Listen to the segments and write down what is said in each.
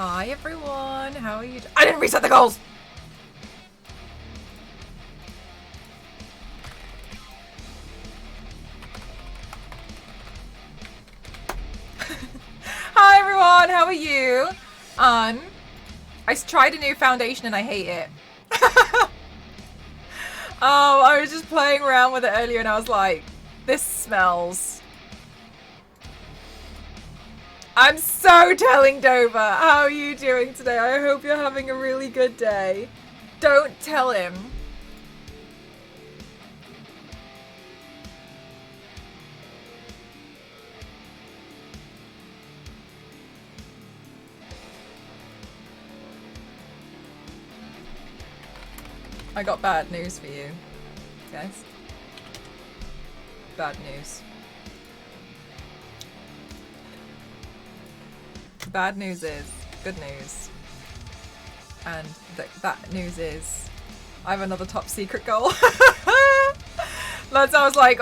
Hi everyone, how are you? I didn't reset the goals! Hi everyone, how are you? I tried a new foundation and I hate it. Oh, I was just playing around with it earlier and I was like, this smells. I'm so telling Dover. How are you doing today? I hope you're having a really good day. Don't tell him. I got bad news for you, guys. Bad news. Bad news is good news. And that news is I have another top secret goal. Lads, I was like,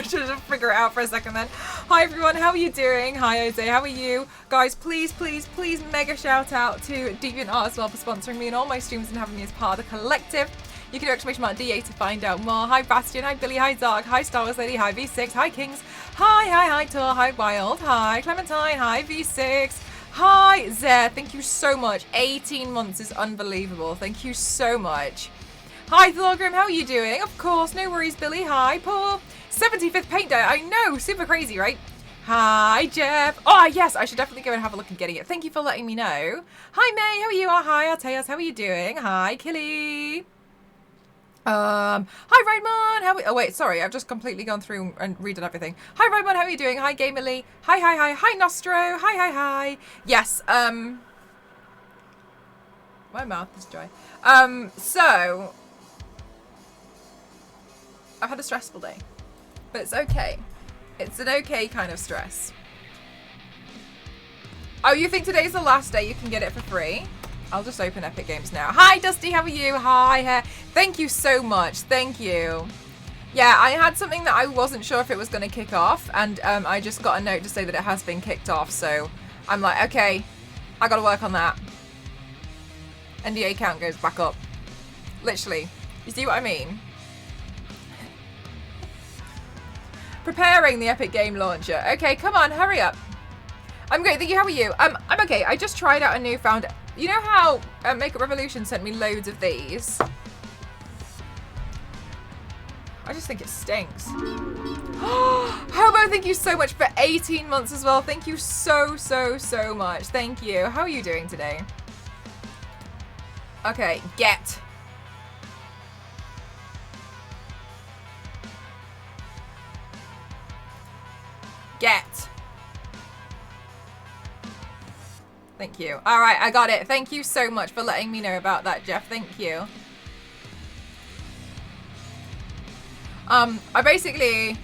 should just figure it out for a second then. Hi everyone, how are you doing? Hi Jose, how are you? Guys, please, please, please mega shout out to DeviantArt as well for sponsoring me in all my streams and having me as part of the collective. You can do exclamation DA to find out more. Hi Bastion, hi Billy, hi Dark, hi Star Wars Lady, hi V6, hi Kings, hi Tor, hi Wild, hi Clementine, hi V6, hi Zare, thank you so much. 18 months is unbelievable. Thank you so much. Hi Thorgrim, how are you doing? Of course, no worries Billy, hi Paul. 75th paint day, I know, super crazy, right? Hi Jeff. Oh yes, I should definitely go and have a look at getting it. Thank you for letting me know. Hi May, how are you? Oh, hi Arteas, how are you doing? Hi Killy. Hi Raymond, how are we? Oh wait, sorry, I've just completely gone through and redone everything. Hi Raymond, how are you doing? Hi Gamerly. Hi Nostro. Hi. Yes, my mouth is dry. So I've had a stressful day, but it's okay. It's an okay kind of stress. Oh, you think today's the last day you can get it for free? I'll just open Epic Games now. Hi, Dusty, how are you? Hi. Thank you so much. Thank you. Yeah, I had something that I wasn't sure if it was going to kick off, and I just got a note to say that it has been kicked off, so I'm like, okay, I got to work on that. NDA count goes back up. Literally. You see what I mean? Preparing the Epic Game Launcher. Okay, come on, hurry up. I'm great, thank you. How are you? I'm okay. I just tried out a new found. You know how Makeup Revolution sent me loads of these? I just think it stinks. Hobo, thank you so much for 18 months as well. Thank you so much. Thank you. How are you doing today? Okay, get. Thank you. All right, I got it. Thank you so much for letting me know about that, Jeff. Thank you. I basically,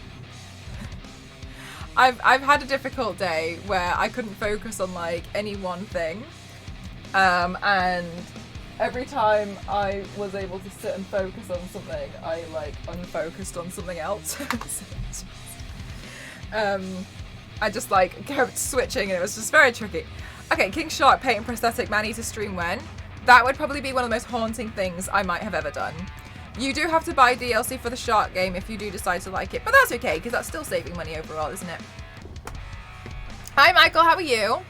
I've had a difficult day where I couldn't focus on like any one thing, and every time I was able to sit and focus on something, I like unfocused on something else. I just like kept switching, and it was just very tricky. Okay, King Shark paint and prosthetic man eater stream when? That would probably be one of the most haunting things I might have ever done. You do have to buy DLC for the Shark game if you do decide to like it, but that's okay, because that's still saving money overall, isn't it? Hi Michael, how are you?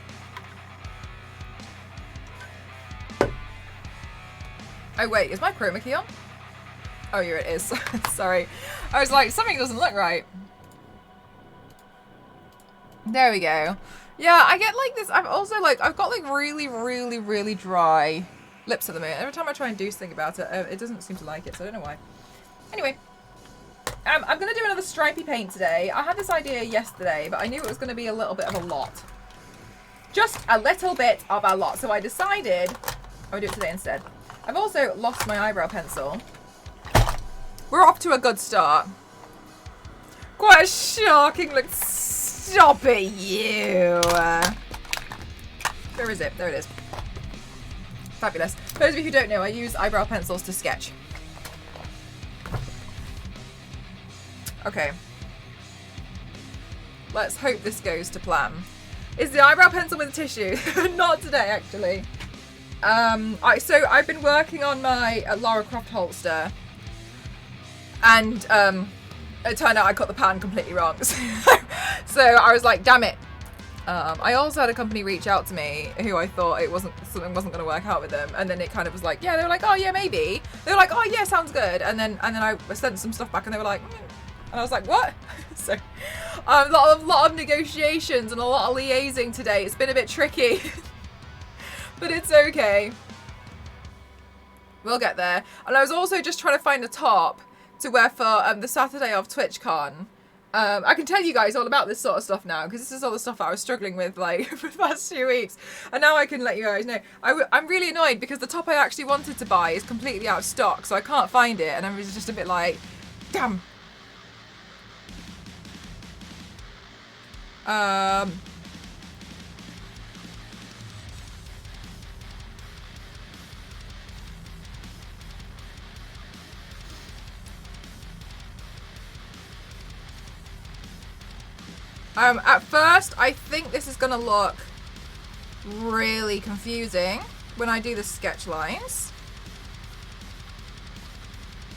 Oh wait, is my chroma key on? Oh, here it is. Sorry. I was like, something doesn't look right. There we go. Yeah, I get like this. I've also like, I've got like really dry lips at the moment. Every time I try and do something about it, it doesn't seem to like it, so I don't know why. Anyway, I'm going to do another stripy paint today. I had this idea yesterday, but I knew it was going to be a little bit of a lot. Just a little bit of a lot. So I decided I would do it today instead. I've also lost my eyebrow pencil. We're off to a good start. Quite a shocking look. Stop it, you. Where is it? There it is. Fabulous. For those of you who don't know, I use eyebrow pencils to sketch. Okay. Let's hope this goes to plan. Is the eyebrow pencil with a tissue? Not today, actually. So I've been working on my Lara Croft holster, and it turned out I cut the pattern completely wrong. So I was like, damn it. I also had a company reach out to me who I thought something wasn't going to work out with them, and then it kind of was like, yeah, they were like, oh yeah, maybe. They were like, oh yeah, sounds good, and then I sent some stuff back, and they were like, and I was like, what? So a lot of negotiations and a lot of liaising today. It's been a bit tricky, but it's okay. We'll get there. And I was also just trying to find a top to wear for the Saturday of TwitchCon. I can tell you guys all about this sort of stuff now, because this is all the stuff that I was struggling with like for the past 2 weeks, and now I can let you guys know. I'm really annoyed because the top I actually wanted to buy is completely out of stock, so I can't find it, and I'm just a bit like, damn. At first, I think this is going to look really confusing when I do the sketch lines,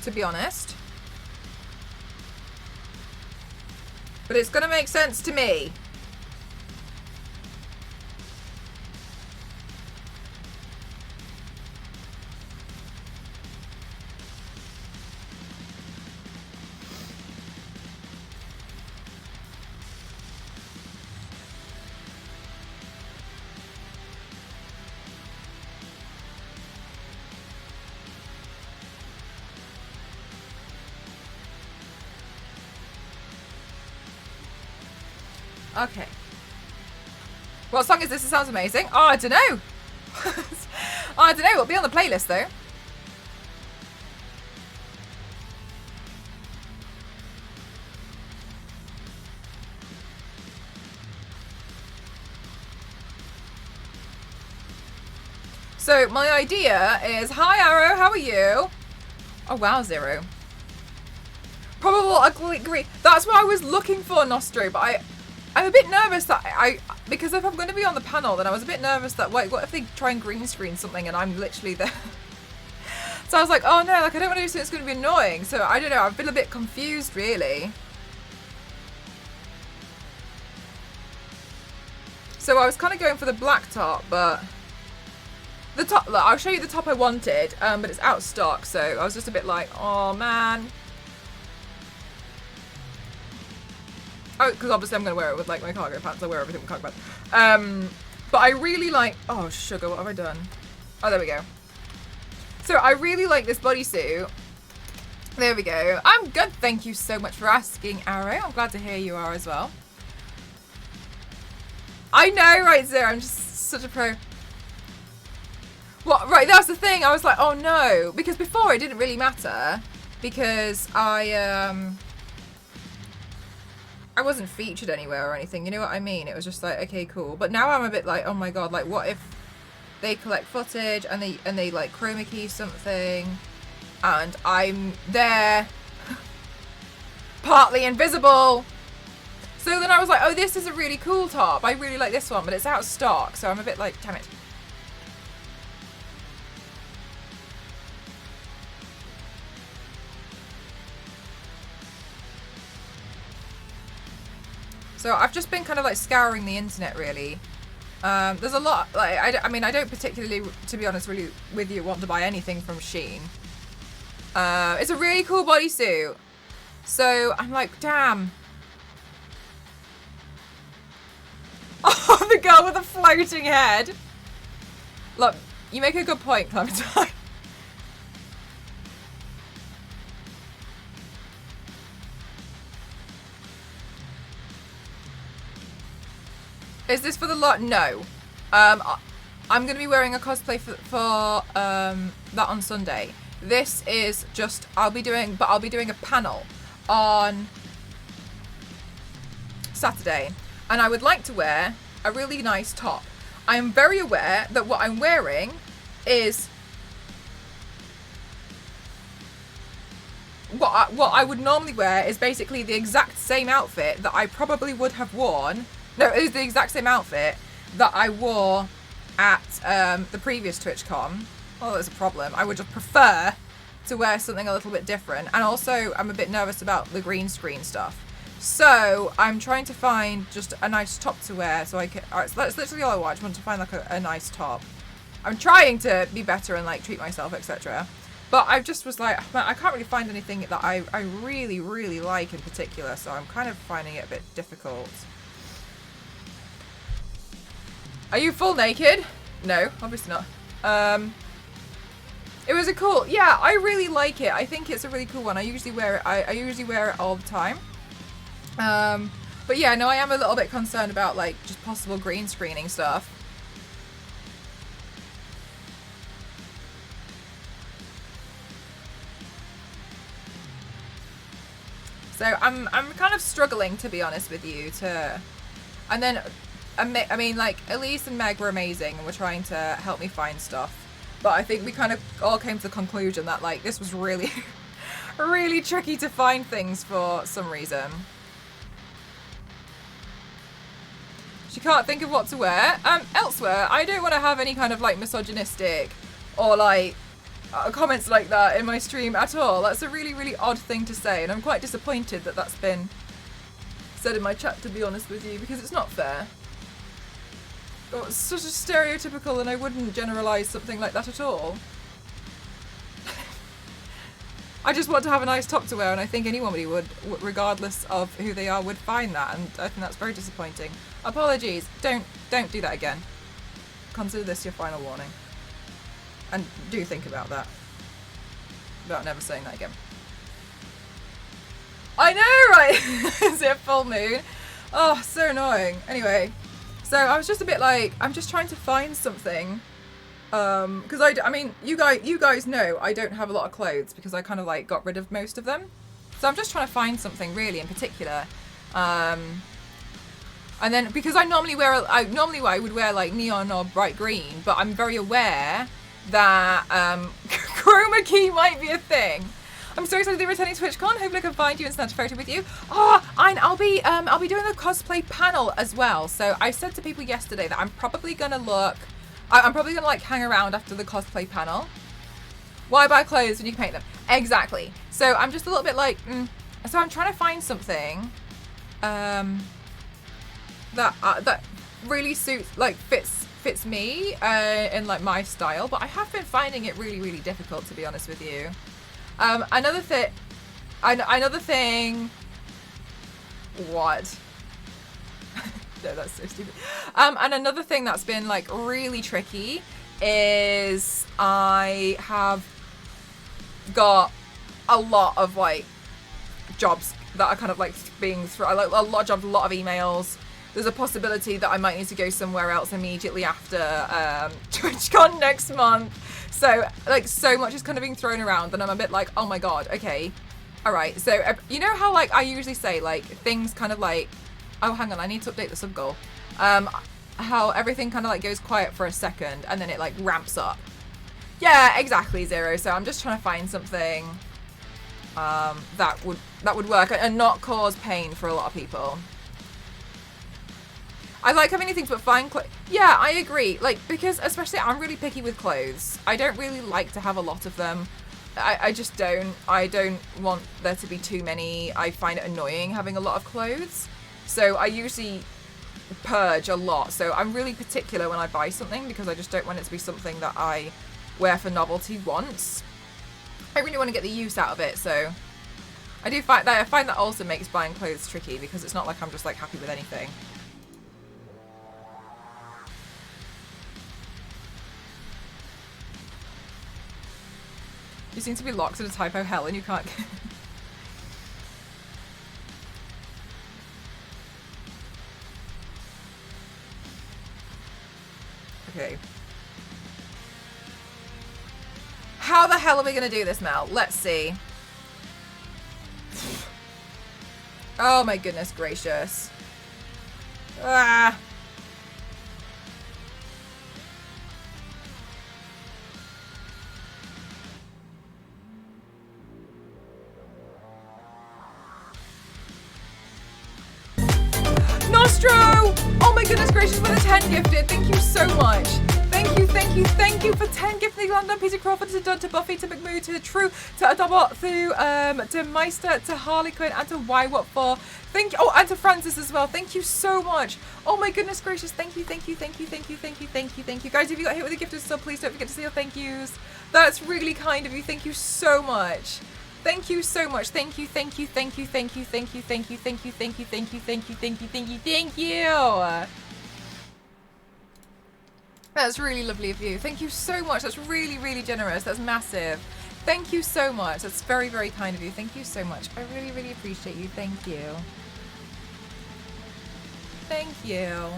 to be honest. But it's going to make sense to me. Okay. What song is this? It sounds amazing. Oh, I don't know. I don't know. It'll be on the playlist though. So my idea is, hi Arrow, how are you? Oh wow, Zero. Probable ugly. That's what I was looking for, Nostro, but I'm a bit nervous that because if I'm going to be on the panel, then I was a bit nervous that, wait, what if they try and green screen something and I'm literally there? So I was like, oh no, like I don't want to do something that's going to be annoying. So I don't know, I've been a bit confused really. So I was kind of going for the black top, but the top, look, I'll show you the top I wanted, but it's out of stock. So I was just a bit like, oh man. Oh, because obviously I'm going to wear it with like my cargo pants. I wear everything with cargo pants. But I really like, oh sugar, what have I done? Oh, there we go. So I really like this bodysuit. There we go. I'm good. Thank you so much for asking, Arrow. I'm glad to hear you are as well. I know, right, Zero? I'm just such a pro. What? Right, that's the thing. I was like, oh no. Because before it didn't really matter. Because I wasn't featured anywhere or anything, you know what I mean? It was just like, okay, cool. But now I'm a bit like, oh my god, like what if they collect footage and they like chroma key something and I'm there partly invisible. So then I was like, oh, this is a really cool top. I really like this one, but it's out of stock, so I'm a bit like, damn it. So I've just been kind of like scouring the internet really. There's a lot, like, I mean, I don't particularly, to be honest, really with you, want to buy anything from Shein. It's a really cool bodysuit. So I'm like, damn. Oh, the girl with the floating head. Look, you make a good point, Clementine. Is this for the lot? No. I'm going to be wearing a cosplay for that on Sunday. This is just, I'll be doing a panel on Saturday. And I would like to wear a really nice top. I am very aware that what I'm wearing is what I would normally wear is basically the exact same outfit that I probably would have worn No, it was the exact same outfit that I wore at the previous TwitchCon. Well, there's a problem. I would just prefer to wear something a little bit different. And also, I'm a bit nervous about the green screen stuff. So, I'm trying to find just a nice top to wear so I can... Alright, so that's literally all I want. I just want to find like a nice top. I'm trying to be better and like treat myself, etc. But I just was like, man, I can't really find anything that I really, really like in particular. So I'm kind of finding it a bit difficult. Are you full naked? No, obviously not. It was a cool, yeah, I really like it. I think it's a really cool one. I usually wear it, I usually wear it all the time. But yeah, no, I am a little bit concerned about like just possible green screening stuff. So I'm kind of struggling, to be honest with you, and then I mean, like, Elise and Meg were amazing and were trying to help me find stuff. But I think we kind of all came to the conclusion that, like, this was really, really tricky to find things for some reason. She can't think of what to wear. Elsewhere, I don't want to have any kind of, like, misogynistic or, like, comments like that in my stream at all. That's a really, really odd thing to say, and I'm quite disappointed that that's been said in my chat, to be honest with you, because it's not fair. Oh, it's such a stereotypical, and I wouldn't generalise something like that at all. I just want to have a nice top to wear, and I think anybody would, regardless of who they are, would find that, and I think that's very disappointing. Apologies. Don't do that again. Consider this your final warning. And do think about that. About never saying that again. I know, right? Is it a full moon? Oh, so annoying. Anyway, so I was just a bit like, I'm just trying to find something. Because I mean, you guys know I don't have a lot of clothes because I kind of like got rid of most of them. So I'm just trying to find something really in particular. And then because I normally I would wear like neon or bright green, but I'm very aware that chroma key might be a thing. I'm so excited to be returning to TwitchCon. Hopefully I can find you and snatch a photo with you. Oh, and I'll be doing a cosplay panel as well. So I said to people yesterday that I'm probably gonna like hang around after the cosplay panel. Why buy clothes when you can paint them? Exactly. So I'm just a little bit like, so I'm trying to find something that really suits, like fits me in like my style, but I have been finding it really, really difficult, to be honest with you. Another thing. What? No, that's so stupid. And another thing that's been like really tricky is I have got a lot of like jobs that are kind of like being through, like a lot of jobs, a lot of emails. There's a possibility that I might need to go somewhere else immediately after TwitchCon next month. So, like, so much is kind of being thrown around, and I'm a bit like, oh my god, okay. All right, so, you know how, like, I usually say, like, things kind of like, oh, hang on, I need to update the sub-goal. How everything kind of, like, goes quiet for a second, and then it, like, ramps up. Yeah, exactly, Zero. So I'm just trying to find something that would work and not cause pain for a lot of people. I like having anything but fine clothes. Yeah, I agree. Like, because especially I'm really picky with clothes. I don't really like to have a lot of them. I just don't. I don't want there to be too many. I find it annoying having a lot of clothes. So I usually purge a lot. So I'm really particular when I buy something because I just don't want it to be something that I wear for novelty once. I really want to get the use out of it. So I do find that also makes buying clothes tricky because it's not like I'm just like happy with anything. You seem to be locked in a typo hell and you can't get... Okay. How the hell are we going to do this, Mel? Let's see. Oh my goodness gracious. Ah. Astro! Oh my goodness gracious, with a 10 gifted. Thank you so much. Thank you, thank you, thank you for 10 gifted. London, Peter Crawford, to Dunn, to Buffy, to McMoo, to True, to Adobot, to Meister, to Harley Quinn, and to Wywhat4. Thank you. Oh, and to Francis as well. Thank you so much. Oh my goodness gracious. Thank you, thank you, thank you, thank you, thank you, thank you, thank you. Guys, if you got hit with a gifted sub, please don't forget to say your thank yous. That's really kind of you. Thank you so much. Thank you so much. Thank you, thank you, thank you, thank you, thank you, thank you, thank you, thank you, thank you, thank you, thank you, thank you, thank you. That's really lovely of you. Thank you so much. That's really, really generous. That's massive. Thank you so much. That's very, very kind of you. Thank you so much. I really, really appreciate you. Thank you. Thank you.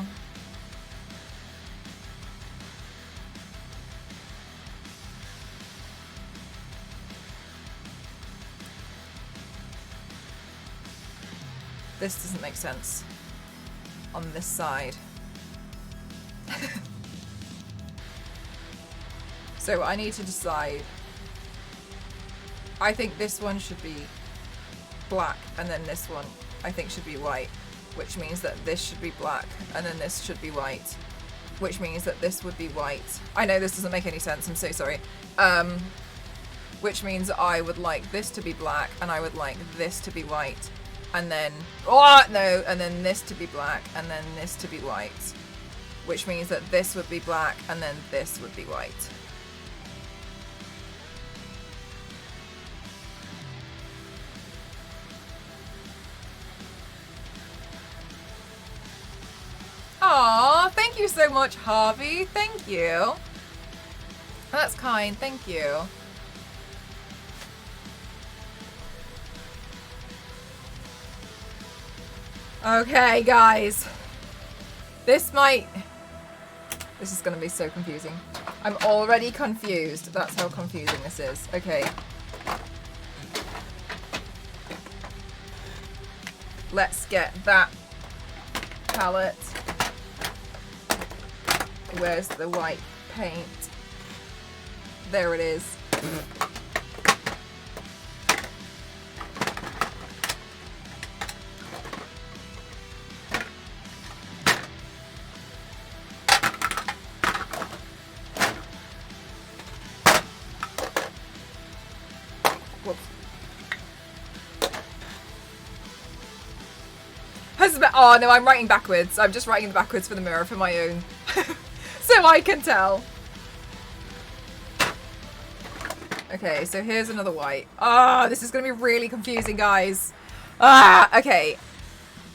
This doesn't make sense on this side. So I need to decide. I think this one should be black, and then this one I think should be white, which means that this should be black, and then this should be white, which means that this would be white. I know this doesn't make any sense, I'm so sorry. Which means I would like this to be black, and I would like this to be white, and then, oh no, and then this to be black, and then this to be white, which means that this would be black, and then this would be white. Aw, thank you so much, Harvey. Thank you. That's kind, thank you. Okay, guys. This is gonna be so confusing. I'm already confused. That's how confusing this is. Okay. Let's get that palette. Where's the white paint? There it is. Whoops. Oh no, I'm writing backwards. I'm just writing backwards for the mirror for my own. So I can tell. Okay, so here's another white. Ah, this is going to be really confusing, guys. Ah, okay.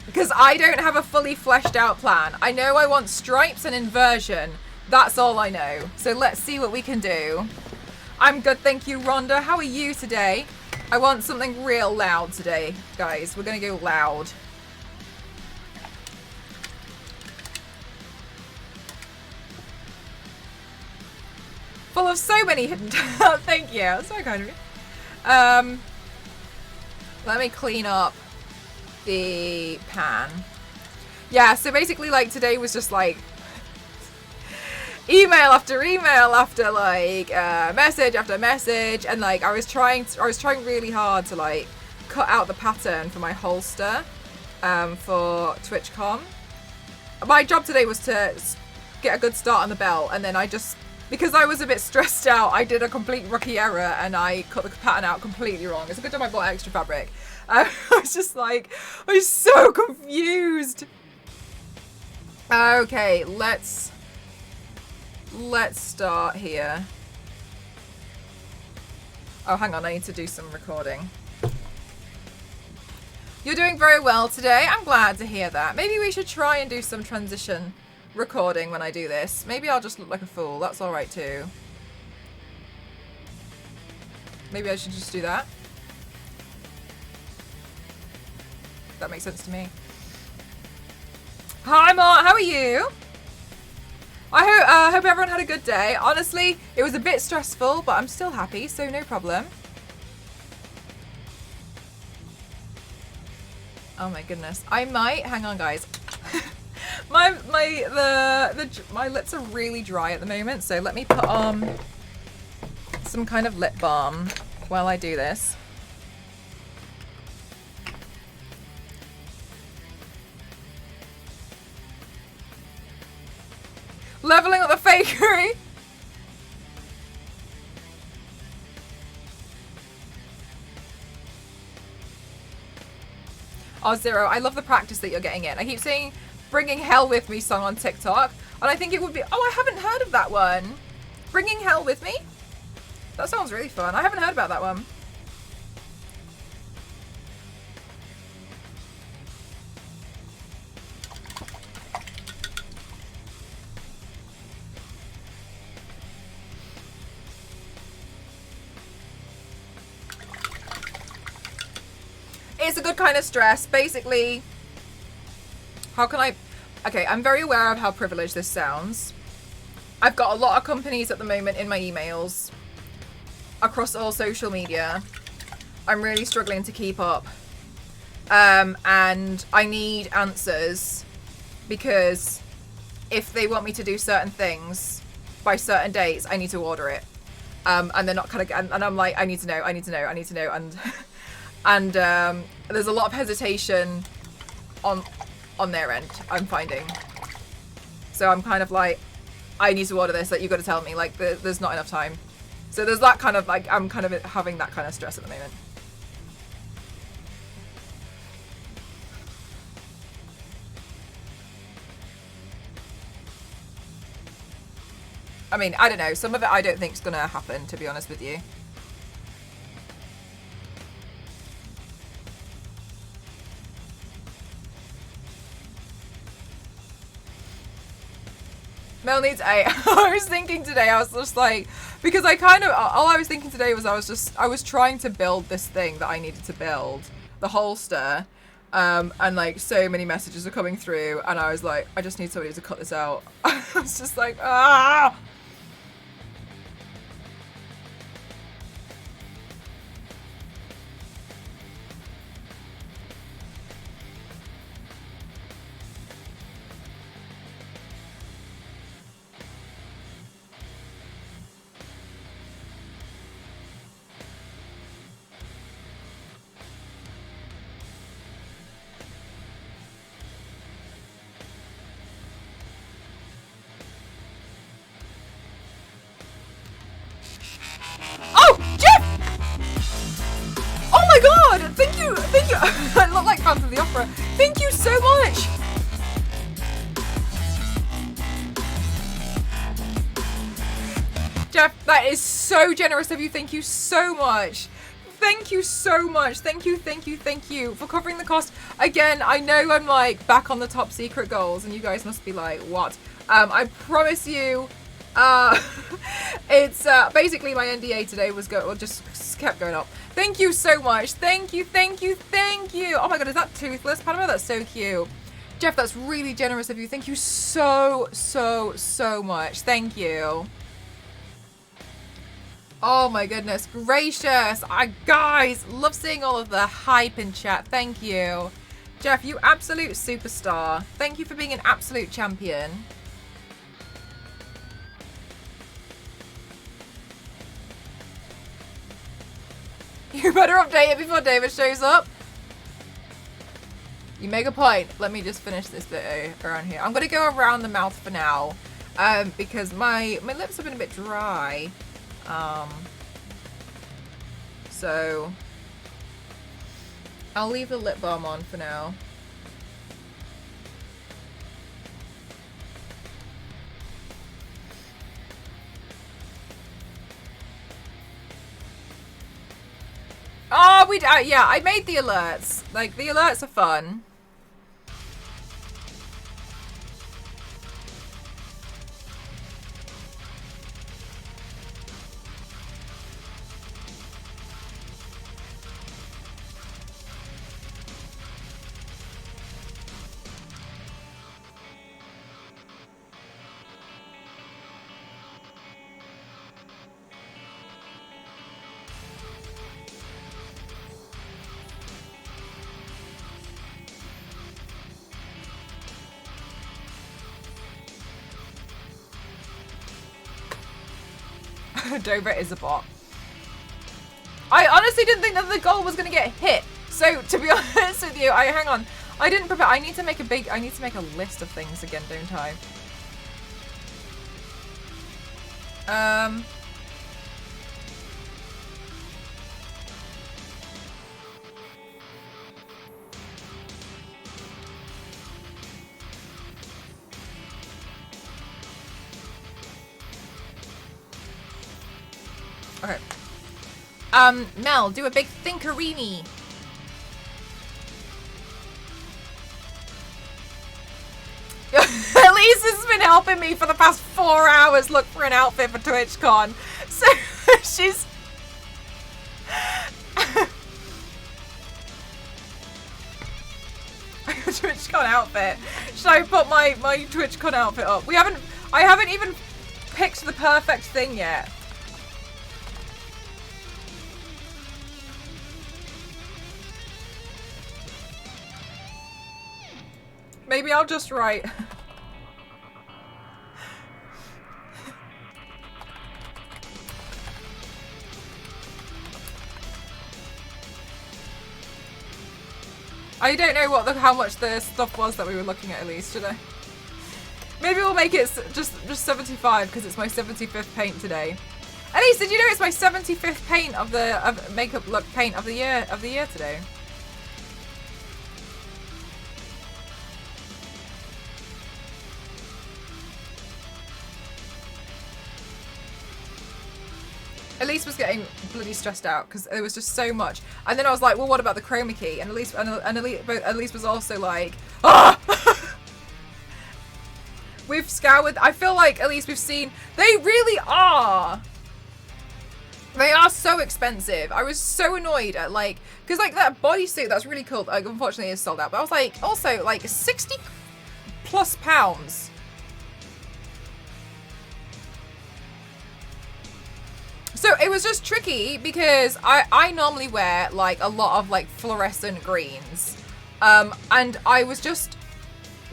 Because I don't have a fully fleshed out plan. I know I want stripes and inversion. That's all I know. So let's see what we can do. I'm good, thank you, Rhonda. How are you today? I want something real loud today, guys. We're going to go loud. Full of so many hidden talents. Thank you. That's so kind of you. Let me clean up the pan. Yeah, so basically, like, today was just like email after like message after message, and like I was trying really hard to like cut out the pattern for my holster for TwitchCon. My job today was to get a good start on the belt, and then I just, because I was a bit stressed out, I did a complete rookie error and I cut the pattern out completely wrong. It's a good job I bought extra fabric. I was just like, I was so confused. Okay, let's start here. Oh, hang on, I need to do some recording. You're doing very well today. I'm glad to hear that. Maybe we should try and do some transition recording when I do this. Maybe I'll just look like a fool. That's all right too. Maybe I should just do that. That makes sense to me. Hi, Mark. How are you? I hope everyone had a good day. Honestly, it was a bit stressful, but I'm still happy, so no problem. Oh my goodness. I might, hang on guys. my lips are really dry at the moment, so let me put on some kind of lip balm while I do this. Leveling up the fakery. Oh, Zero, I love the practice that you're getting in. I keep seeing Bringing Hell With Me song on TikTok, and I think it would be... Oh, I haven't heard of that one. Bringing Hell With Me? That sounds really fun. I haven't heard about that one. It's a good kind of stress. Basically, how can I... Okay, I'm very aware of how privileged this sounds. I've got a lot of companies at the moment in my emails across all social media. I'm really struggling to keep up. And I need answers because if they want me to do certain things by certain dates, I need to order it. And they're not kind of... And I'm like, I need to know, I need to know, I need to know. And there's a lot of hesitation on their end, I'm finding. So I'm kind of like, I need to order this, like, you've got to tell me, like, there's not enough time. So there's that kind of, like, I'm kind of having that kind of stress at the moment. I mean, I don't know. Some of it I don't think is going to happen, to be honest with you. Mel needs 8. I was thinking today, I was just like, because I kind of, all I was thinking today was I was trying to build this thing that I needed to build, the holster, and like so many messages are coming through, and I was like, I just need somebody to cut this out. I was just like, ah! Thank you. I look like Phantom of the Opera. Thank you so much. Jeff, that is so generous of you. Thank you so much. Thank you so much. Thank you for covering the cost. Again, I know I'm like back on the top secret goals and you guys must be like, what? I promise you, it's basically my NDA today was just kept going up. Thank you so much. Thank you. Oh my god, is that toothless Panama? That's so cute. Jeff, that's really generous of you. Thank you so much. Thank you. Oh my goodness gracious. Guys, love seeing all of the hype in chat. Thank you. Jeff, you absolute superstar. Thank you for being an absolute champion. You better update it before David shows up. You make a point. Let me just finish this bit around here. I'm going to go around the mouth for now. Because my lips have been a bit dry. So I'll leave the lip balm on for now. Oh, yeah, I made the alerts. Like, the alerts are fun. Dover is a bot. I honestly didn't think that the goal was going to get hit. So to be honest with you, hang on. I didn't prepare. I need to make a list of things again, don't I? Um. Okay. Mel, do a big thinkerini. Elise has been helping me for the past 4 hours look for an outfit for TwitchCon. So she's... TwitchCon outfit. Should I put my TwitchCon outfit up? I haven't even picked the perfect thing yet. Maybe I'll just write. I don't know how much the stuff was that we were looking at least, should I? Maybe we'll make it just 75 because it's my 75th paint today. Elise, did you know it's my 75th paint of makeup look paint of the year today? Elise was getting bloody stressed out because there was just so much. And then I was like, well, what about the chroma key? And Elise was also like, ah! We've scoured. I feel like, Elise, we've seen. They really are. They are so expensive. I was so annoyed at like, because like that bodysuit, that's really cool. Like, unfortunately, is sold out. But I was like, also like 60 plus pounds. So it was just tricky because I normally wear like a lot of like fluorescent greens. And I was just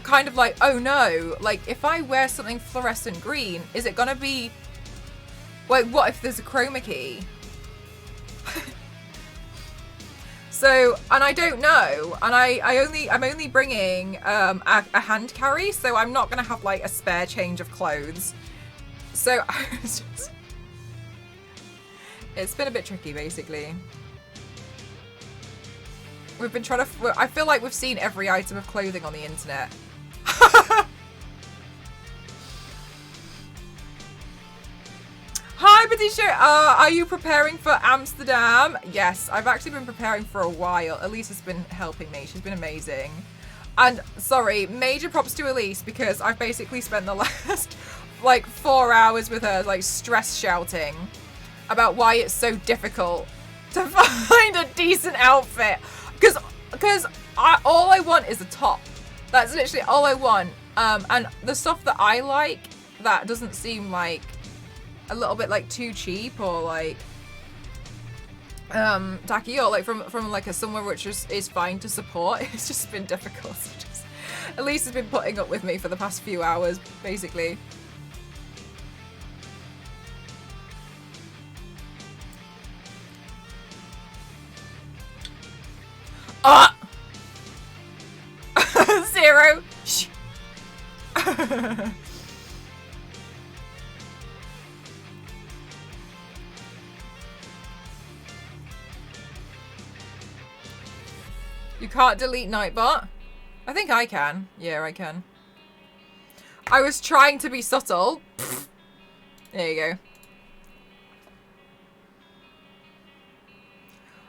kind of like, oh no, like if I wear something fluorescent green, is it gonna be like, what if there's a chroma key? So, and I don't know, and I'm only bringing a hand carry, so I'm not gonna have like a spare change of clothes. So I was just, it's been a bit tricky, basically. We've been trying to... I feel like we've seen every item of clothing on the internet. Hi, Patricia. Are you preparing for Amsterdam? Yes, I've actually been preparing for a while. Elise has been helping me. She's been amazing. And, sorry, major props to Elise because I've basically spent the last, like, 4 hours with her, like, stress shouting about why it's so difficult to find a decent outfit. Because all I want is a top. That's literally all I want. And the stuff that I like that doesn't seem like a little bit like too cheap or like tacky or like from like somewhere which is fine to support. It's just been difficult. Elise has been putting up with me for the past few hours, basically. Ah! 0. Shh. You can't delete Nightbot? I think I can. Yeah, I can. I was trying to be subtle. There you go.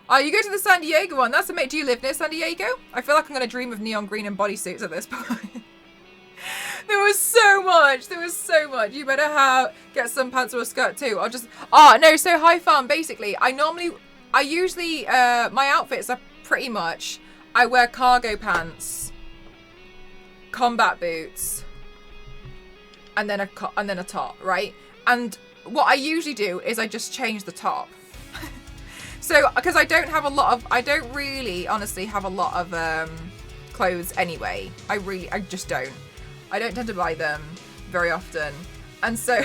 Oh, you go to the San Diego one. That's amazing. Do you live near San Diego? I feel like I'm going to dream of neon green and bodysuits at this point. There was so much. There was so much. You better get some pants or a skirt too. I'll just... Oh, no. So, High Farm, basically, I usually, my outfits are pretty much, I wear cargo pants, combat boots, and then a top, right? And what I usually do is I just change the top. So, because I don't really, honestly, have a lot of clothes anyway. I just don't. I don't tend to buy them very often. And so,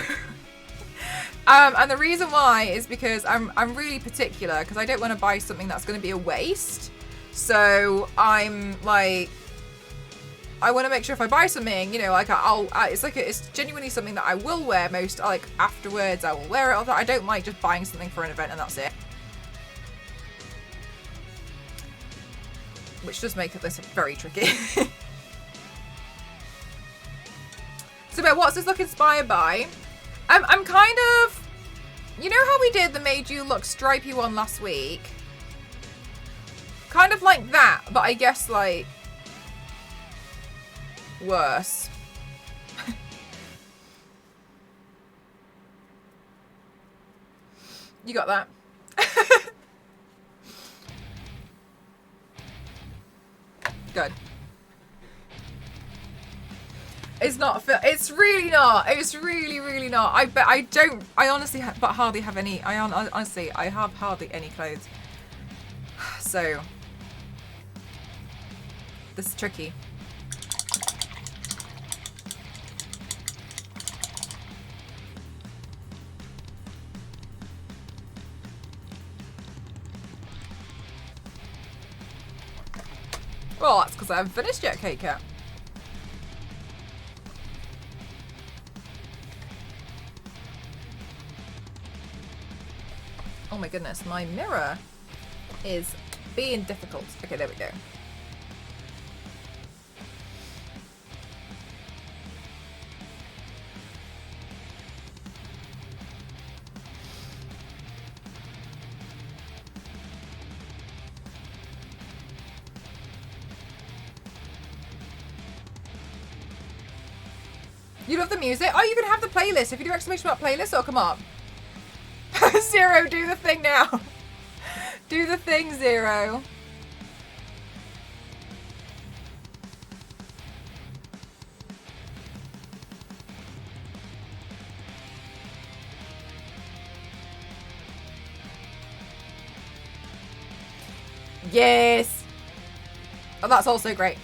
and the reason why is because I'm really particular because I don't want to buy something that's going to be a waste. So I'm like, I want to make sure if I buy something, you know, like it's genuinely something that I will wear most, like afterwards I will wear it. I don't like just buying something for an event and that's it. Which does make this very tricky. So, but what's this look inspired by? I'm kind of, you know how we did the made you look stripey one last week? Kind of like that, but I guess like worse. You got that? Good. It's not. It's really not. It's really not. I honestly but hardly have any. Honestly, I have hardly any clothes. So this is tricky. Well, that's because I haven't finished yet, Kate Cat. Oh my goodness, my mirror is being difficult. Okay, there we go. You love the music? Oh, you can have the playlist. If you do exclamation mark playlist, it'll come up. Zero, do the thing now. Do the thing, Zero. Yes. Oh, that's also great.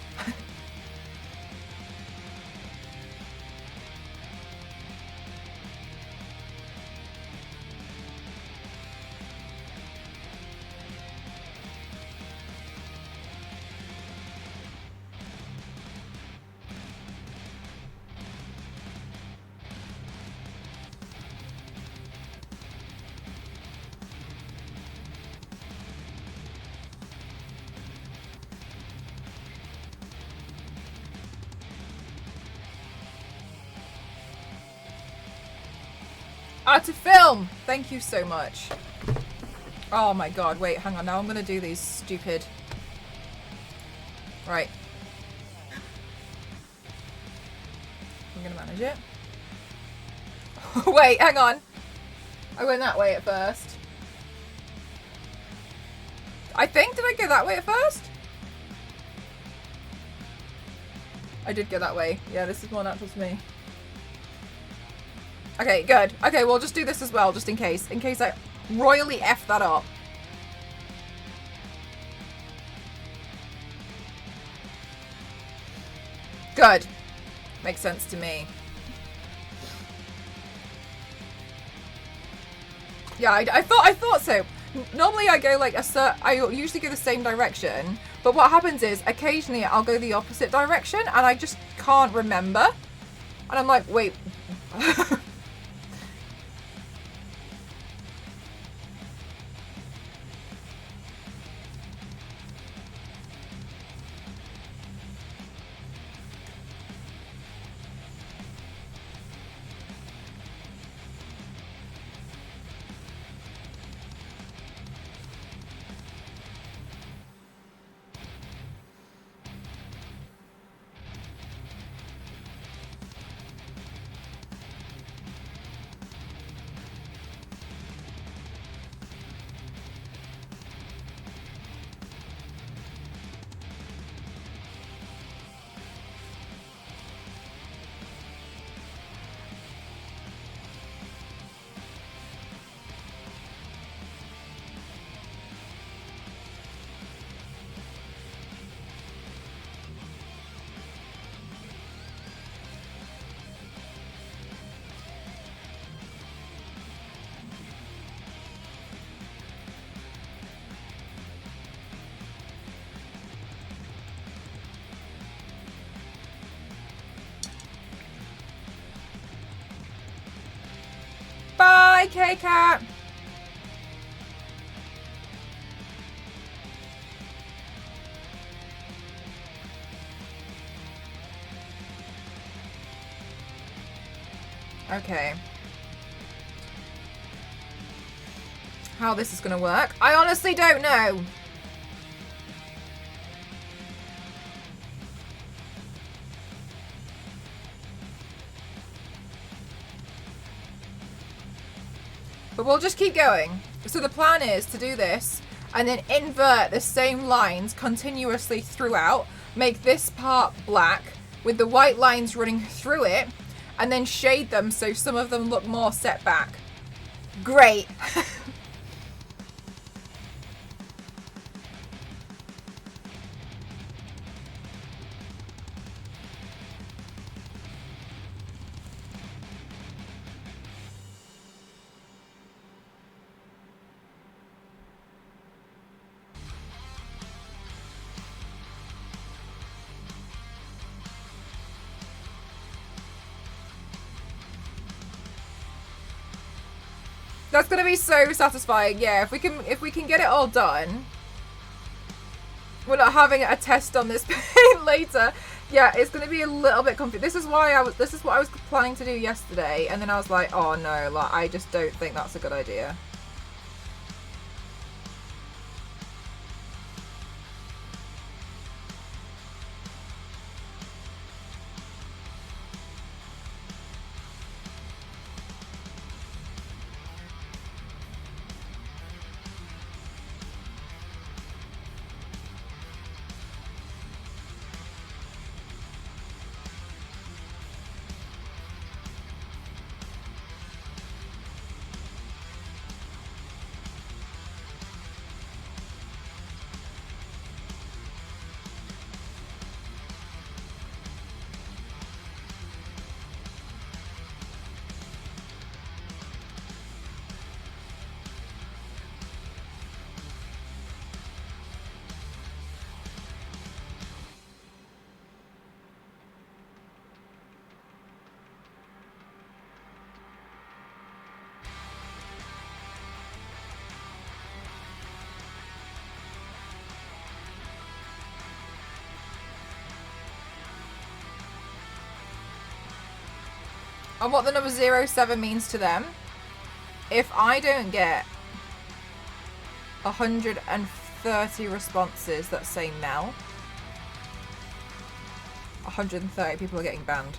To film. Thank you so much. Oh my god, wait, hang on. Now I'm going to do these stupid... Right. I'm going to manage it. Wait, hang on. I went that way at first. I think, did I go that way at first? I did go that way. Yeah, this is more natural to me. Okay, good. Okay, we'll just do this as well, just in case. In case I royally F that up. Good. Makes sense to me. Yeah, I thought so. Normally I go like I usually go the same direction, but what happens is occasionally I'll go the opposite direction and I just can't remember. And I'm like, wait. Hi, K-Cat. Okay. How this is gonna work, I honestly don't know. But we'll just keep going. So the plan is to do this and then invert the same lines continuously throughout, make this part black with the white lines running through it, and then shade them so some of them look more set back. Great. That's gonna be so satisfying. Yeah, if we can get it all done, we're not having a test on this paint later. Yeah, it's gonna be a little bit confusing. This is what I was planning to do yesterday, and then I was like, oh no, like I just don't think that's a good idea. And what the number 07 means to them, if I don't get 130 responses that say Mel, 130 people are getting banned.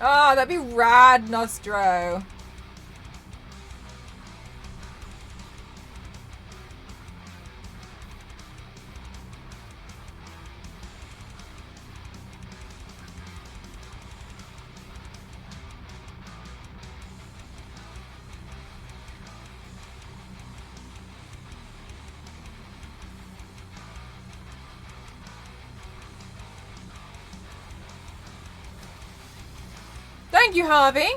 Oh, that'd be rad, Nostro. Thank you, Harvey.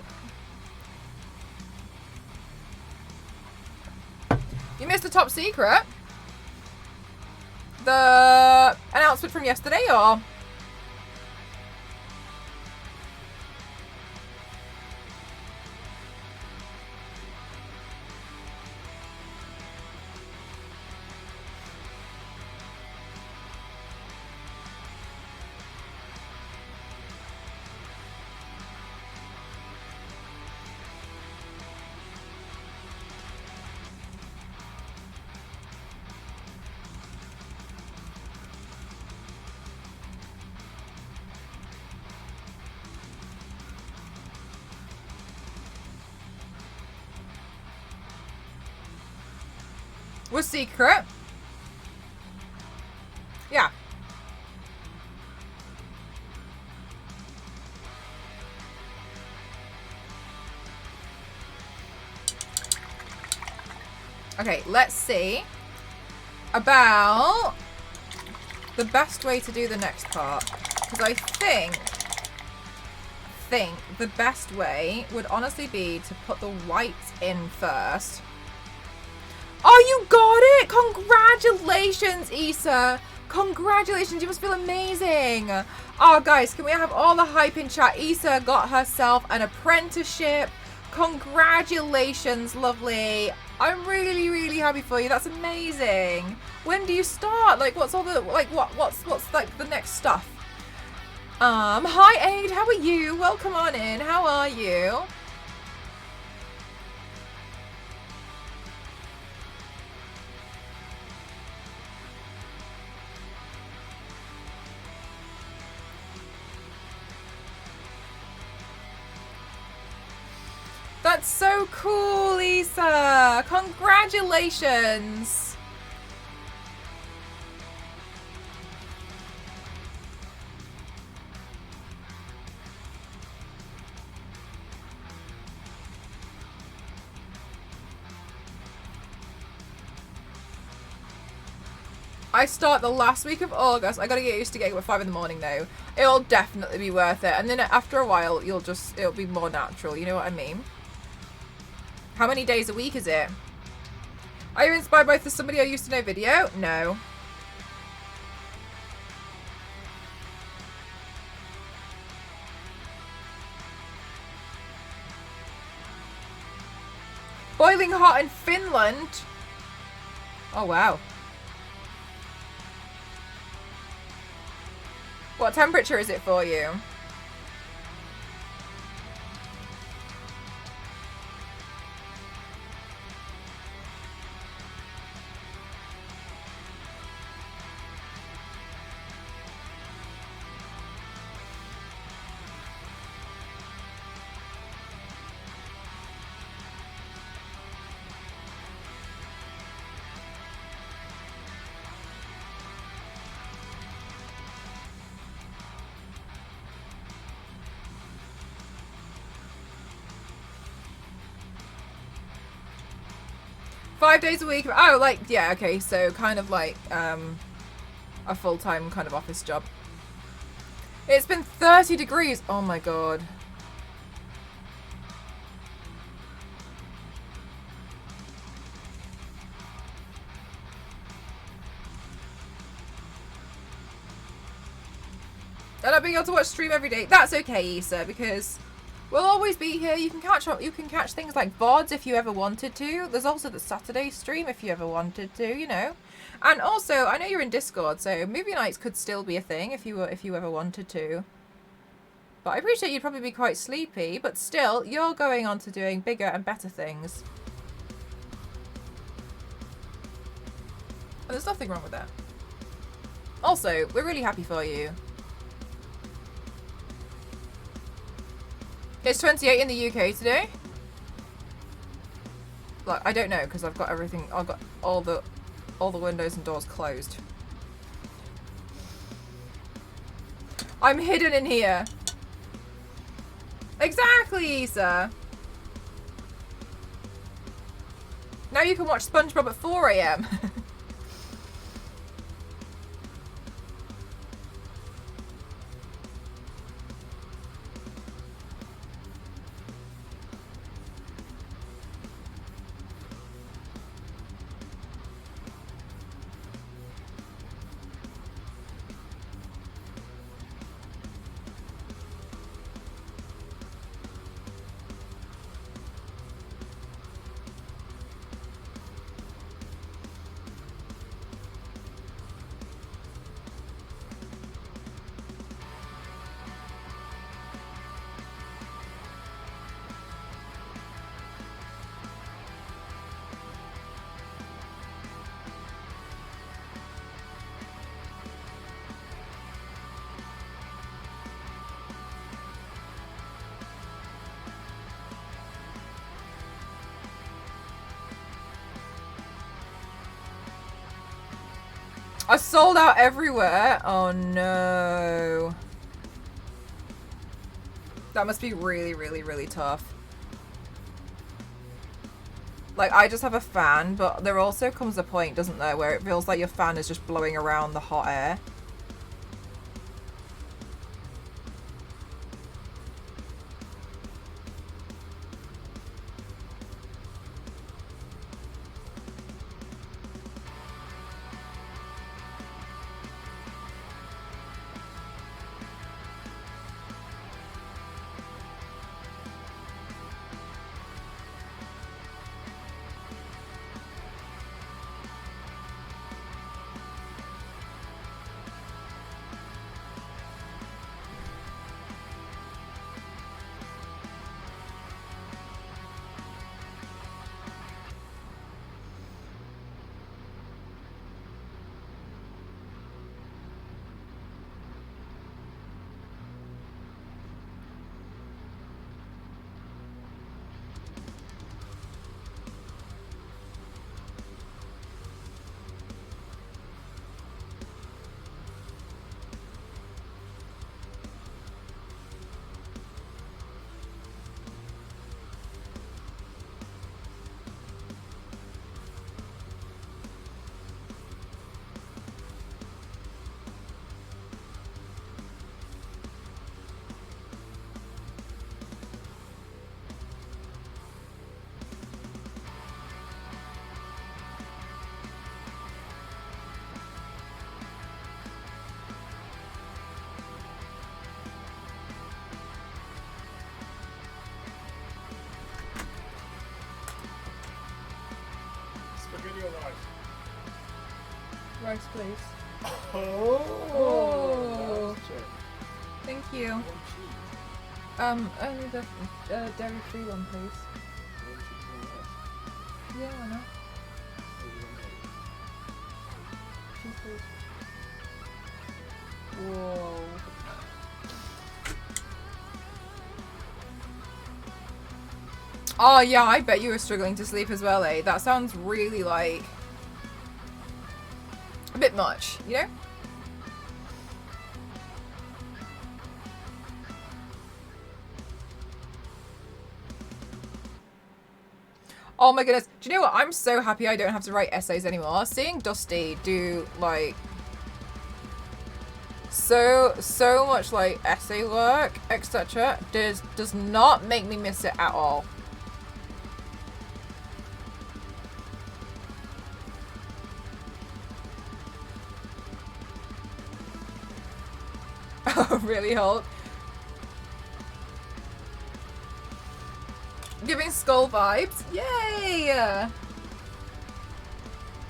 You missed the top secret. The announcement from yesterday, or? Was secret. Yeah. Okay, let's see about the best way to do the next part. Because I think the best way would honestly be to put the white in first. Oh, you got it! Congratulations, Issa! Congratulations, you must feel amazing! Oh, guys, can we have all the hype in chat? Issa got herself an apprenticeship. Congratulations, lovely. I'm really, really happy for you. That's amazing. When do you start? Like, what's all the, like, what's like the next stuff? Hi, Aid, how are you? Welcome on in. How are you? That's so cool, Lisa! Congratulations! I start the last week of August. I gotta get used to getting up at 5 in the morning though. It'll definitely be worth it. And then after a while, it'll be more natural. You know what I mean? How many days a week is it? Are you inspired by somebody I used to know video? No. Boiling hot in Finland? Oh, wow. What temperature is it for you? Five days a week. Oh, like, yeah, okay. So kind of like a full-time kind of office job. It's been 30 degrees. Oh my god. And not being able to watch stream every day. That's okay, Issa, because we'll always be here. You can catch things like VODs if you ever wanted to. There's also the Saturday stream if you ever wanted to, you know. And also, I know you're in Discord, so movie nights could still be a thing if you ever wanted to. But I appreciate you'd probably be quite sleepy, but still, you're going on to doing bigger and better things. And there's nothing wrong with that. Also, we're really happy for you. It's 28 in the UK today. Like, I don't know because I've got everything. I've got all the windows and doors closed. I'm hidden in here. Exactly, Issa. Now you can watch SpongeBob at 4 AM. I sold out everywhere. Oh no. That must be really, really, really tough. Like, I just have a fan, but there also comes a point, doesn't there, where it feels like your fan is just blowing around the hot air. rice, please. Oh. Thank you. Only the dairy-free one, please. Yeah, why not? Cheese, please. Whoa. Oh yeah, I bet you were struggling to sleep as well, eh? That sounds really like a bit much, you know? Oh my goodness. Do you know what? I'm so happy I don't have to write essays anymore. Seeing Dusty do like so much like essay work, etc. does not make me miss it at all. Oh, really, Hulk? Giving skull vibes. Yay!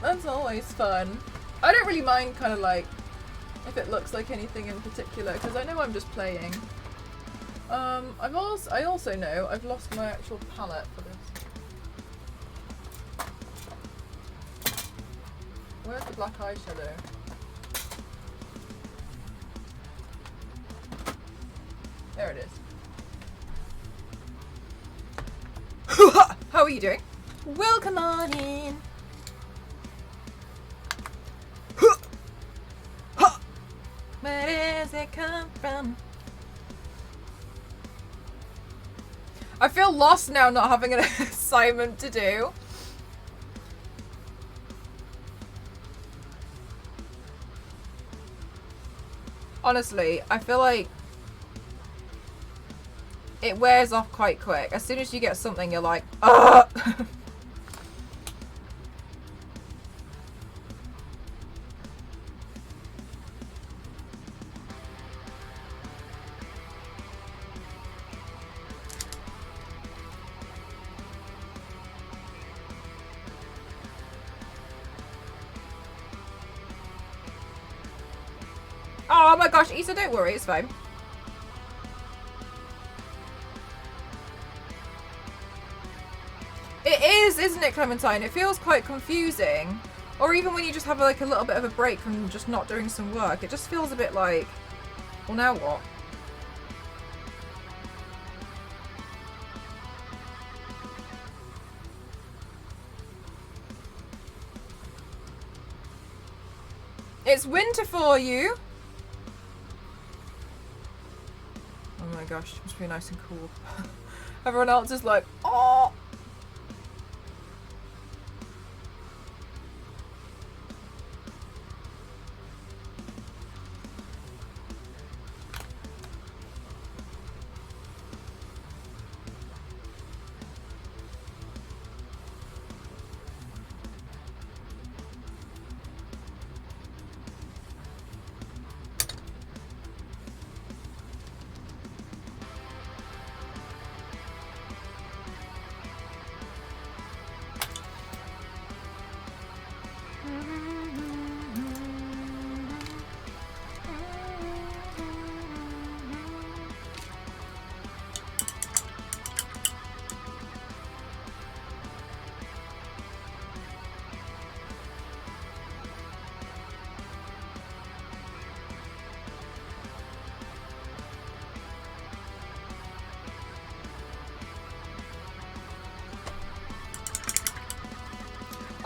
That's always fun. I don't really mind kind of like if it looks like anything in particular because I know I'm just playing. I also know I've lost my actual palette for this. Where's the black eyeshadow? There it is. How are you doing? Welcome on in. Where does it come from? I feel lost now not having an assignment to do. Honestly, I feel like it wears off quite quick. As soon as you get something, you're like, ugh! Oh my gosh, Issa, don't worry, it's fine. It is, isn't it, Clementine? It feels quite confusing. Or even when you just have like a little bit of a break from just not doing some work, it just feels a bit like, well, now what? It's winter for you. Oh my gosh, it must be nice and cool. Everyone else is like, oh.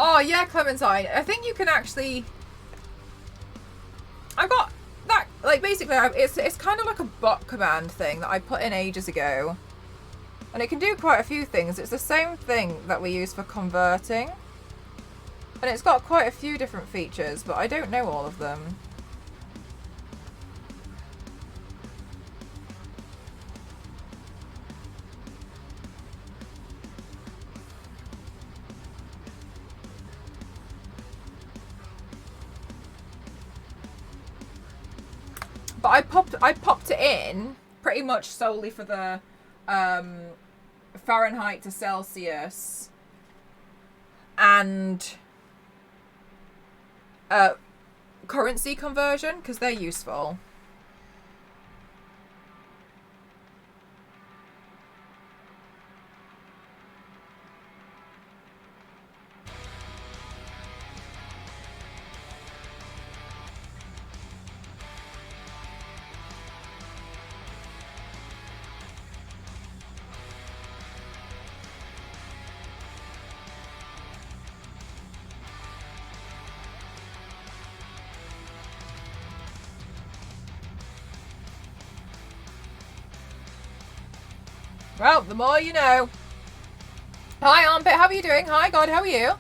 Oh yeah, Clementine. I think you can actually. I got that. Like basically, it's kind of like a bot command thing that I put in ages ago, and it can do quite a few things. It's the same thing that we use for converting, and it's got quite a few different features, but I don't know all of them. But I popped it in pretty much solely for the Fahrenheit to Celsius and currency conversion because they're useful. Well, the more you know. Hi, Armpit. How are you doing? Hi, God. How are you?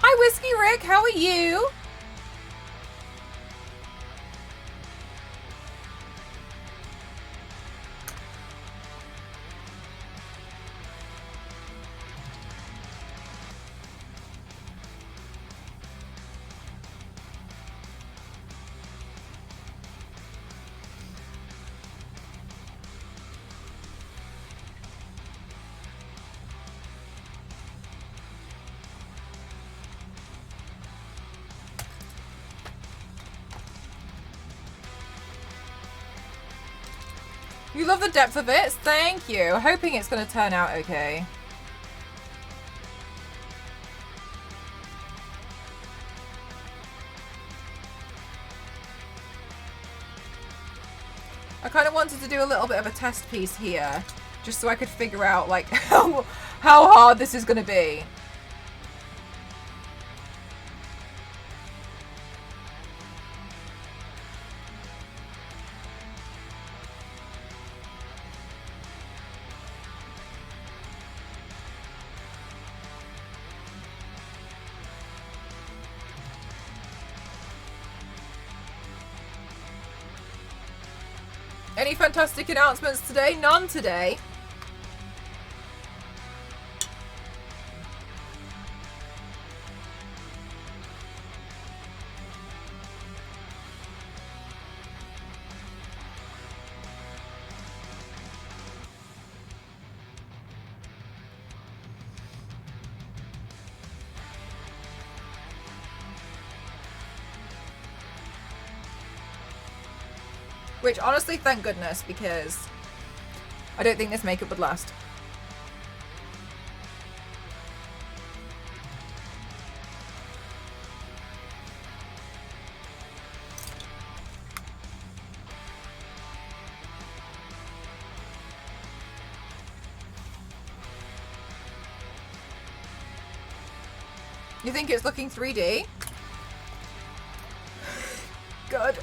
Hi, Whiskey Rick. How are you? You love the depth of it. Thank you. Hoping it's going to turn out okay. I kind of wanted to do a little bit of a test piece here, just so I could figure out like how hard this is going to be. Any fantastic announcements today? None today. Which, honestly, thank goodness, because I don't think this makeup would last. You think it's looking 3D? Good.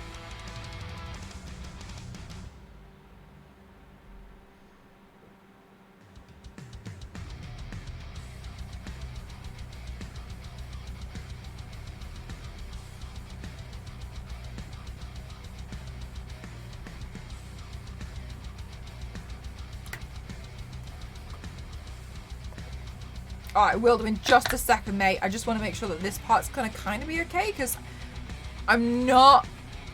Alright, I will do in just a second, mate. I just want to make sure that this part's gonna kind of be okay, because I'm not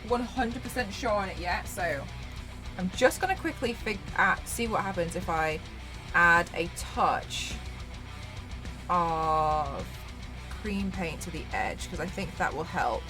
100% sure on it yet, so I'm just gonna quickly see what happens if I add a touch of cream paint to the edge, because I think that will help.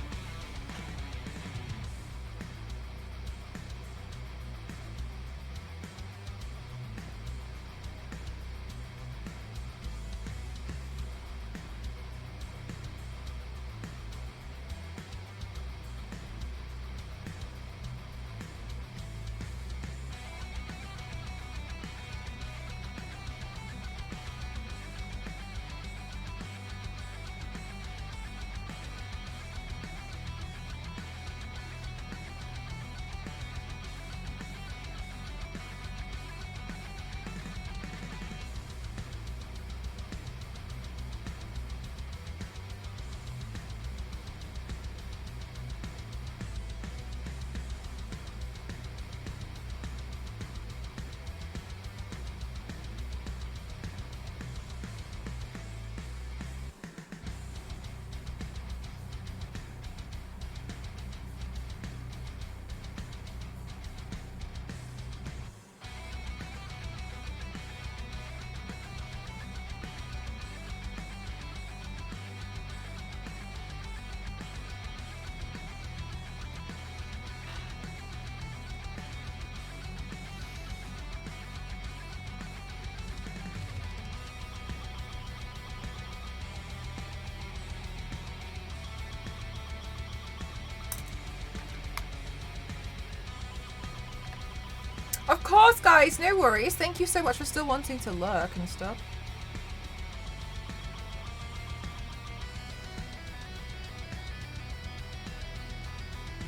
course, guys, no worries. Thank you so much for still wanting to lurk and stuff.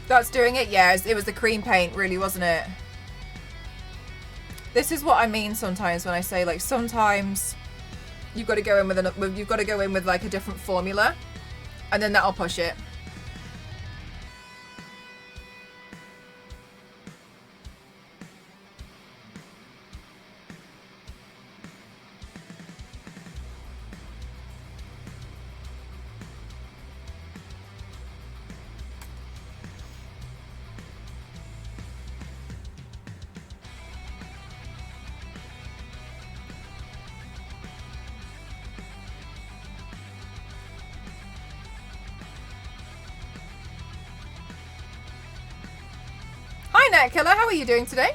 That's doing it? Yeah, it was the cream paint, really, wasn't it? This is what I mean sometimes when I say, like, sometimes you've got to go in with like a different formula, and then that'll push it. Hi, Net Killer. How are you doing today?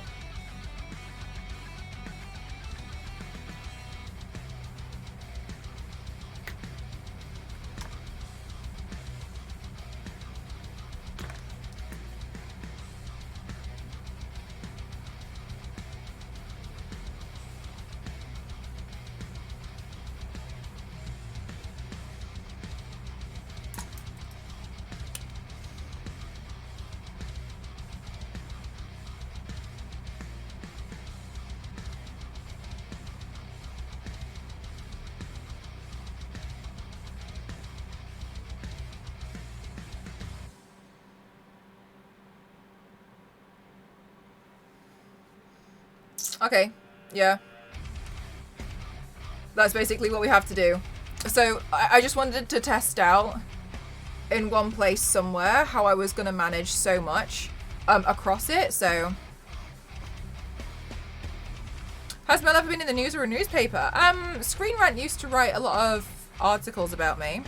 Okay, yeah. That's basically what we have to do. So I just wanted to test out in one place somewhere how I was going to manage so much across it, so. Has Mel ever been in the news or a newspaper? Screen Rant used to write a lot of articles about me.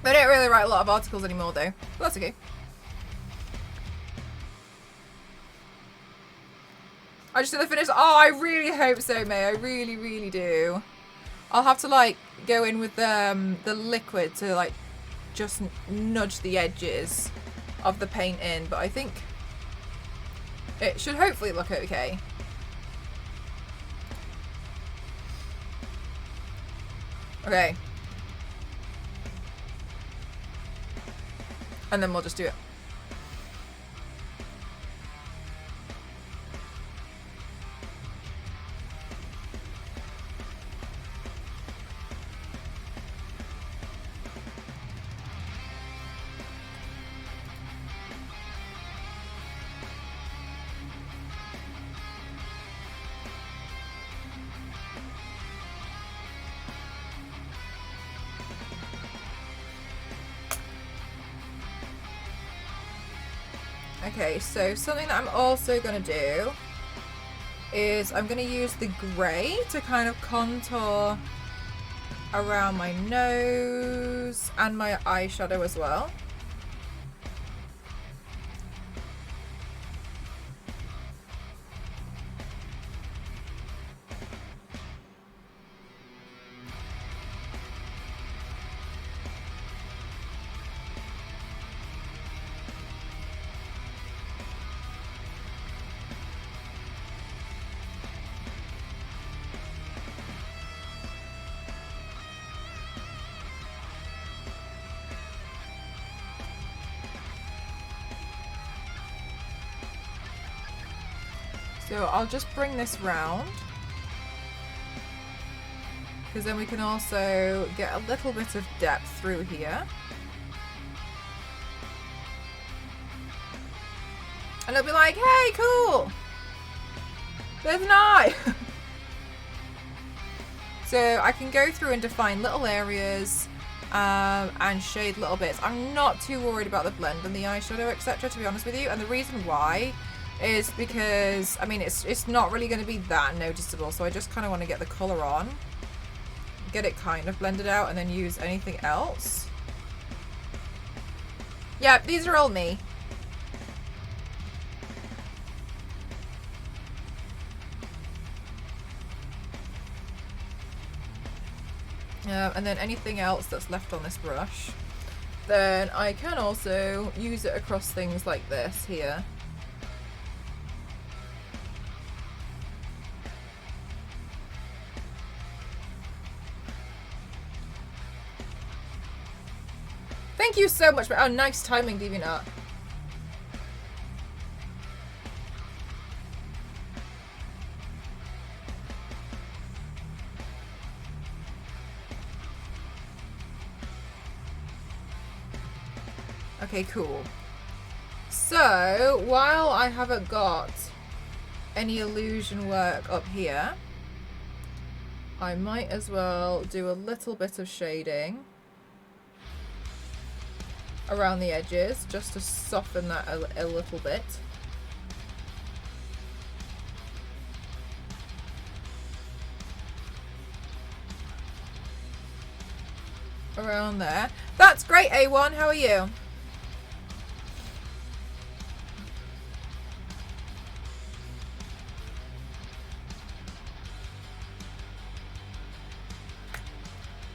They don't really write a lot of articles anymore though, but that's okay. I just didn't finish. Oh, I really hope so, May. I really, really do. I'll have to like go in with the liquid to like just nudge the edges of the paint in, but I think it should hopefully look okay. Okay. And then we'll just do it. Okay, so something that I'm also going to do is I'm going to use the grey to kind of contour around my nose and my eyeshadow as well. So I'll just bring this round, because then we can also get a little bit of depth through here. And it'll be like, hey, cool! There's an eye! So I can go through and define little areas and shade little bits. I'm not too worried about the blend and the eyeshadow, etc., to be honest with you. And the reason why is because, I mean, it's not really going to be that noticeable, so I just kind of want to get the colour on, get it kind of blended out, and then use anything else. Yeah, these are all me. And then anything else that's left on this brush, then I can also use it across things like this here. Thank you so much. Oh, nice timing, DeviantArt. Okay, cool. So, while I haven't got any illusion work up here, I might as well do a little bit of shading around the edges just to soften that a little bit. Around there. That's great, A1. How are you?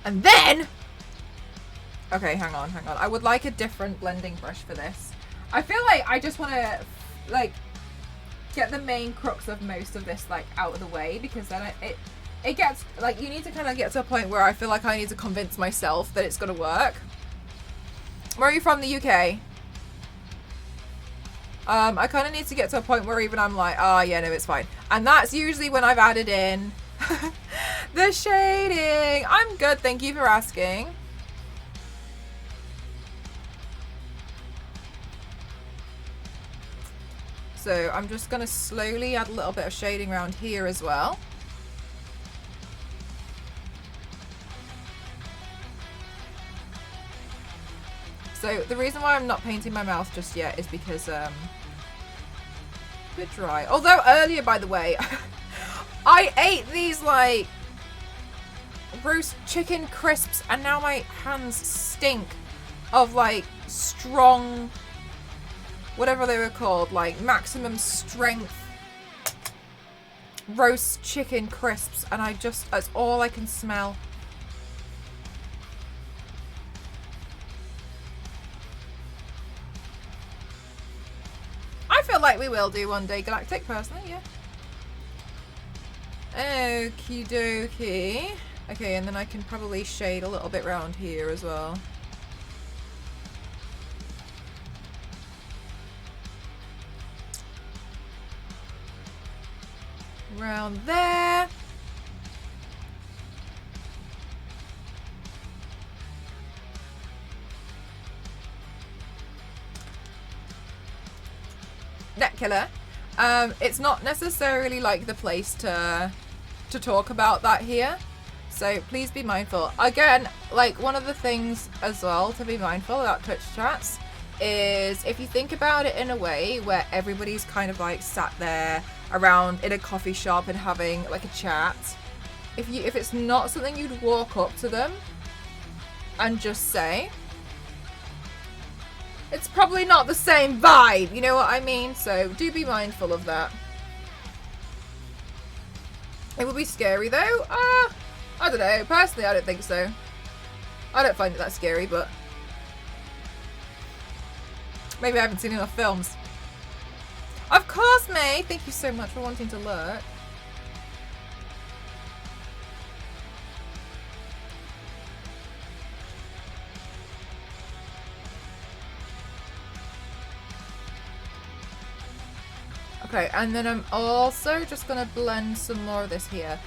And then, okay, hang on. I would like a different blending brush for this. I feel like I just want to, like, get the main crux of most of this, like, out of the way, because then it gets, like, you need to kind of get to a point where I feel like I need to convince myself that it's going to work. Where are you from? The UK? I kind of need to get to a point where even I'm like, oh, yeah, no, it's fine. And that's usually when I've added in the shading. I'm good, thank you for asking. So I'm just going to slowly add a little bit of shading around here as well. So the reason why I'm not painting my mouth just yet is because a bit dry. Although earlier, by the way, I ate these like roast chicken crisps and now my hands stink of like strong, whatever they were called, like maximum strength roast chicken crisps, and that's all I can smell. I feel like we will do one day, Galactic, personally, yeah. Okie dokie. Okay, and then I can probably shade a little bit around here as well. Around there. Net killer. It's not necessarily like the place to talk about that here, so please be mindful. Again, like one of the things as well to be mindful about Twitch chats is if you think about it in a way where everybody's kind of like sat there around in a coffee shop and having like a chat, if it's not something you'd walk up to them and just say, it's probably not the same vibe, you know what I mean? So do be mindful of that. It would be scary though. I don't know. Personally, I don't think so. I don't find it that scary, but maybe I haven't seen enough films. Of course, May. Thank you so much for wanting to lurk. Okay, and then I'm also just going to blend some more of this here.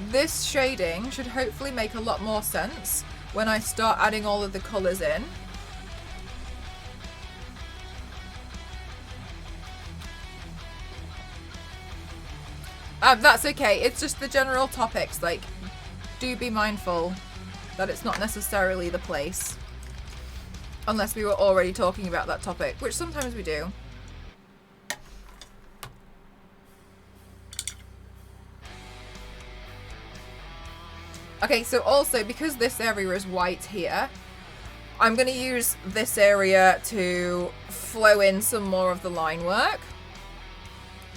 This shading should hopefully make a lot more sense when I start adding all of the colours in. That's okay, it's just the general topics, like, do be mindful that it's not necessarily the place. Unless we were already talking about that topic, which sometimes we do. Okay, so also, because this area is white here, I'm going to use this area to flow in some more of the line work.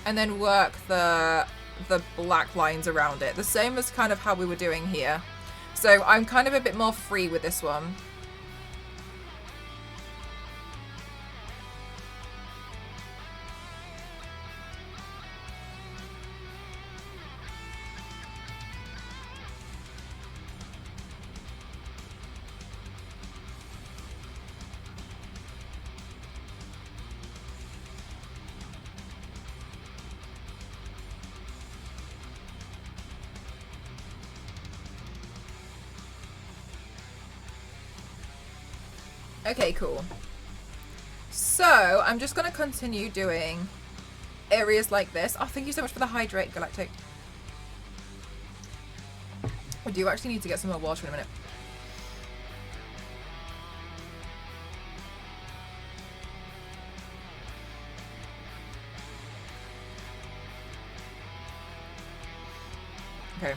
And then work the black lines around it. The same as kind of how we were doing here. So I'm kind of a bit more free with this one. Okay, cool. So I'm just going to continue doing areas like this. Oh, thank you so much for the hydrate, Galactic. I do actually need to get some more water in a minute. Okay.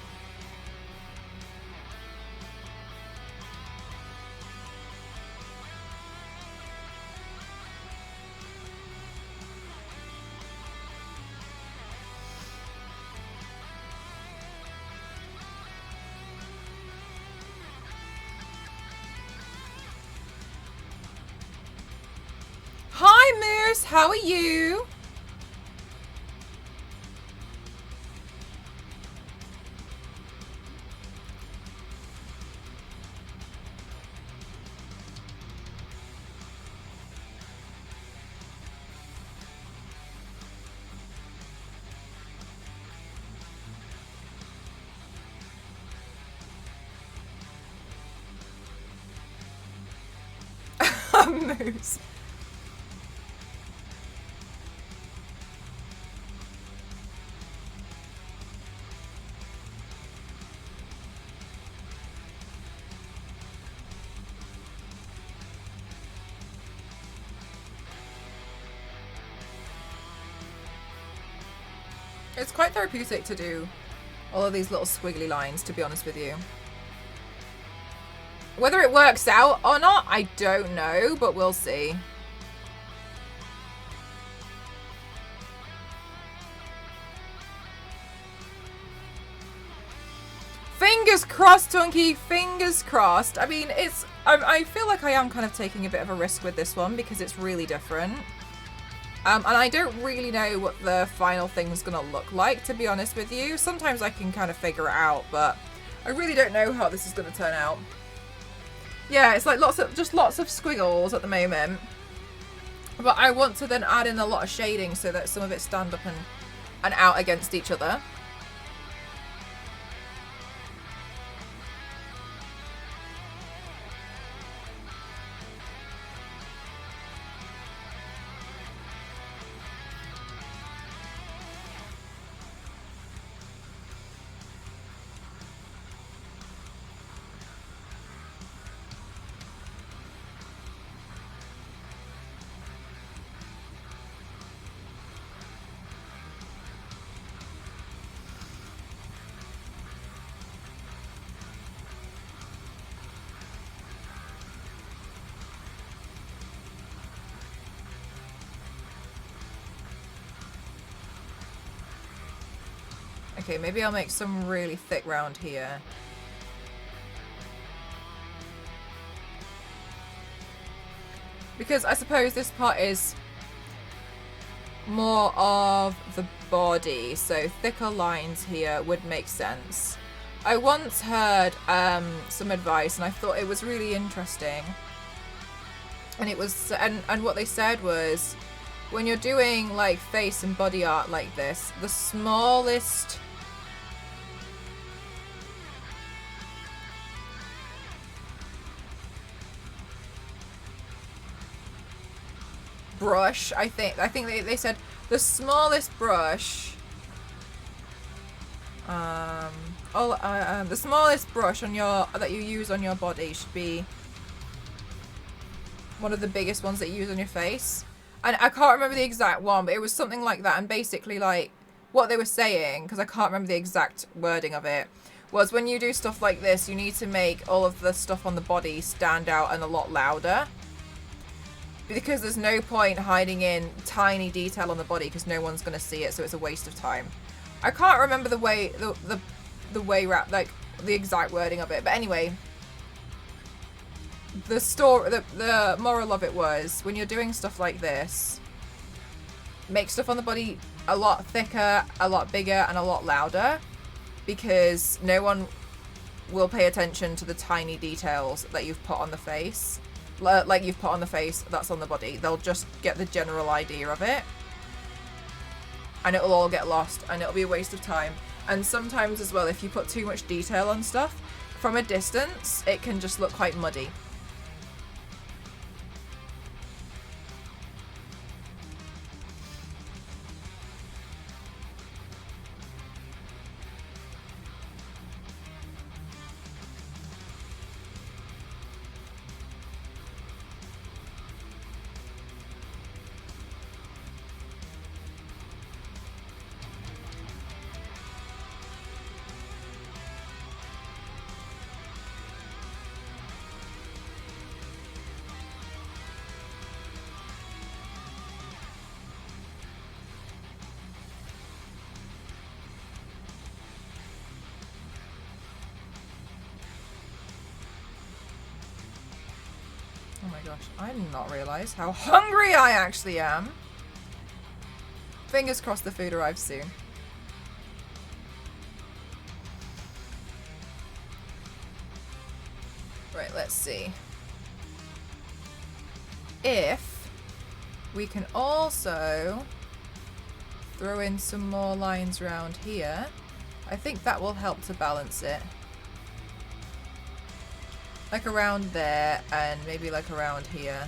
Hi, Moose. How are you? Moose. It's quite therapeutic to do all of these little squiggly lines, to be honest with you. Whether it works out or not, I don't know, but we'll see. Fingers crossed, Tunky. Fingers crossed. I mean, I feel like I am kind of taking a bit of a risk with this one because it's really different. And I don't really know what the final thing's going to look like, to be honest with you. Sometimes I can kind of figure it out, but I really don't know how this is going to turn out. Yeah, it's like just lots of squiggles at the moment. But I want to then add in a lot of shading so that some of it stand up and out against each other. Okay, maybe I'll make some really thick round here. Because I suppose this part is more of the body, so thicker lines here would make sense. I once heard some advice and I thought it was really interesting. And it was, and what they said was, when you're doing like face and body art like this, the smallest brush, I think they said the smallest brush the smallest brush on your that you use on your body should be one of the biggest ones that you use on your face. And I can't remember the exact one, but it was something like that. And basically, like, what they were saying, because I can't remember the exact wording of it, was when you do stuff like this, you need to make all of the stuff on the body stand out and a lot louder. Because there's no point hiding in tiny detail on the body because no one's going to see it, so it's a waste of time. I can't remember the way, the way, like, the exact wording of it. But anyway, the moral of it was, when you're doing stuff like this, make stuff on the body a lot thicker, a lot bigger, and a lot louder, because no one will pay attention to the tiny details that you've put on the face, like you've put on the face that's on the body. They'll just get the general idea of it, and it'll all get lost, and it'll be a waste of time. And sometimes as well, if you put too much detail on stuff, from a distance, it can just look quite muddy. gosh, I did not realise how hungry I actually am. Fingers crossed the food arrives soon. Right, let's see. If we can also throw in some more lines around here, I think that will help to balance it. Like around there and maybe like around here.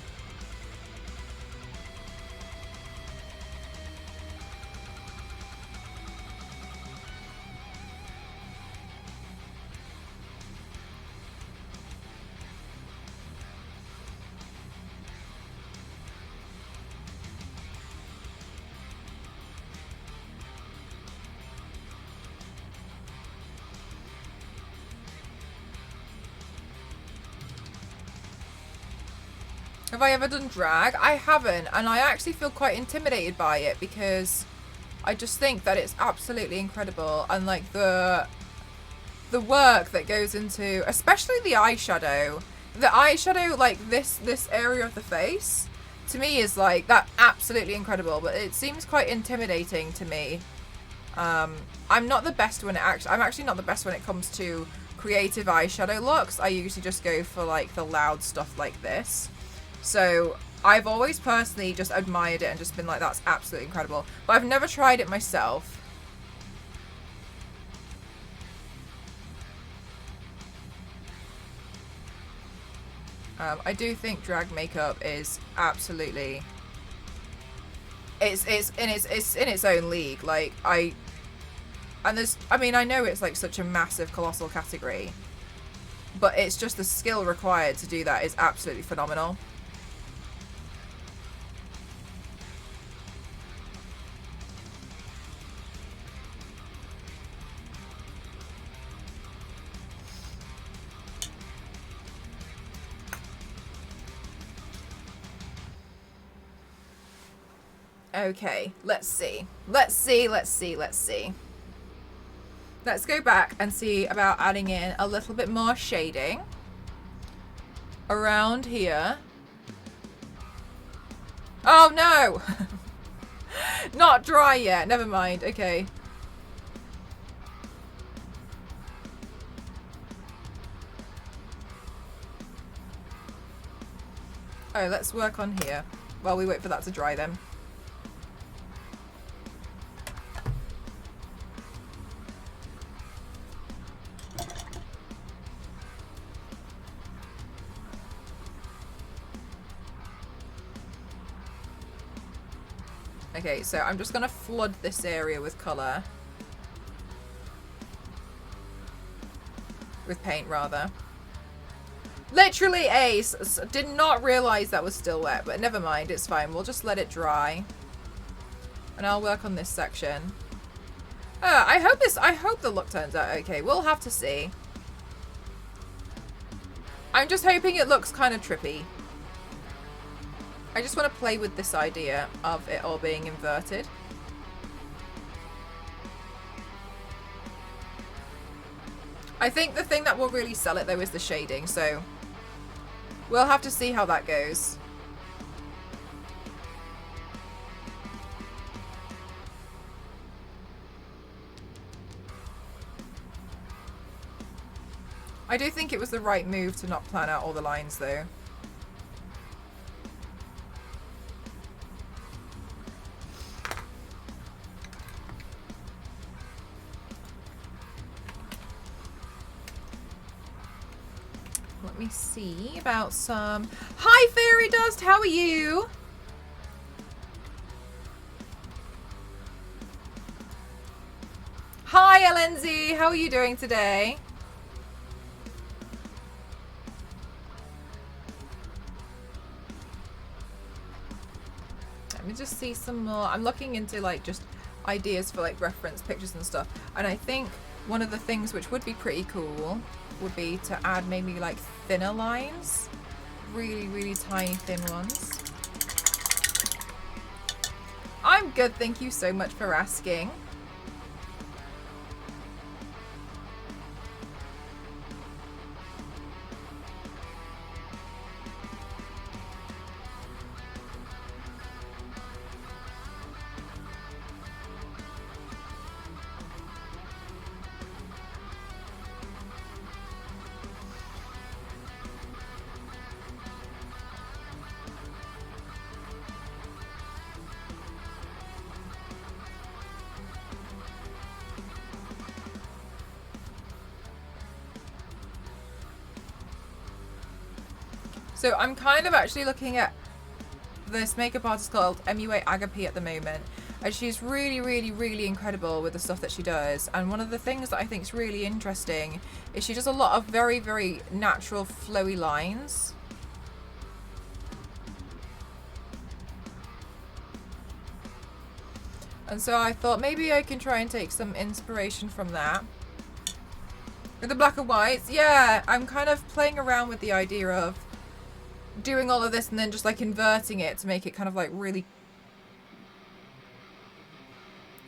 Have I ever done drag? I haven't, and I actually feel quite intimidated by it because I just think that it's absolutely incredible, and like the work that goes into, especially the eyeshadow. The eyeshadow, like this area of the face, to me is like that absolutely incredible, but it seems quite intimidating to me. I'm not the best when I'm actually not the best when it comes to creative eyeshadow looks. I usually just go for like the loud stuff like this. So I've always personally just admired it and just been like, that's absolutely incredible. But I've never tried it myself. I do think drag makeup is absolutely, it's in its own league. Like I mean, I know it's like such a massive, colossal category, but it's just the skill required to do that is absolutely phenomenal. Okay, let's see. Let's go back and see about adding in a little bit more shading around here. Oh no! Not dry yet, never mind, okay. Oh, let's work on here while we wait for that to dry then. Okay, so I'm just gonna flood this area with colour. With paint, rather. Literally ace! Did not realise that was still wet, but never mind, it's fine. We'll just let it dry. And I'll work on this section. I hope the look turns out okay. We'll have to see. I'm just hoping it looks kind of trippy. I just want to play with this idea of it all being inverted. I think the thing that will really sell it though is the shading, so we'll have to see how that goes. I do think it was the right move to not plan out all the lines though. Let me see about some... Hi Fairy Dust, how are you? Hi Alenzi, how are you doing today? Let me just see some more. I'm looking into like just ideas for like reference pictures and stuff, and I think one of the things which would be pretty cool would be to add maybe like thinner lines, really tiny thin ones. I'm good, thank you so much for asking. So I'm kind of actually looking at this makeup artist called MUA Agape at the moment, and she's really, really, really incredible with the stuff that she does. And one of the things that I think is really interesting is she does a lot of very, very natural, flowy lines. And so I thought maybe I can try and take some inspiration from that. With the black and whites, yeah, I'm kind of playing around with the idea of doing all of this and then just like inverting it to make it kind of like really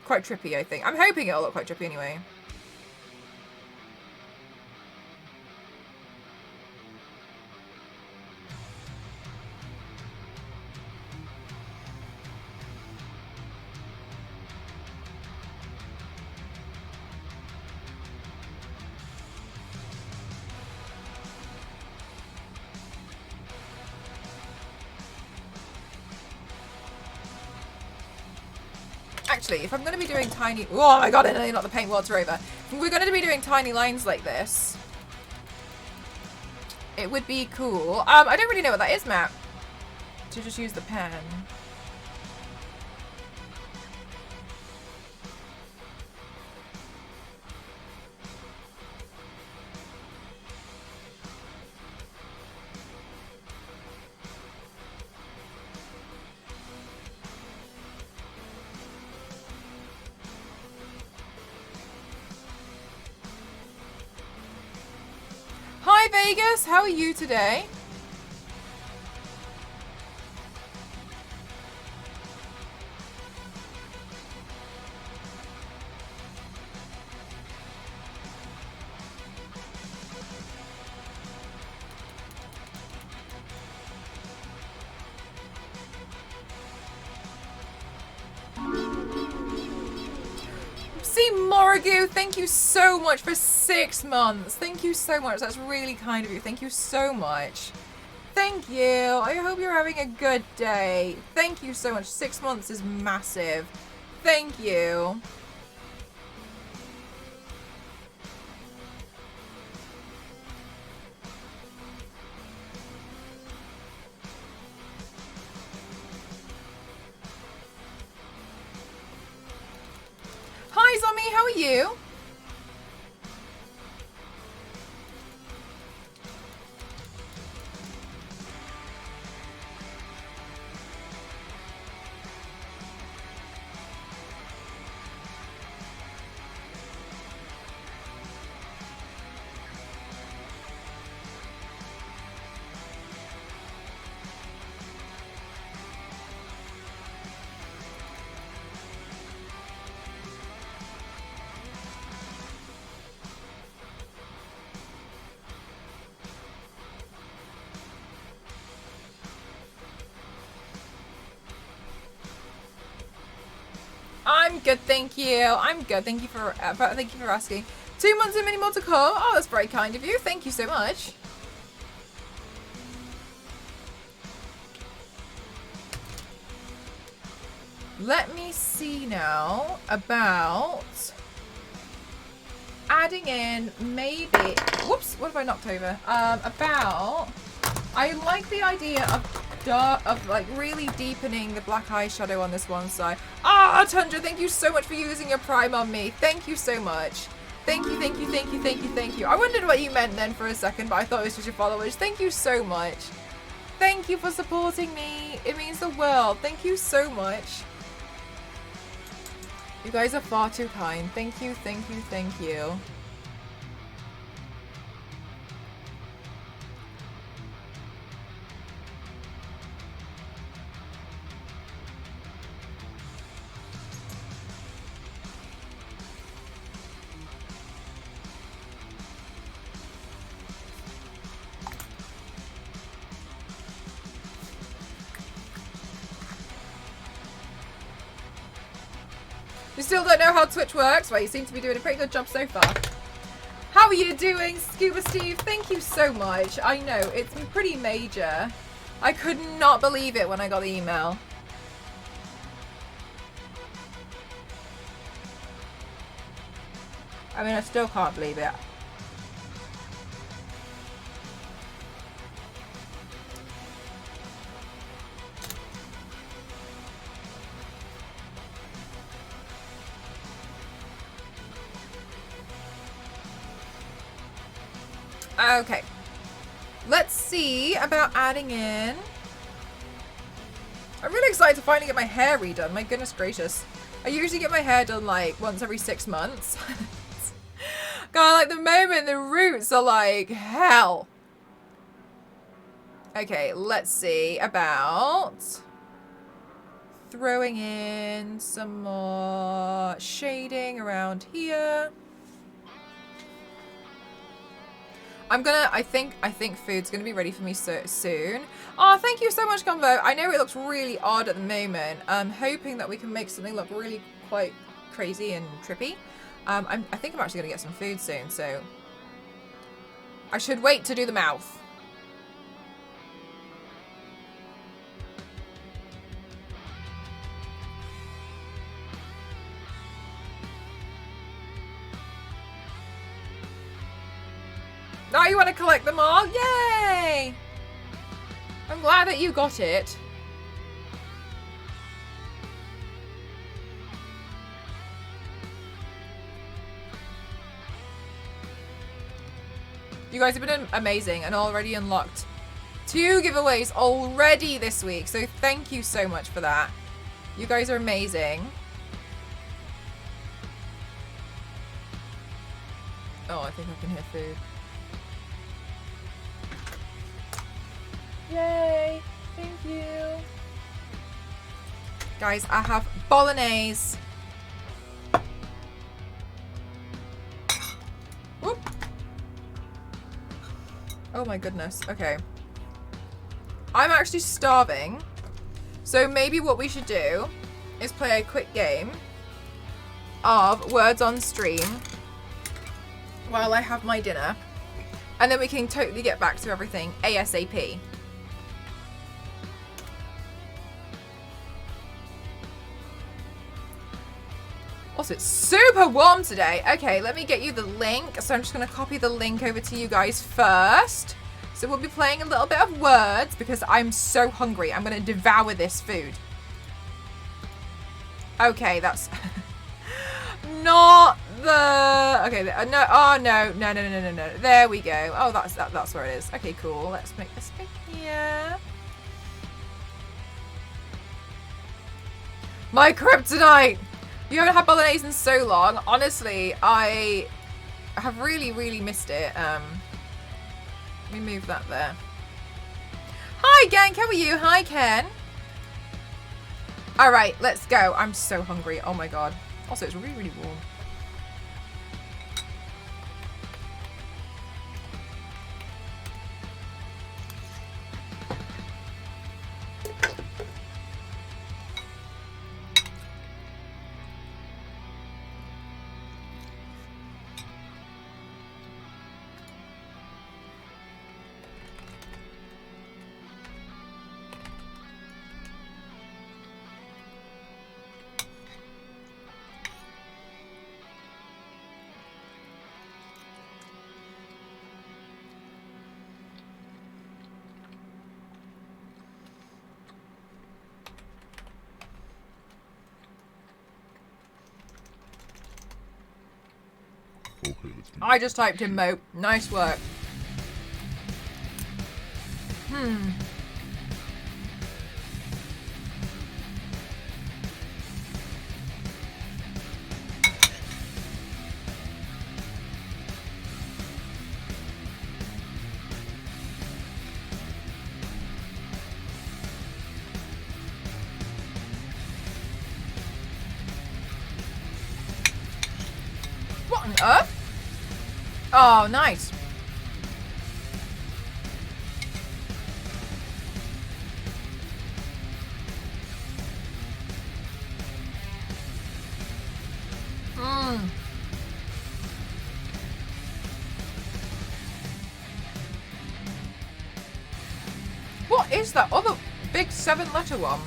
quite trippy, I think. I'm hoping it'll look quite trippy anyway. Actually, if I'm going to be doing tiny... Oh my god, I know not the paint water over. If we're going to be doing tiny lines like this, it would be cool. I don't really know what that is, Matt. To just use the pen. Hi Vegas, how are you today? See, Morrigu, thank you so much for 6 months. Thank you so much. That's really kind of you. Thank you so much. Thank you. I hope you're having a good day. Thank you so much. 6 months is massive. Thank you. Hi, Zombie. How are you? I'm good, thank you. I'm good. Thank you for asking. 2 months and many more to come. Oh, that's very kind of you. Thank you so much. Let me see now about adding in maybe. Whoops! What have I knocked over? I like the idea of like really deepening the black eyeshadow on this one side. Ah, Tundra, thank you so much for using your Prime on me. Thank you so much. Thank you, thank you, thank you, thank you, thank you. I wondered what you meant then for a second, but I thought it was just your followers. Thank you so much. Thank you for supporting me. It means the world. Thank you so much. You guys are far too kind. Thank you, thank you, thank you. You still don't know how Twitch works? Well, you seem to be doing a pretty good job so far. How are you doing, Scuba Steve? Thank you so much. I know, it's pretty major. I could not believe it when I got the email. I mean, I still can't believe it. Okay. Let's see about adding in. I'm really excited to finally get my hair redone. My goodness gracious. I usually get my hair done like once every 6 months. God, like the moment the roots are like hell. Okay, let's see about throwing in some more shading around here. I think food's gonna be ready for me so soon. Oh, thank you so much, Combo. I know it looks really odd at the moment. I'm hoping that we can make something look really quite crazy and trippy. I think I'm actually gonna get some food soon, so I should wait to do the mouth. Now you want to collect them all? Yay! I'm glad that you got it. You guys have been amazing and already unlocked 2 giveaways already this week. So thank you so much for that. You guys are amazing. Oh, I think I can hear food. Yay! Thank you. Guys, I have bolognese. Whoop. Oh my goodness. Okay. I'm actually starving. So maybe what we should do is play a quick game of words on stream while I have my dinner. And then we can totally get back to everything ASAP. Also, it's super warm today. Okay, let me get you the link. So I'm just going to copy the link over to you guys first. So we'll be playing a little bit of words because I'm so hungry. I'm going to devour this food. Okay, that's not the... Okay, no. Oh, no. No. There we go. Oh, that's where it is. Okay, cool. Let's make this big here. My kryptonite! You haven't had bolognese in so long. Honestly, I have really, really missed it. Let me move that there. Hi, gang. How are you? Hi, Ken. All right, let's go. I'm so hungry. Oh, my God. Also, it's really, really warm. I just typed in moat. Nice work. What on earth? Oh, nice. What is that other big 7-letter one?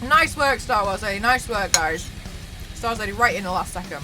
Nice work, Star Wars Lady. Nice work, guys. Star Wars Lady right in the last second.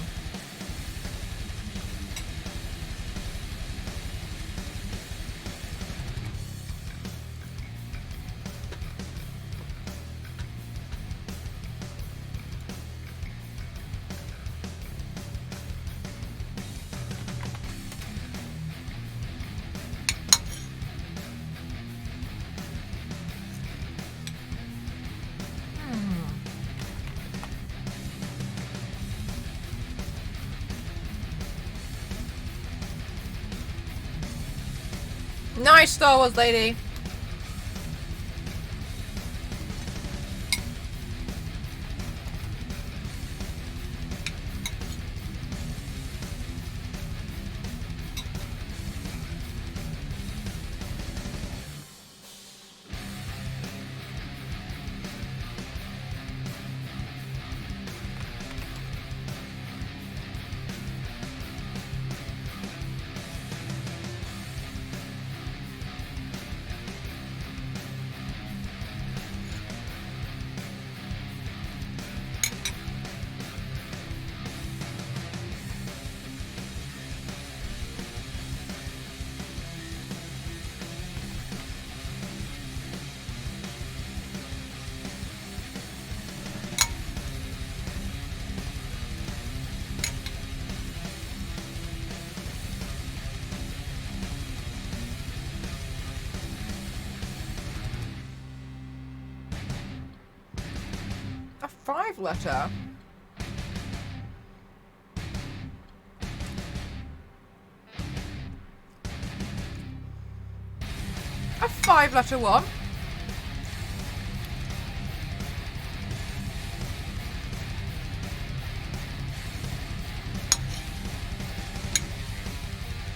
Nice, Star Wars lady. A 5-letter? A 5-letter one?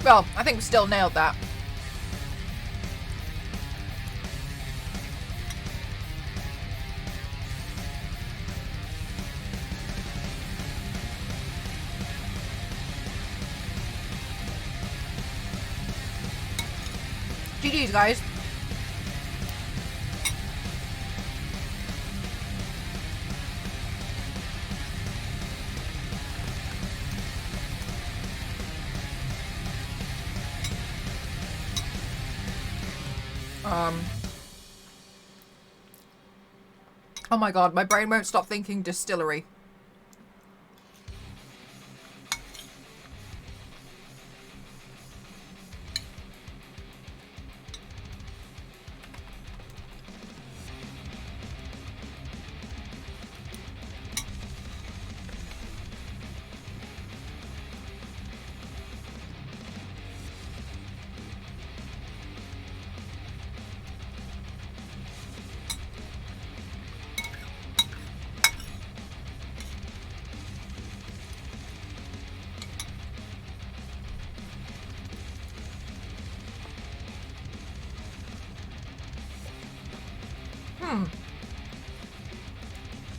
Well, I think we still nailed that. GG's, guys. Oh my god, my brain won't stop thinking distillery.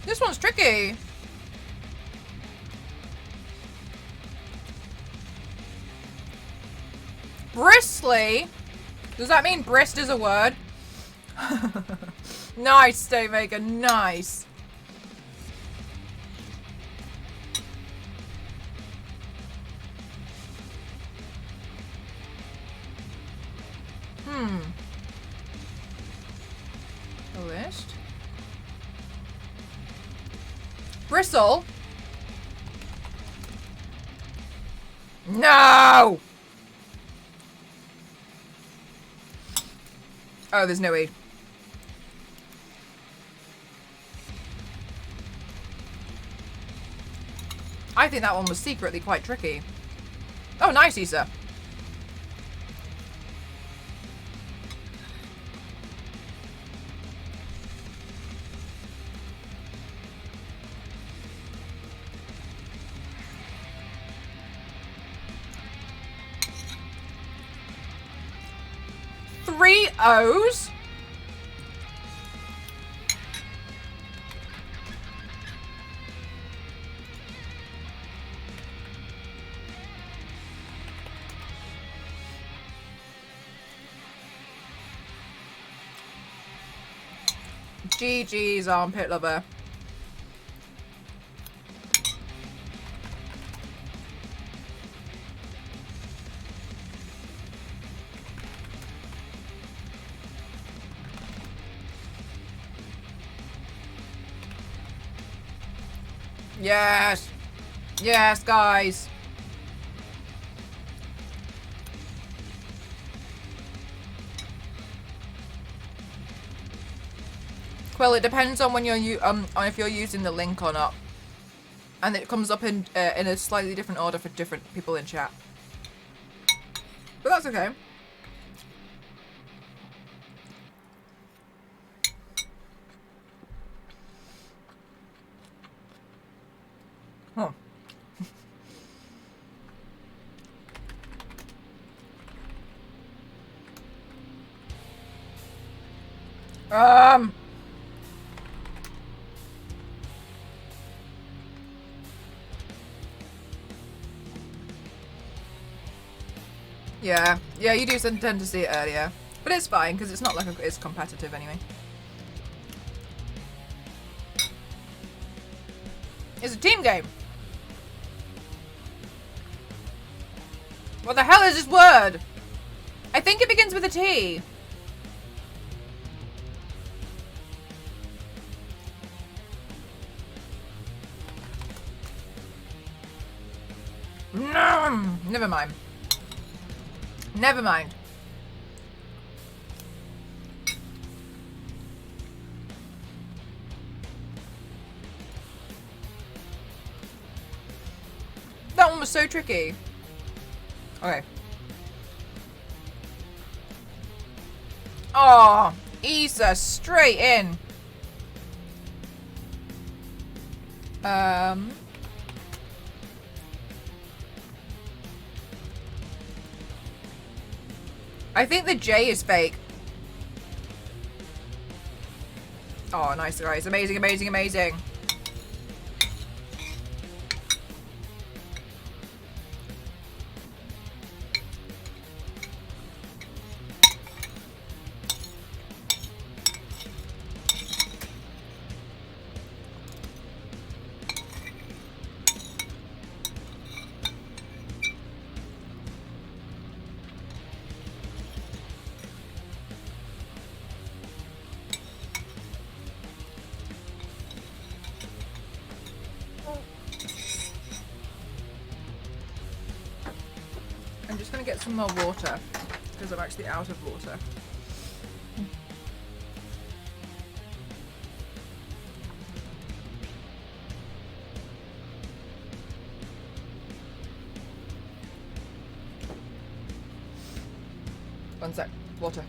This one's tricky. Bristly? Does that mean breast is a word? Nice, State Maker, nice. A list. Bristle? No! Oh, there's no E. I think that one was secretly quite tricky. Oh, nice, Issa. Three O's? GG's, armpit lover. Yes. Yes, guys. Well, it depends on when you're on if you're using the link or not, and it comes up in a slightly different order for different people in chat. But that's okay. Yeah, you do tend to see it earlier. But it's fine, because it's not like it's competitive anyway. It's a team game. What the hell is this word? I think it begins with a T. No, never mind. Never mind. That one was so tricky. Okay. Oh, Issa, straight in. I think the J is fake. Oh, nice, guys. Amazing, amazing, amazing. I'm just going to get some more water because I'm actually out of water. One sec. Water.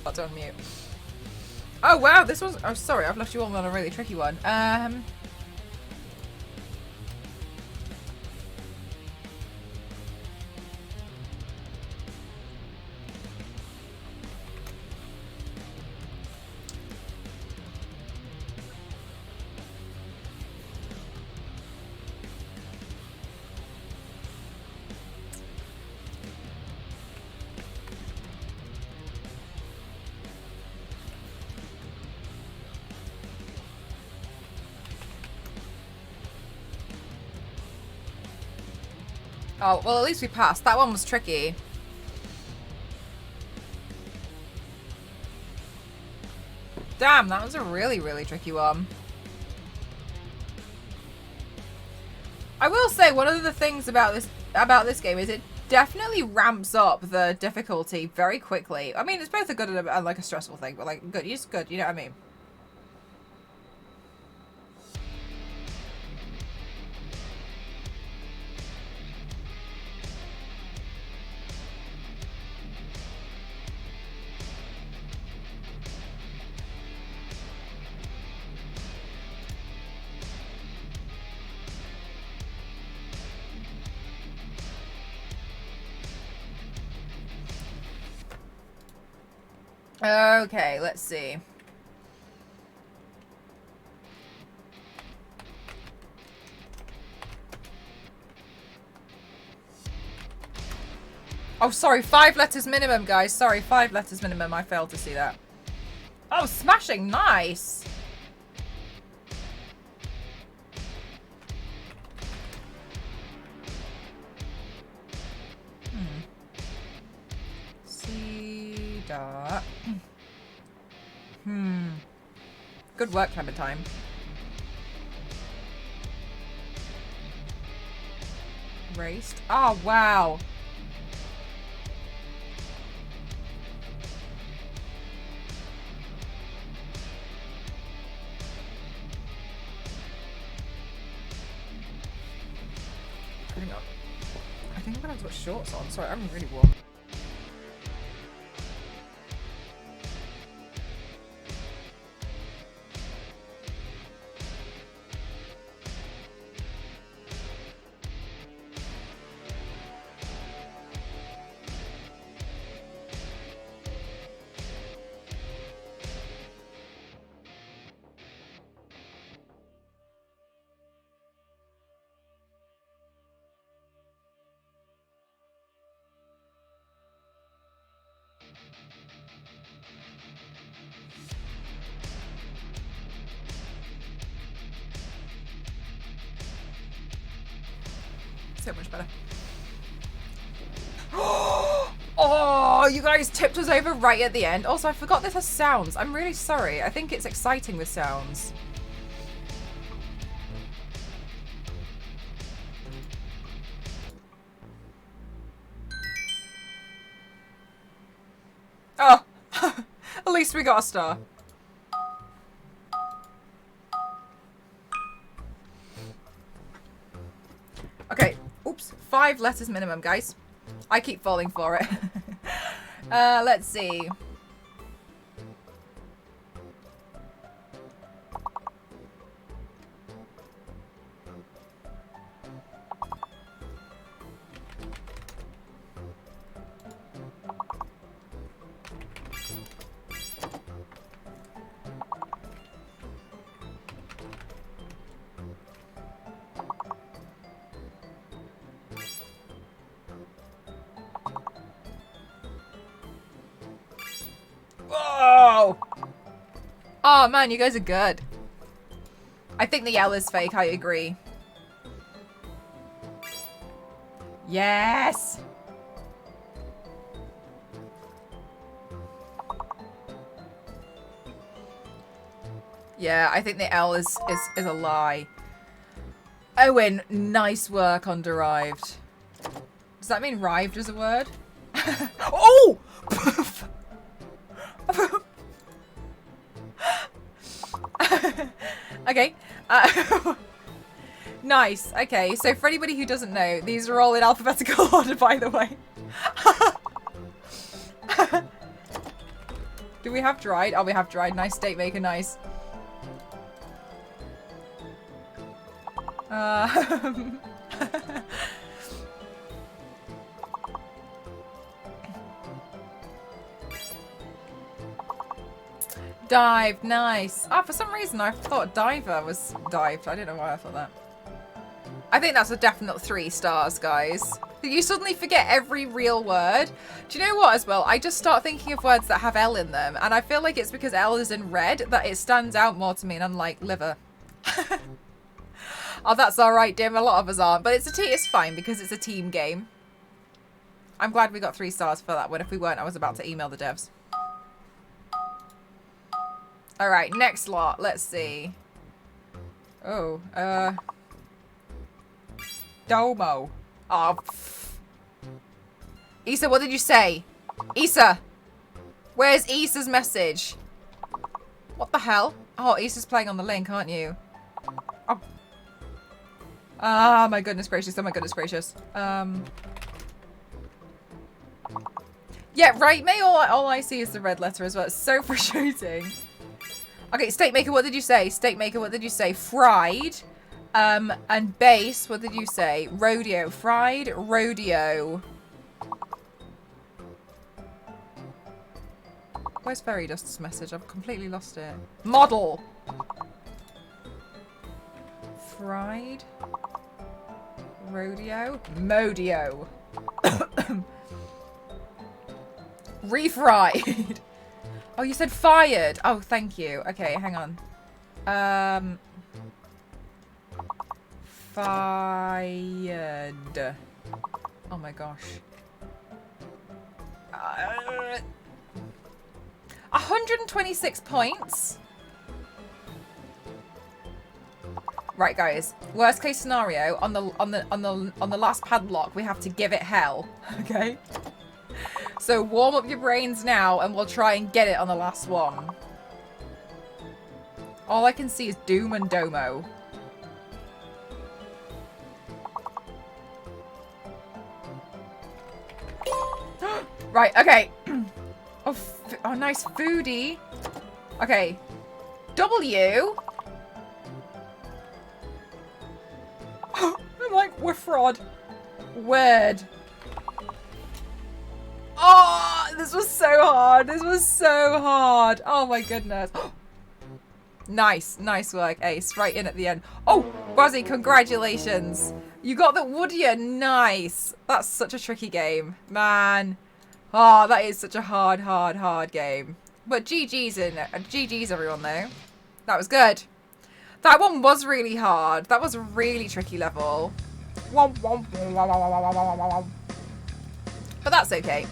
That's on mute. Oh wow, this was. Oh sorry, I've left you all on a really tricky one. Oh, well, at least we passed. That one was tricky. Damn, that was a really, really tricky one. I will say one of the things about this game is it definitely ramps up the difficulty very quickly. I mean, it's both a good and like a stressful thing, but like good. It's good. You know what I mean? Okay, let's see. Oh, sorry, 5 letters minimum, guys. Sorry, 5 letters minimum. I failed to see that. Oh, smashing. Nice. da. Good work, Clementine. Raced. Oh, wow. Putting up. I think I'm gonna have to put shorts on. Sorry, I'm really warm. So much better. Oh, you guys tipped us over right at the end. Also, I forgot this has sounds. I'm really sorry. I think it's exciting with sounds. Oh, at least we got a star. Okay, oops, 5 letters minimum, guys. I keep falling for it. Let's see. Whoa! Oh man, you guys are good. I think the L is fake, I agree. Yes! Yeah, I think the L is a lie. Owen, nice work on derived. Does that mean rived is a word? Oh! Okay. Nice. Okay, so for anybody who doesn't know, these are all in alphabetical order, by the way. Do we have dried? Oh, we have dried. Nice, State Maker, nice. Dive, nice. Ah, for some reason I thought diver was dived. I don't know why I thought that. I think that's a definite 3 stars, guys. You suddenly forget every real word. Do you know what as well? I just start thinking of words that have L in them, and I feel like it's because L is in red that it stands out more to me, and I'm like, liver. Oh, that's alright, Dim. A lot of us aren't, but it's fine because it's a team game. I'm glad we got 3 stars for that one. If we weren't, I was about to email the devs. Alright, next lot. Let's see. Oh, Domo. Oh, Issa, what did you say? Issa! Where's Issa's message? What the hell? Oh, Issa's playing on the link, aren't you? Oh. Ah, my goodness gracious. Oh my goodness gracious. Yeah, right, May. All I see is the red letter as well. It's so frustrating. Okay, Steak Maker, what did you say? Steak Maker, what did you say? Fried. And base, what did you say? Rodeo. Fried, rodeo. Where's Fairy Dust's message? I've completely lost it. Model. Fried. Rodeo. Modio. Refried. Oh, you said fired. Oh, thank you. Okay, hang on. Fired. Oh my gosh. 126 points. Right, guys. Worst case scenario, on the last padlock, we have to give it hell. Okay? So warm up your brains now and we'll try and get it on the last one. All I can see is doom and domo. Right, okay. Oh, nice foodie. Okay. W. I'm like, we're fraud. Word. Oh, this was so hard. This was so hard. Oh my goodness. Nice. Nice work, Ace. Right in at the end. Oh, Buzzy, congratulations. You got the Woodya. Nice. That's such a tricky game. Man. Oh, that is such a hard game. But GG's in it. GG's everyone though. That was good. That one was really hard. That was a really tricky level. But that's okay.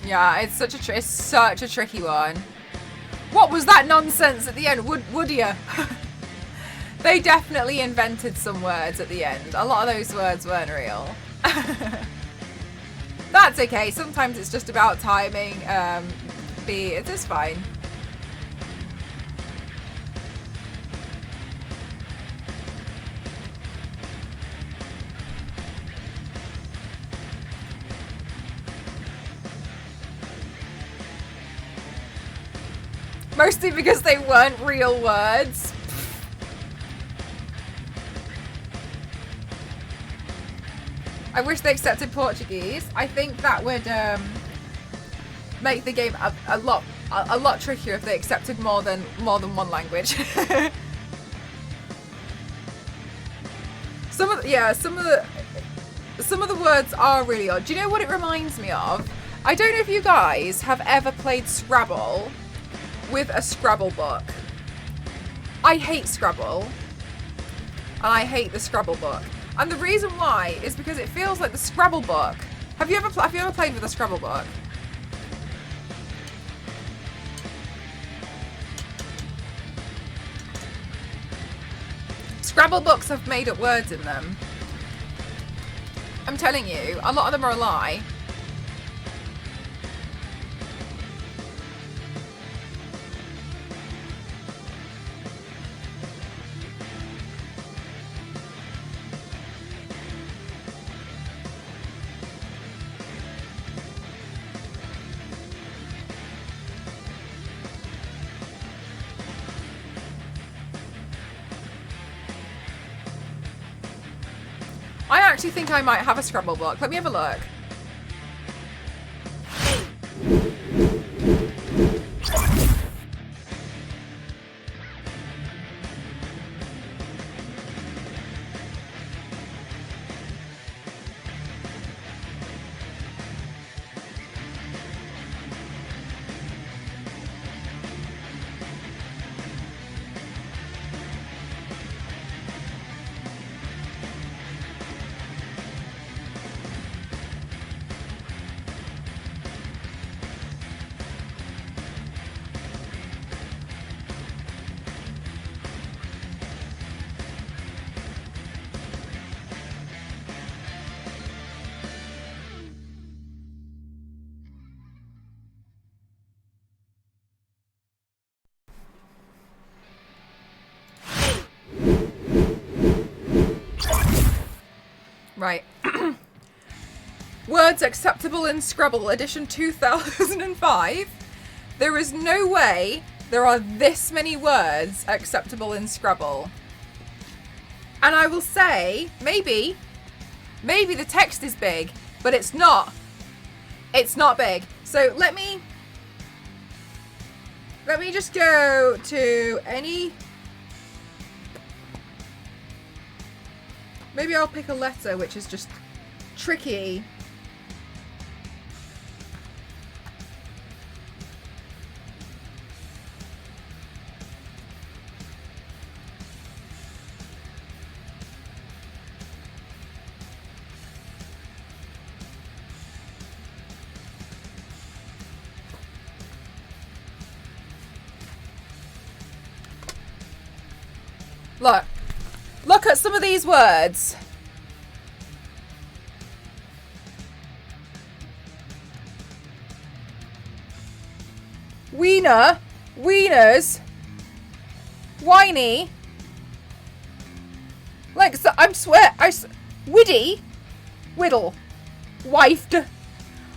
Yeah, it's such a tricky one. What was that nonsense at the end? Would you? They definitely invented some words at the end. A lot of those words weren't real. That's okay. Sometimes it's just about timing. It is fine. Mostly because they weren't real words. I wish they accepted Portuguese. I think that would make the game a lot trickier if they accepted more than one language. Some of the words are really odd. Do you know what it reminds me of? I don't know if you guys have ever played Scrabble with a Scrabble book. I hate Scrabble. And I hate the Scrabble book. And the reason why is because it feels like the Scrabble book. Have you ever played with a Scrabble book? Scrabble books have made up words in them. I'm telling you, a lot of them are a lie. I actually think I might have a Scrabble book. Let me have a look. Right. Words acceptable in Scrabble, edition 2005. There is no way there are this many words acceptable in Scrabble. And I will say, maybe the text is big, but it's not. It's not big. So let me just go to any... Maybe I'll pick a letter which is just tricky Look. Look at some of these words. Wiener. Wieners. Whiny. Like, so, Widdy. Whittle. Wifed.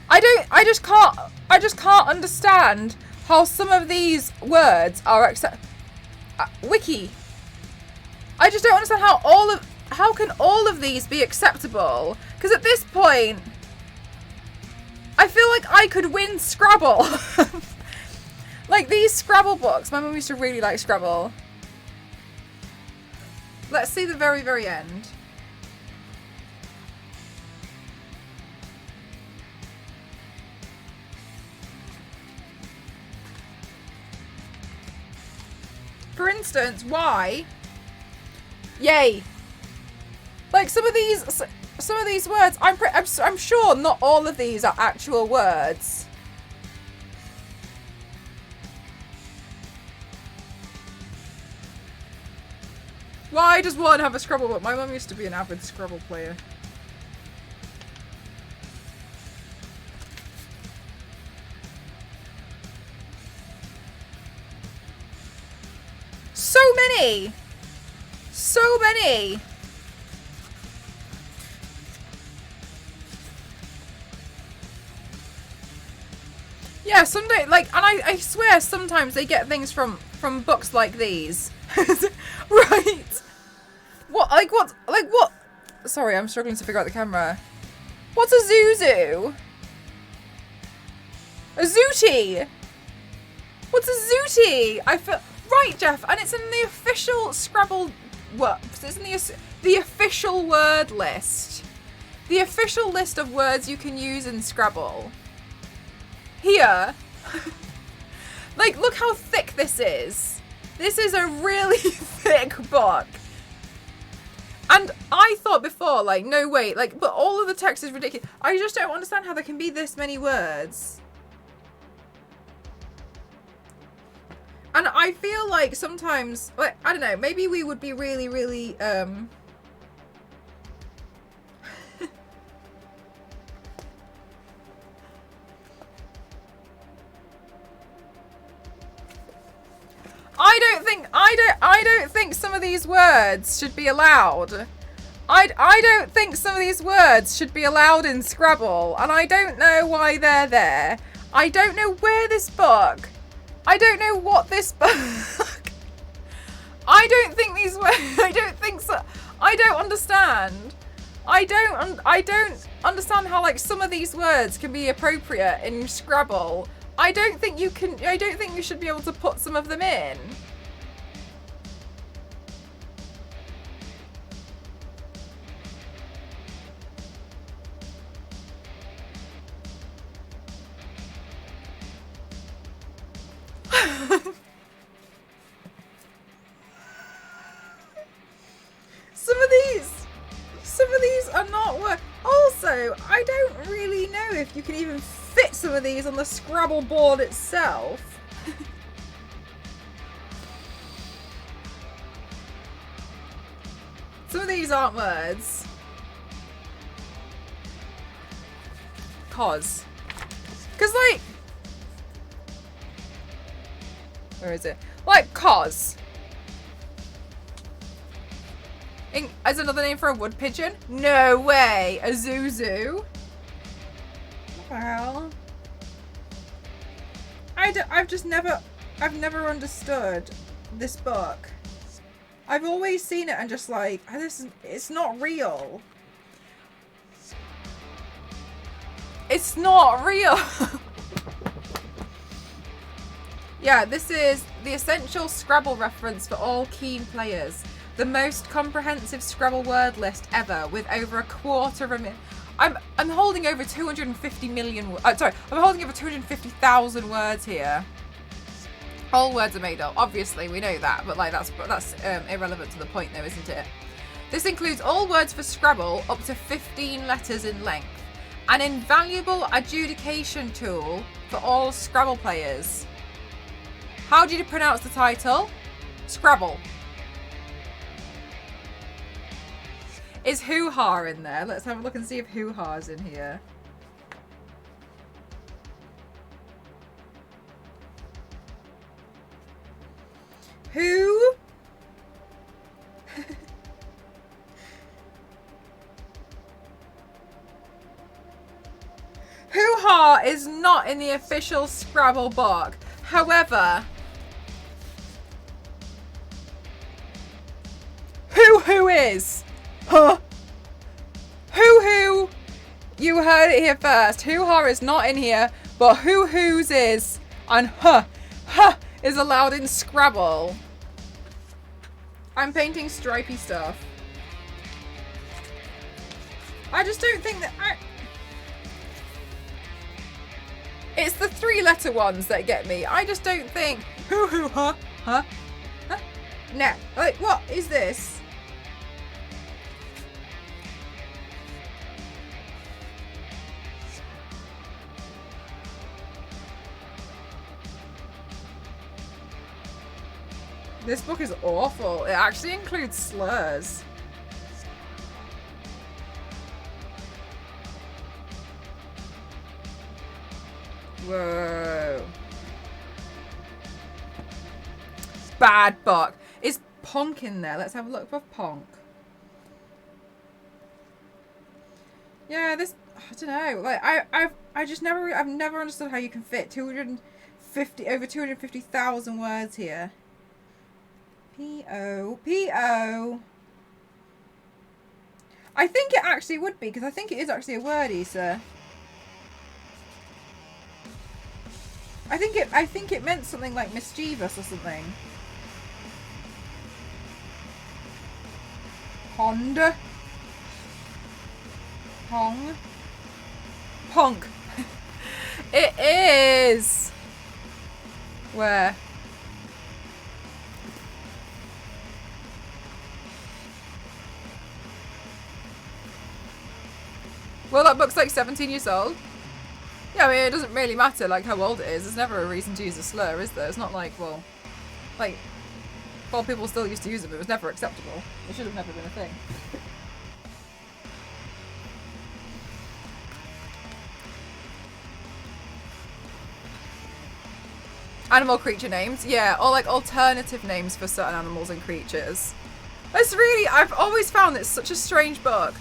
I just can't understand how some of these words are wiki. I just don't understand how can all of these be acceptable? Because at this point, I feel like I could win Scrabble. Like these Scrabble books. My mum used to really like Scrabble. Let's see the very, very end. For instance, why? Yay. Like some of these words, I'm sure not all of these are actual words. Why does one have a Scrabble book? My mum used to be an avid Scrabble player. So many! So many! Yeah, someday, like, and I swear sometimes they get things from books like these. Right. What? Sorry, I'm struggling to figure out the camera. What's a Zuzu? A Zooty. What's a Zooty? I feel right, Jeff, and it's in the official Scrabble. What? It's in the official word list. The official list of words you can use in Scrabble. Here. Like, look how thick this is. This is a really thick book. And I thought before, like, no way, like, but all of the text is ridiculous. I just don't understand how there can be this many words. And I feel like sometimes, like, I don't know, maybe we would be really, really, I don't think some of these words should be allowed. I don't think some of these words should be allowed in Scrabble, and I don't know why they're there. I don't know where this book. I don't know what this book. I don't think these words. I don't think so. I don't understand. I don't understand how, like, some of these words can be appropriate in Scrabble. I don't think you should be able to put some of them in. Some of these are not work. Also, I don't really know if you can even fit some of these on the Scrabble board itself. Some of these aren't words. Cause, like, where is it? Like, cause. As another name for a wood pigeon? No way! A Zuzu? Well, I've never understood this book. I've always seen it and just like, it's not real. It's not real. Yeah, this is the essential Scrabble reference for all keen players. The most comprehensive Scrabble word list ever, with over 250,000. I'm holding over 250 million. Sorry, I'm holding over 250,000 words here. All words are made up. Obviously, we know that, but like that's irrelevant to the point, though, isn't it? This includes all words for Scrabble up to 15 letters in length. An invaluable adjudication tool for all Scrabble players. How do you pronounce the title? Scrabble. Is hoo-ha in there? Let's have a look and see if hoo-ha's in here. Who? Hoo-ha is not in the official Scrabble book. However, Hoo-hoo is. Huh? Hoo-hoo. You heard it here first. Hoo-ha is not in here, but hoo-hoo's is. And huh is allowed in Scrabble. I'm painting stripy stuff. I just don't think that... It's the 3-letter ones that get me. I just don't think... Hoo-hoo, huh? Huh? Huh? Nah. Like, what is this? This book is awful. It actually includes slurs. Whoa. Bad book. Is Ponk in there? Let's have a look for Ponk. Yeah, this, I don't know. Like I've never understood how you can fit over 250,000 words here. P-O. I think it actually would be, because I think it is actually a word, Issa. I think it meant something like mischievous or something. Pond. Pong. Ponk. It is. Where? Well, that book's like 17 years old. Yeah, I mean, it doesn't really matter, like, how old it is. There's never a reason to use a slur, is there? It's not like, well, people still used to use it, but it was never acceptable. It should have never been a thing. Animal creature names, yeah, or like alternative names for certain animals and creatures. It's really, I've always found it's such a strange book.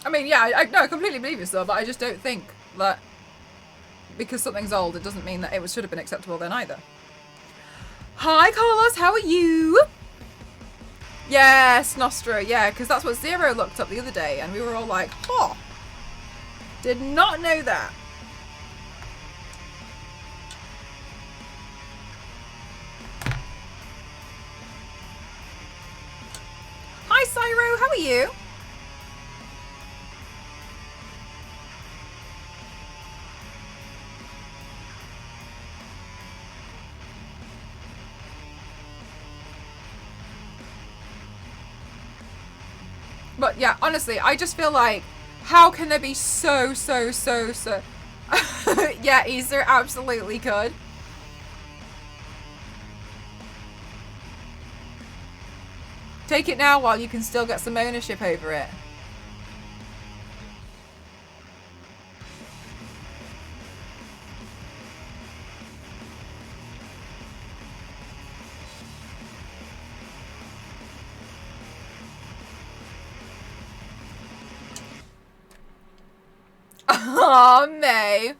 I mean, yeah, I completely believe you, still, but I just don't think that because something's old, it doesn't mean that it should have been acceptable then either. Hi, Carlos, how are you? Yes, Nostra, yeah, because that's what Zero looked up the other day, and we were all like, oh, did not know that. Hi, Cyro, how are you? But yeah, honestly, I just feel like, how can there be so... Yeah, Easter absolutely could. Take it now while you can still get some ownership over it. Aw, May.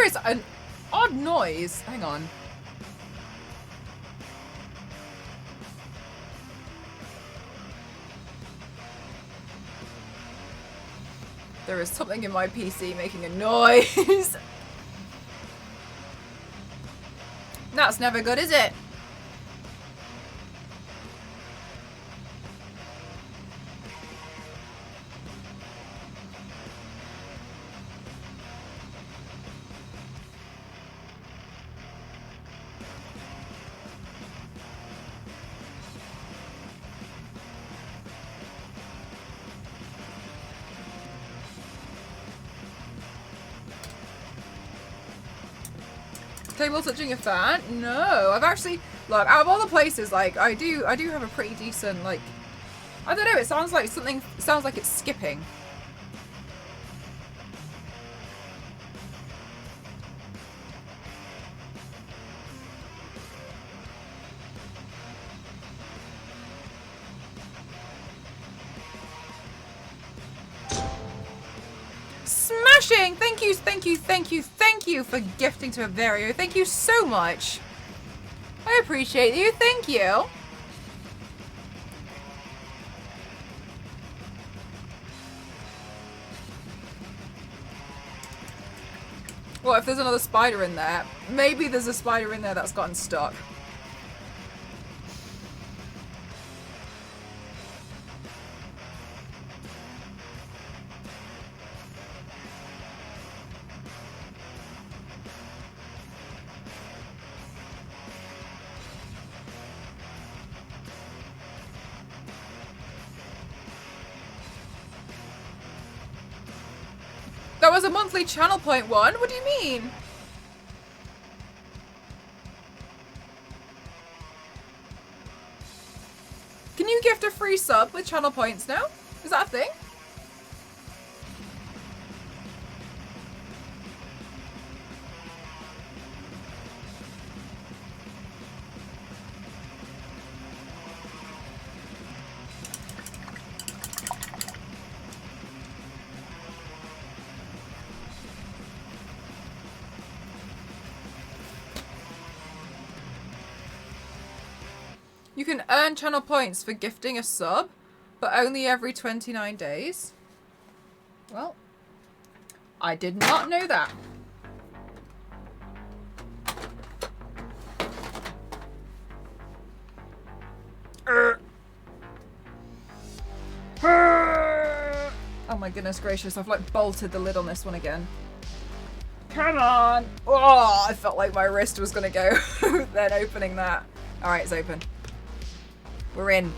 There is an odd noise. Hang on. There is something in my PC making a noise. That's never good, is it? Table touching a fan? No, I've actually, look, out of all the places, like, I do have a pretty decent, like, I don't know, it sounds like something, it sounds like it's skipping. Smashing! Thank you, thank you, thank you, thank you for gifting to Averio. Thank you so much. I appreciate you. Thank you. What if there's another spider in there? Maybe there's a spider in there that's gotten stuck. That was a monthly channel point one? What do you mean? Can you gift a free sub with channel points now? Is that a thing? You can earn channel points for gifting a sub, but only every 29 days. Well, I did not know that. Oh my goodness gracious, I've like bolted the lid on this one again. Come on! Oh, I felt like my wrist was gonna go then opening that. Alright, it's open. We're in.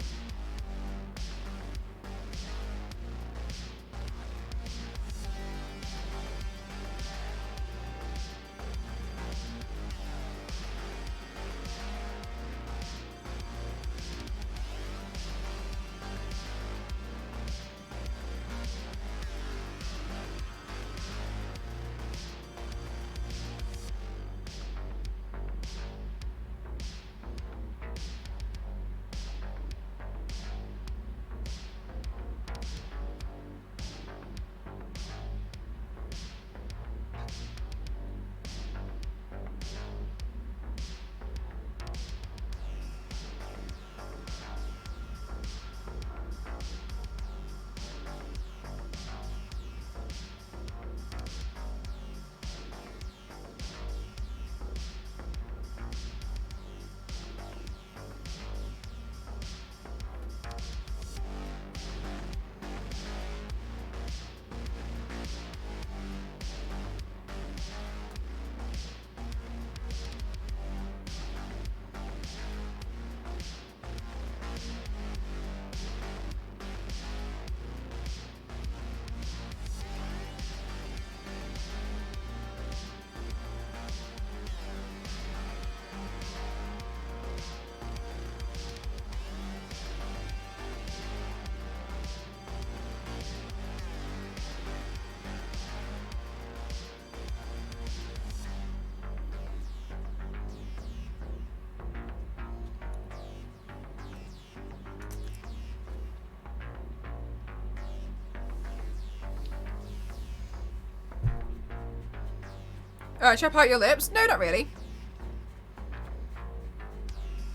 Chop out your lips? No, not really.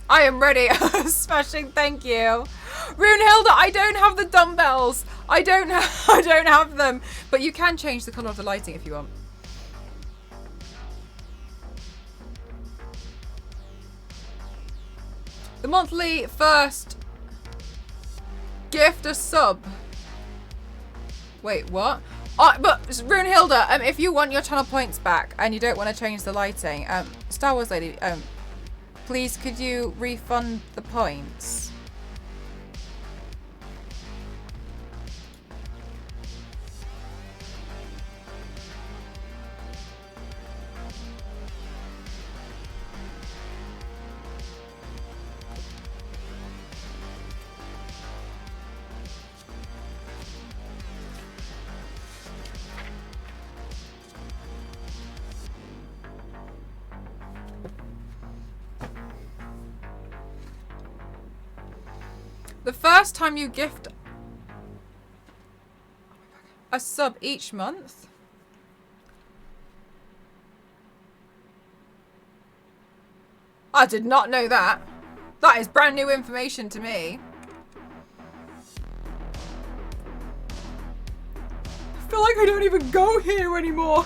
I am ready. Smashing, thank you. Runehilda, I don't have the dumbbells. I don't have them. But you can change the colour of the lighting if you want. The monthly first gift a sub. Wait, what? But Runehilda, if you want your channel points back and you don't want to change the lighting, Star Wars lady, please could you refund the points? The first time you gift a sub each month? I did not know that. That is brand new information to me. I feel like I don't even go here anymore.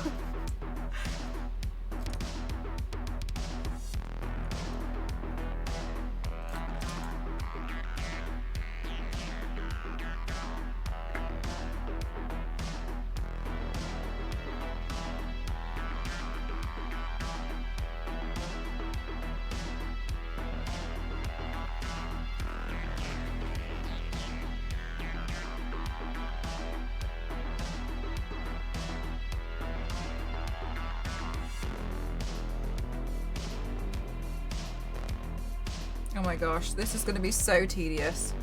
Oh my gosh, this is going to be so tedious.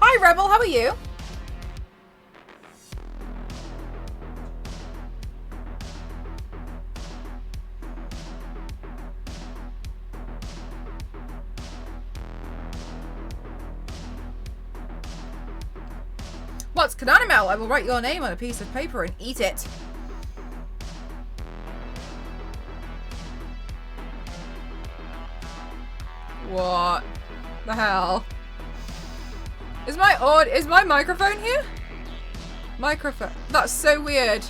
Hi Rebel, how are you? What's Cananimel? I will write your name on a piece of paper and eat it. What the hell? Is my microphone here? Microphone. That's so weird.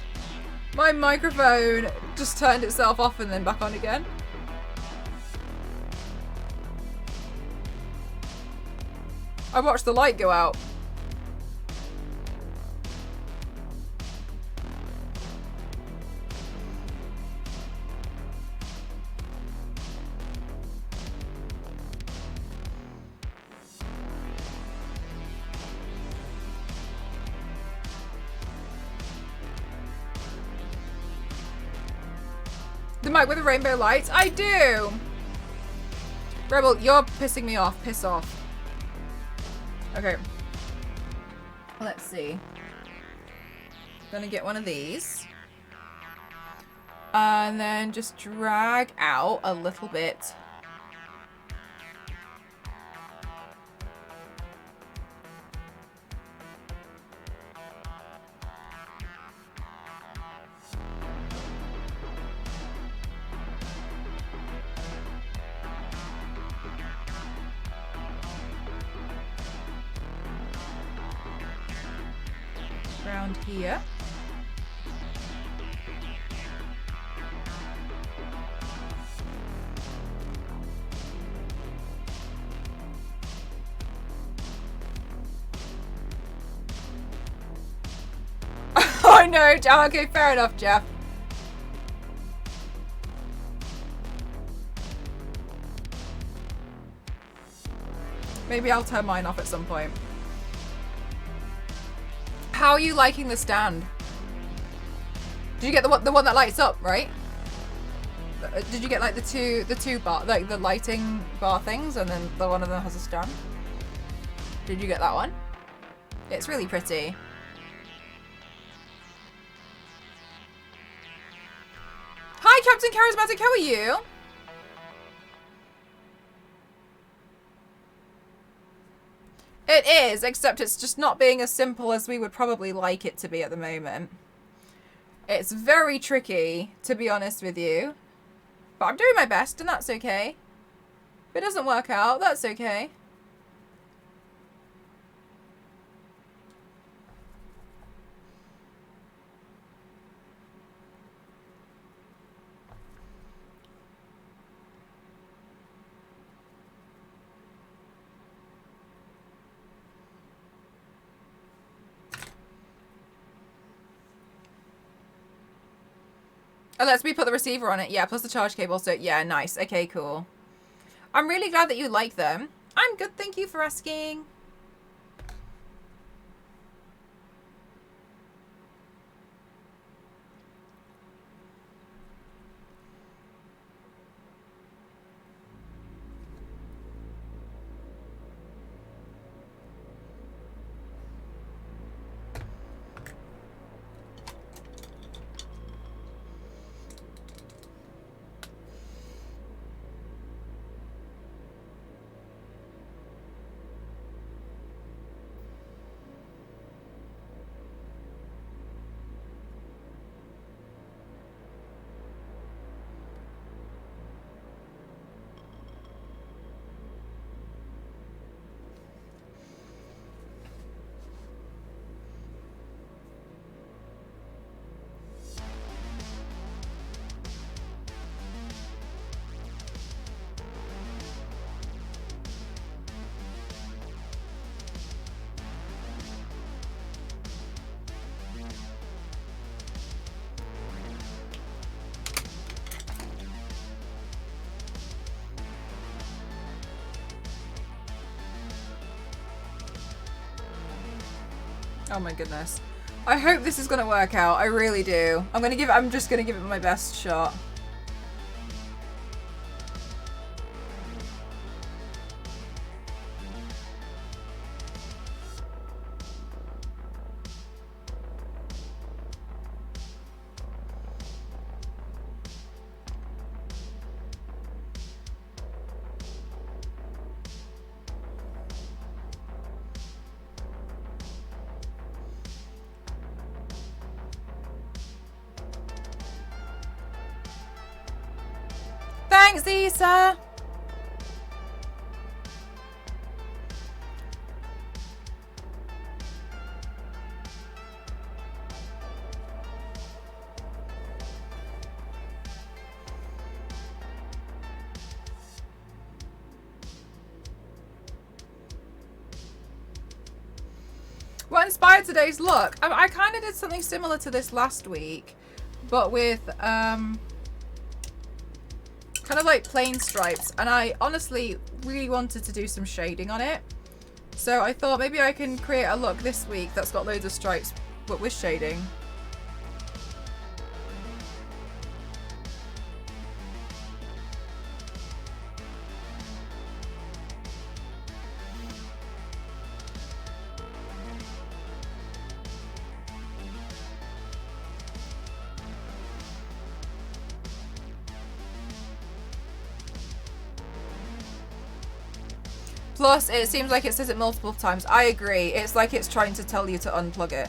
My microphone just turned itself off and then back on again. I watched the light go out. The mic with the rainbow lights? I do! Rebel, you're pissing me off. Piss off. Okay. Let's see. Gonna get one of these. And then just drag out a little bit. Around here. Oh no, Jeff. Okay, fair enough, Jeff. Maybe I'll turn mine off at some point. How are you liking the stand? Did you get the one that lights up, right? Did you get like the two bar, like the lighting bar things, and then the one of them has a stand? Did you get that one? It's really pretty. Hi, Captain Charismatic. How are you? It is, except it's just not being as simple as we would probably like it to be at the moment. It's very tricky, to be honest with you. But I'm doing my best, and that's okay. If it doesn't work out, that's okay. Oh, lets me put the receiver on it. Yeah, plus the charge cable. So, yeah, nice. Okay, cool. I'm really glad that you like them. I'm good, thank you for asking. Oh my goodness. I hope this is gonna work out. I really do. I'm just gonna give it my best shot. Thanks, Issa! What inspired today's look? I kind of did something similar to this last week, but with kind of like plain stripes, and I honestly really wanted to do some shading on it. So I thought maybe I can create a look this week that's got loads of stripes, but with shading. Plus, it seems like it says it multiple times. I agree. It's like it's trying to tell you to unplug it.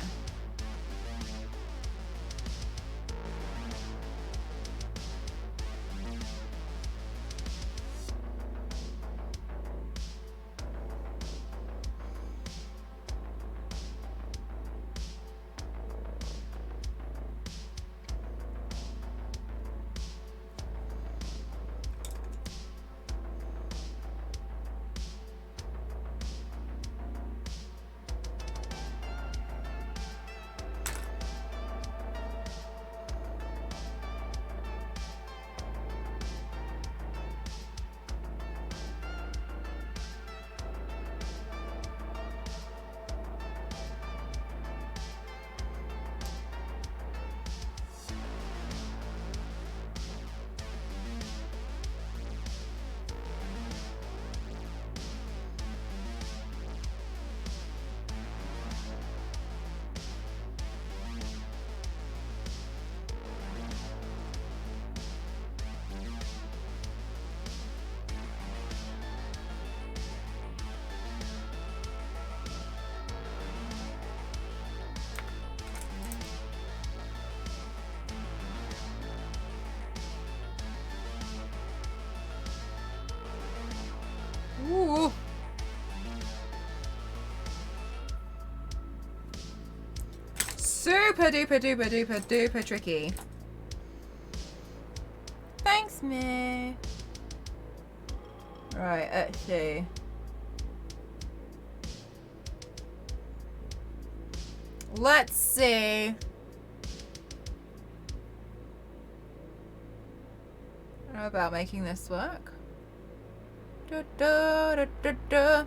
Super duper duper duper duper tricky. Thanks, me. Right, let's see. Let's see. How about making this work? Da, da, da, da, da.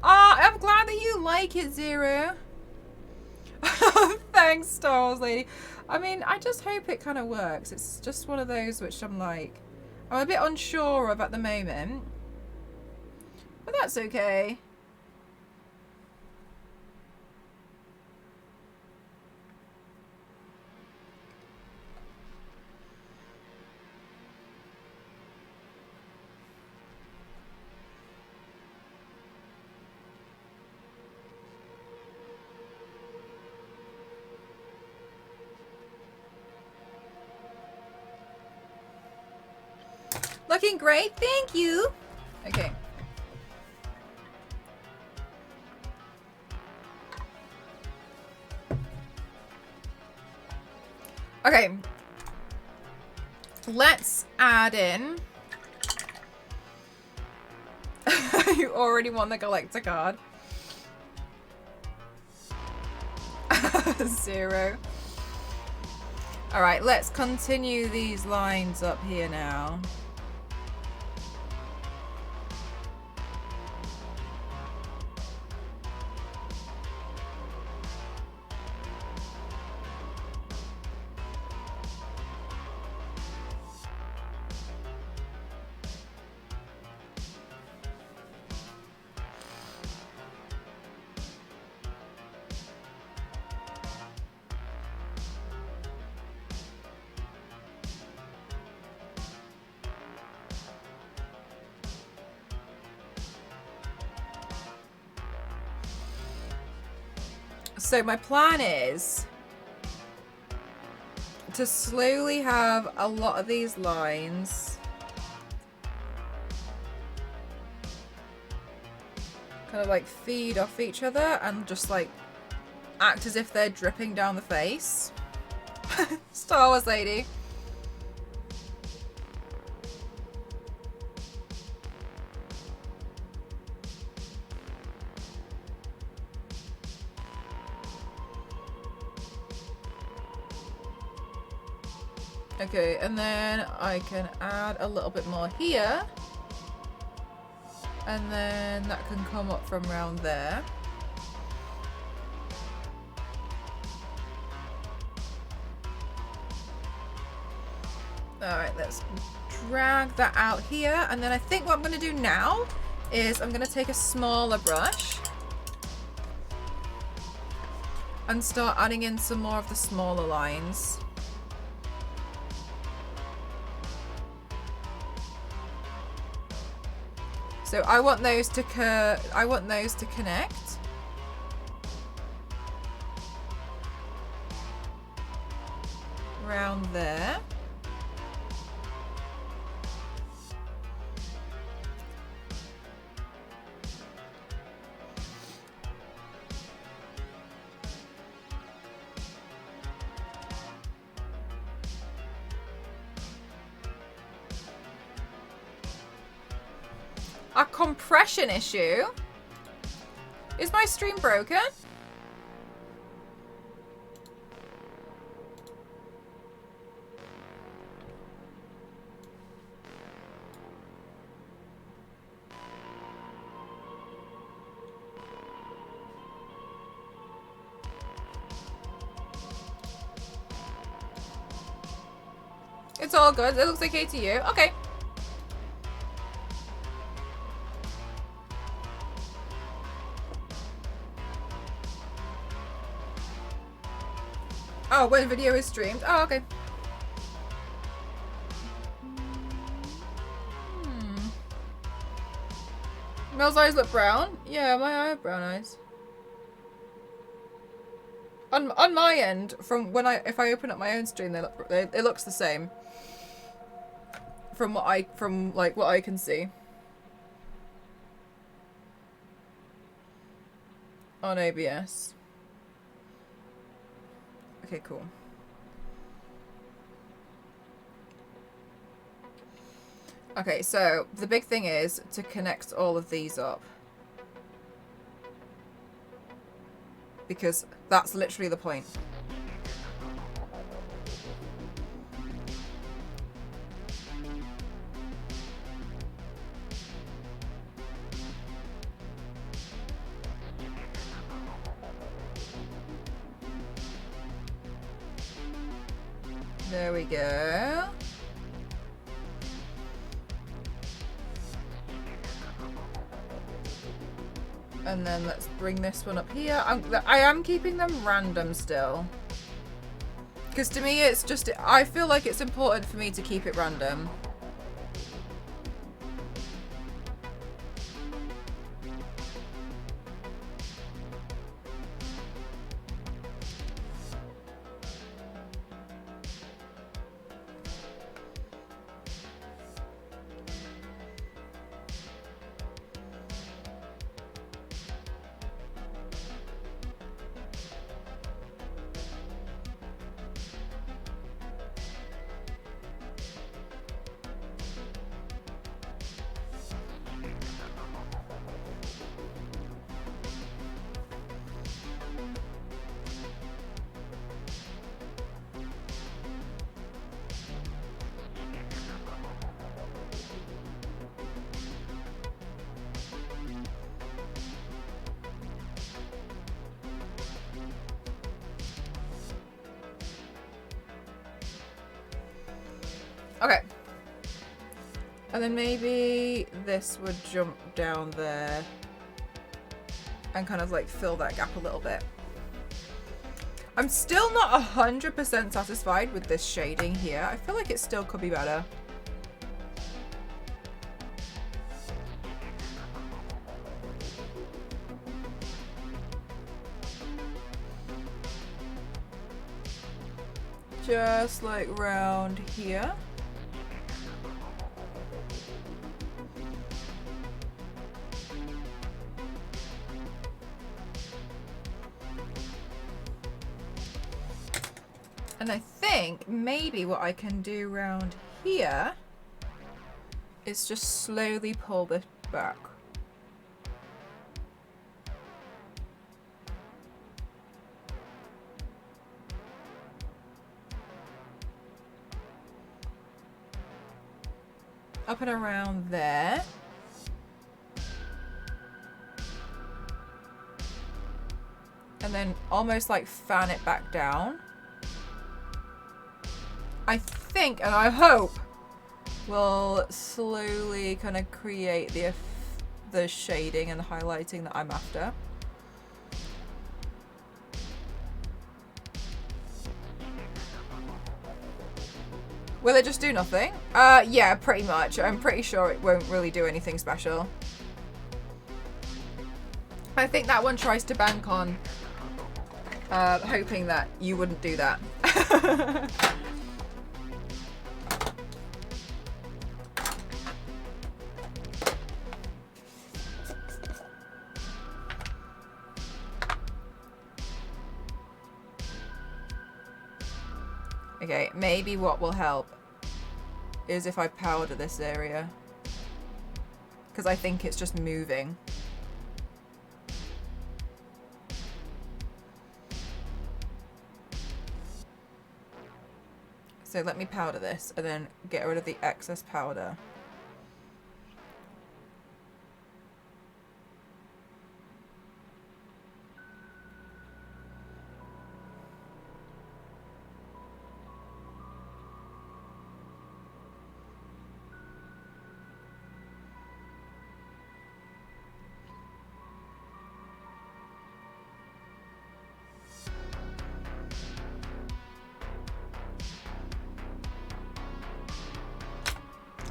Ah, I'm glad that you like it, Zero. Thanks, Star Wars Lady. I mean, I just hope it kind of works. It's just one of those which I'm like, I'm a bit unsure of at the moment. But that's okay. Looking great, thank you. Okay. Okay. Let's add in. You already won the collector card. 0. Alright, let's continue these lines up here now. So my plan is to slowly have a lot of these lines kind of like feed off each other and just like act as if they're dripping down the face. Star Wars Lady. Okay, and then I can add a little bit more here. And then that can come up from around there. Alright, let's drag that out here. And then I think what I'm going to do now is I'm going to take a smaller brush and start adding in some more of the smaller lines. So I want those to connect. Around there. A compression issue? Is my stream broken? It's all good. It looks okay to you. Okay. Oh, when video is streamed. Oh, okay. Mel's eyes look brown. Yeah, I have brown eyes. On my end, from when if I open up my own stream, it looks the same. From what I can see. On OBS. Okay, cool. Okay, so the big thing is to connect all of these up. Because that's literally the point. There we go. And then let's bring this one up here. I am keeping them random still. Because to me it's just, I feel like it's important for me to keep it random. Okay. And then maybe this would jump down there and kind of like fill that gap a little bit. I'm still not 100% satisfied with this shading here. I feel like it still could be better. Just like round here. And I think maybe what I can do around here is just slowly pull this back. Up and around there. And then almost like fan it back down. I think, and I hope, will slowly kind of create the shading and the highlighting that I'm after. Will it just do nothing? Yeah, pretty much. I'm pretty sure it won't really do anything special. I think that one tries to bank on hoping that you wouldn't do that. Okay, maybe what will help is if I powder this area. Because I think it's just moving. So let me powder this and then get rid of the excess powder.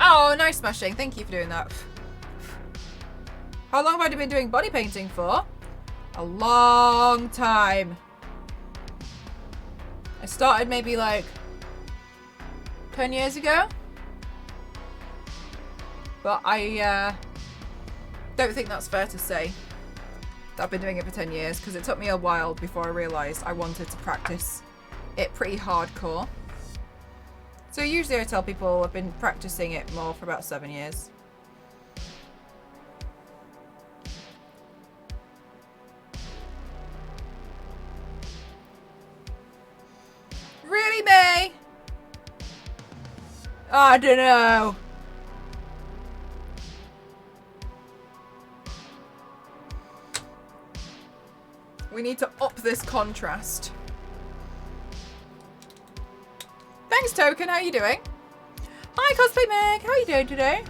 Oh, nice smashing. Thank you for doing that. How long have I been doing body painting for? A long time. I started maybe like 10 years ago. But I don't think that's fair to say that I've been doing it for 10 years because it took me a while before I realised I wanted to practice it pretty hardcore. So usually I tell people I've been practicing it more for about 7 years. Really, May? I don't know. We need to up this contrast. Thanks, Token. How are you doing? Hi, Cosplay Meg. How are you doing today?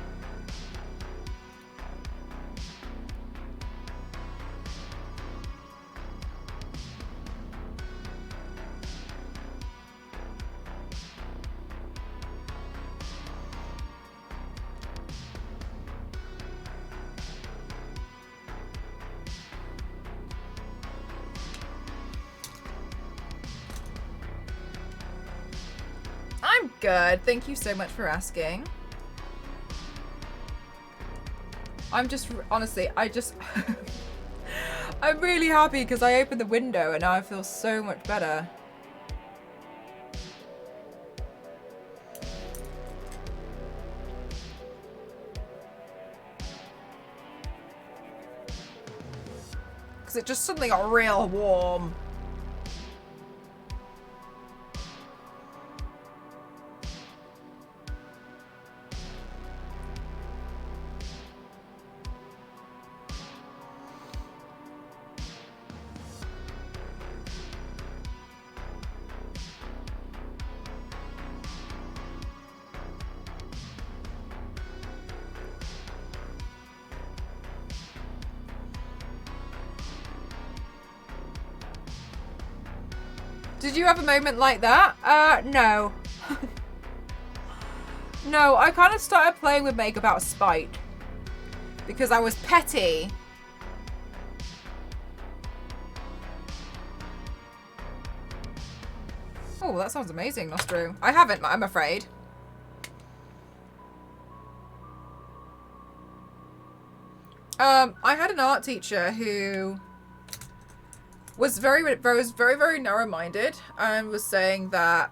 I'm good. Thank you so much for asking. I'm just, honestly, I'm really happy because I opened the window and now I feel so much better. Because it just suddenly got real warm. Did you have a moment like that? No. No, I kind of started playing with makeup out of spite. Because I was petty. Oh, that sounds amazing, Nostru. I haven't, I'm afraid. I had an art teacher who was very narrow-minded and was saying that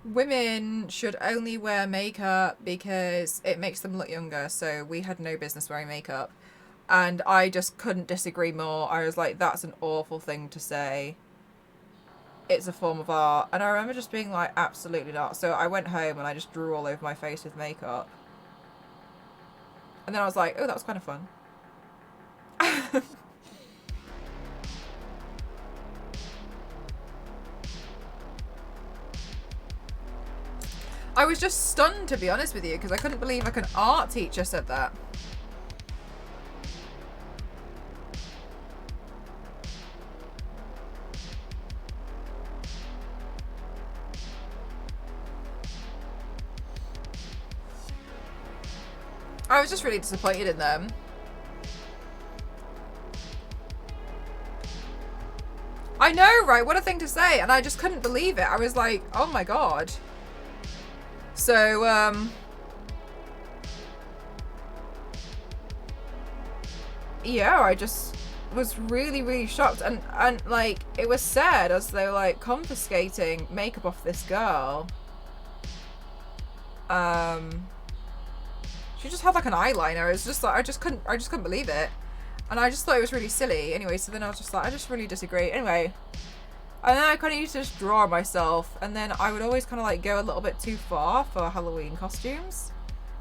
women should only wear makeup because it makes them look younger. So we had no business wearing makeup, and I just couldn't disagree more. I was like, that's an awful thing to say. It's a form of art. And I remember just being like, absolutely not. So I went home and I just drew all over my face with makeup. And then I was like, oh, that was kind of fun. I was just stunned, to be honest with you, because I couldn't believe like an art teacher said that. I was just really disappointed in them. I know, right? What a thing to say. And I just couldn't believe it. I was like, oh my god. So, yeah, I just was really shocked. And like, it was sad as they were like confiscating makeup off this girl. She just had like an eyeliner. It's just like, I just couldn't believe it. And I just thought it was really silly. Anyway, so then I was just like, I just really disagree. Anyway. And then I kind of used to just draw myself, and then I would always kind of like go a little bit too far for Halloween costumes.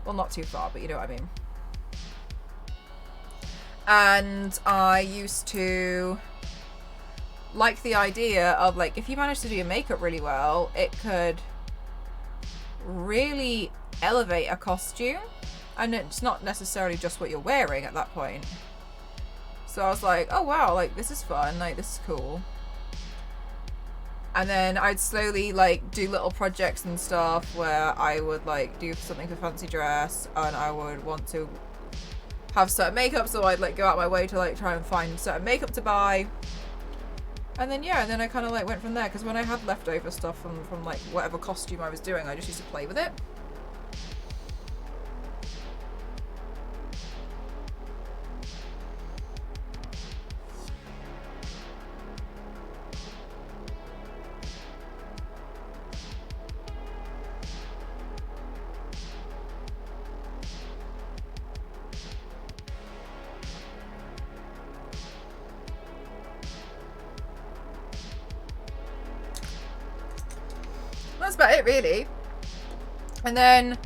Well, not too far, but you know what I mean. And I used to like the idea of like, if you manage to do your makeup really well, it could really elevate a costume. And it's not necessarily just what you're wearing at that point. So I was like, oh wow, like this is fun, like this is cool. And then I'd slowly like do little projects and stuff where I would like do something for fancy dress, and I would want to have certain makeup, so I'd like go out my way to like try and find certain makeup to buy. And then yeah, and then I kind of like went from there, because when I had leftover stuff from like whatever costume I was doing, I just used to play with it. That's about it, really. And then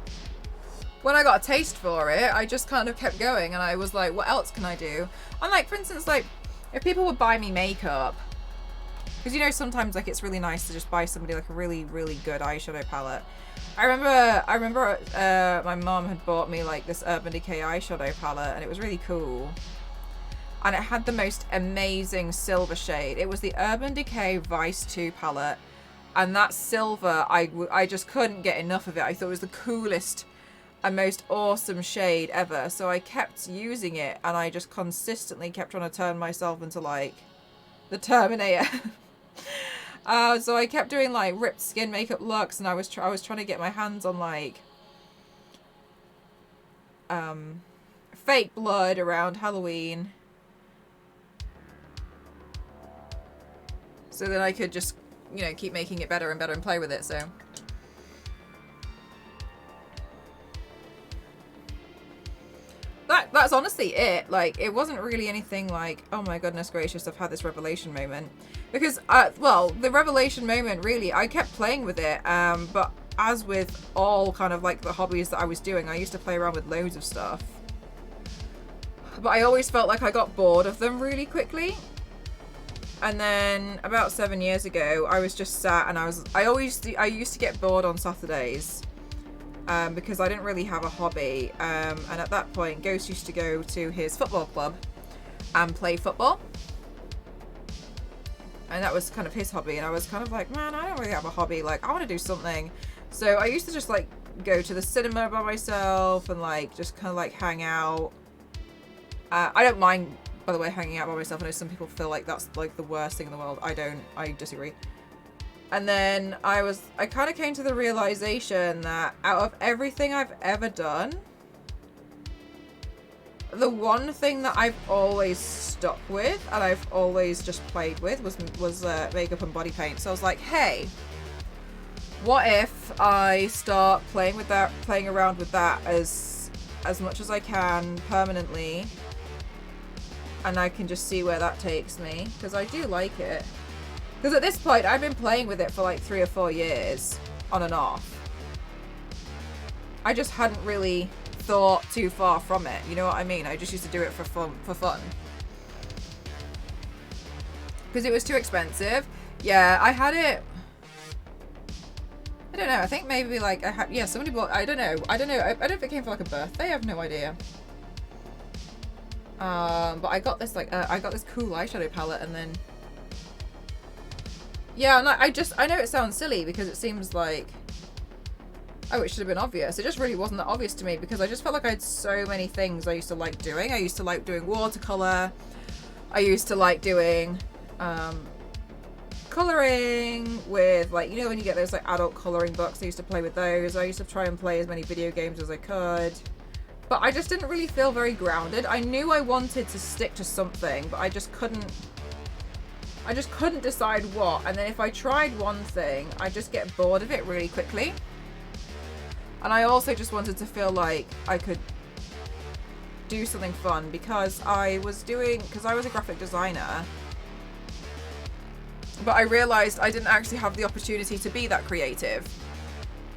when I got a taste for it, I just kind of kept going, and I was like, what else can I do? And like, for instance, like, if people would buy me makeup, because, you know, sometimes like it's really nice to just buy somebody like a really, really good eyeshadow palette. I remember my mom had bought me like this Urban Decay eyeshadow palette, and it was really cool. And it had the most amazing silver shade. It was the Urban Decay Vice 2 palette. And that silver, I just couldn't get enough of it. I thought it was the coolest and most awesome shade ever. So I kept using it, and I just consistently kept trying to turn myself into like the Terminator. So I kept doing like ripped skin makeup looks, and I was trying to get my hands on like fake blood around Halloween, so then I could just, you know, keep making it better and better and play with it. So that's honestly it. Like, it wasn't really anything like, oh my goodness gracious, I've had this revelation moment. Because, well, the revelation moment, really, I kept playing with it, but as with all kind of like the hobbies that I was doing, I used to play around with loads of stuff. But I always felt like I got bored of them really quickly. And then about 7 years ago, I was just sat, and I used to get bored on Saturdays. Because I didn't really have a hobby, and at that point Ghost used to go to his football club and play football, and that was kind of his hobby, and I was kind of like, man, I don't really have a hobby, like, I want to do something. So I used to just like go to the cinema by myself and like just kind of like hang out. I don't mind, by the way, hanging out by myself. I know some people feel like that's like the worst thing in the world. I don't. I disagree. And then I kind of came to the realization that out of everything I've ever done, the one thing that I've always stuck with and I've always just played with was makeup and body paint. So I was like, hey, what if I start playing around with that as much as I can permanently, and I can just see where that takes me, because I do like it. Because at this point, I've been playing with it for like 3 or 4 years, on and off. I just hadn't really thought too far from it, you know what I mean? I just used to do it for fun. Because it was too expensive. Yeah, I had it... I don't know, I think maybe like, yeah, somebody bought... I don't know, I don't know if it came for like a birthday, I have no idea. But I got this like, I got this cool eyeshadow palette, and then... Yeah, and I know it sounds silly because it seems like, oh, it should have been obvious. It just really wasn't that obvious to me, because I just felt like I had so many things I used to like doing. I used to like doing watercolor. I used to like doing coloring with, like, you know, when you get those like adult coloring books, I used to play with those. I used to try and play as many video games as I could. But I just didn't really feel very grounded. I knew I wanted to stick to something, but I just couldn't decide what. And then if I tried one thing, I just get bored of it really quickly. And I also just wanted to feel like I could do something fun, because I was a graphic designer, but I realized I didn't actually have the opportunity to be that creative,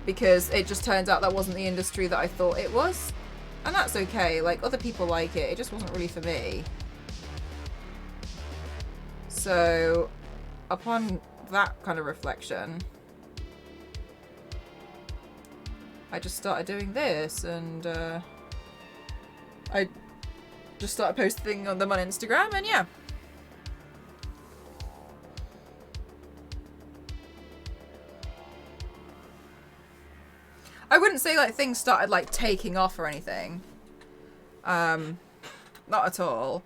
because it just turns out that wasn't the industry that I thought it was. And that's okay, like, other people like it, it just wasn't really for me. So, upon that kind of reflection, I just started doing this, and I just started posting them on Instagram, and yeah. I wouldn't say like things started like taking off or anything. Not at all.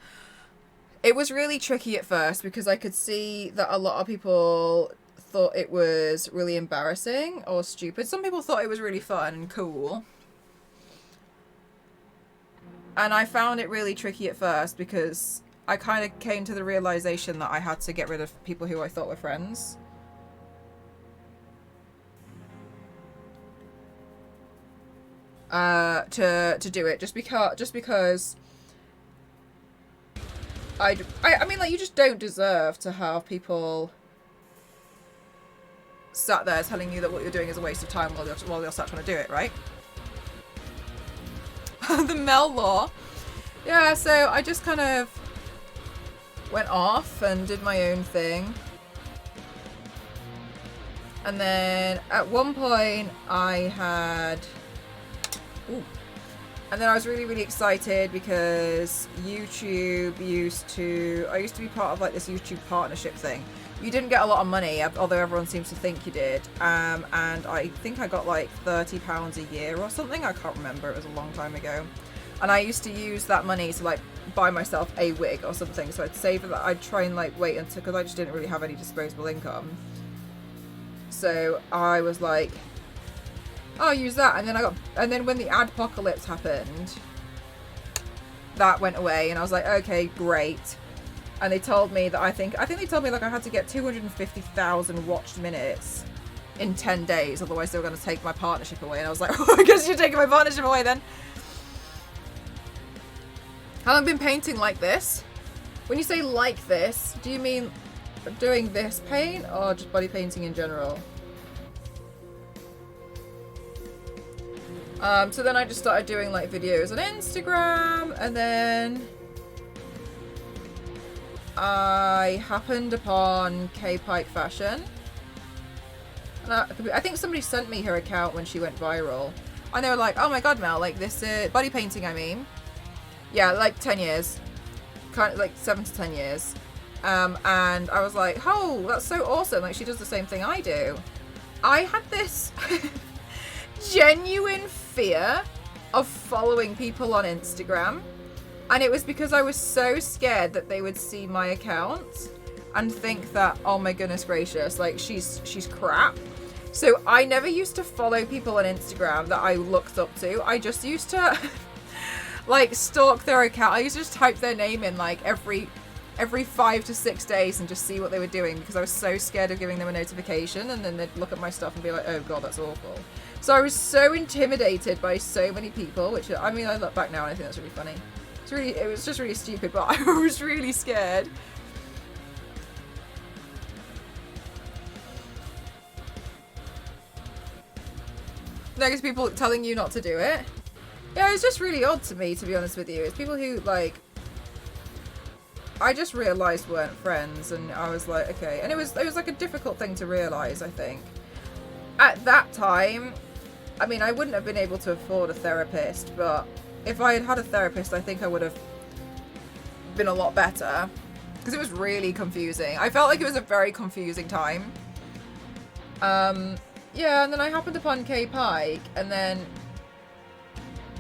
It was really tricky at first, because I could see that a lot of people thought it was really embarrassing or stupid. Some people thought it was really fun and cool. And I found it really tricky at first, because I kind of came to the realization that I had to get rid of people who I thought were friends. To do it, just because I mean, like, you just don't deserve to have people sat there telling you that what you're doing is a waste of time while you're sat trying to do it, right? The Mel law. Yeah, so I just kind of went off and did my own thing. And then at one point I had... Ooh. And then I was really, really excited because YouTube used to... I used to be part of like this YouTube partnership thing. You didn't get a lot of money, although everyone seems to think you did. And I think I got like £30 a year or something. I can't remember. It was a long time ago. And I used to use that money to like buy myself a wig or something. So I'd save that. I'd try and like wait until, because I just didn't really have any disposable income. So I was like, I'll use that. And then when the adpocalypse happened, that went away. And I was like, okay, great. And they told me that I think they told me like I had to get 250,000 watched minutes in 10 days. Otherwise they were going to take my partnership away. And I was like, oh, I guess you're taking my partnership away then. How long have I been painting like this? When you say like this, do you mean doing this paint or just body painting in general? So then I just started doing like videos on Instagram, and then I happened upon K-Pike Fashion. And I think somebody sent me her account when she went viral. And they were like, oh my god, Mel, like this body painting, I mean. Yeah, like 10 years. Kind of like 7 to 10 years. And I was like, oh, that's so awesome. Like she does the same thing I do. I had this genuine fear of following people on Instagram. And it was because I was so scared that they would see my account and think that, oh my goodness gracious, like she's crap. So I never used to follow people on Instagram that I looked up to. I just used to like stalk their account. I used to just type their name in like every 5 to 6 days and just see what they were doing, because I was so scared of giving them a notification and then they'd look at my stuff and be like, oh god, that's awful. So I was so intimidated by so many people, which, I mean, I look back now and I think that's really funny. It was just really stupid, but I was really scared. There's people telling you not to do it. Yeah, it's just really odd to me, to be honest with you. It's people who, like, I just realised weren't friends, and I was like, okay. And it was like a difficult thing to realise, I think. At that time, I mean, I wouldn't have been able to afford a therapist, but if I had had a therapist, I think I would have been a lot better, because it was really confusing. I felt like it was a very confusing time. Yeah, and then I happened upon K-Pike, and then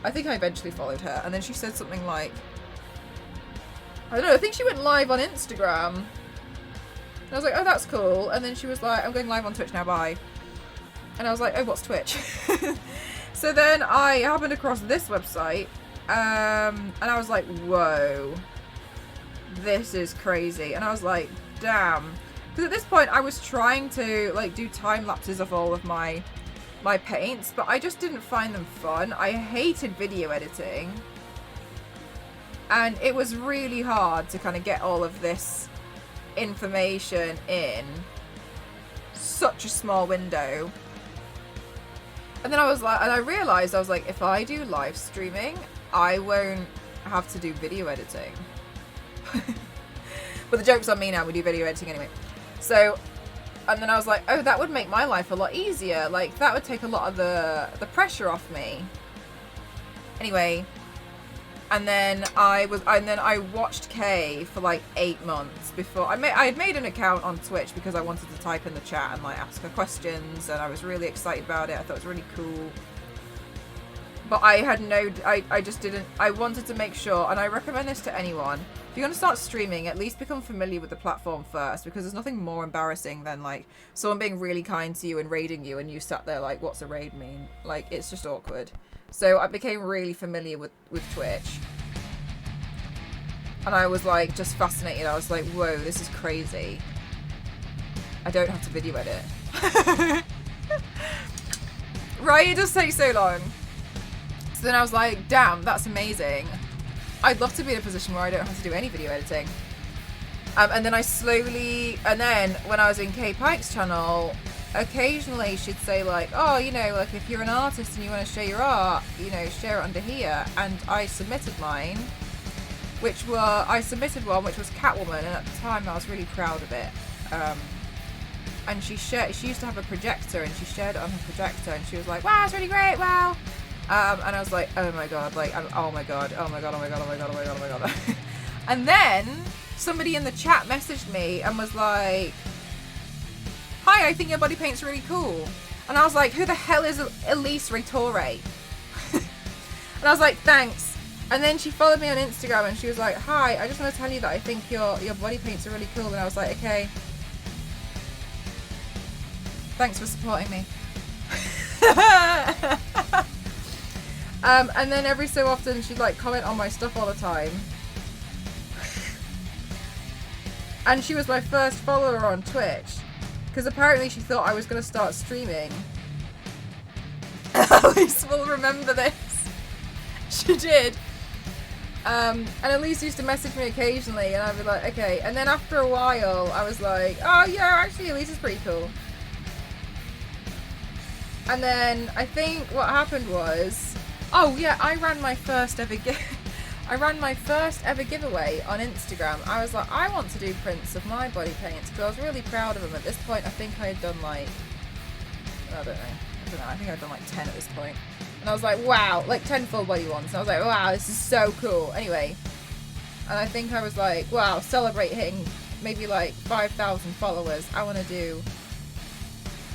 I think I eventually followed her, and then she said something like, I don't know, I think she went live on Instagram. And I was like, oh, that's cool. And then she was like, I'm going live on Twitch now, bye. And I was like, oh, what's Twitch? So then I happened across this website, and I was like, whoa, this is crazy. And I was like, damn. Because at this point I was trying to like do time lapses of all of my paints, but I just didn't find them fun. I hated video editing. And it was really hard to kind of get all of this information in such a small window. And then I was like, and I realized, I was like, if I do live streaming, I won't have to do video editing. But the joke's on me now, we do video editing anyway. So, and then I was like, oh, that would make my life a lot easier. Like, that would take a lot of the pressure off me. Anyway, and then I watched Kay for like 8 months before I had made an account on Twitch because I wanted to type in the chat and like ask her questions, and I was really excited about it. I thought it was really cool. But I just didn't, I wanted to make sure, and I recommend this to anyone. If you're going to start streaming, at least become familiar with the platform first, because there's nothing more embarrassing than like someone being really kind to you and raiding you and you sat there like, what's a raid mean? Like, it's just awkward. So I became really familiar with Twitch. And I was like, just fascinated. I was like, whoa, this is crazy. I don't have to video edit. Right? It does take so long. So then I was like, damn, that's amazing. I'd love to be in a position where I don't have to do any video editing. And then when I was in K-Pike's channel, occasionally she'd say like, oh, you know, like if you're an artist and you want to share your art, you know, share it under here. And I submitted mine, I submitted one which was Catwoman, and at the time I was really proud of it. And she used to have a projector, and she shared it on her projector, and she was like, wow, it's really great, wow. And I was like, oh my god, like, oh my god. And then somebody in the chat messaged me and was like, hi, I think your body paint's really cool. And I was like, who the hell is Elise Rettore? And I was like, thanks. And then she followed me on Instagram and she was like, hi, I just want to tell you that I think your body paints are really cool. And I was like, okay. Thanks for supporting me. And then every so often she'd like comment on my stuff all the time. And she was my first follower on Twitch. Because apparently she thought I was going to start streaming. Elise will remember this. She did. And Elise used to message me occasionally, and I'd be like, okay. And then after a while, I was like, oh yeah, actually Elise is pretty cool. And then I think what happened was, oh yeah, I ran my first ever giveaway on Instagram. I was like, I want to do prints of my body paints because I was really proud of them. At this point, I think I had done like, I don't know, I think I'd done like 10 at this point. And I was like, wow, like 10 full body ones. And I was like, wow, this is so cool. Anyway, and I think I was like, wow, celebrate hitting maybe like 5,000 followers. I want to do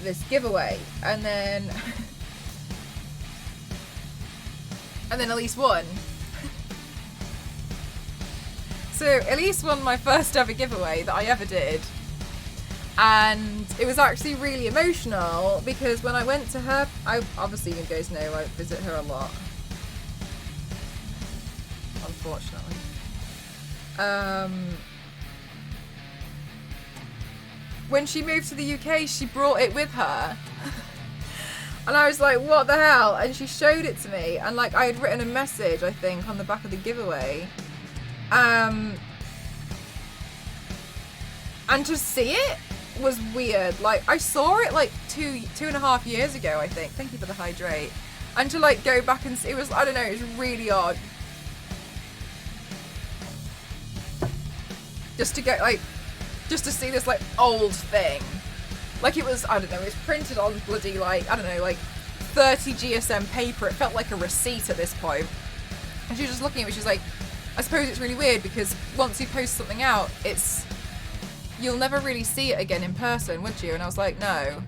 this giveaway. And then Elise won. So Elise won my first ever giveaway that I ever did. And it was actually really emotional because when I went to her, obviously you guys know I visit her a lot, unfortunately. When she moved to the UK, she brought it with her. And I was like, what the hell? And she showed it to me, and like I had written a message, I think, on the back of the giveaway. And to see it was weird. Like I saw it like two and a half years ago, I think. Thank you for the hydrate. And to like go back and see, it was, I don't know, it was really odd. Just to get like, just to see this like old thing. Like it was, I don't know, it was printed on bloody like, I don't know, like 30 GSM paper. It felt like a receipt at this point. And she was just looking at me, she's like, I suppose it's really weird because once you post something out, you'll never really see it again in person, would you? And I was like, no.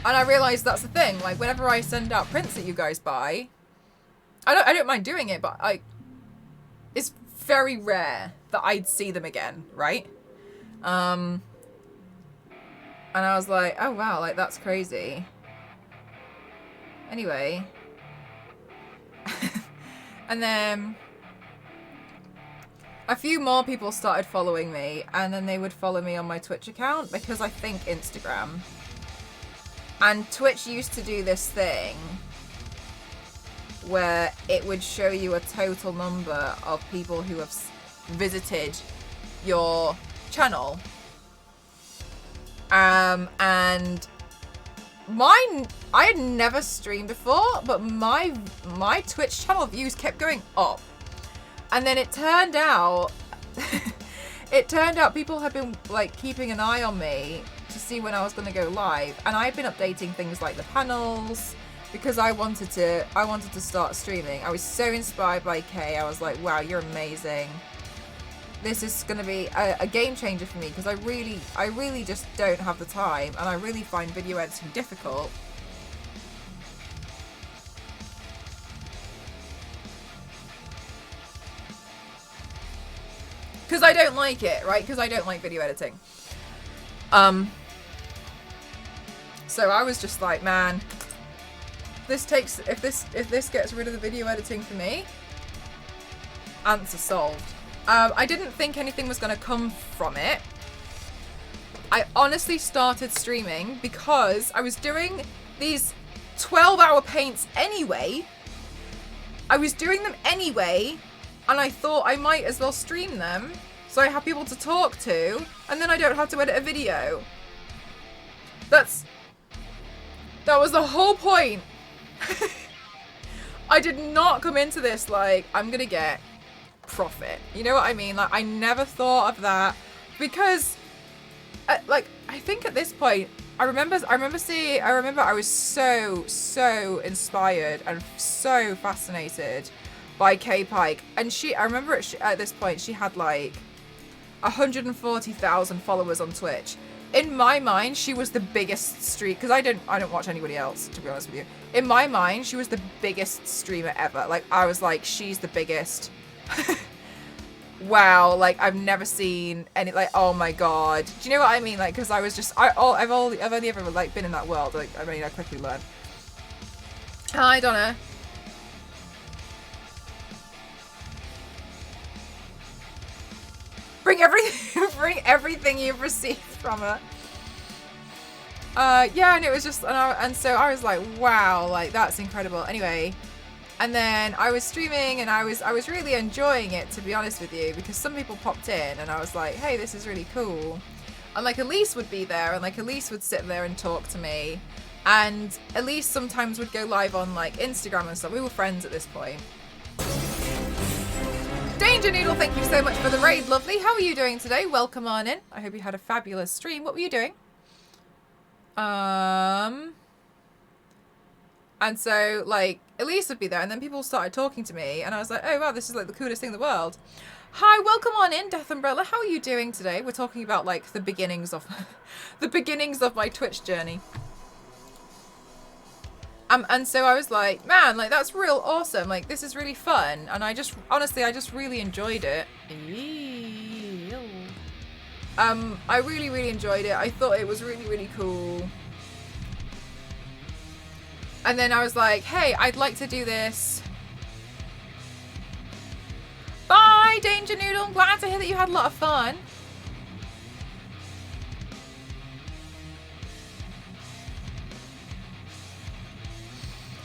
And I realised that's the thing. Like, whenever I send out prints that you guys buy, I don't mind doing it, but it's very rare that I'd see them again, right? And I was like, oh wow, like that's crazy. Anyway. And then a few more people started following me, and then they would follow me on my Twitch account because I think Instagram. And Twitch used to do this thing where it would show you a total number of people who have visited your channel. And mine, I had never streamed before, but my Twitch channel views kept going up. And then it turned out people had been like keeping an eye on me to see when I was going to go live, and I've been updating things like the panels because I wanted to start streaming. I was so inspired by Kay. I was like, wow, you're amazing. This is going to be a game changer for me because I really just don't have the time, and I really find video editing difficult. Because I don't like it, right? Because I don't like video editing. So I was just like, man, if this gets rid of the video editing for me, answer solved. I didn't think anything was going to come from it. I honestly started streaming because I was doing these 12-hour paints anyway. I was doing them anyway, and I thought I might as well stream them so I have people to talk to, and then I don't have to edit a video. That was the whole point. I did not come into this like, I'm gonna get profit. You know what I mean? Like, I never thought of that because, like, I think at this point, I remember I was so inspired and so fascinated by Kay Pike, and I remember at this point she had like 140,000 followers on Twitch. In my mind, she was the biggest stream, because I don't watch anybody else, to be honest with you. In my mind, she was the biggest streamer ever. Like, I was like, she's the biggest. Wow, like, I've never seen any, like, oh my god. Do you know what I mean? Like, because I was just, I've only ever, like, been in that world. Like, I mean, I quickly learned. Hi, Donna. Bring everything you've received from her. Yeah, and it was just, and so I was like, wow, like, that's incredible. Anyway, and then I was streaming, and I was really enjoying it, to be honest with you, because some people popped in, and I was like, hey, this is really cool. And like, Elise would be there, and like, Elise would sit there and talk to me, and Elise sometimes would go live on like Instagram and stuff. We were friends at this point. Danger Noodle, thank you so much for the raid, lovely. How are you doing today? Welcome on in. I hope you had a fabulous stream. What were you doing? And so, like, Elise would be there, and then people started talking to me, and I was like, oh, wow, this is, like, the coolest thing in the world. Hi, welcome on in, Death Umbrella. How are you doing today? We're talking about, like, the beginnings of the beginnings of my Twitch journey. And so I was like, man, like, that's real awesome. Like, this is really fun. And I just, honestly, I just really enjoyed it. I really, really enjoyed it. I thought it was really, really cool. And then I was like, hey, I'd like to do this. Bye, Danger Noodle. I'm glad to hear that you had a lot of fun.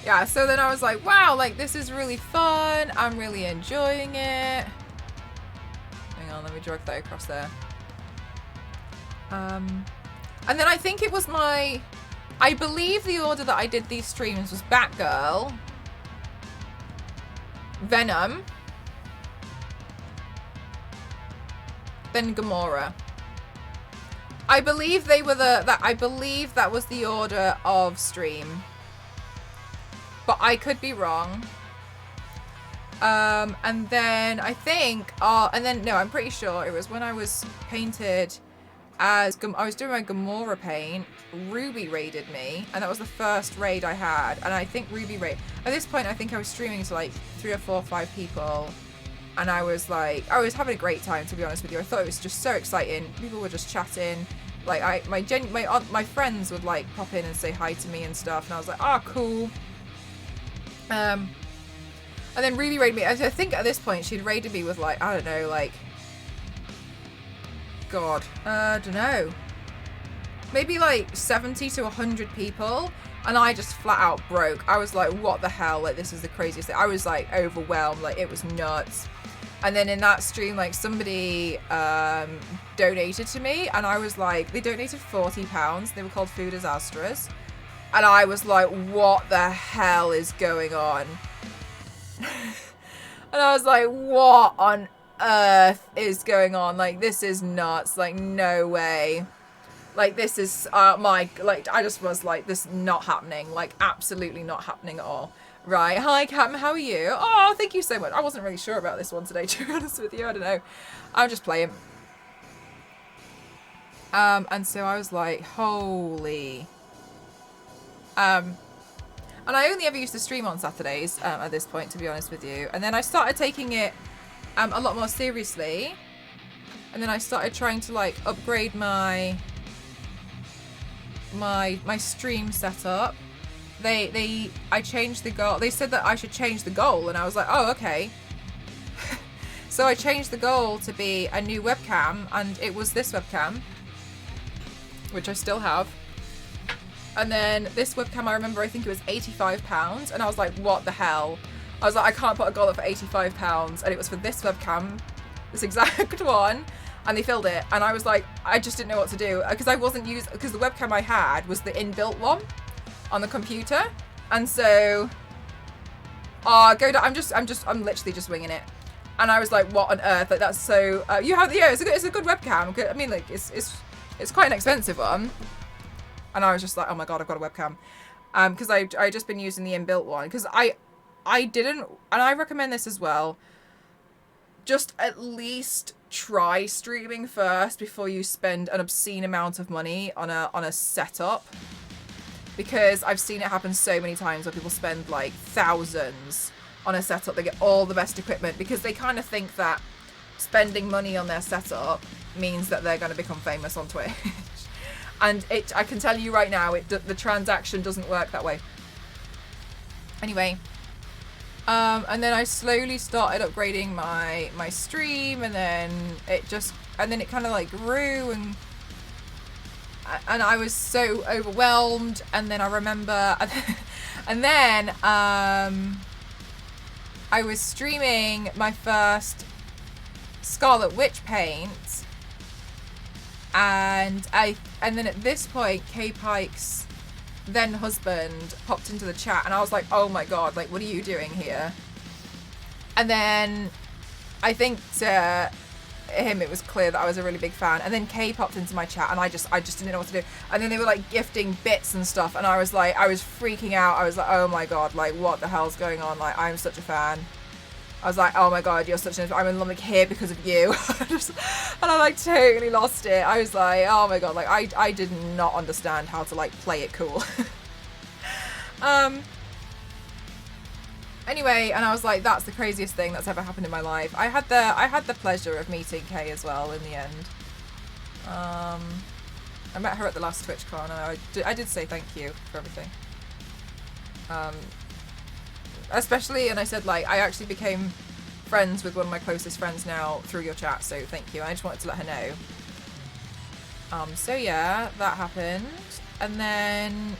Yeah, so then I was like, wow, like, this is really fun. I'm really enjoying it. Hang on, let me drag that across there. And then I think it was I believe the order that I did these streams was Batgirl, Venom, then Gamora. I believe they were I believe that was the order of stream. But I could be wrong. And then I think, no, I'm pretty sure it was when I was painted as, I was doing my Gamora paint, Ruby raided me, and that was the first raid I had. And I think Ruby at this point, I think I was streaming to like 3 or 4 or 5 people. And I was like, I was having a great time, to be honest with you. I thought it was just so exciting. People were just chatting. Like, my friends would like pop in and say hi to me and stuff. And I was like, oh, cool. And then Ruby raided me. I think at this point she'd raided me with like, I don't know, like, God, I don't know, maybe like 70 to 100 people, and I just flat out broke. I was like, what the hell, like, this is the craziest thing. I was like overwhelmed, like, it was nuts. And then in that stream, like, somebody donated to me, and I was like, they donated £40. They were called Food as Astras. And I was like, what the hell is going on? And I was like, what on earth is going on? Like, this is nuts. Like, no way. Like, this is, I just was like, this is not happening. Like, absolutely not happening at all. Right. Hi, Captain. How are you? Oh, thank you so much. I wasn't really sure about this one today, to be honest with you. I don't know. I'm just playing. And so I was like, holy... and I only ever used to stream on Saturdays at this point, to be honest with you. And then I started taking it a lot more seriously. And then I started trying to like upgrade my stream setup. I changed the goal. They said that I should change the goal, and I was like, oh, okay. So I changed the goal to be a new webcam, and it was this webcam, which I still have. And then this webcam, I remember, I think it was £85, and I was like, what the hell? I was like, I can't put a goal up for £85, and it was for this webcam, this exact one. and they filled it, and I was like, I just didn't know what to do because I wasn't used, because the webcam I had was the inbuilt one on the computer, and so I'm literally just winging it, and I was like, what on earth? Like, that's so you have, yeah, it's a good webcam. I mean, like, it's quite an expensive one, and I was just like, oh my god, I've got a webcam, because I just been using the inbuilt one, because I didn't, and I recommend this as well. Just at least try streaming first before you spend an obscene amount of money on a setup, because I've seen it happen so many times where people spend like thousands on a setup. They get all the best equipment because they kind of think that spending money on their setup means that they're going to become famous on Twitch. And I can tell you right now, the transaction doesn't work that way. Anyway. And then I slowly started upgrading my stream, and then it kind of like grew, and I was so overwhelmed. And then I remember, and then I was streaming my first Scarlet Witch paint, and then at this point, Kay Pike's then husband popped into the chat, and I was like, oh my god, like, what are you doing here? And then I think to him it was clear that I was a really big fan, and then Kay popped into my chat, and I just didn't know what to do. And then they were like gifting bits and stuff, and I was freaking out. I was like, oh my god, like, what the hell's going on? Like, I'm such a fan. I was like, oh my god, you're such an, I'm in like here because of you. And I like totally lost it. I was like, oh my god, like I did not understand how to like play it cool. Anyway, and I was like, that's the craziest thing that's ever happened in my life. I had the pleasure of meeting Kay as well in the end. I met her at the last TwitchCon, and I did say thank you for everything. Especially, and I said, like, I actually became friends with one of my closest friends now through your chat, so thank you. I just wanted to let her know. So yeah, that happened, and then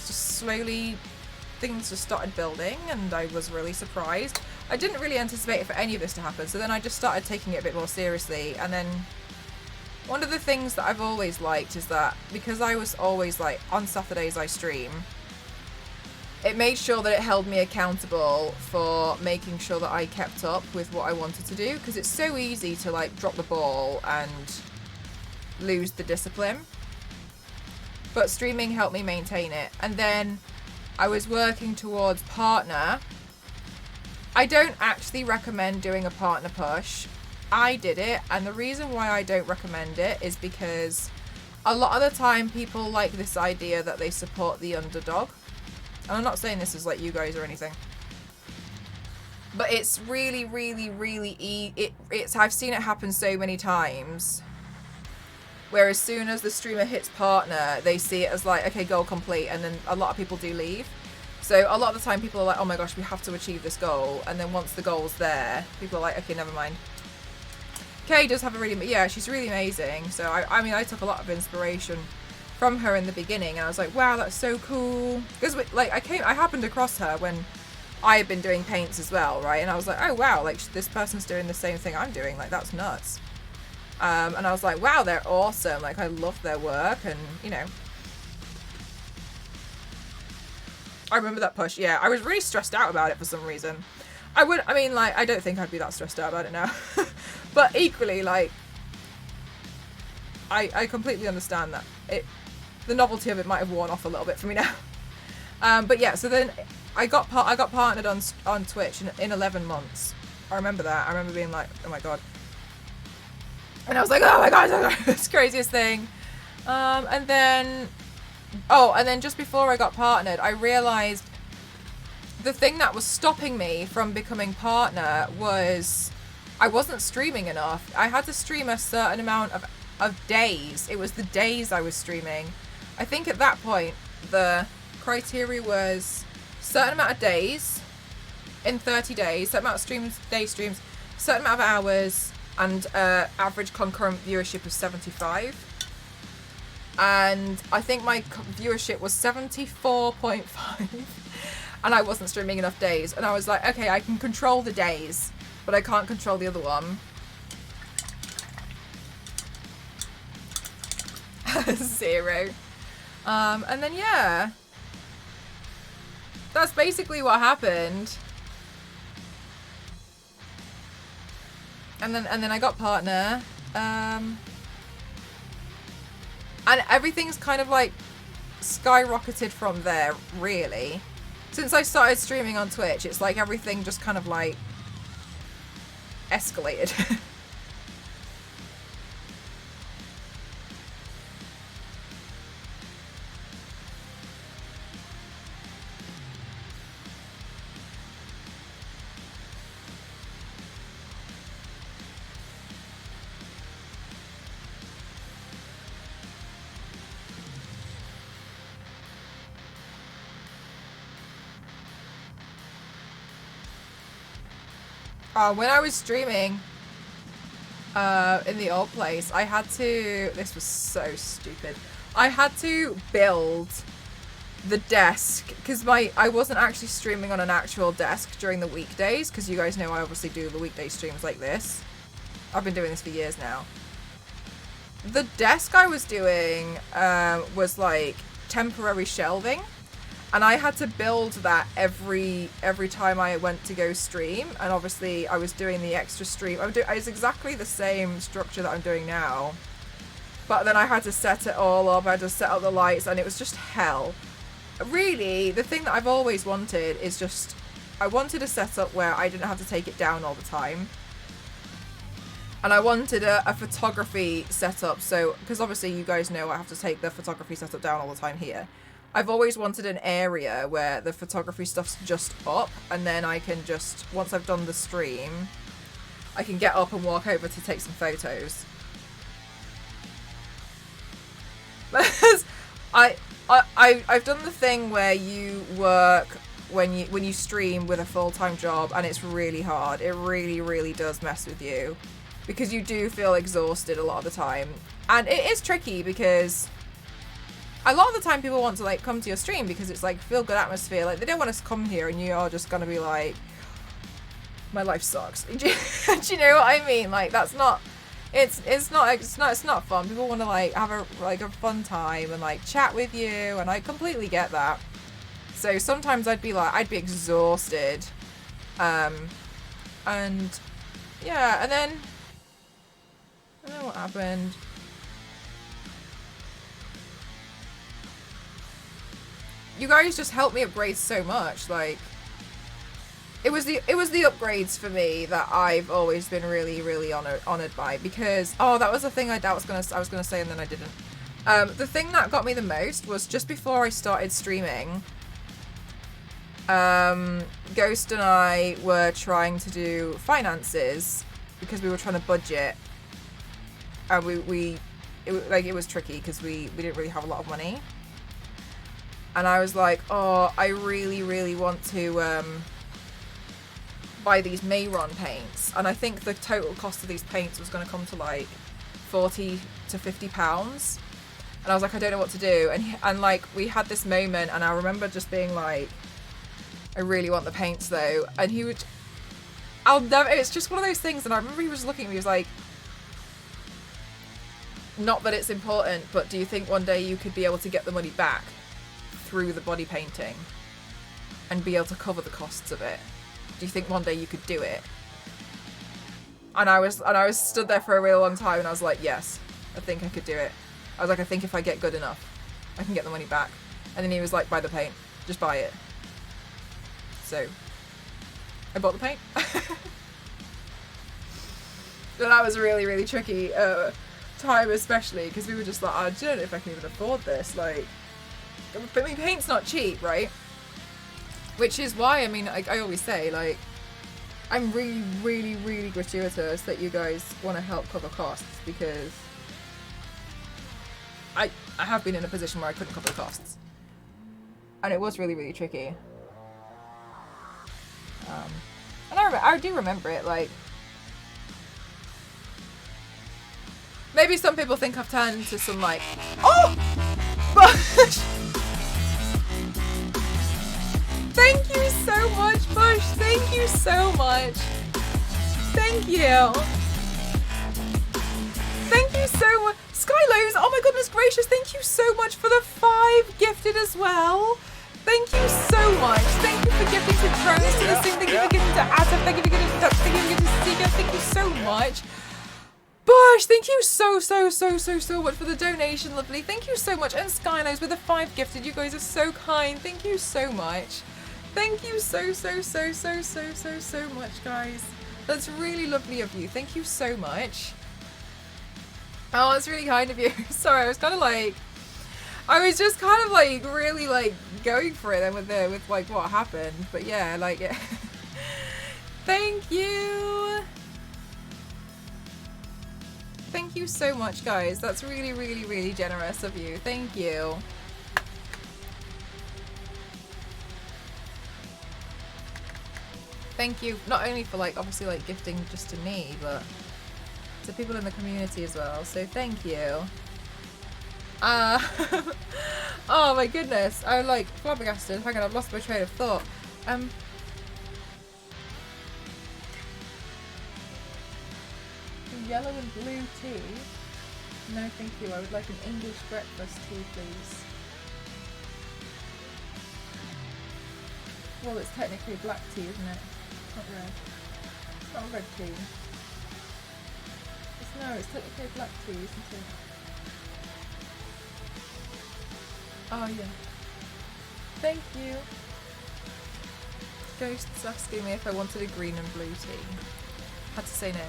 just slowly things just started building, and I was really surprised. I didn't really anticipate for any of this to happen, so then I just started taking it a bit more seriously. And then one of the things that I've always liked is that because I was always like, on Saturdays I stream, it made sure that it held me accountable for making sure that I kept up with what I wanted to do, because it's so easy to like drop the ball and lose the discipline. But streaming helped me maintain it. And then I was working towards partner. I don't actually recommend doing a partner push. I did it, and the reason why I don't recommend it is because a lot of the time people like this idea that they support the underdog. And I'm not saying this is like you guys or anything, but it's really, really, really it's I've seen it happen so many times where as soon as the streamer hits partner, they see it as like, okay, goal complete, and then a lot of people do leave. So a lot of the time people are like, oh my gosh, we have to achieve this goal, and then once the goal's there, people are like, okay, never mind. Kay does have a really, yeah, she's really amazing. So I mean, I took a lot of inspiration from her in the beginning, and I was like, wow, that's so cool. Because like I happened across her when I had been doing paints as well, right? And I was like, oh wow, like this person's doing the same thing I'm doing, like that's nuts. And I was like, wow, they're awesome. Like I love their work, and you know, I remember that push. Yeah, I was really stressed out about it for some reason. I mean, like, I don't think I'd be that stressed out about it now. But equally, like, I completely understand that the novelty of it might have worn off a little bit for me now. But yeah, so then I got partnered on Twitch in 11 months. I remember that. I remember being like, oh my god. And I was like, oh my god, it's the craziest thing. And then just before I got partnered, I realized the thing that was stopping me from becoming partner was I wasn't streaming enough. I had to stream a certain amount of days. It was the days I was streaming. I think at that point, the criteria was certain amount of days in 30 days, certain amount of streams, certain amount of hours, and average concurrent viewership of 75. And I think my viewership was 74.5. And I wasn't streaming enough days. And I was like, okay, I can control the days, but I can't control the other one. 0. And then yeah, that's basically what happened. And then I got partner, and everything's kind of like skyrocketed from there, really. Since I started streaming on Twitch, it's like everything just kind of like escalated. When I was streaming in the old place, I had to, this was so stupid, I had to build the desk because I wasn't actually streaming on an actual desk during the weekdays, because you guys know I obviously do the weekday streams like this. I've been doing this for years now. The desk I was doing was like temporary shelving, and I had to build that every time I went to go stream. And obviously I was doing the extra stream. It's exactly the same structure that I'm doing now, but then I had to set it all up. I had to set up the lights, and it was just hell. Really, the thing that I've always wanted is just, I wanted a setup where I didn't have to take it down all the time. And I wanted a photography setup, so, because obviously you guys know I have to take the photography setup down all the time here. I've always wanted an area where the photography stuff's just up, and then I can just, once I've done the stream, I can get up and walk over to take some photos. I've done the thing where you work when you stream with a full-time job, and it's really hard. It really, really does mess with you, because you do feel exhausted a lot of the time. And it is tricky, because a lot of the time people want to like come to your stream because it's like feel good atmosphere. Like they don't want us to come here and you are just gonna be like, my life sucks. Do you know what I mean? Like that's not, it's not fun. People want to like have a fun time and like chat with you, and I completely get that. So sometimes I'd be exhausted, and yeah, and then I don't know what happened. You guys just helped me upgrade so much. Like it was the upgrades for me that I've always been really, really honored by, because that was the thing I was gonna say and then I didn't. The thing that got me the most was just before I started streaming. Ghost and I were trying to do finances because we were trying to budget, and it was tricky because we didn't really have a lot of money. And I was like, oh, I really, really want to buy these Mayron paints. And I think the total cost of these paints was going to come to like £40 to £50. And I was like, I don't know what to do. And like, we had this moment, and I remember just being like, I really want the paints though. And he would, it's just one of those things. And I remember he was looking at me, he was like, not that it's important, but do you think one day you could be able to get the money back through the body painting and be able to cover the costs of it? Do you think one day you could do it? And I was stood there for a real long time, and I was like, yes, I think I could do it. I was like, I think if I get good enough, I can get the money back. And then he was like, buy the paint, just buy it. So I bought the paint. So that was a really, really tricky time, especially because we were just like, I don't know if I can even afford this. Like, but I mean, paint's not cheap, right? Which is why, I mean, I always say, like, I'm really, really, really gratuitous that you guys want to help cover costs, because I have been in a position where I couldn't cover the costs. And it was really, really tricky. And I do remember it, like, maybe some people think I've turned into some, like, oh! Bush! Thank you so much, Bush! Thank you so much! Thank you! Thank you so much! Skylows, oh my goodness gracious, thank you so much for the 5 gifted as well. Thank you so much. Thank you for gifting to Drones, to the Sim, thank you for gifting to Adam, thank you for gifting to Duck, thank you for gifting to Seeker, thank you so much. Bosh, thank you so much for the donation, lovely. Thank you so much. And Skylows with the 5 gifted. You guys are so kind. Thank you so much. Thank you so much, guys. That's really lovely of you. Thank you so much. Oh, that's really kind of you. Sorry, I was kind of like, I was just kind of like really like going for it then with like what happened. But yeah, like, yeah. Thank you. Thank you so much, guys. That's really generous of you. Thank you. Thank you, not only for like obviously like gifting just to me, but to people in the community as well. So thank you. Oh my goodness, I'm like flabbergasted. Hang on, I've lost my train of thought. Yellow and blue tea? No, thank you. I would like an English breakfast tea, please. Well, it's technically black tea, isn't it? It's not red. It's not red tea. It's technically black tea, isn't it? Oh, yeah. Thank you. Ghost's asking me if I wanted a green and blue tea. Had to say no.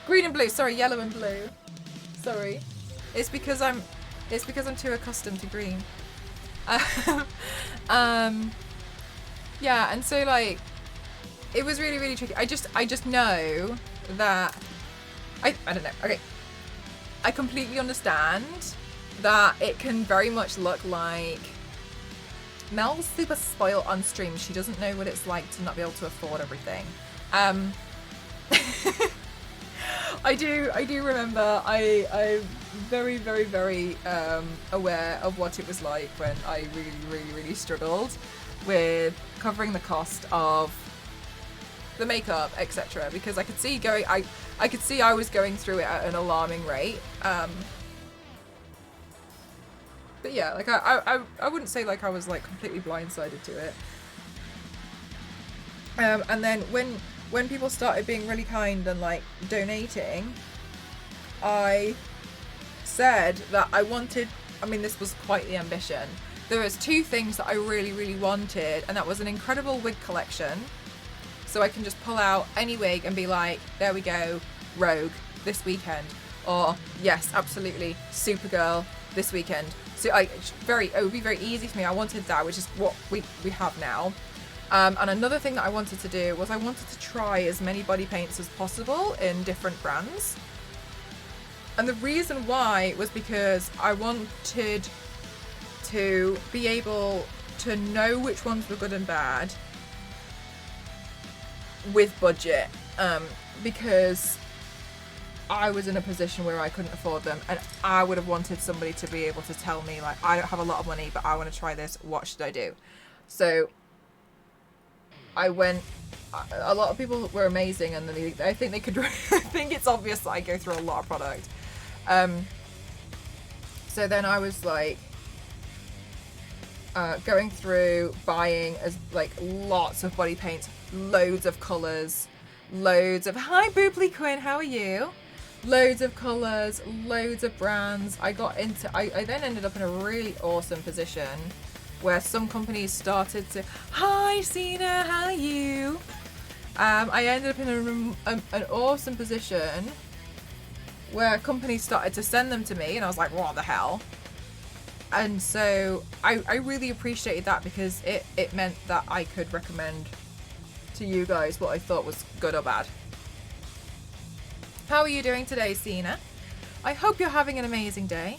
Green and blue, sorry, yellow and blue. Sorry. It's because I'm too accustomed to green. Yeah, and so like it was really tricky. I just know that I don't know. Okay. I completely understand that it can very much look like Mel's super spoiled on stream. She doesn't know what it's like to not be able to afford everything. I do remember I'm very aware of what it was like when I really struggled with covering the cost of the makeup, etc. Because I could see I was going through it at an alarming rate. But yeah, like I wouldn't say like I was like completely blindsided to it. And then when people started being really kind and like donating, I said that I wanted, I mean this was quite the ambition. There was 2 things that I really wanted, and that was an incredible wig collection. So I can just pull out any wig and be like, there we go, Rogue this weekend. Or yes, absolutely, Supergirl this weekend. So it would be very easy for me. I wanted that, which is what we have now. And another thing that I wanted to do was I wanted to try as many body paints as possible in different brands. And the reason why was because I wanted to be able to know which ones were good and bad with budget, because I was in a position where I couldn't afford them, and I would have wanted somebody to be able to tell me like, I don't have a lot of money, but I want to try this, what should I do? So I went, a lot of people were amazing, and I think they could, I think it's obvious that I go through a lot of product. So then I was like, going through buying as like lots of body paints, loads of colours, loads of, hi Booply Quinn, how are you? Loads of colours, loads of brands. I then ended up in a really awesome position where some companies started to, hi Sina, how are you? I ended up in an awesome position where companies started to send them to me, and I was like, what the hell? And so I really appreciated that, because it meant that I could recommend to you guys what I thought was good or bad. How are you doing today, Sina? I hope you're having an amazing day.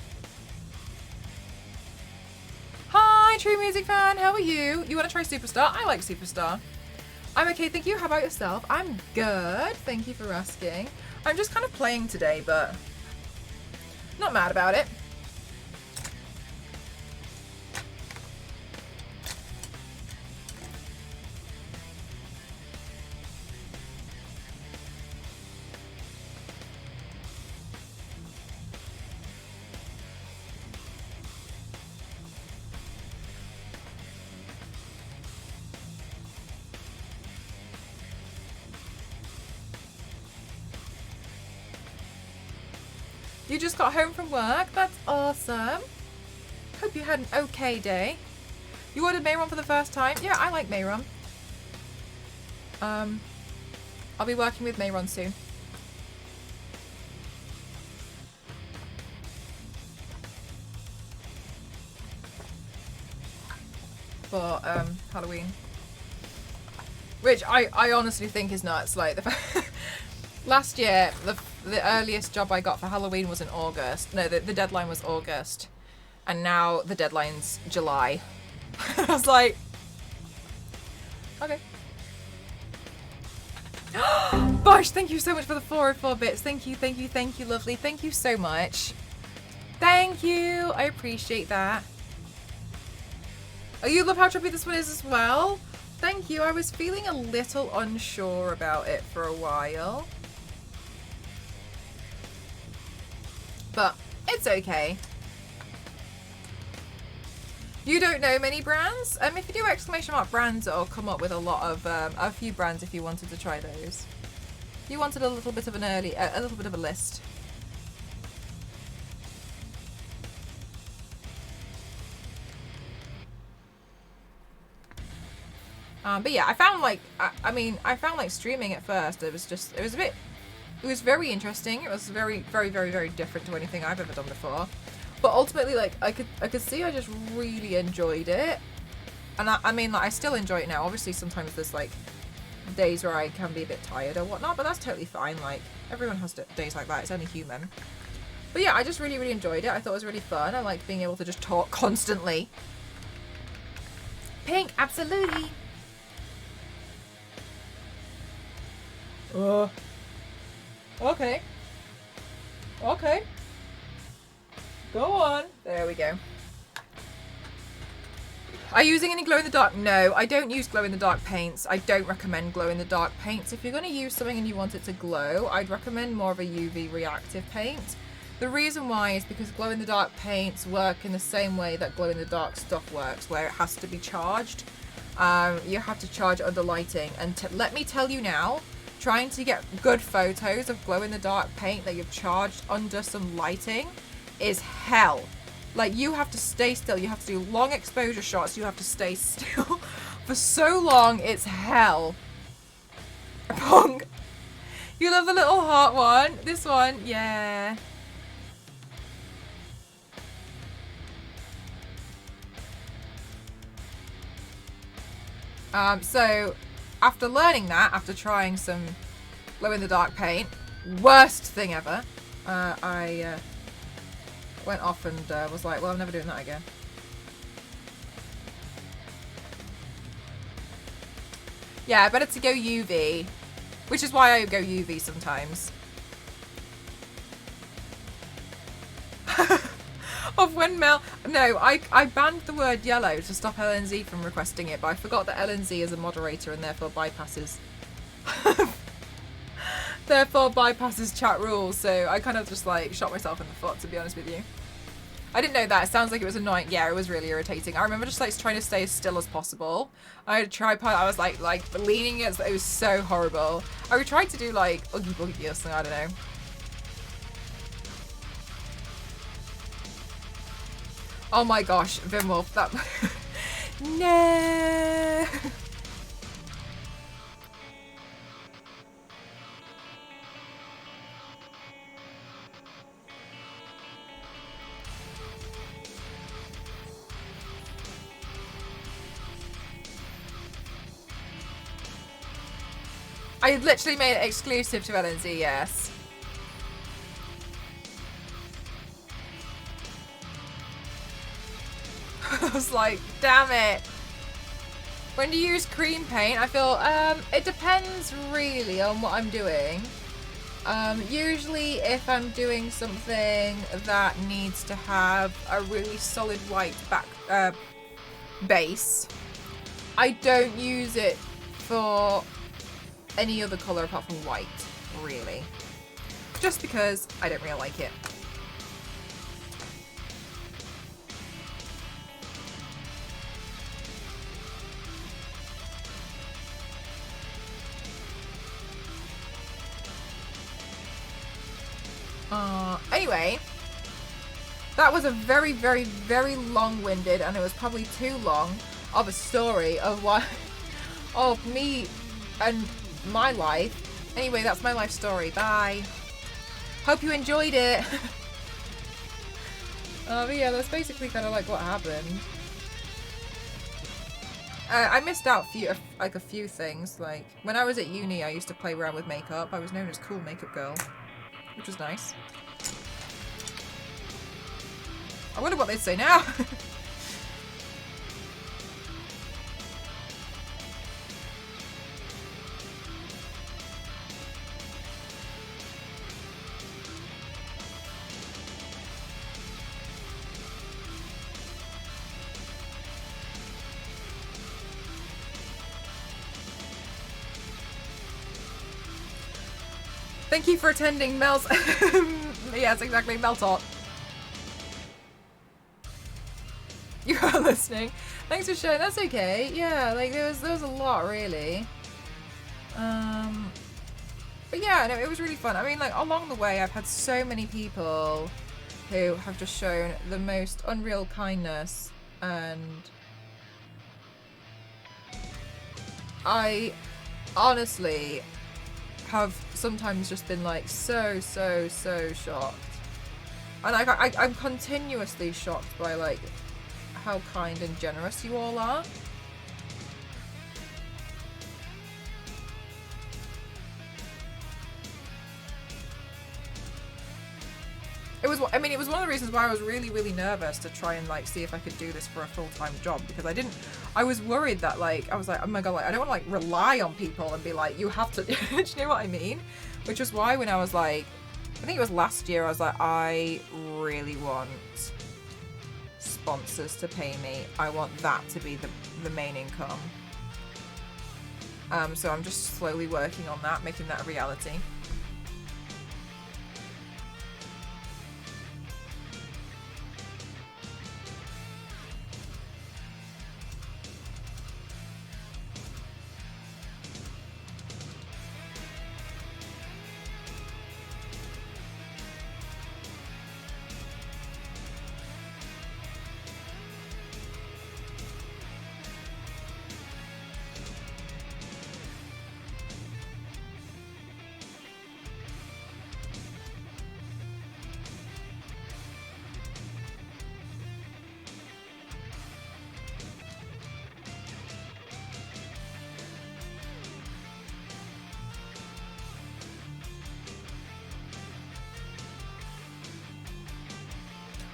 Hi, True Music Fan, how are you? You want to try Superstar? I like Superstar. I'm okay, thank you. How about yourself? I'm good, thank you for asking. I'm just kind of playing today, but not mad about it. You just got home from work? That's awesome. Hope you had an okay day. You ordered Mayron for the first time? Yeah, I like Mayron. I'll be working with Mayron soon. For Halloween. Which I honestly think is nuts. Like, last year, the earliest job I got for Halloween was in August. No, the deadline was August. And now the deadline's July. I was like, okay. Bosh, thank you so much for the 404 bits. Thank you, thank you, thank you, lovely. Thank you so much. Thank you. I appreciate that. Oh, you love how trippy this one is as well? Thank you. I was feeling a little unsure about it for a while. But it's okay. You don't know many brands? If you do exclamation mark brands, it'll come up with a lot of a few brands if you wanted to try those. You wanted a little bit of an a little bit of a list. But yeah, I found like I found like streaming at first. It was very interesting. It was very, very, very, very different to anything I've ever done before. But ultimately, like, I could see I just really enjoyed it. And I mean, like, I still enjoy it now. Obviously, sometimes there's, like, days where I can be a bit tired or whatnot, but that's totally fine. Like, everyone has days like that. It's only human. But yeah, I just really, really enjoyed it. I thought it was really fun. I liked being able to just talk constantly. Pink, absolutely. Okay. Okay. Go on. There we go. Are you using any glow-in-the-dark? No, I don't use glow-in-the-dark paints. I don't recommend glow-in-the-dark paints. If you're going to use something and you want it to glow, I'd recommend more of a UV reactive paint. The reason why is because glow-in-the-dark paints work in the same way that glow-in-the-dark stuff works, where it has to be charged. You have to charge under lighting. And let me tell you now, trying to get good photos of glow-in-the-dark paint that you've charged under some lighting is hell. Like, you have to stay still. You have to do long exposure shots. You have to stay still for so long. It's hell. Pong. You love the little heart one? This one? Yeah. So, after learning that, after trying some glow-in-the-dark paint, worst thing ever, I went off and was like, well, I'm never doing that again. Yeah, better to go UV, which is why I go UV sometimes. Of when Mel... No, I banned the word yellow to stop LNZ from requesting it, but I forgot that LNZ is a moderator and therefore bypasses... chat rules, so I kind of just like shot myself in the foot, to be honest with you. I didn't know that. It sounds like it was annoying. Yeah, it was really irritating. I remember just like trying to stay as still as possible. I had a tripod. I was like leaning against it. Was so horrible. I tried to do like Oogie Boogie or something. I don't know. Oh my gosh, Vimwolf. That. No. I literally made it exclusive to LNZ, yes. I was like, damn it. When do you use cream paint? I feel, it depends really on what I'm doing. Usually if I'm doing something that needs to have a really solid white base, I don't use it for any other colour apart from white, really. Just because I don't really like it. Anyway, That was a very, very, very long-winded, and it was probably too long, of a story of what, of me and my life. Anyway, that's my life story. Bye. Hope you enjoyed it. But yeah, that's basically kind of like what happened. I missed out a few things. Like when I was at uni, I used to play around with makeup. I was known as Cool Makeup Girl, which was nice. I wonder what they'd say now. Thank you for attending, Mel's. Yes, exactly, Meltot. You are listening. Thanks for sharing. That's okay. Yeah, like there was a lot really. But yeah, no, it was really fun. I mean, like along the way, I've had so many people who have just shown the most unreal kindness, and I honestly have sometimes just been like so shocked, and I'm continuously shocked by like how kind and generous you all are. It was one of the reasons why I was really nervous to try and like see if I could do this for a full-time job, because I was worried that like I was like, oh my god, like I don't want to like rely on people and be like, you have to do you know what I mean? Which was why when I was like, I think it was last year, I was like, I really want sponsors to pay me. I want that to be the main income. So I'm just slowly working on that, making that a reality.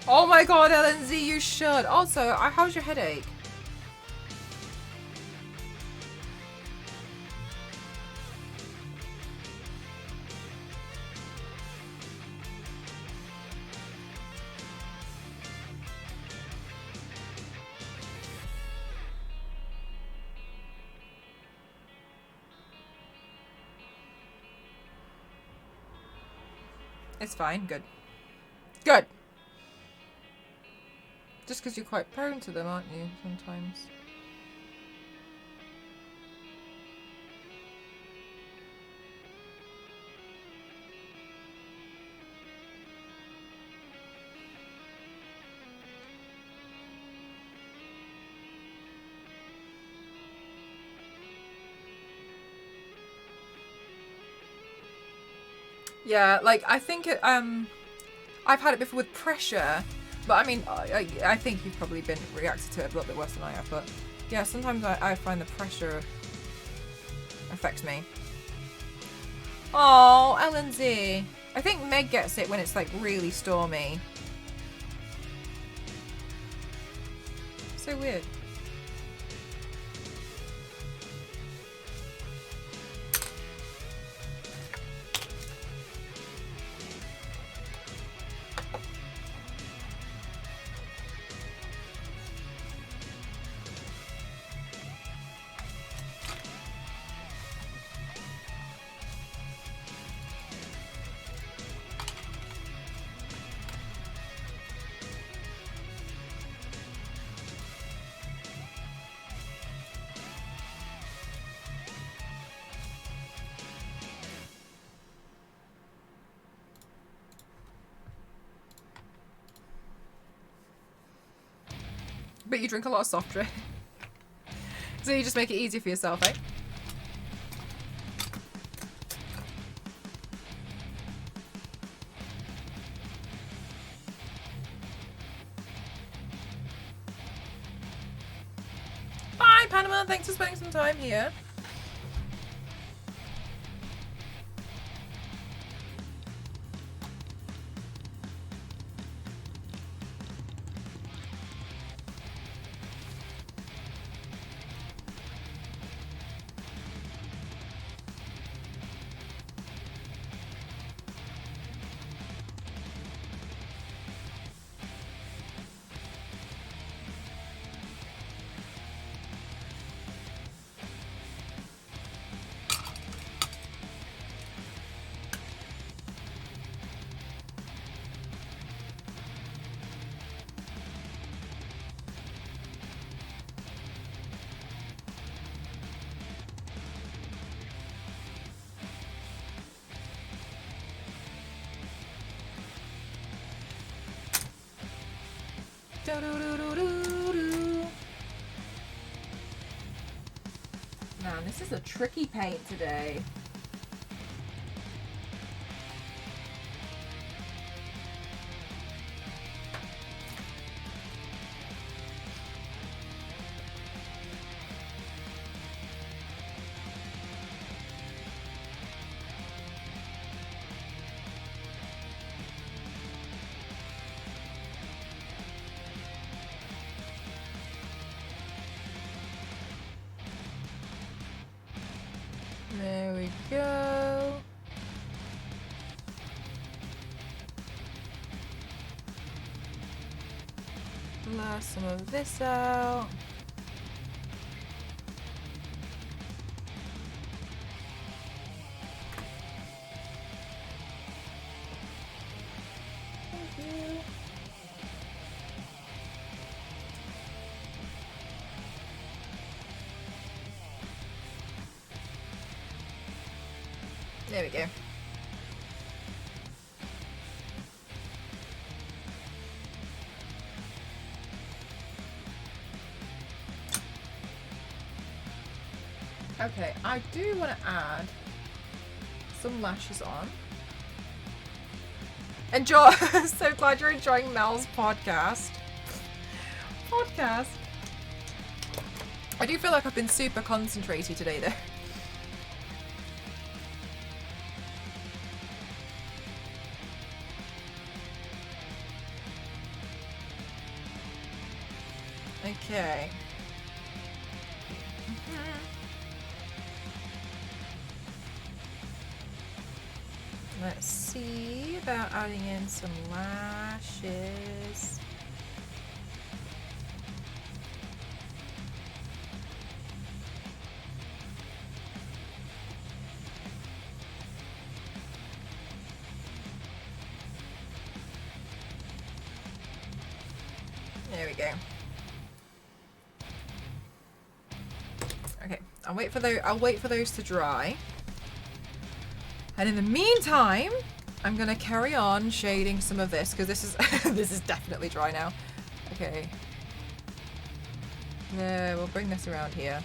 Oh my god, LNZ, you should. Also, how's your headache? It's fine. Good. Good. Just because you're quite prone to them, aren't you, sometimes? Yeah, like, I think it, I've had it before with pressure, but I mean, I think you've probably been reacted to it a little bit worse than I have, but yeah, sometimes I find the pressure affects me. Oh, LNZ. I think Meg gets it when it's like really stormy. So weird. But you drink a lot of soft drink. So you just make it easier for yourself, eh? Bye, Panama. Thanks for spending some time here. Man, this is a tricky paint today. There we go. Blur some of this out. Thank you. There we go. Okay, I do want to add some lashes on. Enjoy! So glad you're enjoying Mel's podcast. I do feel like I've been super concentrated today though. Okay. Let's see about adding in some lashes. There we go. Okay, I'll wait for those to dry. And in the meantime, I'm gonna carry on shading some of this because this is this is definitely dry now. Okay. There, we'll bring this around here.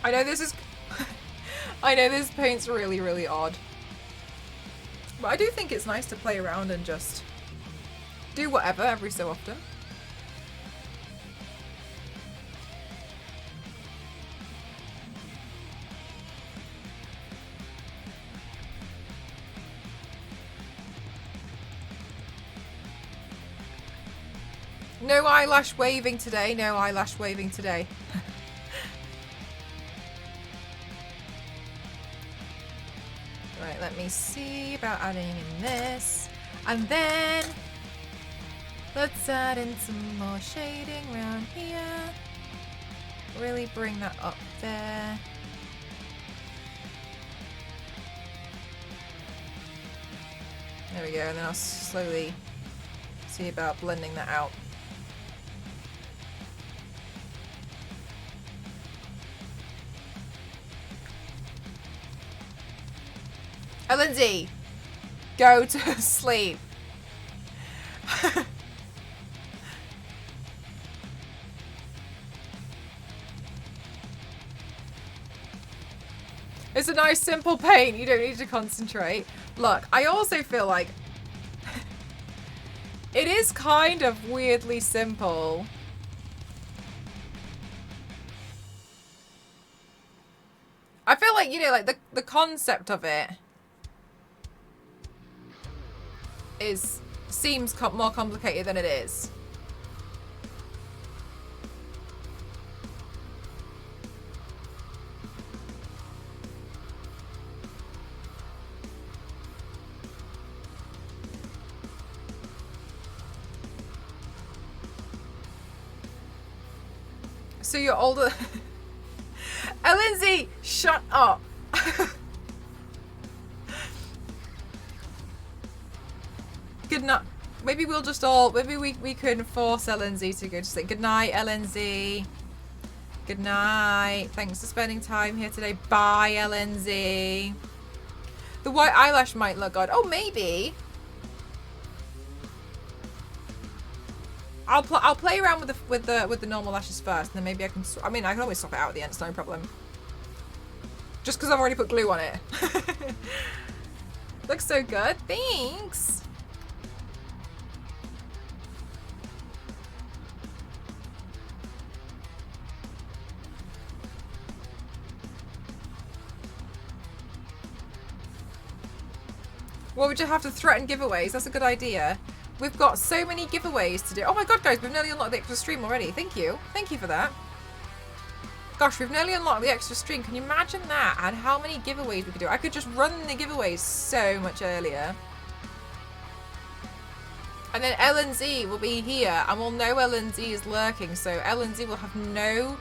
I know this is I know this paint's really, really odd. But I do think it's nice to play around and just do whatever every so often. No eyelash waving today, no eyelash waving today. Right, let me see about adding in this. And then let's add in some more shading around here. Really bring that up there. There we go, and then I'll slowly see about blending that out. Oh, Lindsay, Go to sleep. It's a nice simple paint. You don't need to concentrate. Look, I also feel like it is kind of weirdly simple. I feel like, you know, like the concept of it seems more complicated than it is. So you're older. Lindsay, shut up. Good night. Maybe we'll just all, maybe we can force LNZ to go to sleep. Good night, LNZ. Good night. Thanks for spending time here today. Bye, LNZ. The white eyelash might look odd. Oh, maybe. I'll play around with the normal lashes first, and then maybe I can. I mean, I can always swap it out at the end. It's no problem. Just because I've already put glue on it. Looks so good. Thanks. Well, we just have to threaten giveaways. That's a good idea. We've got so many giveaways to do. Oh my god, guys, we've nearly unlocked the extra stream already. Thank you. Thank you for that. Gosh, we've nearly unlocked the extra stream. Can you imagine that? And how many giveaways we could do? I could just run the giveaways so much earlier. And then LNZ will be here, and we'll know LNZ is lurking, so LNZ will have no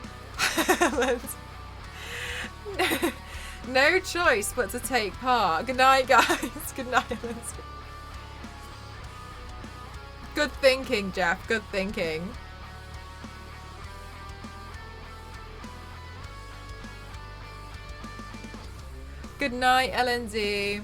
choice but to take part. Good night, guys. Good night, LNZ. Good thinking, Jeff. Good thinking. Good night, LNZ.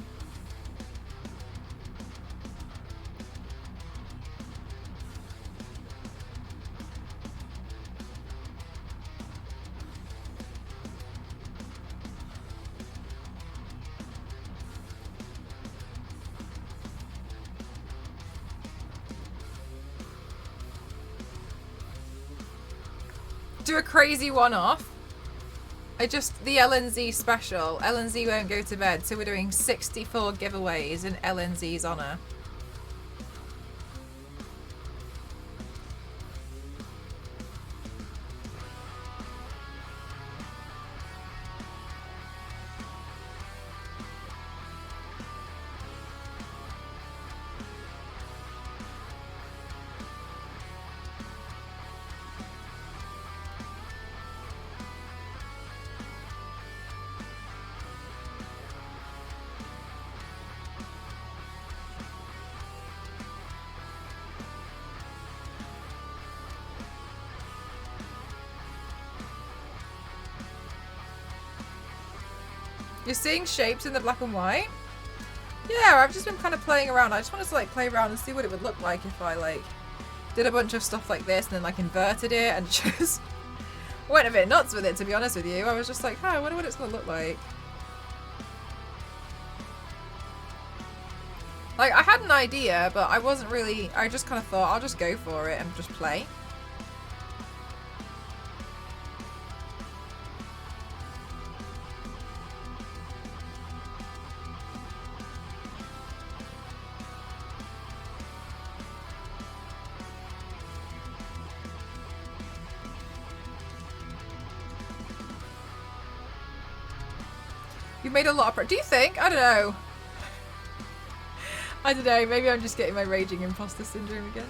Do a crazy one-off. The LNZ special. LNZ won't go to bed, so we're doing 64 giveaways in LNZ's honour. You're seeing shapes in the black and white? Yeah, I've just been kind of playing around. I just wanted to like play around and see what it would look like if I like did a bunch of stuff like this and then like inverted it and just went a bit nuts with it, to be honest with you. I was just like, oh, I wonder what it's going to look like. Like, I had an idea, but I wasn't really, I just kind of thought I'll just go for it and just play. You've made a lot of do you think? I don't know. I don't know, maybe I'm just getting my raging imposter syndrome again.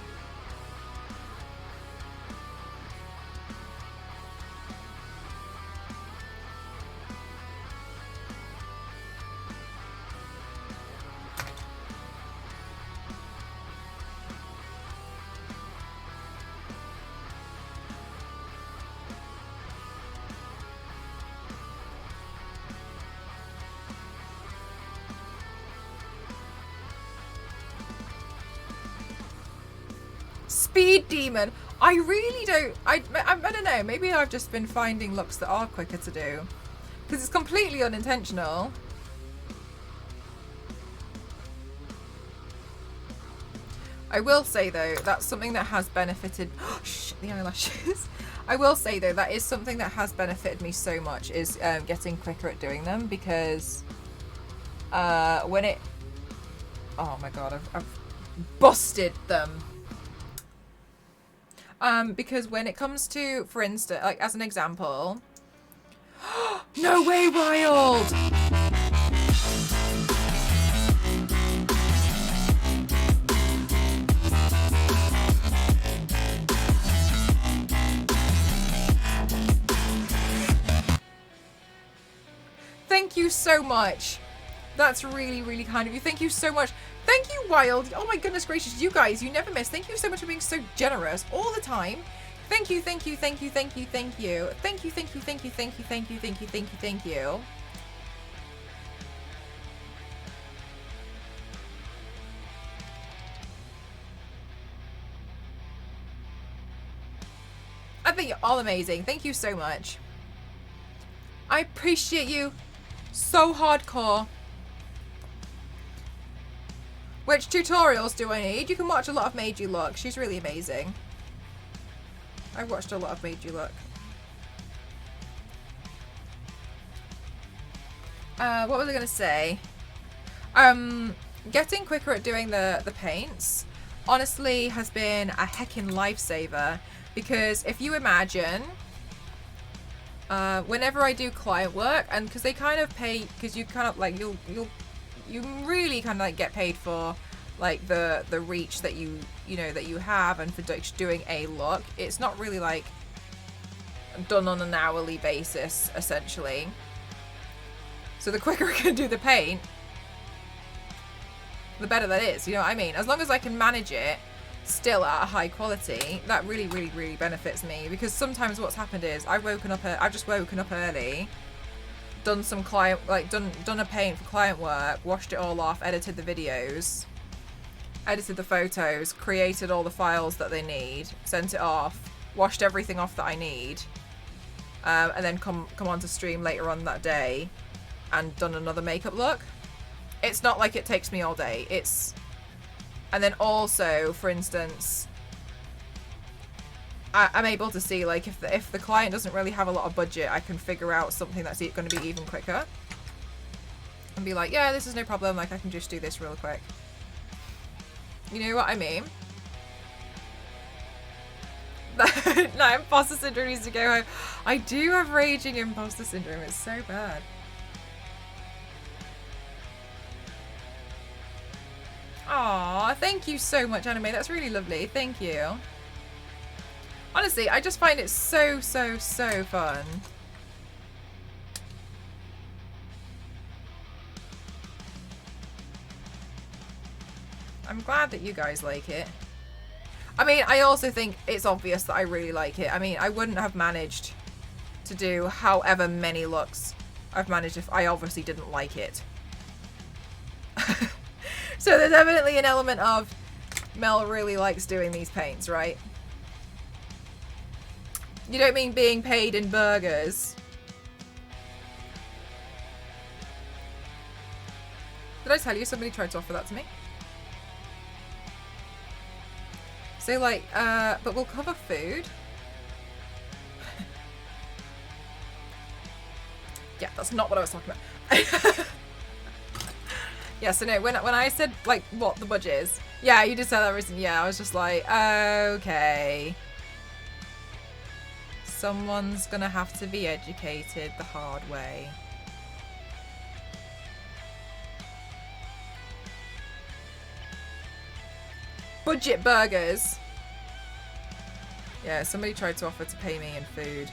Speed Demon. I really don't. I don't know. Maybe I've just been finding looks that are quicker to do. Because it's completely unintentional. I will say though, that's something that has benefited. Oh, shit, the eyelashes. I will say though, that is something that has benefited me so much, is getting quicker at doing them, because when it. Oh my god, I've busted them. Because when it comes to, for instance, like as an example. No way, Wild! Thank you so much. That's really, really kind of you. Thank you so much. Thank you, Wild. Oh my goodness gracious, you guys, you never miss. Thank you so much for being so generous all the time. Thank you, thank you, thank you, thank you, thank you. Thank you, thank you, thank you, thank you, thank you, thank you, thank you, thank you. I think you're all amazing. Thank you so much. I appreciate you so hardcore. Which tutorials do I need? You can watch a lot of Made You Look. She's really amazing. I've watched a lot of Made You Look. What was I going to say? Getting quicker at doing the paints honestly has been a heckin' lifesaver, because if you imagine, whenever I do client work, and because they kind of pay, because you kind of like you really kind of like get paid for like the reach that you know that you have, and for doing a look. It's not really like done on an hourly basis essentially. So the quicker I can do the paint, the better that is, you know what I mean? As long as I can manage it still at a high quality, that really, really, really benefits me. Because sometimes what's happened is I've just woken up early, done some client, like done a paint for client work, washed it all off, edited the videos, edited the photos, created all the files that they need, sent it off, washed everything off that I need, and then come on to stream later on that day and done another makeup look. It's not like it takes me all day. And then also, for instance, I'm able to see, like, if the client doesn't really have a lot of budget, I can figure out something that's going to be even quicker. And be like, yeah, this is no problem. Like, I can just do this real quick. You know what I mean? No, imposter syndrome needs to go home. I do have raging imposter syndrome. It's so bad. Aw, thank you so much, Anime. That's really lovely. Thank you. Honestly, I just find it so, so, so fun. I'm glad that you guys like it. I mean, I also think it's obvious that I really like it. I mean, I wouldn't have managed to do however many looks I've managed if I obviously didn't like it. So there's evidently an element of Mel really likes doing these paints, right? You don't mean being paid in burgers. Did I tell you somebody tried to offer that to me? So like, but we'll cover food. Yeah, that's not what I was talking about. Yeah, so no, when I said, like, what the budget is, yeah, you just said that recently. Yeah, I was just like, okay. Someone's gonna have to be educated the hard way. Budget burgers. Yeah, somebody tried to offer to pay me in food,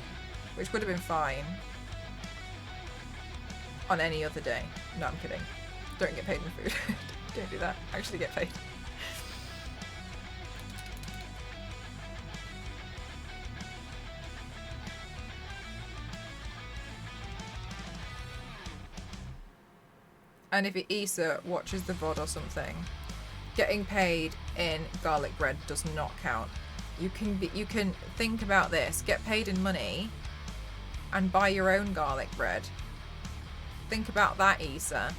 which would have been fine on any other day. No, I'm kidding. Don't get paid in food. Don't do that. Actually get paid. And if Issa watches the VOD or something, getting paid in garlic bread does not count. You can think about this. Get paid in money and buy your own garlic bread. Think about that, Issa.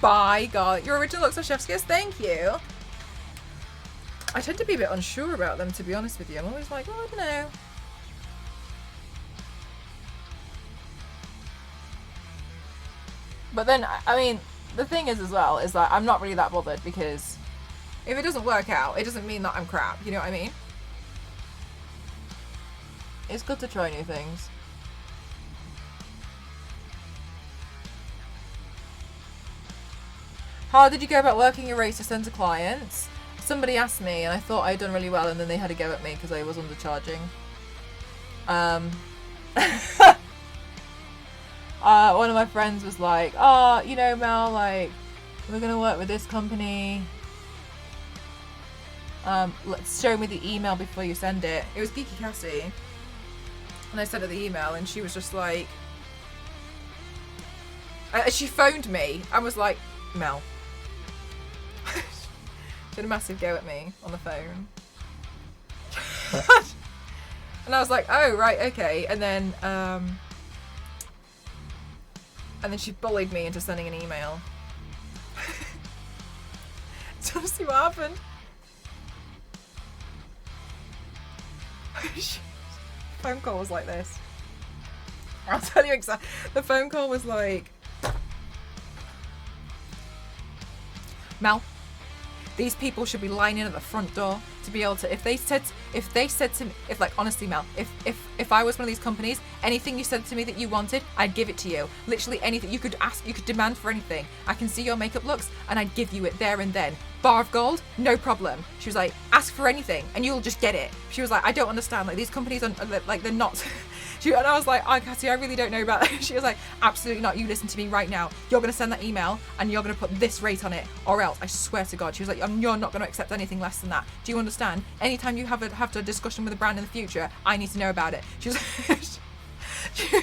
Bye, garlic. Your original looks are chef's kiss. Thank you. I tend to be a bit unsure about them, to be honest with you. I'm always like, oh, I don't know. But then, I mean, the thing is as well, is that I'm not really that bothered, because if it doesn't work out, it doesn't mean that I'm crap. You know what I mean? It's good to try new things. How did you go about working your rates to send to clients? Somebody asked me, and I thought I'd done really well, and then they had a go at me because I was undercharging. One of my friends was like, oh, you know, Mel, like, we're going to work with this company. Let's show me the email before you send it. It was Geeky Cassie. And I sent her the email, and she was just like... she phoned me and was like, Mel. She had a massive go at me on the phone. And I was like, oh, right, okay. And then she bullied me into sending an email. Do you want to see what happened? Phone call was like this. I'll tell you exactly. The phone call was like, Mel, these people should be lining at the front door to be able to, if they said to me, if like, honestly, Mel, if I was one of these companies, anything you said to me that you wanted, I'd give it to you. Literally anything. You could ask, you could demand for anything. I can see your makeup looks and I'd give you it there and then. Bar of gold, no problem. She was like, ask for anything and you'll just get it. She was like, I don't understand, like, these companies are like, they're not. And I was like, oh, Cassie, I really don't know about that. She was like, absolutely not. You listen to me right now. You're going to send that email and you're going to put this rate on it, or else, I swear to God. She was like, you're not going to accept anything less than that. Do you understand? Anytime you have a discussion with a brand in the future, I need to know about it. She was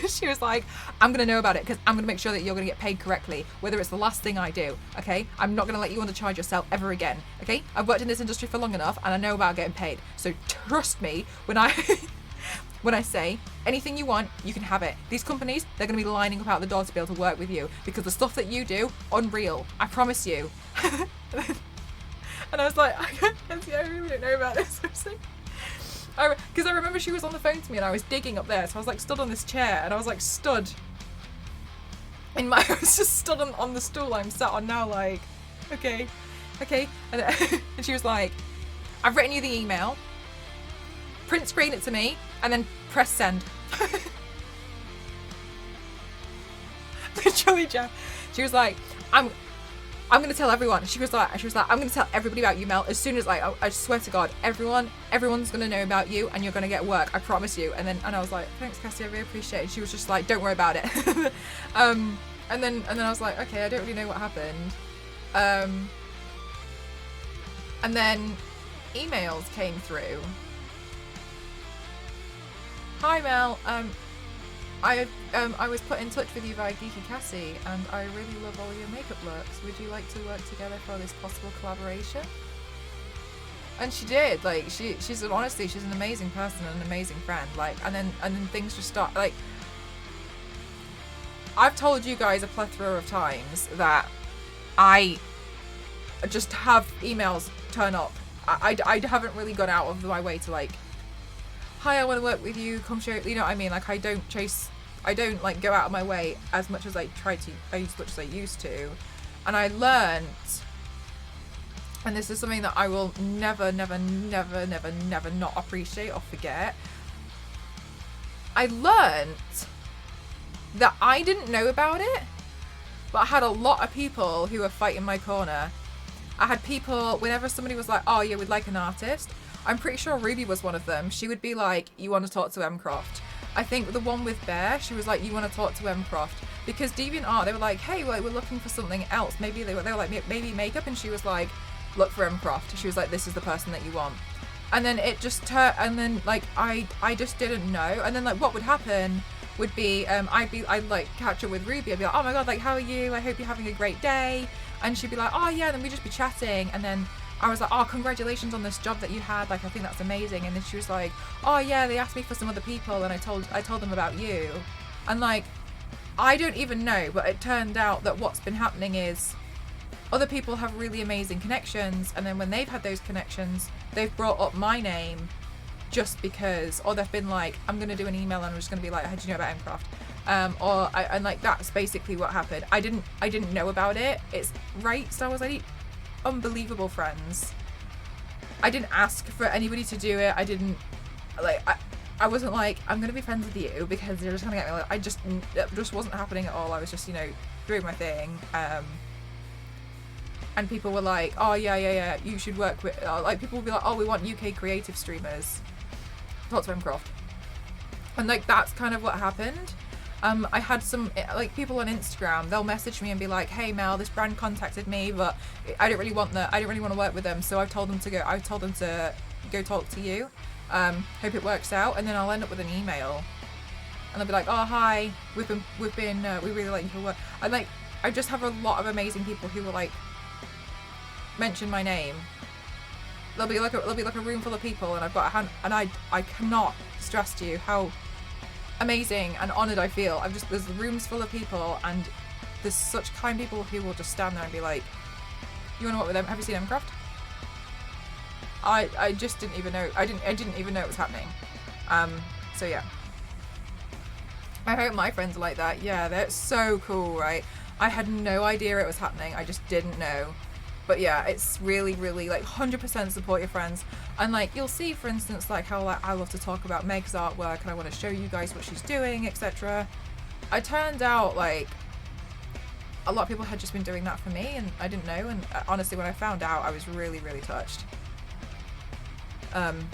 she was like, I'm going to know about it because I'm going to make sure that you're going to get paid correctly, whether it's the last thing I do, okay? I'm not going to let you undercharge yourself ever again, okay? I've worked in this industry for long enough and I know about getting paid. So trust me when I when I say anything you want, you can have it. These companies, they're going to be lining up out the door to be able to work with you because the stuff that you do, unreal. I promise you. And I was like, I really don't know about this. Because I remember she was on the phone to me and I was digging up there, so I was like stood on this chair and I was like stood I was just stood on the stool I'm sat on now, like, okay, and she was like, I've written you the email, print screen it to me and then press send. Literally, Jeff. She was like, I'm gonna tell everyone. She was like, I'm gonna tell everybody about you, Mel. As soon as, like, I swear to God, everyone's gonna know about you, and you're gonna get work. I promise you. And I was like, thanks, Cassie. I really appreciate it. She was just like, don't worry about it. And then I was like, okay, I don't really know what happened. And then emails came through. Hi, Mel. I was put in touch with you via Geeky Cassie, and I really love all your makeup looks. Would you like to work together for this possible collaboration? And she did. Like, she's honestly, she's an amazing person and an amazing friend. Like, and then things just start. Like, I've told you guys a plethora of times that I just have emails turn up. I haven't really gone out of my way to, like, hi, I want to work with you, come show, you know what I mean? Like, I don't like go out of my way as much as I used to. And I learned and this is something that I will never not appreciate or forget. I learned that I didn't know about it, but I had a lot of people who were fighting my corner. I had people, whenever somebody was like, oh yeah, we'd like an artist, I'm pretty sure Ruby was one of them. She would be like, you want to talk to M Croft. I think the one with Bear, she was like, you want to talk to M Croft. Because DeviantArt, they were like, hey, we're looking for something else. Maybe they were like, maybe makeup. And she was like, look for M Croft. She was like, this is the person that you want. And then it just turned, and then like, I just didn't know. And then like, what would happen would be, I'd like catch up with Ruby. I'd be like, oh my God, like, how are you? I hope you're having a great day. And she'd be like, oh yeah, and then we'd just be chatting. And then I was like, oh, congratulations on this job that you had. Like, I think that's amazing. And then she was like, oh yeah, they asked me for some other people and I told them about you. And like, I don't even know, but it turned out that what's been happening is other people have really amazing connections. And then when they've had those connections, they've brought up my name just because, or they've been like, I'm going to do an email and I'm just going to be like, how do you know about Mcraft? And like, that's basically what happened. I didn't know about it. It's right. Star Wars ID, unbelievable friends. I didn't ask for anybody to do it. I didn't like, I wasn't like, I'm going to be friends with you because you're just going to get me. Like, it just wasn't happening at all. I was just, you know, doing my thing. And people were like, oh yeah, you should work with, like, people would be like, oh, we want UK creative streamers. Talk to Mcroft. And like, that's kind of what happened. I had some, like, people on Instagram, they'll message me and be like, hey Mel, this brand contacted me, but I don't really want to work with them, so I told them to go talk to you. Hope it works out. And then I'll end up with an email and they'll be like, oh hi, we really like you for work. And like, I just have a lot of amazing people who will like mention my name. There'll be like a room full of people, and I've got a hand, and I cannot stress to you how amazing and honoured I feel. There's rooms full of people, and there's such kind people who will just stand there and be like, you want to work with them? Have you seen Mcraft? I just didn't even know. I didn't even know it was happening. So yeah. I hope my friends are like that. Yeah, they're so cool, right? I had no idea it was happening. I just didn't know. But yeah, it's really, really like 100% support your friends. And like, you'll see, for instance, like how like I love to talk about Meg's artwork and I want to show you guys what she's doing, etc. I turned out like a lot of people had just been doing that for me and I didn't know. And honestly, when I found out, I was really, really touched. And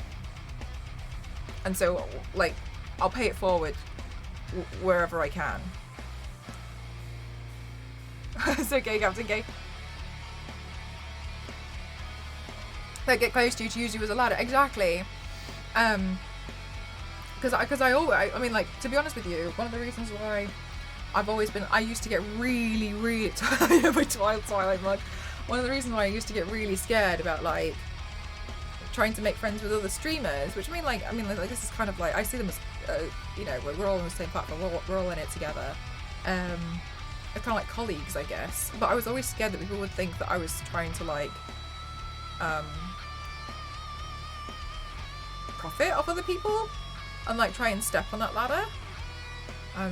so like, I'll pay it forward wherever I can. It's okay, Captain Gay. That get close to you to use you as a ladder. Exactly. Because I mean, like, to be honest with you, one of the reasons why I used to get really tired with Twilight Mug. One of the reasons why I used to get really scared about like trying to make friends with other streamers, which I mean like this is kind of like, I see them as you know, we're all on the same platform, we're all in it together. They're kind of like colleagues, I guess. But I was always scared that people would think that I was trying to like profit off other people and like try and step on that ladder.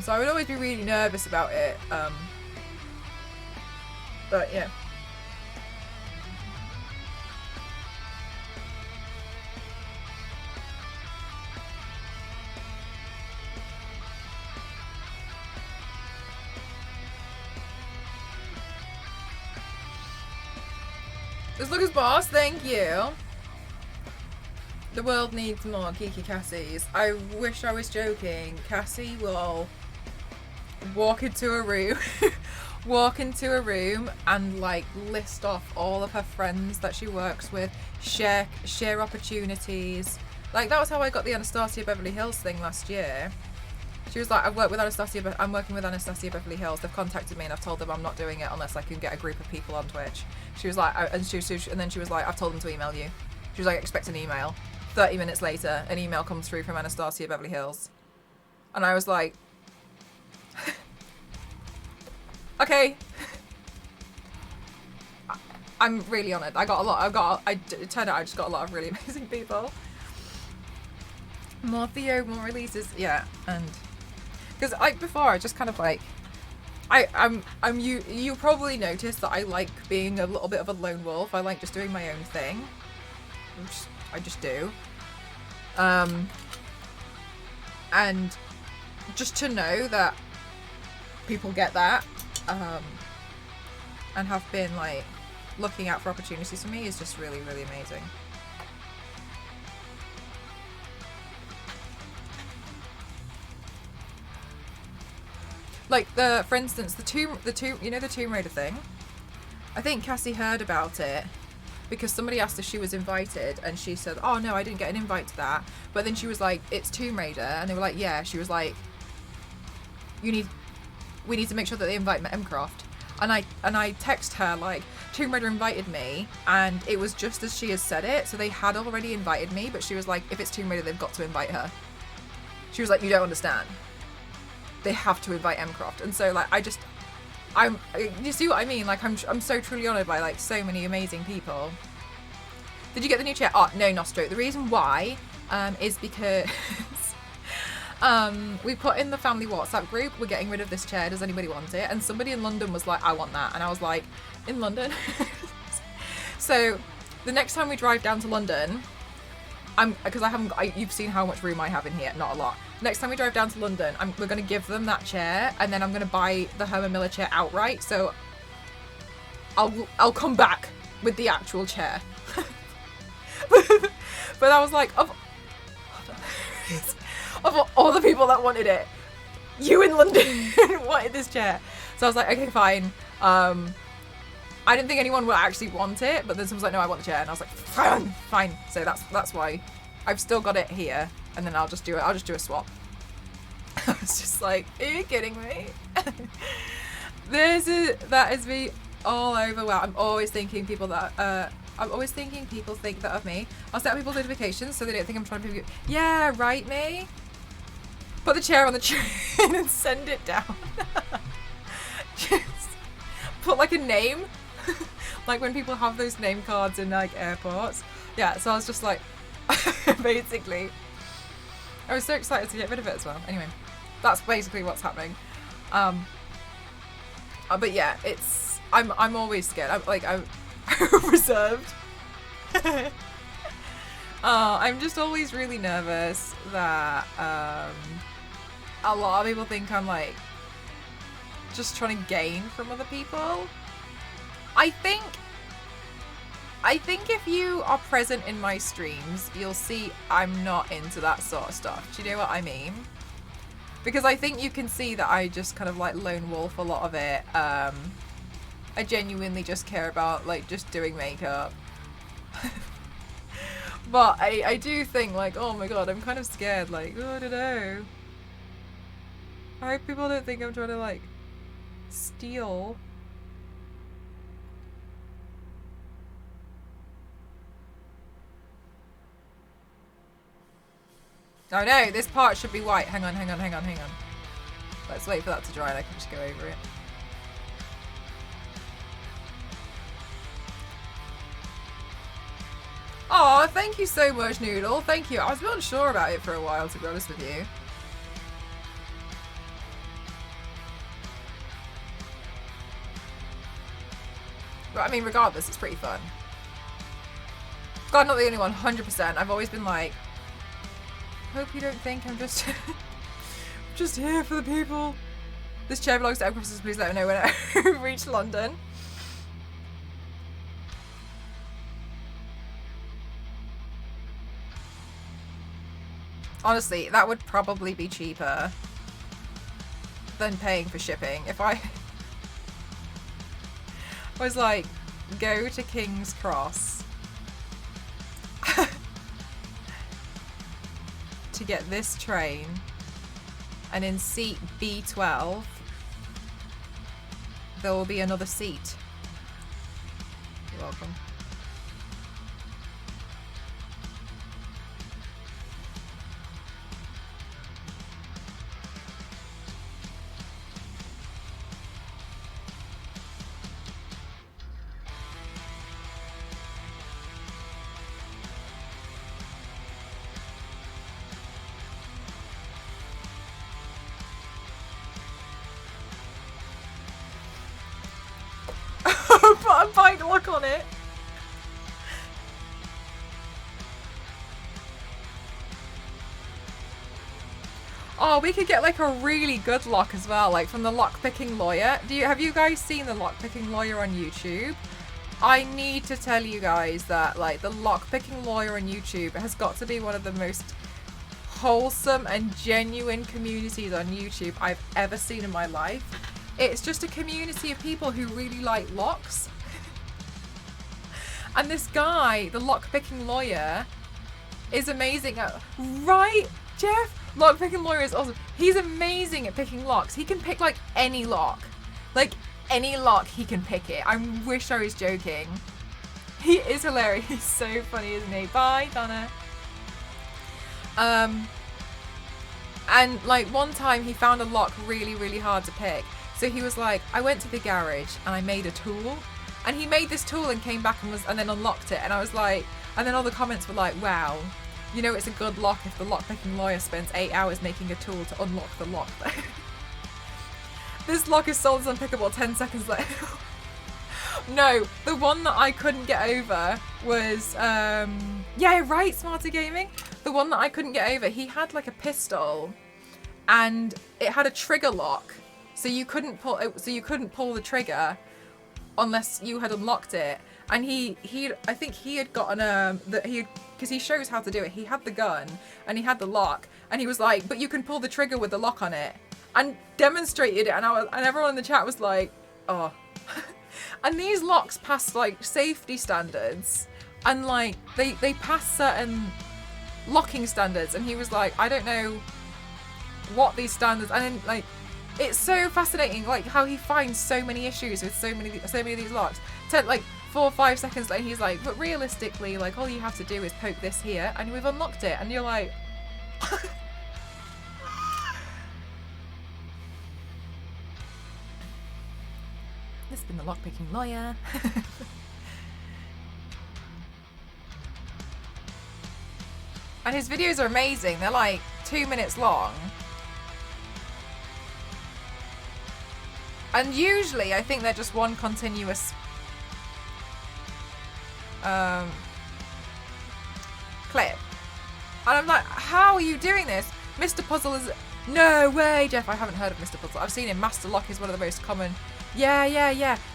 So I would always be really nervous about it. But yeah. Let's look as boss, thank you. The world needs more Kiki Cassies. I wish I was joking. Cassie will walk into a room and like list off all of her friends that she works with, share opportunities. Like, that was how I got the Anastasia Beverly Hills thing last year. She was like, I'm working with Anastasia Beverly Hills. They've contacted me and I've told them I'm not doing it unless I can get a group of people on Twitch. She was like, and then she was like, I've told them to email you. She was like, expect an email. 30 minutes later, an email comes through from Anastasia Beverly Hills. And I was like, okay. I'm really honoured. It turned out I just got a lot of really amazing people. More Theo, more releases. Yeah, and because like before, I just kind of like, you probably noticed that I like being a little bit of a lone wolf. I like just doing my own thing. I just do. And just to know that people get that, and have been like looking out for opportunities for me is just really, really amazing. Like for instance, the Tomb Raider thing. I think Cassie heard about it because somebody asked if she was invited, and she said, "Oh no, I didn't get an invite to that." But then she was like, "It's Tomb Raider," and they were like, "Yeah." She was like, we need to make sure that they invite Mcroft. And I text her like, Tomb Raider invited me, and it was just as she has said it. So they had already invited me, but she was like, if it's Tomb Raider, they've got to invite her. She was like, you don't understand. They have to invite Mcroft. And so like, you see what I mean? Like I'm so truly honoured by like so many amazing people. Did you get the new chair? Oh no, Nostro. The reason why is because we put in the family WhatsApp group, we're getting rid of this chair, does anybody want it? And somebody in London was like, I want that. And I was like, in London? So the next time we drive down to London, you've seen how much room I have in here, not a lot. Next time we drive down to London, we're going to give them that chair, and then I'm going to buy the Herman Miller chair outright, so I'll come back with the actual chair. But I was like, of all the people that wanted it, you in London wanted this chair. So I was like, okay, fine. I didn't think anyone would actually want it, but then someone was like, no, I want the chair. And I was like, fine. So that's why I've still got it here, and then I'll just do a swap. I was just like, are you kidding me? That is me all over. Wow, I'm always thinking people think that of me. I'll set up people's notifications so they don't think I'm trying to be. Yeah, right, me. Put the chair on the train and send it down. Just put like a name, like when people have those name cards in like airports. Yeah, so I was just like, basically, I was so excited to get rid of it as well. Anyway, that's basically what's happening. But yeah, I'm always scared. I'm reserved. I'm just always really nervous that a lot of people think I'm like just trying to gain from other people. I think if you are present in my streams, you'll see I'm not into that sort of stuff. Do you know what I mean? Because I think you can see that I just kind of like lone wolf a lot of it. I genuinely just care about like just doing makeup. But I do think like, oh my god, I'm kind of scared. Like, oh, I don't know. I hope people don't think I'm trying to like steal. Oh no, this part should be white. Hang on. Let's wait for that to dry and I can just go over it. Oh, thank you so much, Noodle. Thank you. I was not sure about it for a while, to be honest with you. But I mean, regardless, it's pretty fun. God, I'm not the only one, 100%. I've always been like, hope you don't think I'm just just here for the people. This chair belongs to Empress, please let me know when I reach London. Honestly, that would probably be cheaper than paying for shipping. If I was like, go to King's Cross to get this train, and in seat B12 there will be another seat. You're welcome. on it. Oh, we could get like a really good lock as well, like from the lockpicking lawyer. Have you guys seen the lockpicking lawyer on YouTube? I need to tell you guys that like the lockpicking lawyer on YouTube has got to be one of the most wholesome and genuine communities on YouTube I've ever seen in my life. It's just a community of people who really like locks. And this guy, the lockpicking lawyer, is amazing at, right, Jeff? Lockpicking lawyer is awesome. He's amazing at picking locks. He can pick like any lock. Like any lock he can pick it. I wish I was joking. He is hilarious. He's so funny, isn't he? Bye, Donna. And like one time he found a lock really, really hard to pick. So he was like, I went to the garage and I made a tool. And he made this tool and came back and then unlocked it. And I was like, and then all the comments were like, wow, you know it's a good lock if the lockpicking lawyer spends 8 hours making a tool to unlock the lock. This lock is sold as unpickable 10 seconds later. No, the one that I couldn't get over was, yeah, right, Smarter Gaming. The one that I couldn't get over, he had like a pistol and it had a trigger lock. So you couldn't pull the trigger unless you had unlocked it. And I think he had gotten because he shows how to do it. He had the gun and he had the lock and he was like, but you can pull the trigger with the lock on it, and demonstrated it. And everyone in the chat was like, oh. And these locks pass like safety standards and like they pass certain locking standards. And he was like, I don't know what these standards, and then like it's so fascinating like how he finds so many issues with so many of these locks. Like 4 or 5 seconds later he's like, but realistically like all you have to do is poke this here and we've unlocked it. And you're like this has been the lockpicking lawyer. And his videos are amazing. They're like 2 minutes long. And usually I think they're just one continuous clip. And I'm like, how are you doing this? Mr. Puzzle is... No way, Jeff, I haven't heard of Mr. Puzzle. I've seen him. Master Lock is one of the most common... Yeah.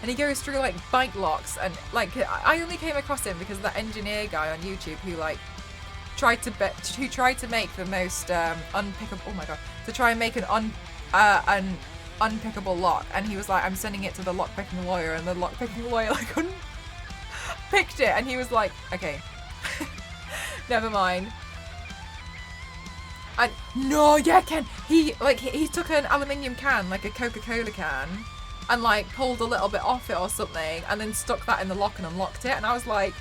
And he goes through like bike locks and like I only came across him because of that engineer guy on YouTube who like tried to make the most unpickable... Oh my god. To try and make an unpickable lock, and he was like, I'm sending it to the lockpicking lawyer, and the lockpicking lawyer like picked it, and he was like, okay, never mind. And no, yeah, Ken, he took an aluminium can, like a Coca-Cola can, and like pulled a little bit off it or something, and then stuck that in the lock and unlocked it, and I was like,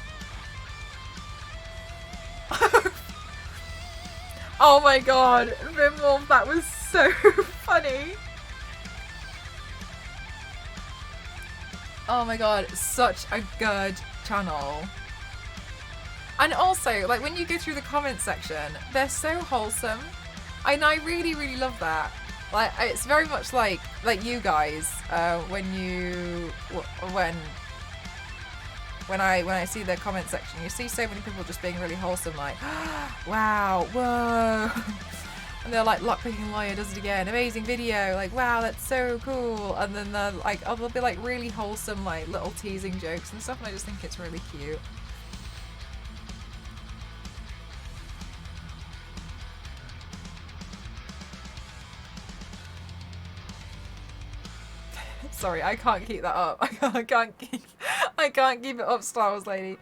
oh my god, Vimwolf, that was so funny. Oh my god, such a good channel. And also, like, when you go through the comment section, they're so wholesome. And I really, really love that. Like, it's very much like you guys, when I see the comment section, you see so many people just being really wholesome, like, wow, whoa. And they're like, lockpicking lawyer does it again, amazing video, like, wow, that's so cool. And then they're like, oh, they'll be like really wholesome, like little teasing jokes and stuff, and I just think it's really cute. Sorry, I can't keep that up. I can't keep it up, Star Wars lady.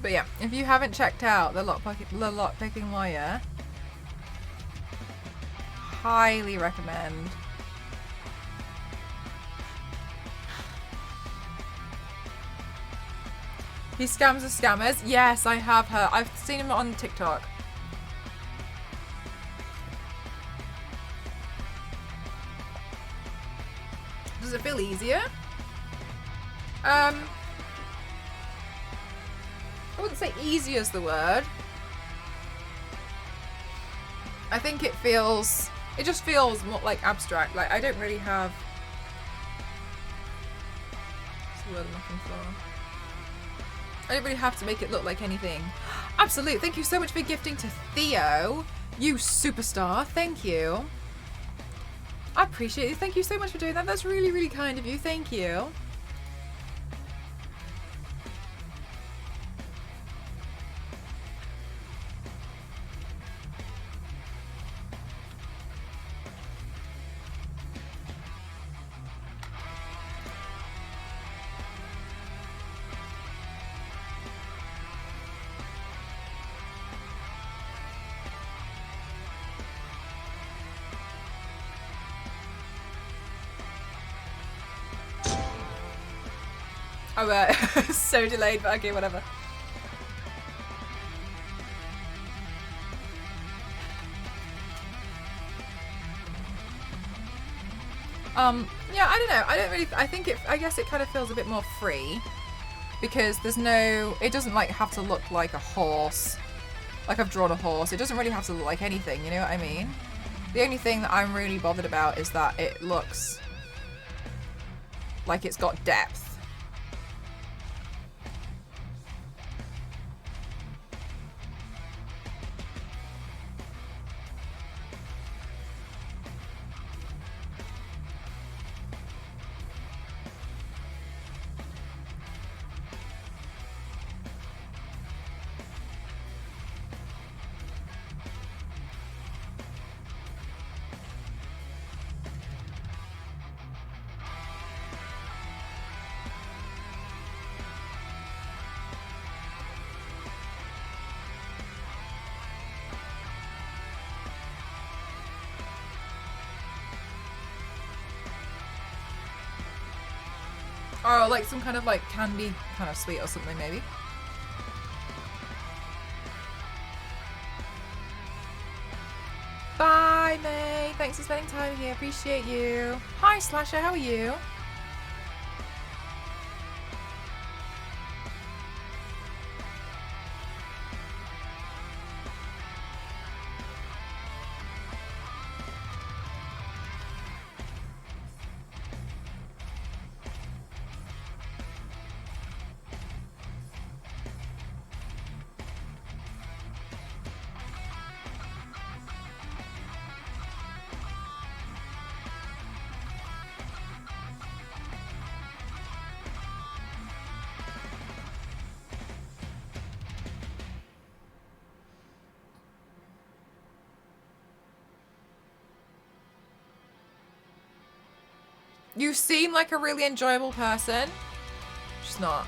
But yeah, if you haven't checked out the lock picking wire, highly recommend. He scams the scammers. Yes, I have heard. I've seen him on TikTok. Does it feel easier? I wouldn't say easy as the word. I think it just feels more like abstract. Like I don't really have, what's the word I'm looking for? I don't really have to make it look like anything. Absolute. Thank you so much for gifting to Theo. You superstar. Thank you. I appreciate it. Thank you so much for doing that. That's really, really kind of you. Thank you. Oh, so delayed, but okay, whatever. Yeah, I don't know. I guess it kind of feels a bit more free because it doesn't like have to look like a horse. Like I've drawn a horse. It doesn't really have to look like anything, you know what I mean? The only thing that I'm really bothered about is that it looks like it's got depth. Oh, like some kind of like candy kind of sweet or something maybe. Bye, May. Thanks for spending time here. Appreciate you. Hi, Slasher. How are you? You seem like a really enjoyable person. She's not.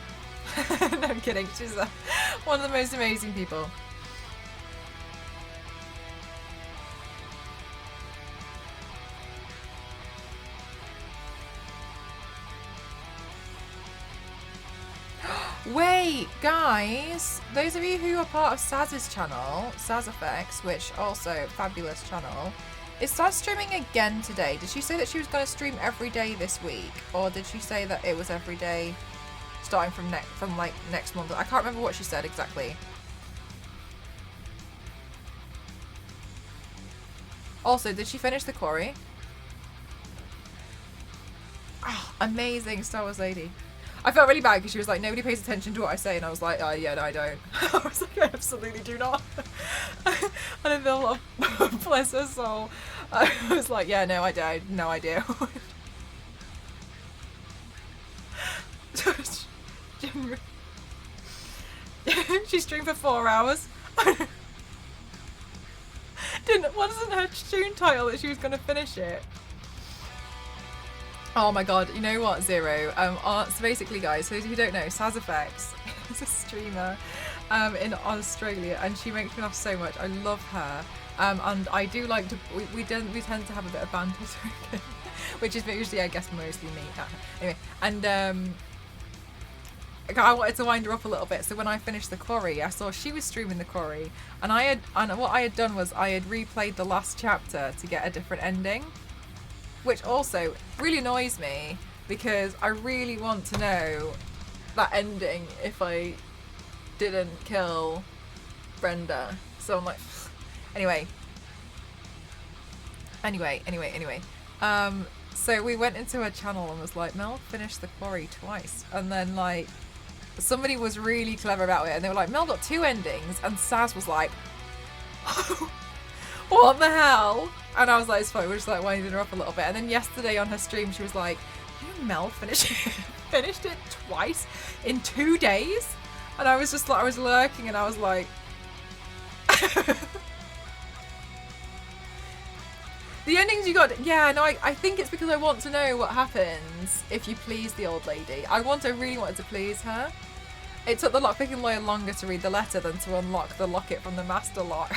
No, I'm kidding. She's one of the most amazing people. Wait, guys. Those of you who are part of Saz's channel, Saz Effects, which also fabulous channel, is Saz streaming again today? Did she say that she was going to stream every day this week? Or did she say that it was every day starting from like next month? I can't remember what she said exactly. Also, did she finish the quarry? Oh, amazing Star Wars lady. I felt really bad because she was like, nobody pays attention to what I say, and I was like, yeah, no, I don't. I was like, I absolutely do not. I didn't feel a lot of bless her soul. I was like, yeah, no, I don't. No idea. She streamed for 4 hours. Wasn't her tune title that she was going to finish it? Oh my god, you know what, Zero? So basically, guys, for those who don't know, Saz Effects is a streamer in Australia, and she makes me laugh so much. I love her. And I do like to, we tend to have a bit of banter, which is usually, I guess, mostly me. Anyway, and I wanted to wind her up a little bit. So when I finished the quarry, I saw she was streaming the quarry, and what I had done was I had replayed the last chapter to get a different ending, which also really annoys me because I really want to know that ending if I didn't kill Brenda. So I'm like, anyway. So we went into her channel and was like, Mel finished the quarry twice, and then like somebody was really clever about it, and they were like, Mel got 2 endings, and Saz was like, what the hell? And I was like, it's fine, we're just like winding her up a little bit. And then yesterday on her stream she was like, you know, Mel finished it twice in 2 days. And I was just like, I was lurking, and I was like, the endings you got, yeah, no, I think it's because I want to know what happens if you please the old lady. I really wanted to please her. It took the lockpicking lawyer longer to read the letter than to unlock the locket from the master lock.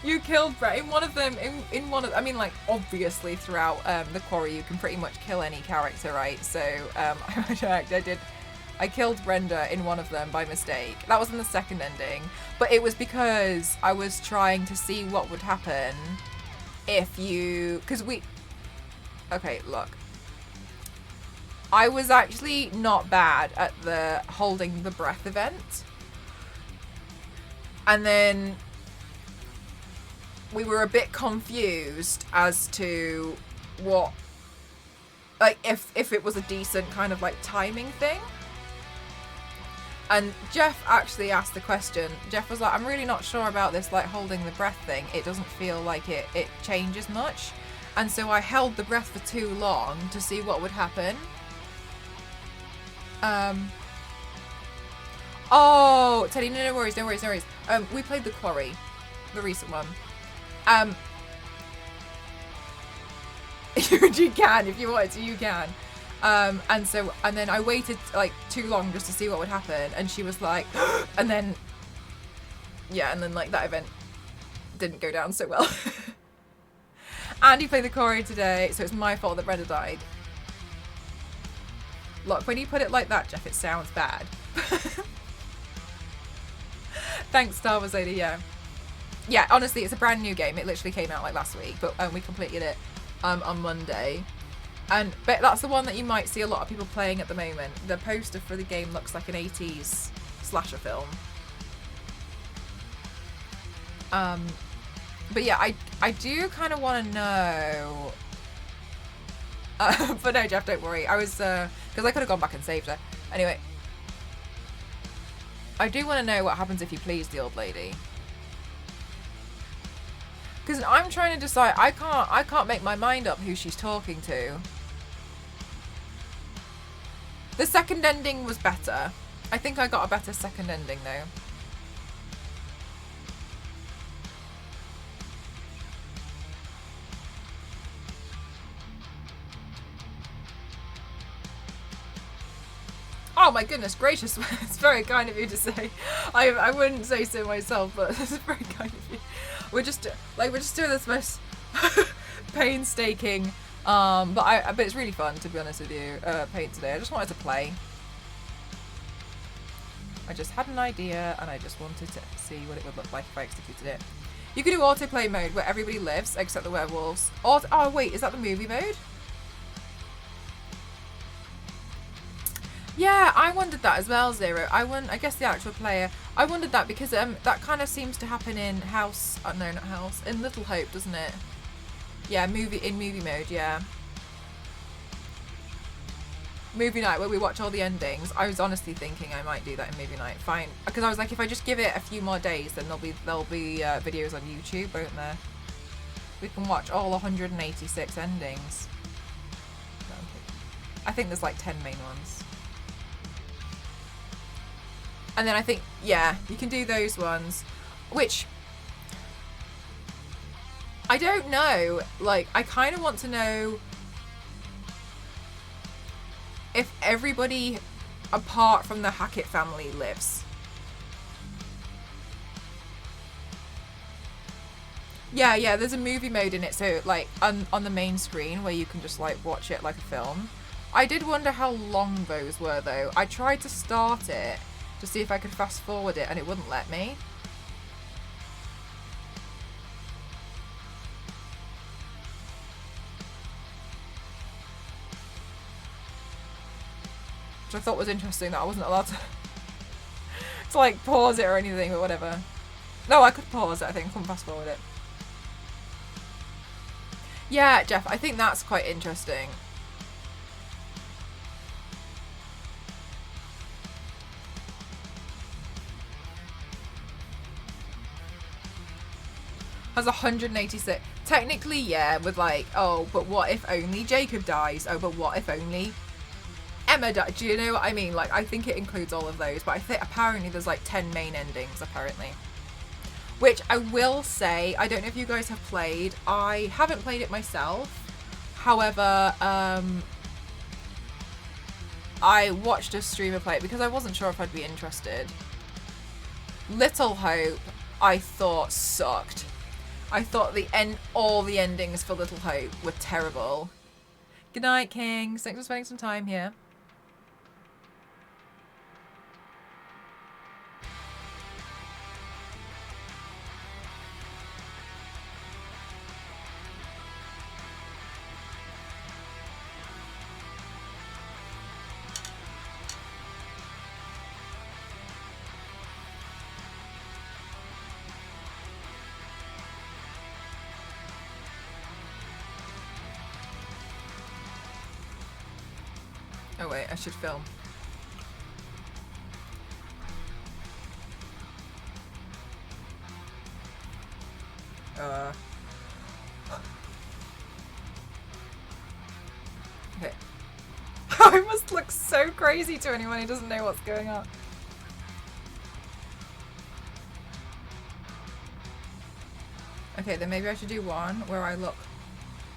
You killed Brett in one of them. In one of, I mean, like obviously throughout the quarry, you can pretty much kill any character, right? So I killed Brenda in one of them by mistake. That was in the second ending, but it was because I was trying to see what would happen if you, okay, look. I was actually not bad at the holding the breath event. And then we were a bit confused as to what, like, if it was a decent kind of like timing thing. And Jeff actually asked the question. Jeff was like, I'm really not sure about this like holding the breath thing. It doesn't feel like it changes much. And so I held the breath for too long to see what would happen. Oh, Teddy, no worries. We played the quarry, the recent one. You can, if you wanted to, you can. And then I waited like too long just to see what would happen, and she was like, and then like that event didn't go down so well. Andy played the quarry today, so it's my fault that Brenda died. Look, when you put it like that, Jeff, it sounds bad. Thanks, Star Wars Lady, yeah. Yeah, honestly, it's a brand new game. It literally came out like last week, but we completed it on Monday. But that's the one that you might see a lot of people playing at the moment. The poster for the game looks like an 80s slasher film. But yeah, I do kind of want to know. But no, Jeff, don't worry. I was, because I could have gone back and saved her. Anyway, I do want to know what happens if you please the old lady. Because I'm trying to decide. I can't make my mind up who she's talking to. The second ending was better. I think I got a better second ending though. Oh my goodness gracious, it's very kind of you to say. I wouldn't say so myself, but it's very kind of you. We're just doing this most painstaking, but it's really fun, to be honest with you. Paint today. I just wanted to play. I just had an idea, and I just wanted to see what it would look like if I executed it. You could do autoplay mode where everybody lives except the werewolves. Oh wait, is that the movie mode? Yeah, I wondered that as well, Zero. I guess the actual player. I wondered that because that kind of seems to happen in House. No, not House. In Little Hope, doesn't it? Yeah, movie mode. Yeah. Movie night where we watch all the endings. I was honestly thinking I might do that in movie night. Fine, because I was like, if I just give it a few more days, then there'll be videos on YouTube, won't there? We can watch all 186 endings. I think there's like 10 main ones. And then I think, yeah, you can do those ones, which I don't know. Like, I kind of want to know if everybody apart from the Hackett family lives. Yeah, there's a movie mode in it, so like on the main screen where you can just like watch it like a film. I did wonder how long those were though. I tried to start it to see if I could fast forward it and it wouldn't let me. Which I thought was interesting that I wasn't allowed to like pause it or anything, but whatever. No, I could pause it, I think. I couldn't fast forward it. Yeah, Jeff, I think that's quite interesting. Has 186. Technically, yeah, with like, oh, but what if only Jacob dies? Oh, but what if only Emma dies? Do you know what I mean? Like, I think it includes all of those, but I think apparently there's like 10 main endings, apparently. Which I will say, I don't know if you guys have played. I haven't played it myself. However, I watched a streamer play it because I wasn't sure if I'd be interested. Little Hope, I thought sucked. I thought all the endings for Little Hope were terrible. Good night, Kings. Thanks for spending some time here. Oh wait, I should film. Okay. I must look so crazy to anyone who doesn't know what's going on. Okay, then maybe I should do one where I look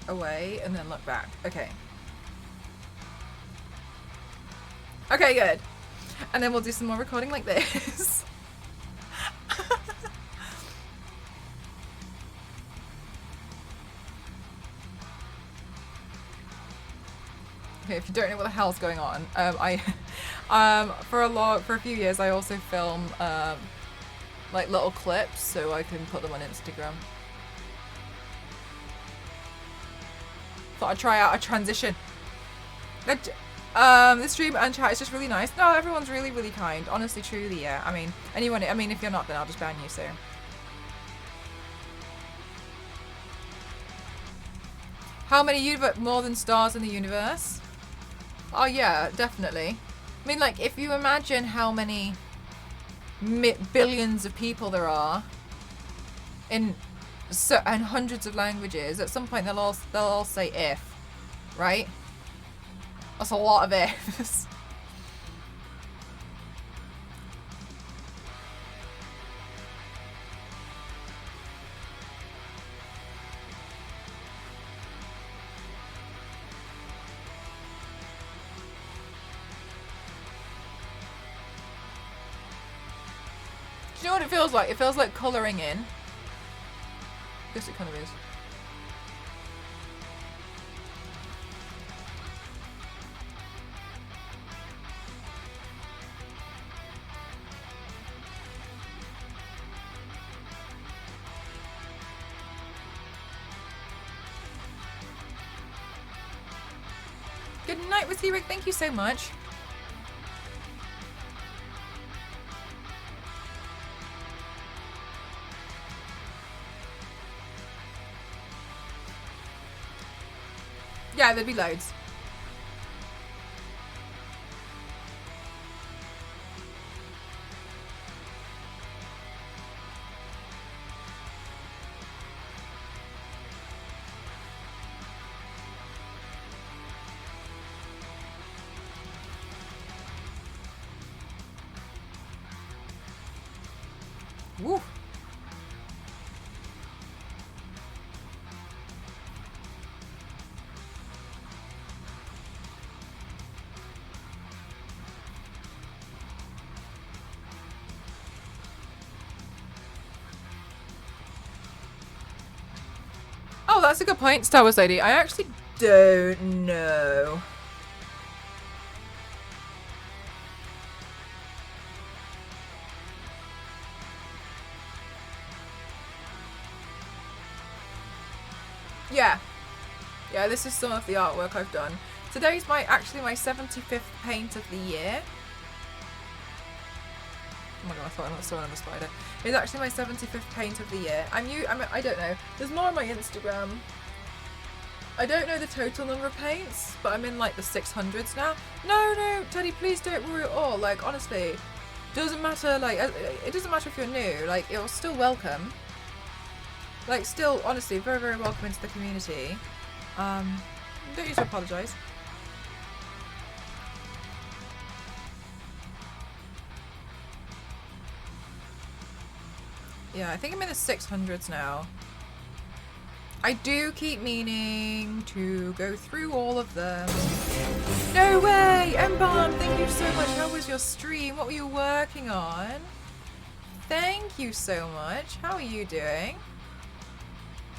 away and then look back. Okay. Okay, good. And then we'll do some more recording like this. Okay, if you don't know what the hell's going on, for a few years I also film like little clips so I can put them on Instagram. Thought I'd try out a transition. The stream and chat is just really nice. No, everyone's really, really kind. Honestly, truly, yeah. I mean, if you're not, then I'll just ban you, so. How many more than stars in the universe? Oh, yeah, definitely. I mean, like, if you imagine how many billions of people there are and hundreds of languages, at some point they'll all say if, right? That's a lot of ifs. Do you know what it feels like? It feels like colouring in. I guess it kind of is. Good night, Miss Rick. Thank you so much. Yeah, there'd be loads. Woo. Oh, that's a good point, Star Wars Lady. I actually don't know. Yeah. Yeah, this is some of the artwork I've done. Today's actually my 75th paint of the year. Oh my god, I thought I was throwing on the spider. It's actually my 75th paint of the year. I don't know. There's more on my Instagram. I don't know the total number of paints, but I'm in like the 600s now. No, Teddy, please don't worry at all. Like, honestly, doesn't matter. Like, it doesn't matter if you're new. Like, you're still welcome. Like, still, honestly, very, very welcome into the community. Don't need to apologise. Yeah, I think I'm in the 600s now. I do keep meaning to go through all of them. No way! Mbomb, thank you so much. How was your stream? What were you working on? Thank you so much. How are you doing?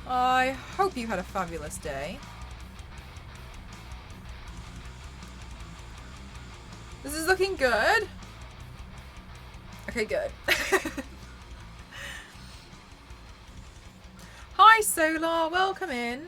I hope you had a fabulous day. This is looking good. Okay, good. Hi Solar, welcome in.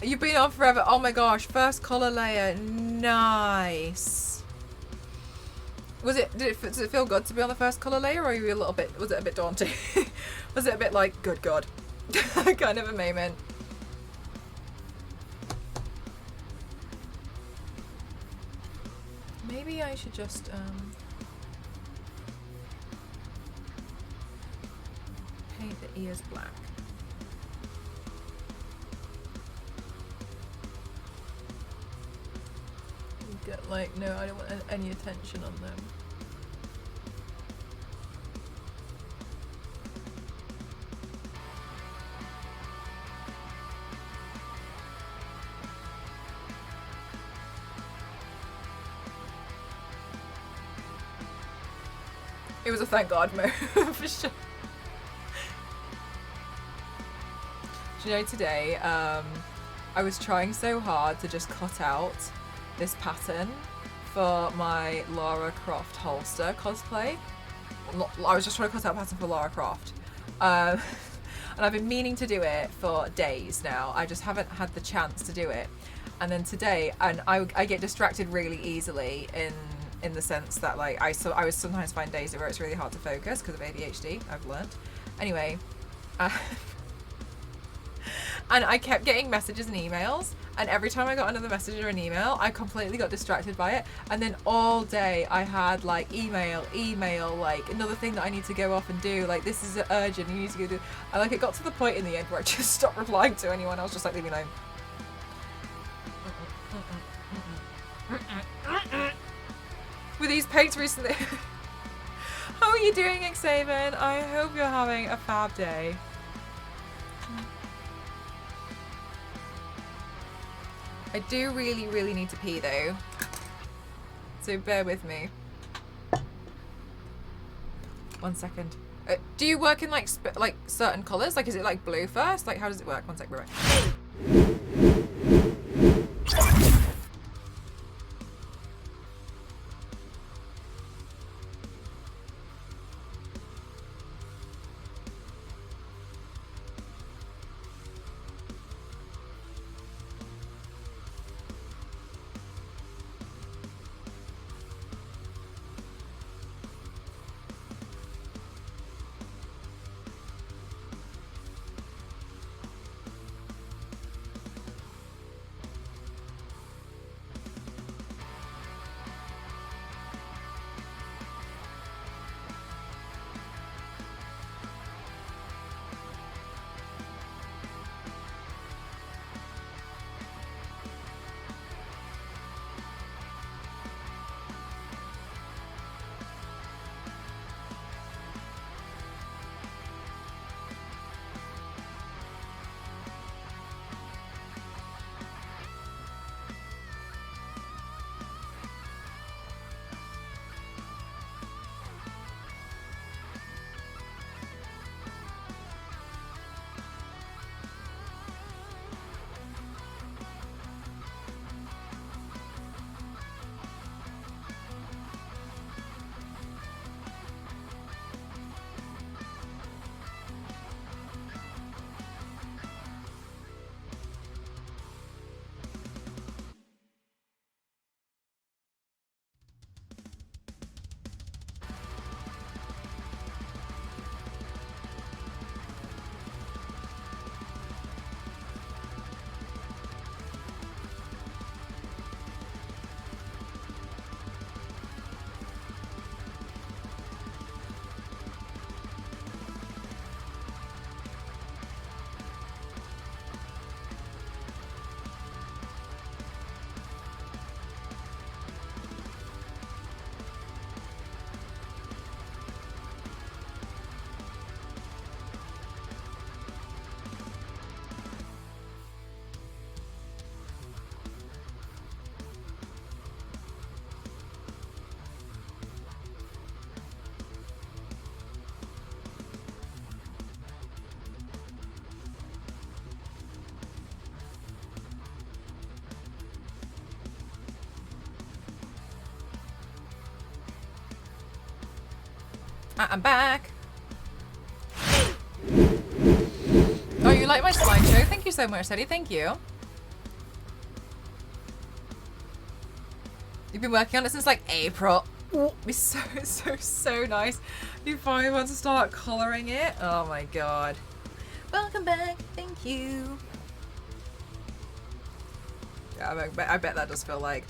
You've been on forever. Oh my gosh, first colour layer. Nice. Does it feel good to be on the first colour layer, or are you a little bit, was it a bit daunting? Was it a bit like, good God, kind of a moment? Maybe I should just, paint the ears black. Get like, no, I don't want any attention on them. It was a thank God move for sure. Do you know, today I was trying so hard to just cut out this pattern for my Lara Croft holster cosplay. I was just trying to cut out a pattern for Lara Croft. And I've been meaning to do it for days now. I just haven't had the chance to do it. And then today, and I get distracted really easily in the sense that like I would sometimes find days where it's really hard to focus because of ADHD, I've learned. Anyway, and I kept getting messages and emails, and every time I got another message or an email, I completely got distracted by it. And then all day I had like email, like another thing that I need to go off and do, like this is urgent, you need to go do. And like it got to the point in the end where I just stopped replying to anyone. I was just like, leave me alone. With these paints recently. How are you doing, Xavier? I hope you're having a fab day. I do really, really need to pee though, so bear with me. 1 second. Do you work in like certain colours? Like, is it like blue first? Like, how does it work? 1 sec, right. I'm back. Oh, you like my slideshow? Thank you so much, Teddy. Thank you. You've been working on it since like April. It'd be so nice. You finally want to start colouring it. Oh my god. Welcome back. Thank you. Yeah, I bet that does feel like.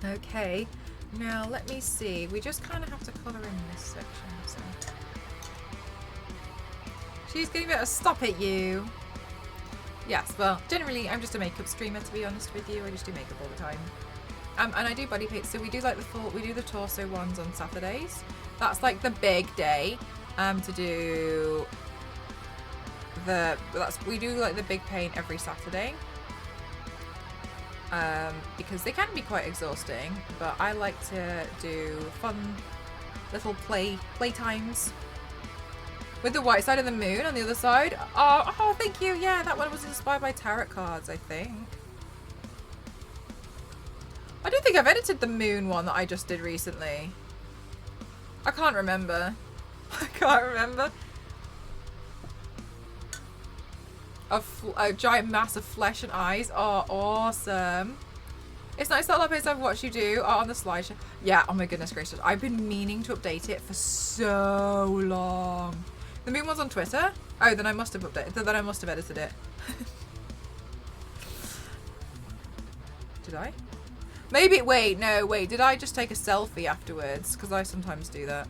Okay. Now let me see. We just kind of have to colour in this section. So. She's getting better. Stop it, you. Yes, well, generally I'm just a makeup streamer, to be honest with you. I just do makeup all the time. And I do body paint, so we do like we do the torso ones on Saturdays. That's like the big day to do we do like the big paint every Saturday. Because they can be quite exhausting, but I like to do fun little play times. With the white side of the moon on the other side. Oh, thank you. Yeah, that one was inspired by tarot cards, I think. I don't think I've edited the moon one that I just did recently. I can't remember. I can't remember. A giant mass of flesh and eyes. Oh, awesome. It's nice that a lot of places I've watched you do are on the slideshow. Yeah, oh my goodness gracious. I've been meaning to update it for so long. The moon one's on Twitter? Oh, then I must have updated. Then I must have edited it. Did I? Maybe, wait, no, wait. Did I just take a selfie afterwards? Because I sometimes do that.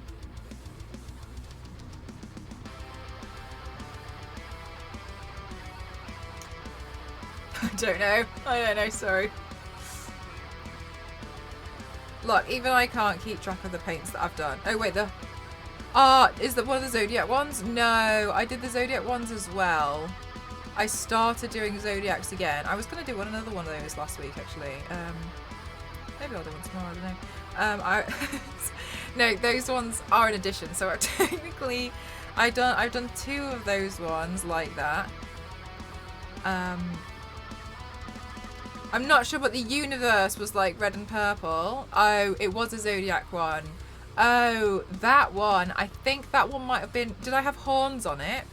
I don't know, sorry. Look, even I can't keep track of the paints that I've done. Oh, wait, is that one of the Zodiac ones? No, I did the Zodiac ones as well. I started doing Zodiacs again. I was going to do another one of those last week, actually. Maybe I'll do one tomorrow, I don't know. No, those ones are an addition. So technically, I've done 2 of those ones like that. I'm not sure, but the universe was like red and purple. Oh, it was a Zodiac one. Oh, that one. I think that one might have been... Did I have horns on it?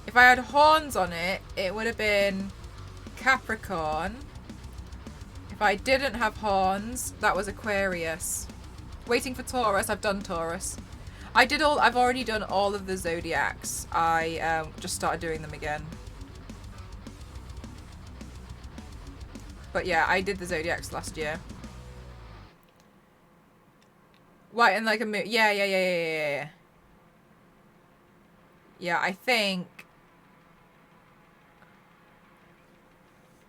If I had horns on it, it would have been Capricorn. If I didn't have horns, that was Aquarius. Waiting for Taurus. I've done Taurus. I've already done all of the Zodiacs. I just started doing them again. But yeah, I did the Zodiacs last year. White and like a moon. Yeah. Yeah, I think...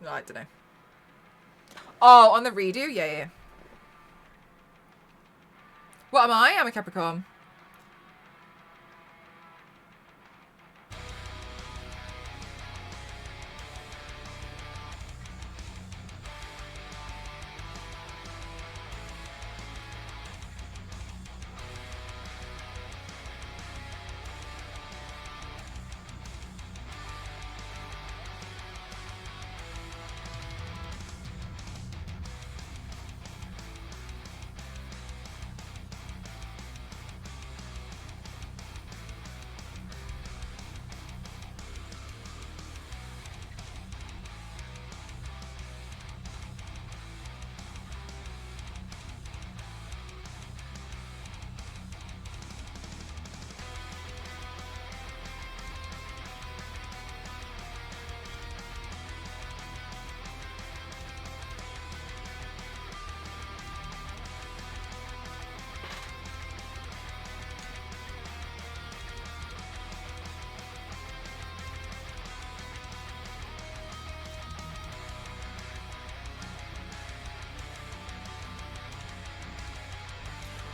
No, I don't know. Oh, on the redo? Yeah. What am I? I'm a Capricorn.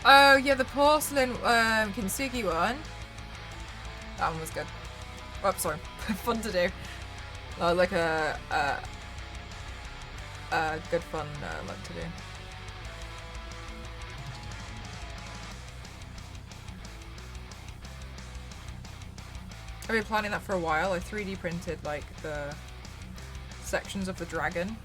Oh, yeah, the porcelain kintsugi one. That one was good. Oh, sorry. Fun to do. Like a good fun look to do. I've been planning that for a while. I 3D printed like the sections of the dragon.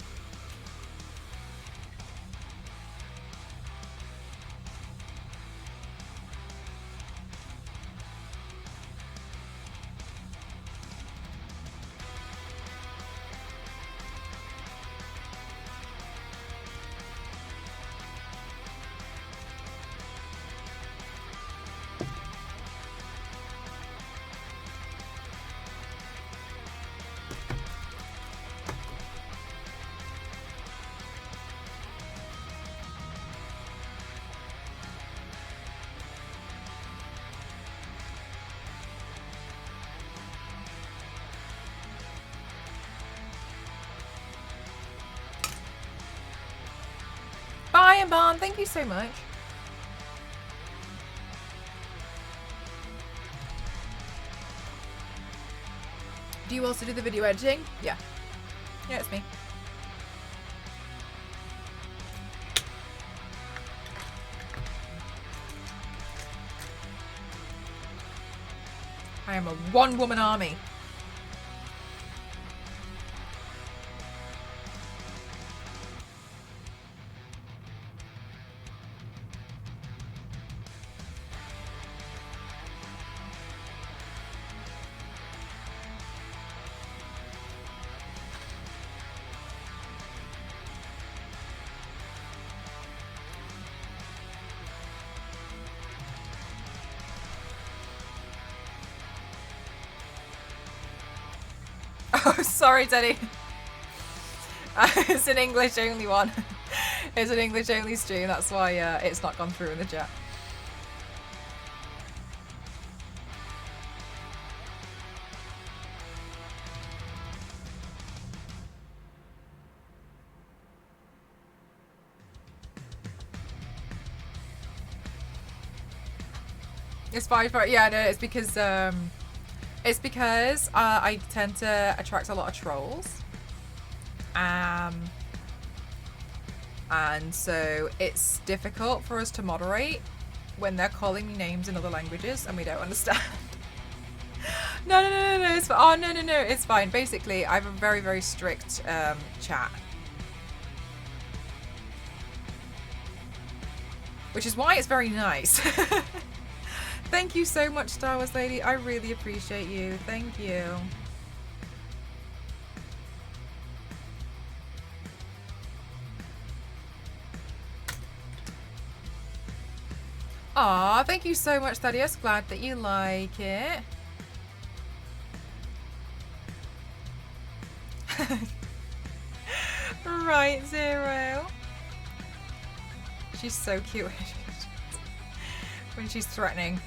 Bye, Barn. Thank you so much. Do you also do the video editing? Yeah. Yeah, it's me. I am a one-woman army. Oh, sorry, Teddy. It's an English only one. It's an English only stream, that's why it's not gone through in the chat. It's fine for yeah, no, it's because I tend to attract a lot of trolls. And so it's difficult for us to moderate when they're calling me names in other languages and we don't understand. No, it's fine. Oh, no, it's fine. Basically, I have a very, very strict chat. Which is why it's very nice. Thank you so much, Star Wars Lady. I really appreciate you. Thank you. Aw, thank you so much, Thaddeus. Glad that you like it. Right, Zero. She's so cute when she's threatening.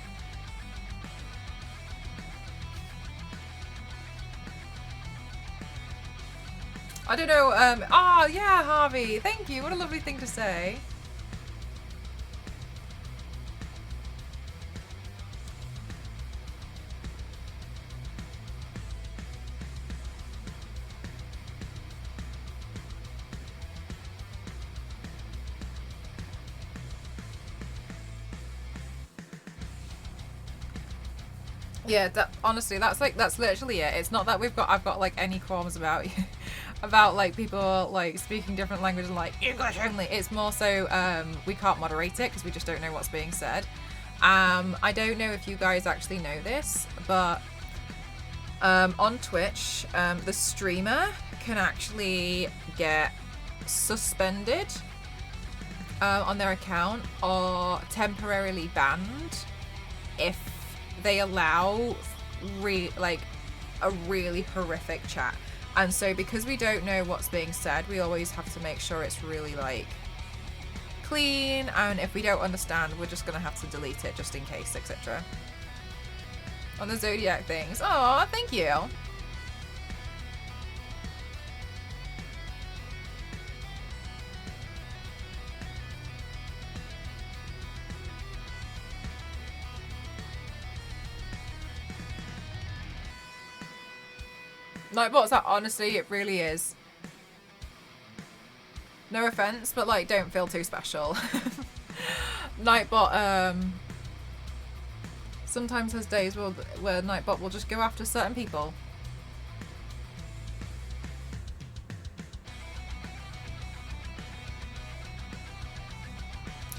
I don't know, yeah, Harvey. Thank you. What a lovely thing to say. Yeah, honestly, that's literally it. It's not that I've got like any qualms about about like people like speaking different languages and like English only. It's more so we can't moderate it because we just don't know what's being said. I don't know if you guys actually know this, but on Twitch, the streamer can actually get suspended on their account or temporarily banned if they allow a really horrific chat. And so because we don't know what's being said, we always have to make sure it's really like clean, and if we don't understand, we're just gonna have to delete it just in case, etc. On the Zodiac things. Oh, thank you. Like, what's that? Honestly, it really is. No offense, but like, don't feel too special. Nightbot sometimes has days where Nightbot will just go after certain people.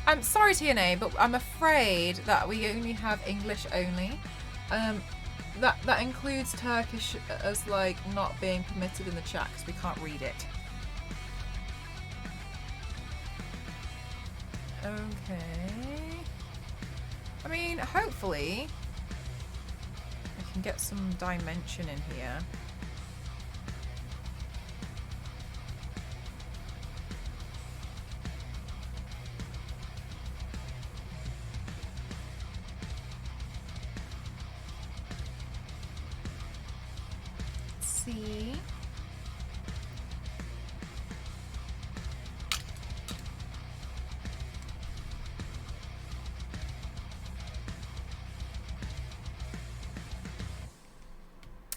I'm sorry, TNA, but I'm afraid that we only have English only. That includes Turkish as like not being permitted in the chat because we can't read it. Okay. I mean, hopefully I can get some dimension in here. See.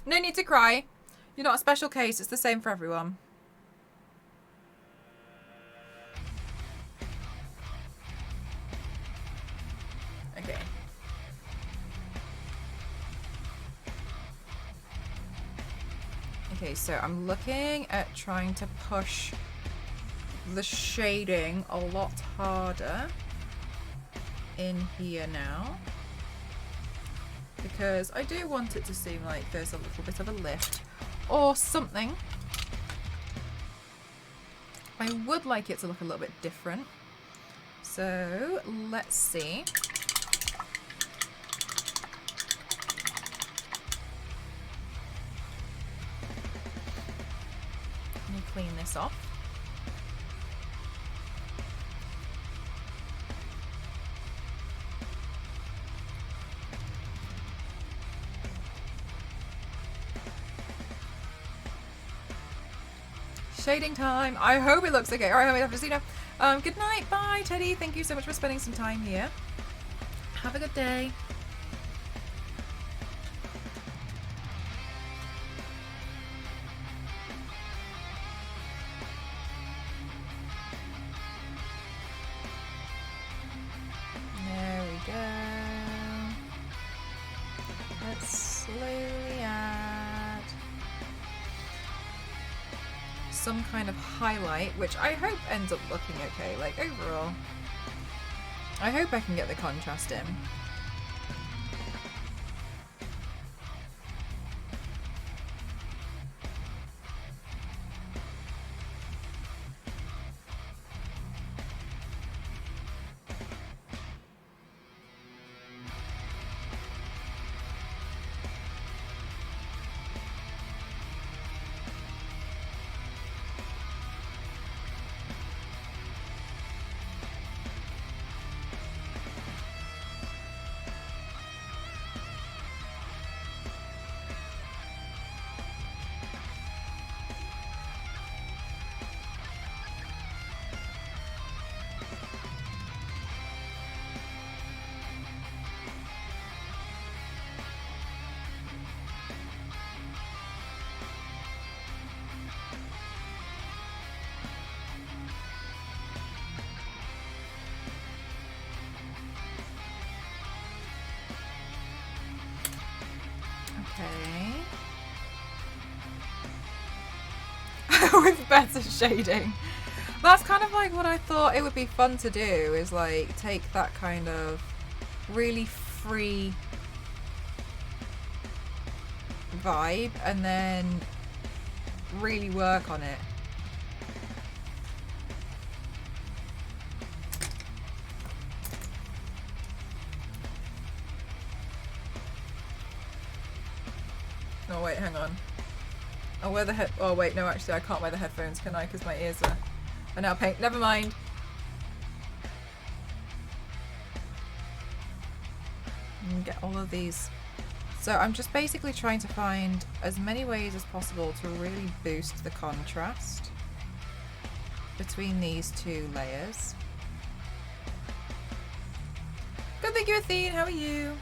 No need to cry. You're not a special case. It's the same for everyone. Okay. Okay, so I'm looking at trying to push the shading a lot harder in here now. Because I do want it to seem like there's a little bit of a lift or something. I would like it to look a little bit different. So let's see. Let me clean this off. Shading time. I hope it looks okay. All right, I have to see now. Good night. Bye, Teddy. Thank you so much for spending some time here. Have a good day. There we go. Let's slowly add some kind of highlight, which I hope ends up looking okay. Like overall, I hope I can get the contrast in. Okay. With better shading. That's kind of like what I thought it would be fun to do, is like take that kind of really free vibe and then really work on it. Oh wait, hang on. I'll wear the oh wait, no, actually I can't wear the headphones, can I? Because my ears are now pink. Never mind. And get all of these. So I'm just basically trying to find as many ways as possible to really boost the contrast between these two layers. Good, thank you, Athene. How are you?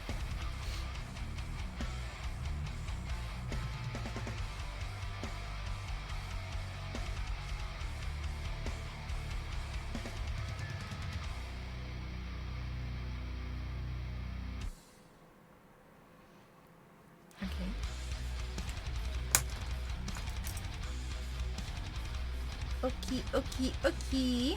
Okay.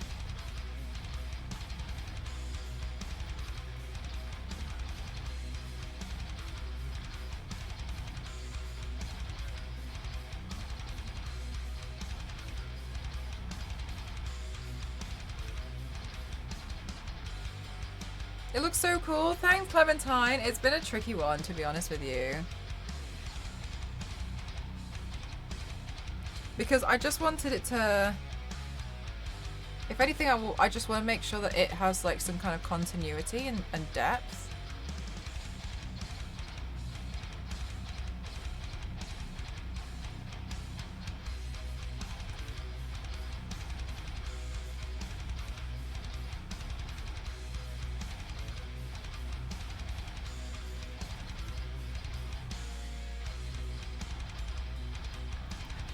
It looks so cool. Thanks, Clementine. It's been a tricky one, to be honest with you. Because I just wanted it to... If anything, I just want to make sure that it has like some kind of continuity and depth.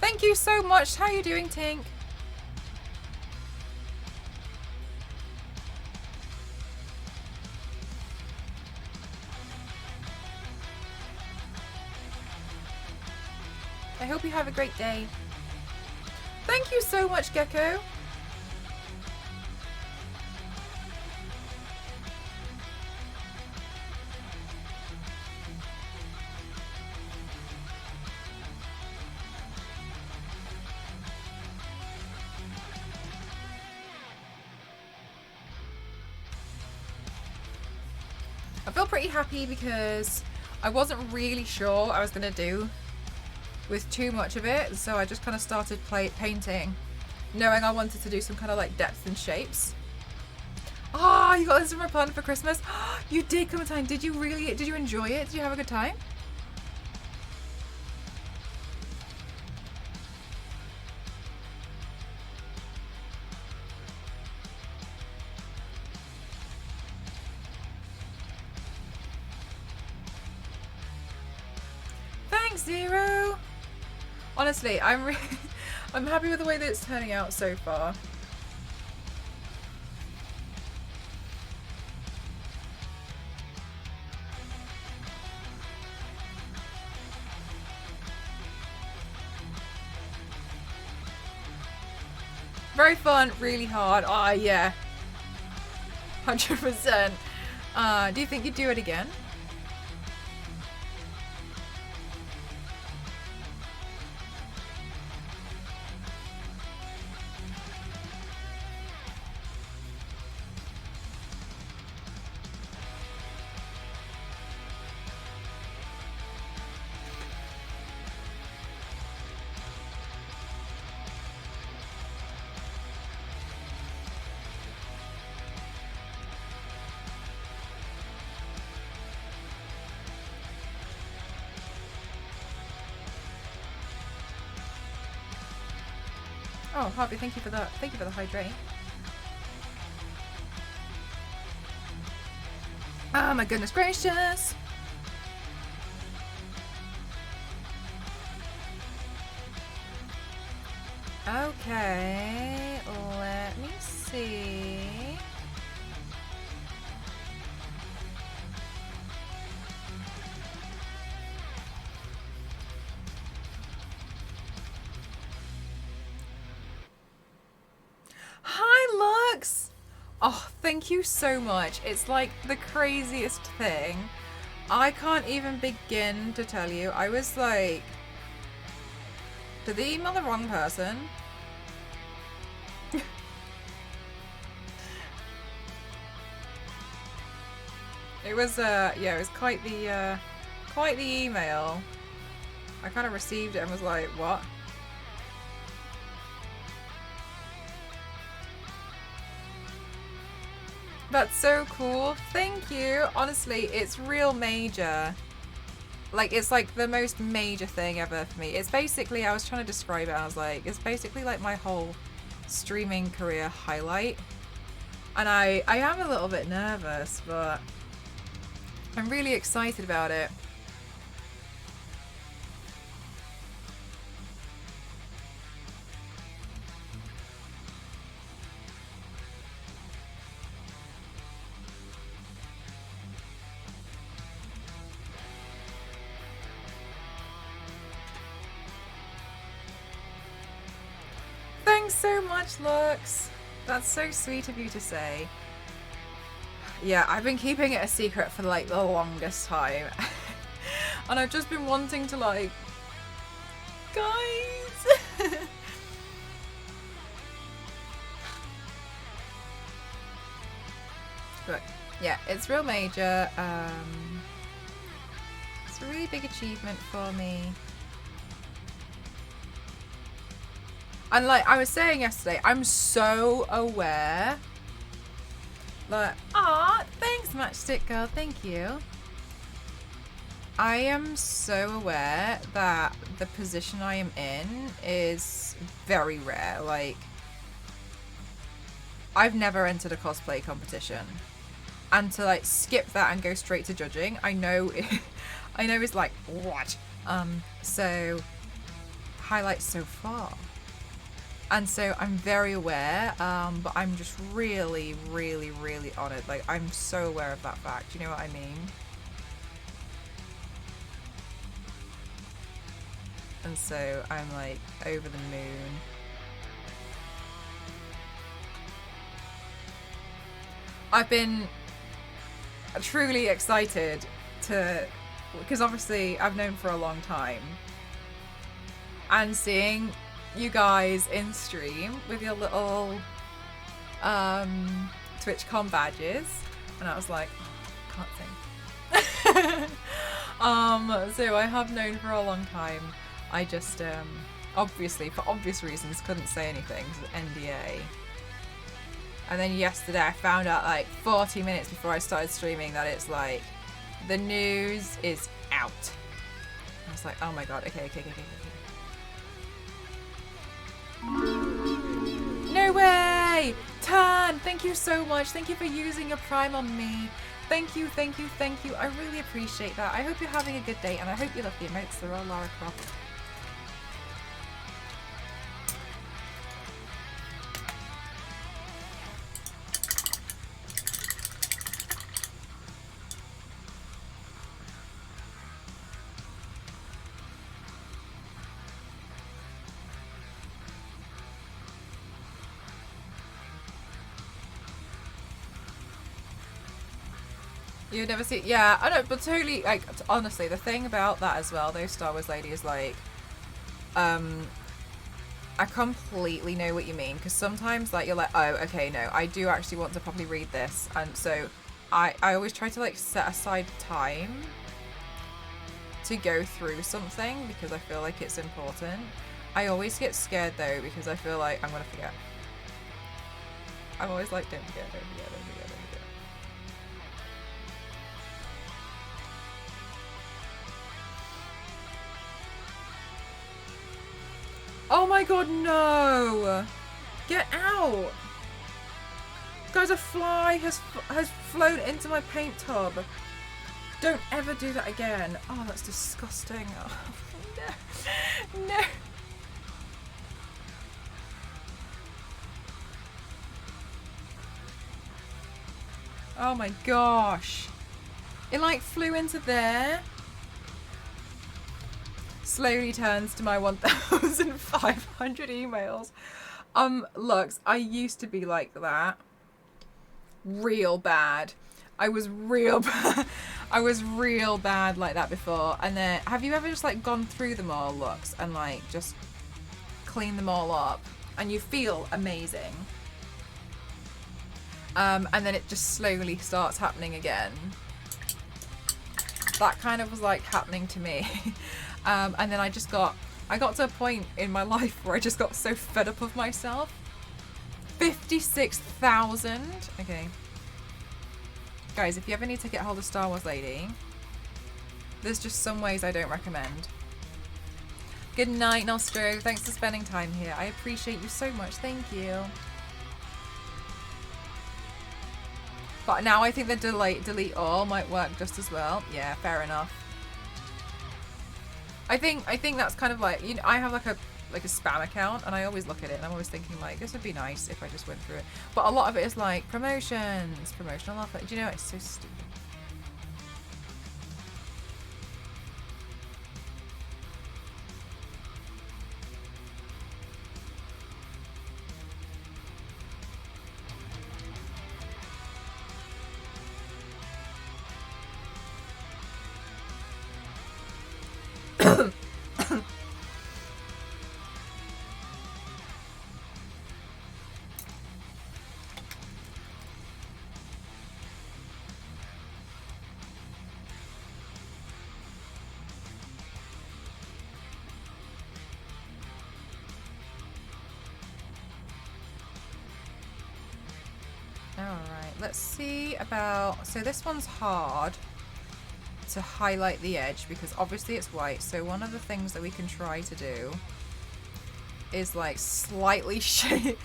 Thank you so much. How are you doing, Tink? I hope you have a great day. Thank you so much, Gecko. I feel pretty happy because I wasn't really sure what I was going to do with too much of it, so I just kind of started painting, knowing I wanted to do some kind of like depth and shapes. Oh, you got this from a plan for Christmas? You did, Clementine. Did you enjoy it? Did you have a good time? Thanks, Zero. Honestly, I'm happy with the way that it's turning out so far. Very fun, really hard. Ah, yeah. 100%. Do you think you'd do it again? Oh, Harvey, thank you for that. Thank you for the hydrate. Oh my goodness gracious. Okay, let me see. Hi, Lux! Oh, thank you so much. It's like the craziest thing. I can't even begin to tell you. I was like, did they email the wrong person? It was yeah, it was quite the email. I kind of received it and was like, what? That's so cool. Thank you. Honestly, it's real major. Like, it's like the most major thing ever for me. It's basically, I was trying to describe it, I was like, it's basically like my whole streaming career highlight. And I am a little bit nervous, but I'm really excited about it. Thanks so much, Lux. That's so sweet of you to say. Yeah, I've been keeping it a secret for like the longest time. And I've just been wanting to like, guys. But Yeah, it's real major. It's a really big achievement for me. And like I was saying yesterday, I'm so aware that, thanks Matchstick Girl, thank you. I am so aware that the position I am in is very rare. Like, I've never entered a cosplay competition. And to like skip that and go straight to judging, I know I know is like, what? So highlights so far. And so I'm very aware, but I'm just really, really, really honoured. Like, I'm so aware of that fact. You know what I mean? And so I'm like over the moon. I've been truly excited to, because obviously I've known for a long time, and seeing you guys in stream with your little TwitchCon badges, and I was like, oh, can't sing. So I have known for a long time. I just obviously, for obvious reasons, couldn't say anything because of NDA. And then yesterday I found out like 40 minutes before I started streaming that it's like, the news is out. I was like, oh my god, okay. No way! Tan, thank you so much. Thank you for using your Prime on me. Thank you. I really appreciate that. I hope you're having a good day, and I hope you love the emotes. They're all Lara Croft. You've never seen, yeah, I know, but totally, like, honestly, the thing about that as well, those Star Wars ladies, like, I completely know what you mean, because sometimes, like, you're like, oh, okay, no, I do actually want to probably read this, and so I always try to, like, set aside time to go through something, because I feel like it's important. I always get scared, though, because I feel like I'm gonna forget. I'm always like, don't forget. Oh my god, no! Get out! Guys, a fly has flown into my paint tub. Don't ever do that again. Oh, that's disgusting. Oh, no. Oh my gosh. It like flew into there. Slowly turns to my 1,500 emails. Lux, I used to be like that. Real bad. I was real bad. I was real bad like that before. And then, have you ever just like gone through them all, Lux, and like just clean them all up, and you feel amazing? And then it just slowly starts happening again. That kind of was like happening to me. And then I got to a point in my life where I just got so fed up of myself. 56,000. Okay. Guys, if you ever need to get hold of Star Wars Lady, there's just some ways I don't recommend. Good night, Nostro. Thanks for spending time here. I appreciate you so much. Thank you. But now I think the delete all might work just as well. Yeah, fair enough. I think that's kind of like, you know, I have like a spam account, and I always look at it and I'm always thinking like, this would be nice if I just went through it. But a lot of it is like promotions, promotional offer. Do you know, it's so stupid. let's see about, so this one's hard to highlight the edge because obviously it's white. So one of the things that we can try to do is like slightly shade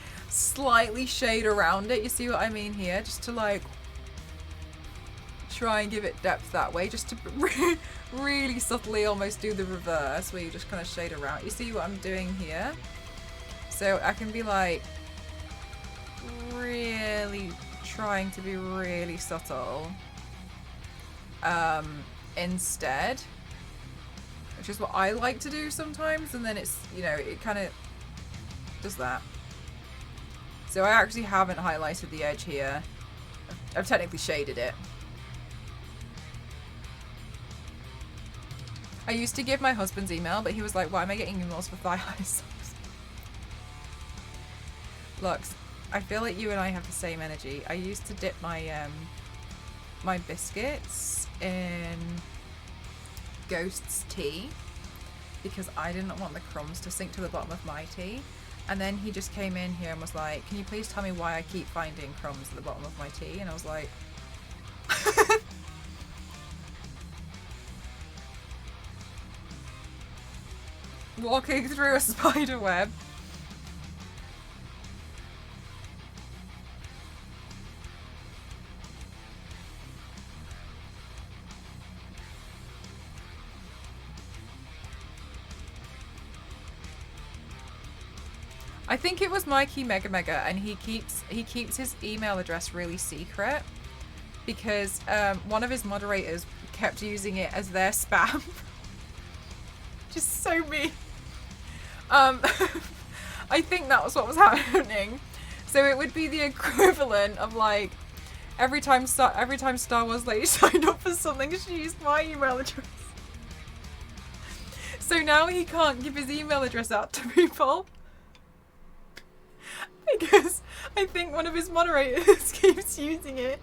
around it. You see what I mean here? Just to like try and give it depth that way, just to really subtly almost do the reverse where you just kind of shade around. You see what I'm doing here? So I can be like really trying to be really subtle instead, which is what I like to do sometimes, and then it's, you know, it kind of does that. So I actually haven't highlighted the edge here. I've technically shaded it. I used to give my husband's email, but he was like, why am I getting emails for thigh high socks? Lux, I feel like you and I have the same energy. I used to dip my my biscuits in Ghost's tea because I didn't want the crumbs to sink to the bottom of my tea. And then he just came in here and was like, can you please tell me why I keep finding crumbs at the bottom of my tea? And I was like... walking through a spider web. I think it was Mikey Mega Mega, and he keeps his email address really secret because one of his moderators kept using it as their spam. Just so mean. I think that was what was happening. So it would be the equivalent of like every time Star Wars Lady signed up for something, she used my email address. So now he can't give his email address out to people because I think one of his moderators keeps using it.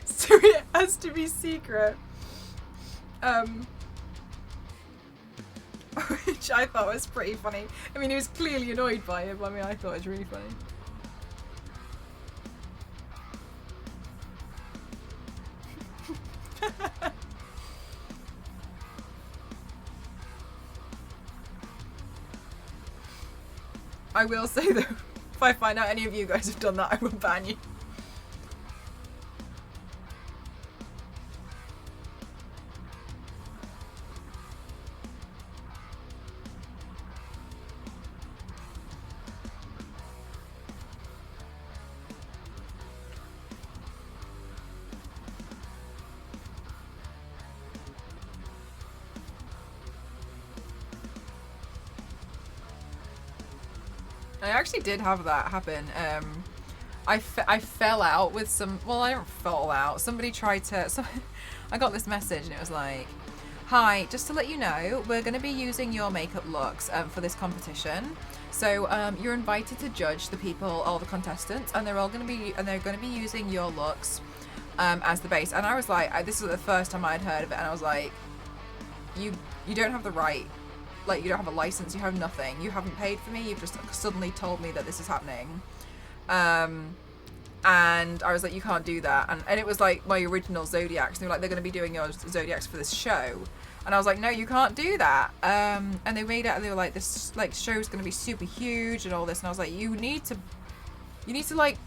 So it has to be secret. Which I thought was pretty funny. I mean, he was clearly annoyed by it, but I mean, I thought it was really funny. I will say though, if I find out any of you guys have done that, I will ban you. I actually did have that happen. I fell out with some, well, I don't fall out. Somebody tried to, so I got this message and it was like, hi, just to let you know, we're going to be using your makeup looks for this competition. So you're invited to judge the people, all the contestants, and they're going to be using your looks as the base. And I was like, this is the first time I'd heard of it, and I was like, you don't have the right. Like, you don't have a license, you have nothing. You haven't paid for me, you've just suddenly told me that this is happening. And I was like, you can't do that. And it was like my original Zodiacs. They were like, they're going to be doing your Zodiacs for this show. And I was like, no, you can't do that. And they made it, they were like, this like show's going to be super huge and all this. And I was like, you need to like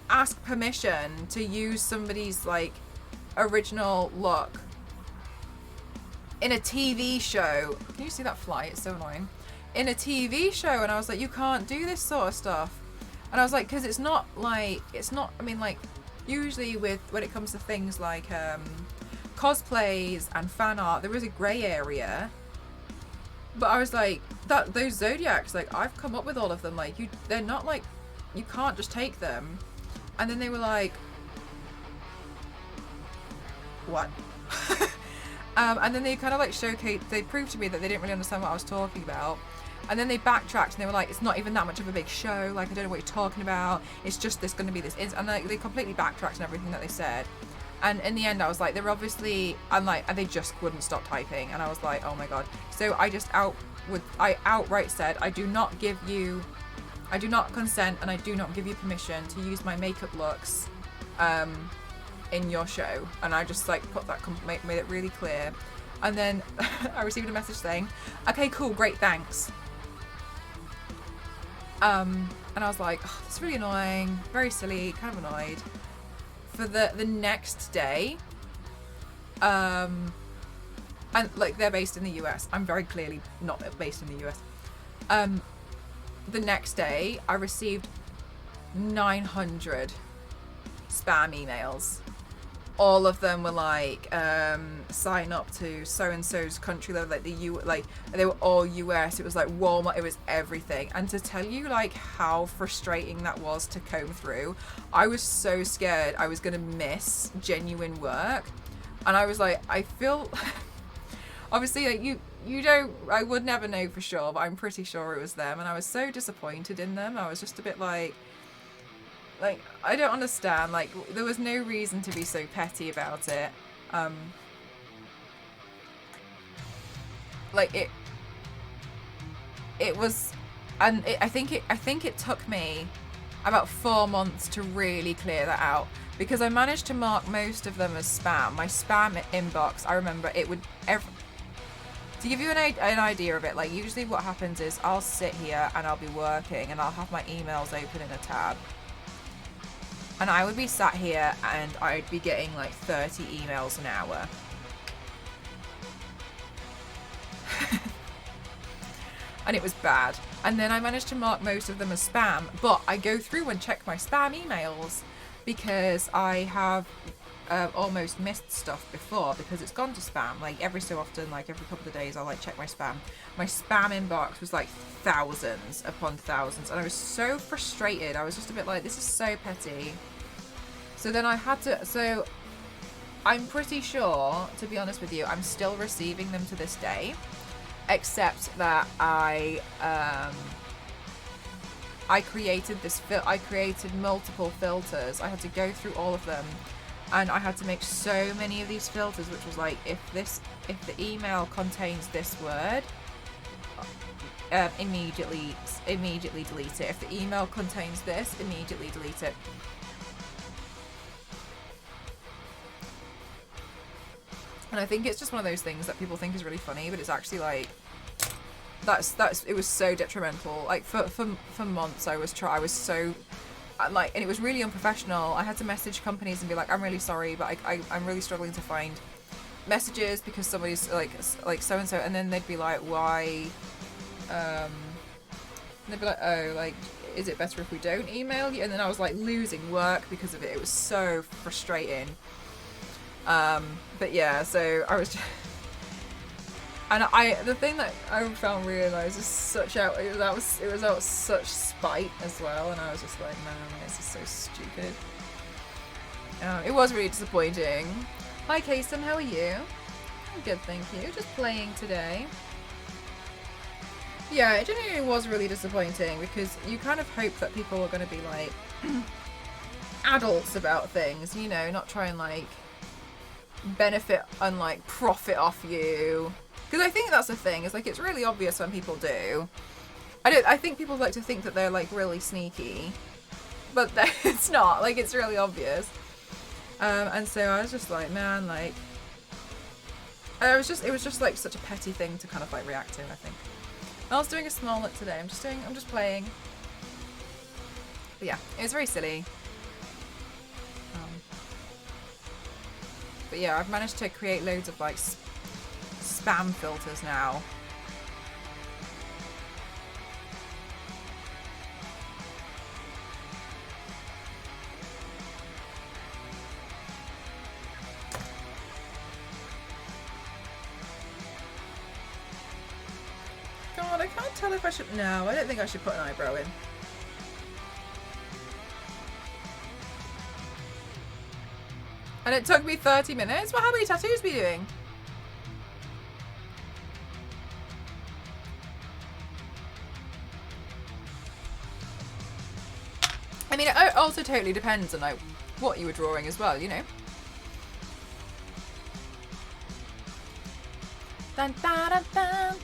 ask permission to use somebody's like original look in a TV show. Can you see that fly? It's so annoying. In a TV show. And I was like, you can't do this sort of stuff. And I was like, because it's not, I mean, like, usually when it comes to things like cosplays and fan art, there is a grey area. But I was like, those Zodiacs, like, I've come up with all of them. Like, they're not like, you can't just take them. And then they were like, what? And then they kind of like they proved to me that they didn't really understand what I was talking about. And then they backtracked and they were like, it's not even that much of a big show. Like, I don't know what you're talking about. It's just going to be this. And they completely backtracked on everything that they said. And in the end, I was like, they're obviously, and they just wouldn't stop typing. And I was like, oh my God. So I outright said, I do not give you I do not consent and I do not give you permission to use my makeup looks in your show. And I just like put that, made it really clear. And then I received a message saying, okay, cool, great, thanks. And I was like, oh, it's really annoying, very silly, kind of annoyed. For the next day, and like they're based in the US. I'm very clearly not based in the US. The next day, I received 900 spam emails. All of them were like, sign up to so-and-so's country. They were like they were all US. It was like Walmart. It was everything. And to tell you like how frustrating that was to comb through, I was so scared I was gonna miss genuine work. And I was like, I feel, obviously like you don't, I would never know for sure, but I'm pretty sure it was them. And I was so disappointed in them. I was just a bit like, I don't understand. Like, there was no reason to be so petty about it. Like it was, and I think it took me about 4 months to really clear that out, because I managed to mark most of them as spam. My spam inbox, I remember it would to give you an idea of it, like usually what happens is I'll sit here and I'll be working and I'll have my emails open in a tab. And I would be sat here and I'd be getting like 30 emails an hour. And it was bad. And then I managed to mark most of them as spam, but I go through and check my spam emails because I have almost missed stuff before because it's gone to spam. Like every so often, like every couple of days, I'll like check my spam. My spam inbox was like thousands upon thousands, and I was so frustrated. I was just a bit like, this is so petty. So then I had to, so I'm pretty sure, to be honest with you, I'm still receiving them to this day, except that I created multiple filters. I had to go through all of them. And I had to make so many of these filters, which was like, if the email contains this word, immediately delete it. If the email contains this, immediately delete it. And I think it's just one of those things that people think is really funny, but it's actually like, it was so detrimental. Like for months, I was so. Like, and it was really unprofessional. I had to message companies and be like, I'm really sorry, but I'm really struggling to find messages because somebody's like so and so, and then they'd be like, why? They'd be like, oh, like, is it better if we don't email you? And then I was like losing work because of it. It was so frustrating. But yeah, so I was just. And the thing that I found really nice is it was out such spite as well, and I was just like, man, this is so stupid. It was really disappointing. Hi, Kason, how are you? I'm good, thank you. Just playing today. Yeah, it genuinely was really disappointing because you kind of hope that people are going to be like adults about things, you know, not try and like benefit and like profit off you. Because I think that's the thing, is like, it's really obvious when people do. I think people like to think that they're like really sneaky, but it's not, like, it's really obvious. And so I was just like, man, like, it was just like such a petty thing to kind of like react to, I think. I was doing a small look today, I'm just playing. But yeah, it was very silly. But yeah, I've managed to create loads of like spam filters now. God, I can't tell if I should. No, I don't think I should put an eyebrow in. And it took me 30 minutes? Well, how many tattoos were you doing? I mean, it also totally depends on like what you were drawing as well, you know. Dun, dun, dun, dun. I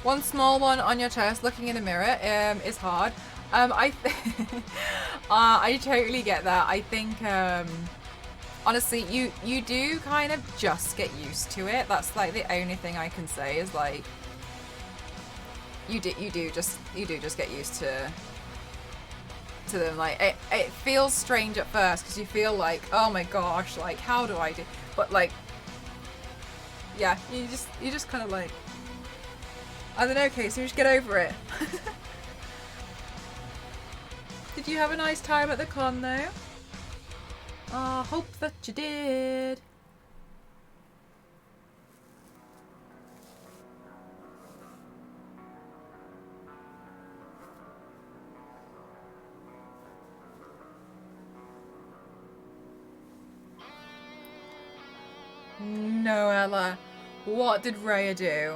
One small one on your chest looking in the mirror is hard. I totally get that. I think honestly you do kind of just get used to it. That's like the only thing I can say is like you do just get used to them. Like it feels strange at first because you feel like, oh my gosh, like how do I do, but like yeah, you just kind of like, I don't know, okay, so you just get over it. Did you have a nice time at the con though? I hope that you did. No, Ella. What did Rhea do?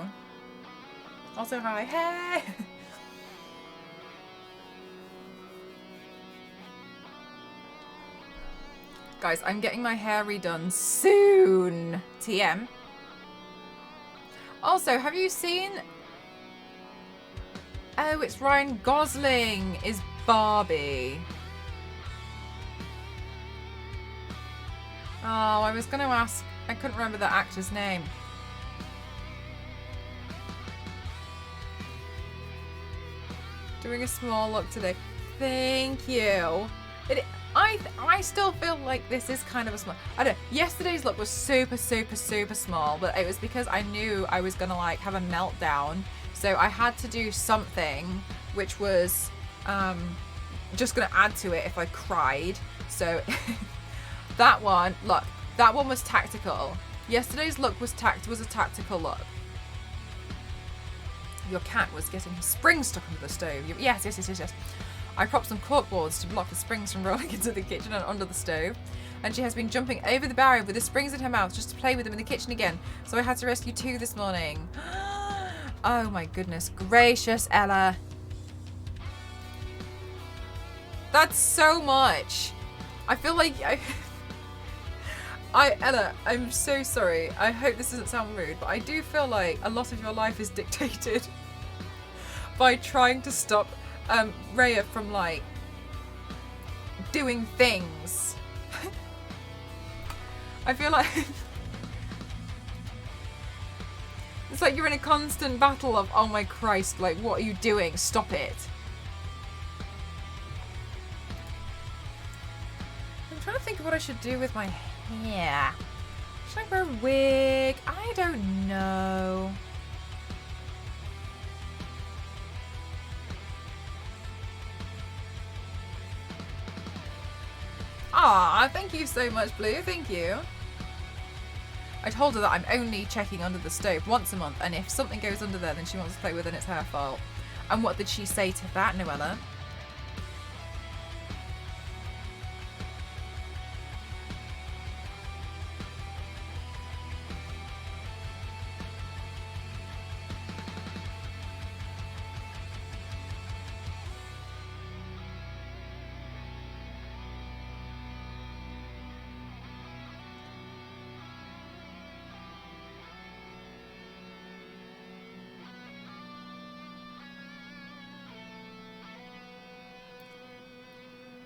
Also, hi. Hey! Guys, I'm getting my hair redone soon. TM. Also, have you seen... Oh, it's Ryan Gosling is Barbie. Oh, I was going to ask... I couldn't remember the actor's name. Doing a small look today. Thank you. I still feel like this is kind of a small... I don't know. Yesterday's look was super, super, super small, but it was because I knew I was going to like have a meltdown. So I had to do something which was just going to add to it if I cried. So that one, look, that one was tactical. Yesterday's look was a tactical look. Your cat was getting his springs stuck under the stove. Yes. I propped some corkboards to block the springs from rolling into the kitchen and under the stove. And she has been jumping over the barrier with the springs in her mouth just to play with them in the kitchen again. So I had to rescue 2 this morning. Oh my goodness gracious, Ella. That's so much. I feel like... Ella, I'm so sorry. I hope this doesn't sound rude, but I do feel like a lot of your life is dictated by trying to stop Rhea from like doing things. I feel like it's like you're in a constant battle of, oh my Christ, like what are you doing? Stop it. I'm trying to think of what I should do with my hair. Should I wear a wig? I don't know. Ah, thank you so much, Blue. Thank you. I told her that I'm only checking under the stove once a month, and if something goes under there, then she wants to play with it, and it's her fault. And what did she say to that, Noella?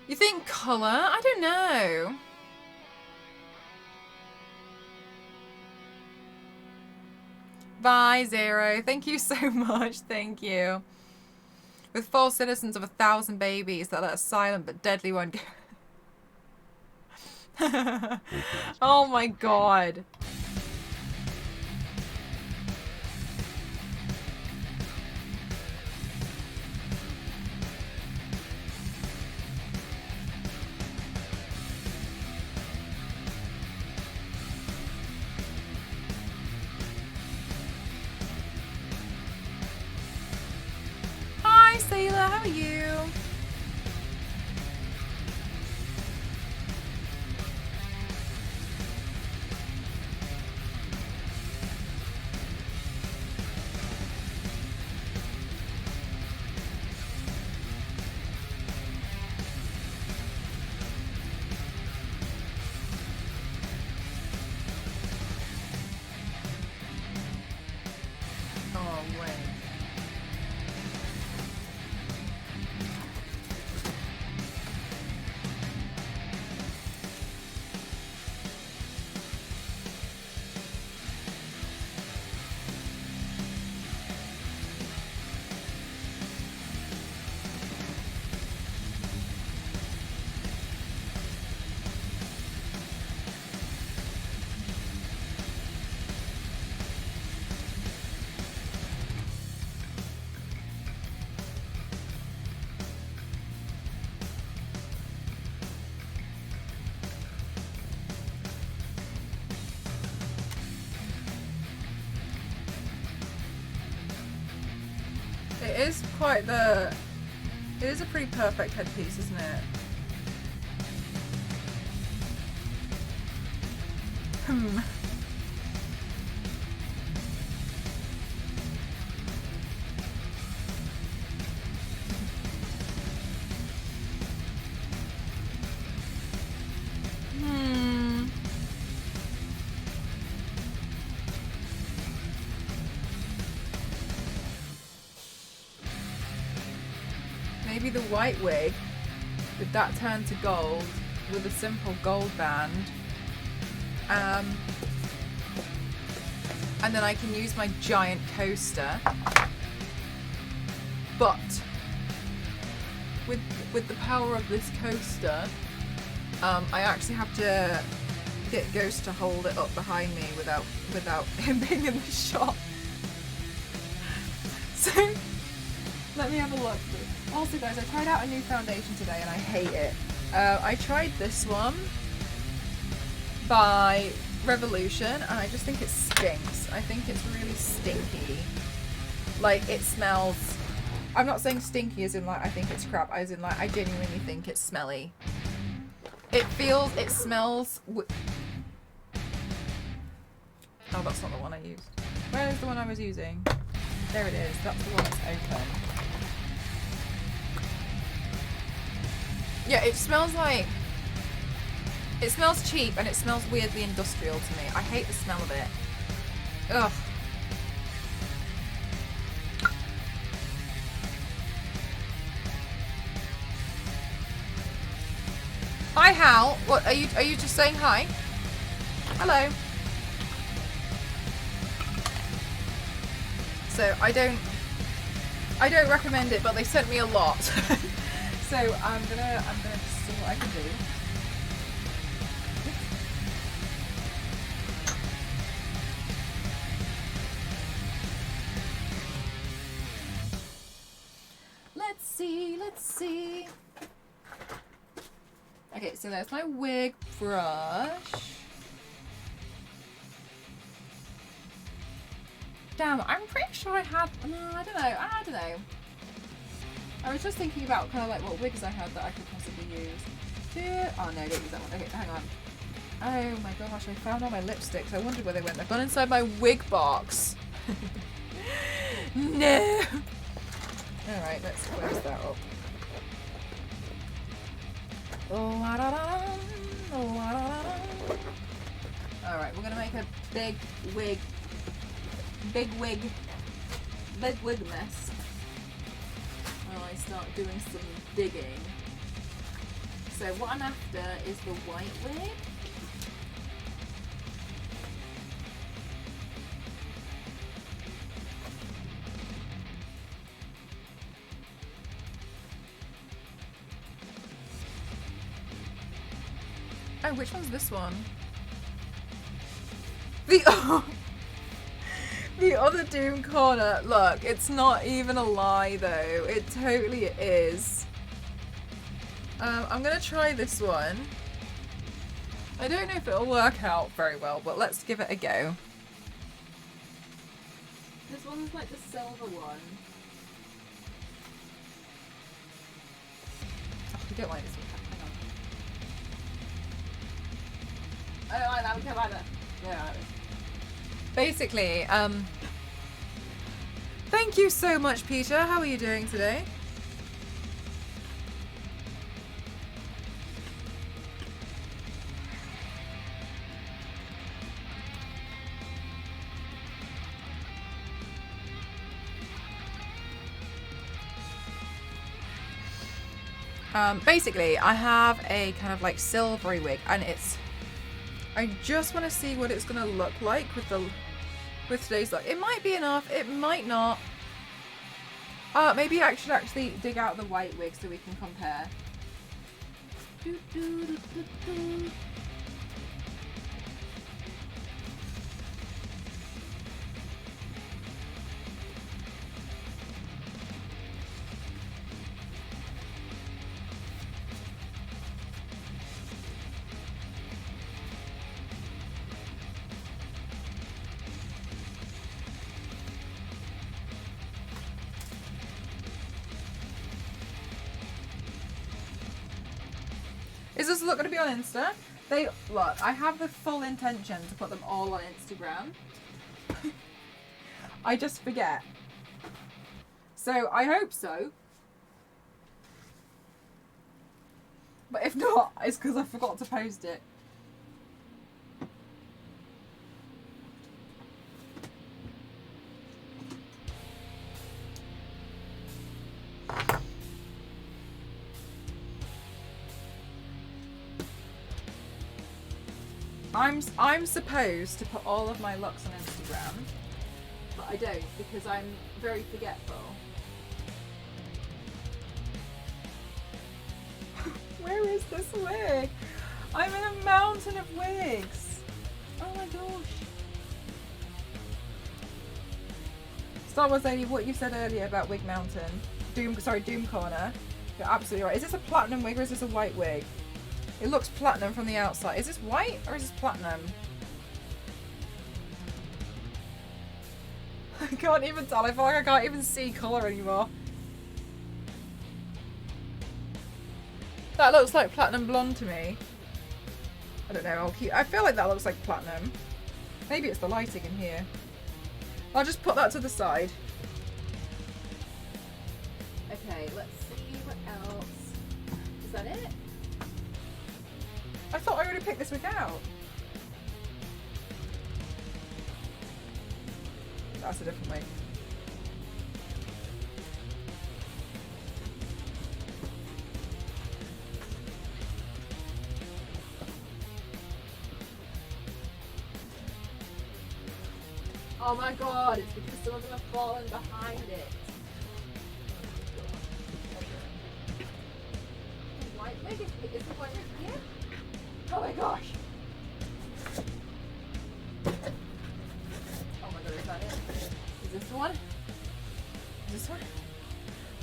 You think colour? I don't know. Bye, Zero. Thank you so much. Thank you. With false innocence of 1,000 babies that let a silent but deadly one go. Oh my god. Sailor, how are you? Oh, wait. It is quite the... It is a pretty perfect headpiece, isn't it? Hmm. Maybe the white wig with that turned to gold with a simple gold band. And then I can use my giant coaster. But with the power of this coaster, I actually have to get Ghost to hold it up behind me without him being in the shot. So let me have a look. Also guys, I tried out a new foundation today and I hate it. I tried this one by Revolution and I just think it stinks. I think it's really stinky. Like, it smells... I'm not saying stinky as in like I think it's crap, as in like I genuinely think it's smelly. It smells... Oh, that's not the one I used. Where is the one I was using? There it is. That's the one that's open. Yeah, it smells like... It smells cheap and it smells weirdly industrial to me. I hate the smell of it. Ugh. Hi Hal. What are you just saying hi? Hello. So I don't recommend it, but they sent me a lot. So I'm gonna just see what I can do. Let's see. Okay, so there's my wig brush. Damn, I'm pretty sure I had, no, I don't know. I was just thinking about kind of like what wigs I had that I could possibly use. Oh no, don't use that one. Okay, hang on. Oh my gosh, I found all my lipsticks. I wondered where they went. They've gone inside my wig box. No. Alright, let's close that up. Alright, we're gonna make a big wig mess while I start doing some digging. So what I'm after is the white wig. Oh, which one's this one? The other Doom corner. Look, it's not even a lie though. It totally is. I'm gonna try this one. I don't know if it'll work out very well, but let's give it a go. This one's like the silver one. Oh, I don't like this one. Hang on. I don't like that. We can't like that. Yeah. Basically, thank you so much, Peter. How are you doing today? Basically, I have a kind of like silvery wig, and I just want to see what it's going to look like with today's look. It might be enough, it might not. Maybe I should actually dig out the white wig so we can compare. Is this look going to be on Insta? Look, I have the full intention to put them all on Instagram. I just forget. So I hope so. But if not, it's because I forgot to post it. I'm supposed to put all of my looks on Instagram, but I don't because I'm very forgetful. Where is this wig? I'm in a mountain of wigs. Oh my gosh. Star Wars Lady, what you said earlier about Wig Mountain. Doom Corner. You're absolutely right. Is this a platinum wig or is this a white wig? It looks platinum from the outside. Is this white or is this platinum? I can't even tell. I feel like I can't even see colour anymore. That looks like platinum blonde to me. I don't know. I feel like that looks like platinum. Maybe it's the lighting in here. I'll just put that to the side. Okay, let's see what else. Is that it? I thought I already picked this wig out. That's a different wig. Oh my god, it's because some of them have fallen behind it. White wig? Is the white wig here? Oh my gosh! Oh my god, is that it? Is this the one? Is this one?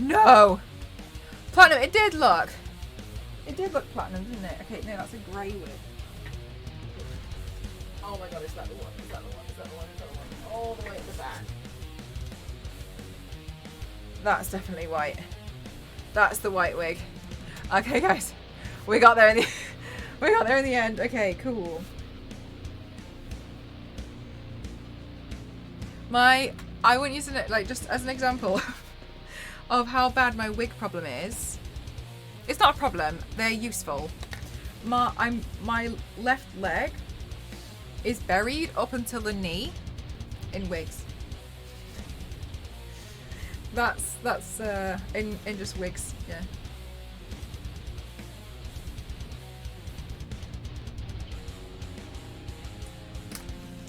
No! Platinum, it did look! It did look platinum, didn't it? Okay, no, that's a grey wig. Oh my god, is that the one? Is that the one? Is that the one? Is that the one? All the way at the back. That's definitely white. That's the white wig. Okay, guys, we got there in the we got there in the end. Okay, cool. I want you to know, like, just as an example of how bad my wig problem is. It's not a problem. They're useful. My left leg is buried up until the knee in wigs. That's in just wigs, yeah.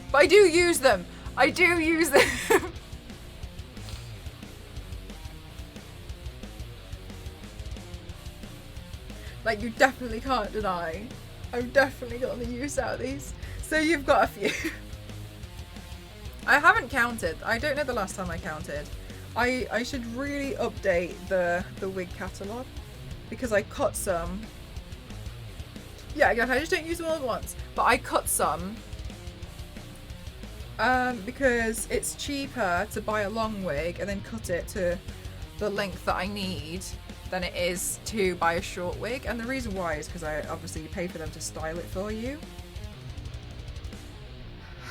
But I do use them. I do use them. Like, you definitely can't deny. I've definitely gotten the use out of these. So you've got a few. I haven't counted. I don't know the last time I counted. I should really update the wig catalogue because I cut some. Yeah, I just don't use them all at once. But I cut some because it's cheaper to buy a long wig and then cut it to the length that I need than it is to buy a short wig. And the reason why is because I obviously pay for them to style it for you.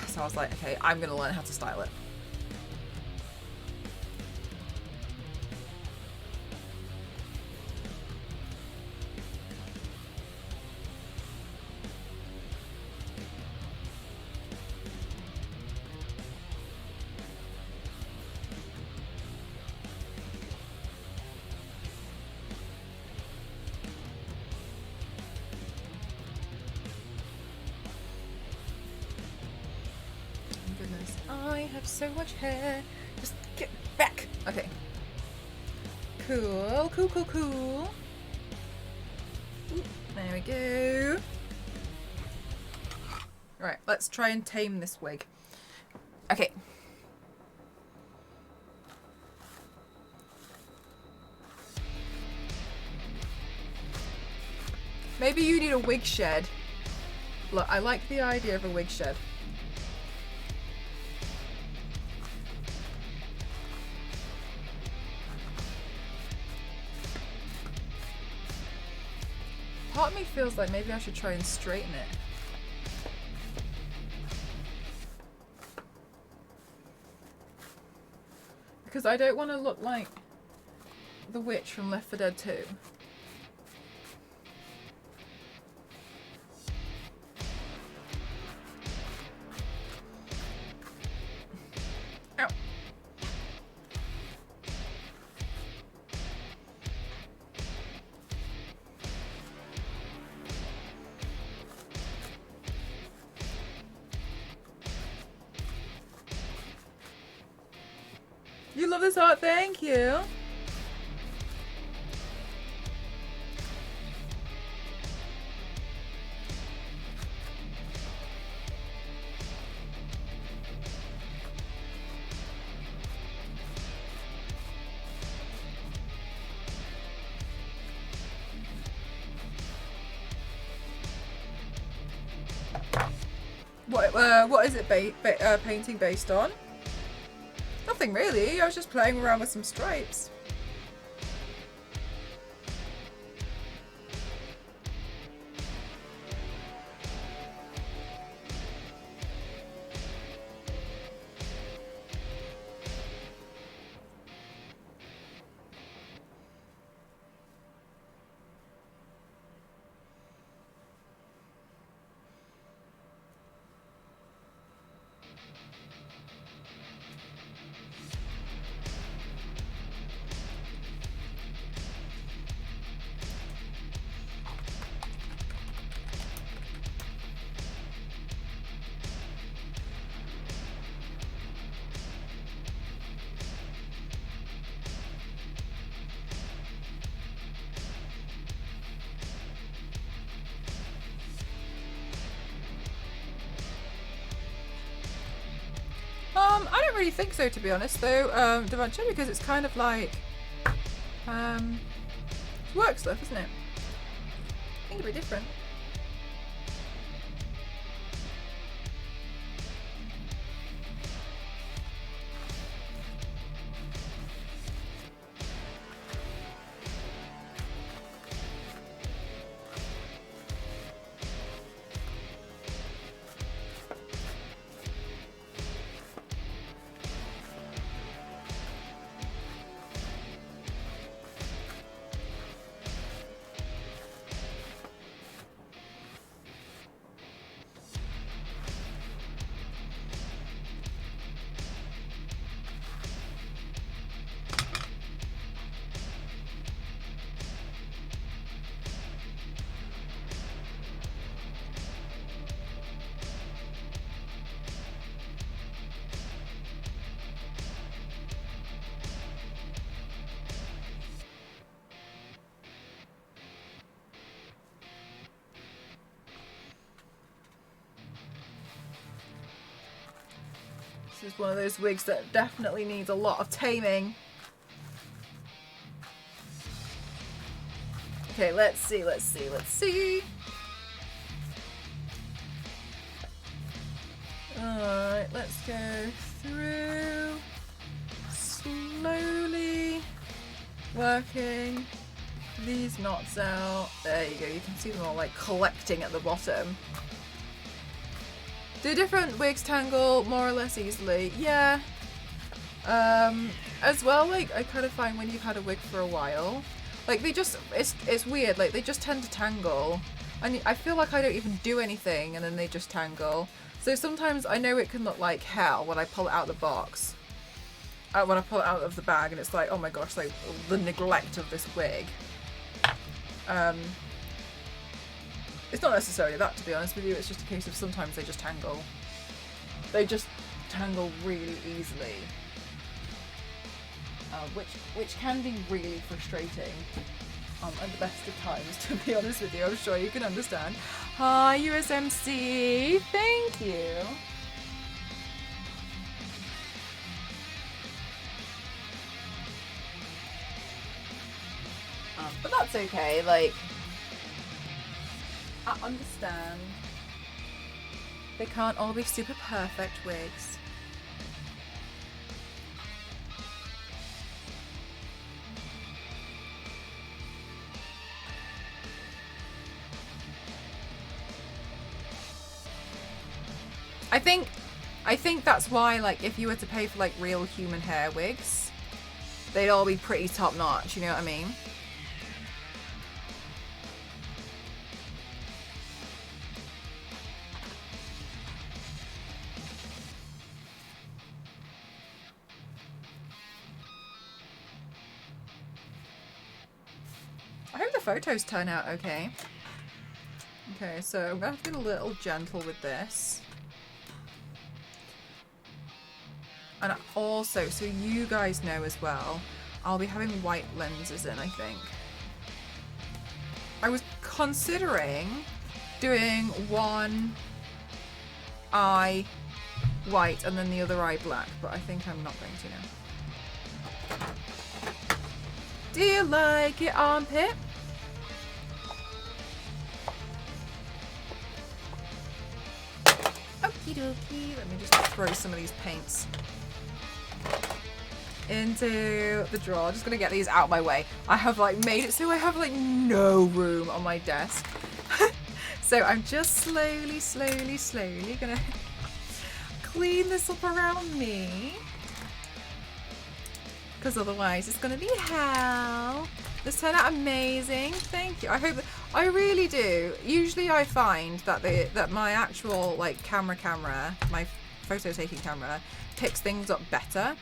So I was like, okay, I'm gonna learn how to style it. I have so much hair. Just get back. Okay. Cool, cool, cool, cool. There we go. Right, let's try and tame this wig. Okay. Maybe you need a wig shed. Look, I like the idea of a wig shed. Part of me feels like maybe I should try and straighten it. Because I don't want to look like the witch from Left 4 Dead 2. Ow. You love this art, thank you. What is it painting based on? Nothing really, I was just playing around with some stripes. I don't really think so, to be honest, though, Devancha, because it's kind of like work stuff, isn't it? I think it'd be different. This is one of those wigs that definitely needs a lot of taming. Okay, let's see. Alright, let's go through. Slowly working these knots out. There you go, you can see them all like collecting at the bottom. Do different wigs tangle more or less easily? Yeah. As well, like, I kind of find when you've had a wig for a while, like, they just, it's weird, like, they just tend to tangle. And I feel like I don't even do anything and then they just tangle. So sometimes I know it can look like hell when I pull it out of the box. When I pull it out of the bag and it's like, oh my gosh, like, the neglect of this wig. It's not necessarily that, to be honest with you, it's just a case of sometimes they just tangle. They just tangle really easily. Which can be really frustrating at the best of times, to be honest with you. I'm sure you can understand. Hi, USMC. Thank you. But that's okay, like, I understand. They can't all be super perfect wigs. I think that's why, like, if you were to pay for like real human hair wigs, they'd all be pretty top notch, you know what I mean? I hope the photos turn out okay. Okay, so I'm gonna have to be a little gentle with this. And also, so you guys know as well, I'll be having white lenses in, I think. I was considering doing one eye white and then the other eye black, but I think I'm not going to now. Do you like it, armpit? Okie dokie. Let me just throw some of these paints into the drawer. Just gonna get these out of my way. I have like made it so I have like no room on my desk. So I'm just slowly gonna clean this up around me. Because otherwise it's gonna be hell. This turned out amazing. Thank you. I hope that, I really do. Usually I find that that my actual like camera, my photo taking camera picks things up better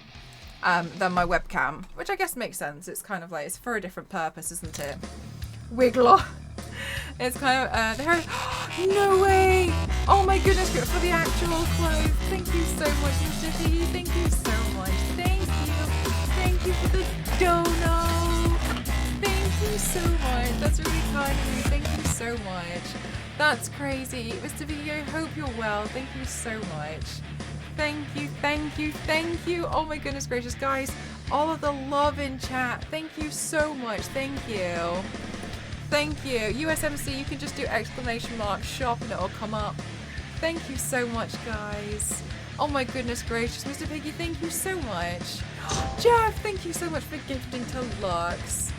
than my webcam, which I guess makes sense. It's kind of like, it's for a different purpose, isn't it? Wiggler. It's kind of there. No way! Oh my goodness, for the actual clothes. Thank you so much, Mr. P. Thank you so much. Thank you. Thank you for the dono. Thank you so much. That's really kind of you. Thank you so much. That's crazy. Mr. V, I hope you're well. Thank you so much. Thank you, thank you, thank you. Oh my goodness gracious, guys. All of the love in chat. Thank you so much. Thank you. Thank you. USMC, you can just do exclamation mark shop and it'll come up. Thank you so much, guys. Oh my goodness gracious. Mr. Piggy, thank you so much. Jeff, thank you so much for gifting to Lux.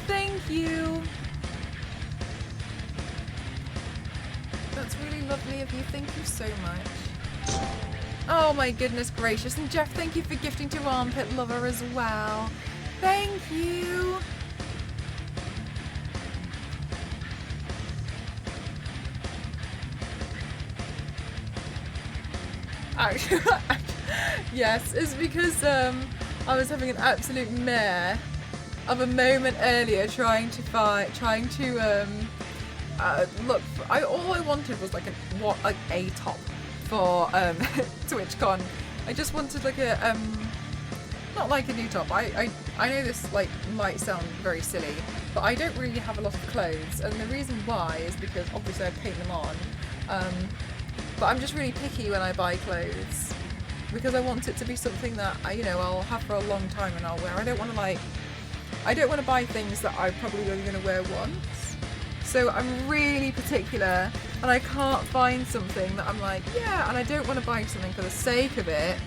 Thank you. That's really lovely of you. Thank you so much. Oh my goodness gracious. And Jeff, thank you for gifting to Armpit Lover as well. Thank you. Actually, yes, it's because I was having an absolute mare of a moment earlier trying to look for, all I wanted was like a top for TwitchCon. I just wanted like a not like a new top. I know this like might sound very silly, but I don't really have a lot of clothes, and the reason why is because obviously I paint them on. But I'm just really picky when I buy clothes because I want it to be something that I'll have for a long time and I'll wear. I don't want to buy things that I'm probably only going to wear once. So I'm really particular, and I can't find something that I'm like, yeah, and I don't want to buy something for the sake of it.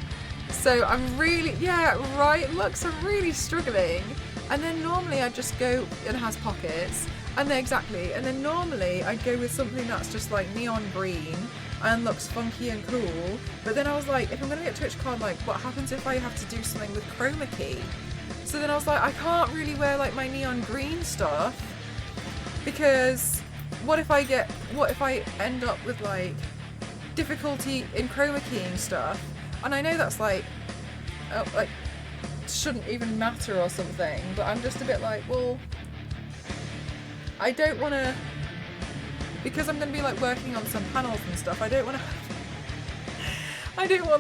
So I'm really, yeah, right, looks, I'm really struggling. And then normally I just go, it has pockets, and then normally I'd go with something that's just like neon green and looks funky and cool. But then I was like, if I'm going to get TwitchCon, like, what happens if I have to do something with chroma key? So then I was like, I can't really wear like my neon green stuff because what if I end up with like difficulty in chroma keying stuff? And I know that's like shouldn't even matter or something, but I'm just a bit like, well, I don't want to, because I'm going to be like working on some panels and stuff, I don't want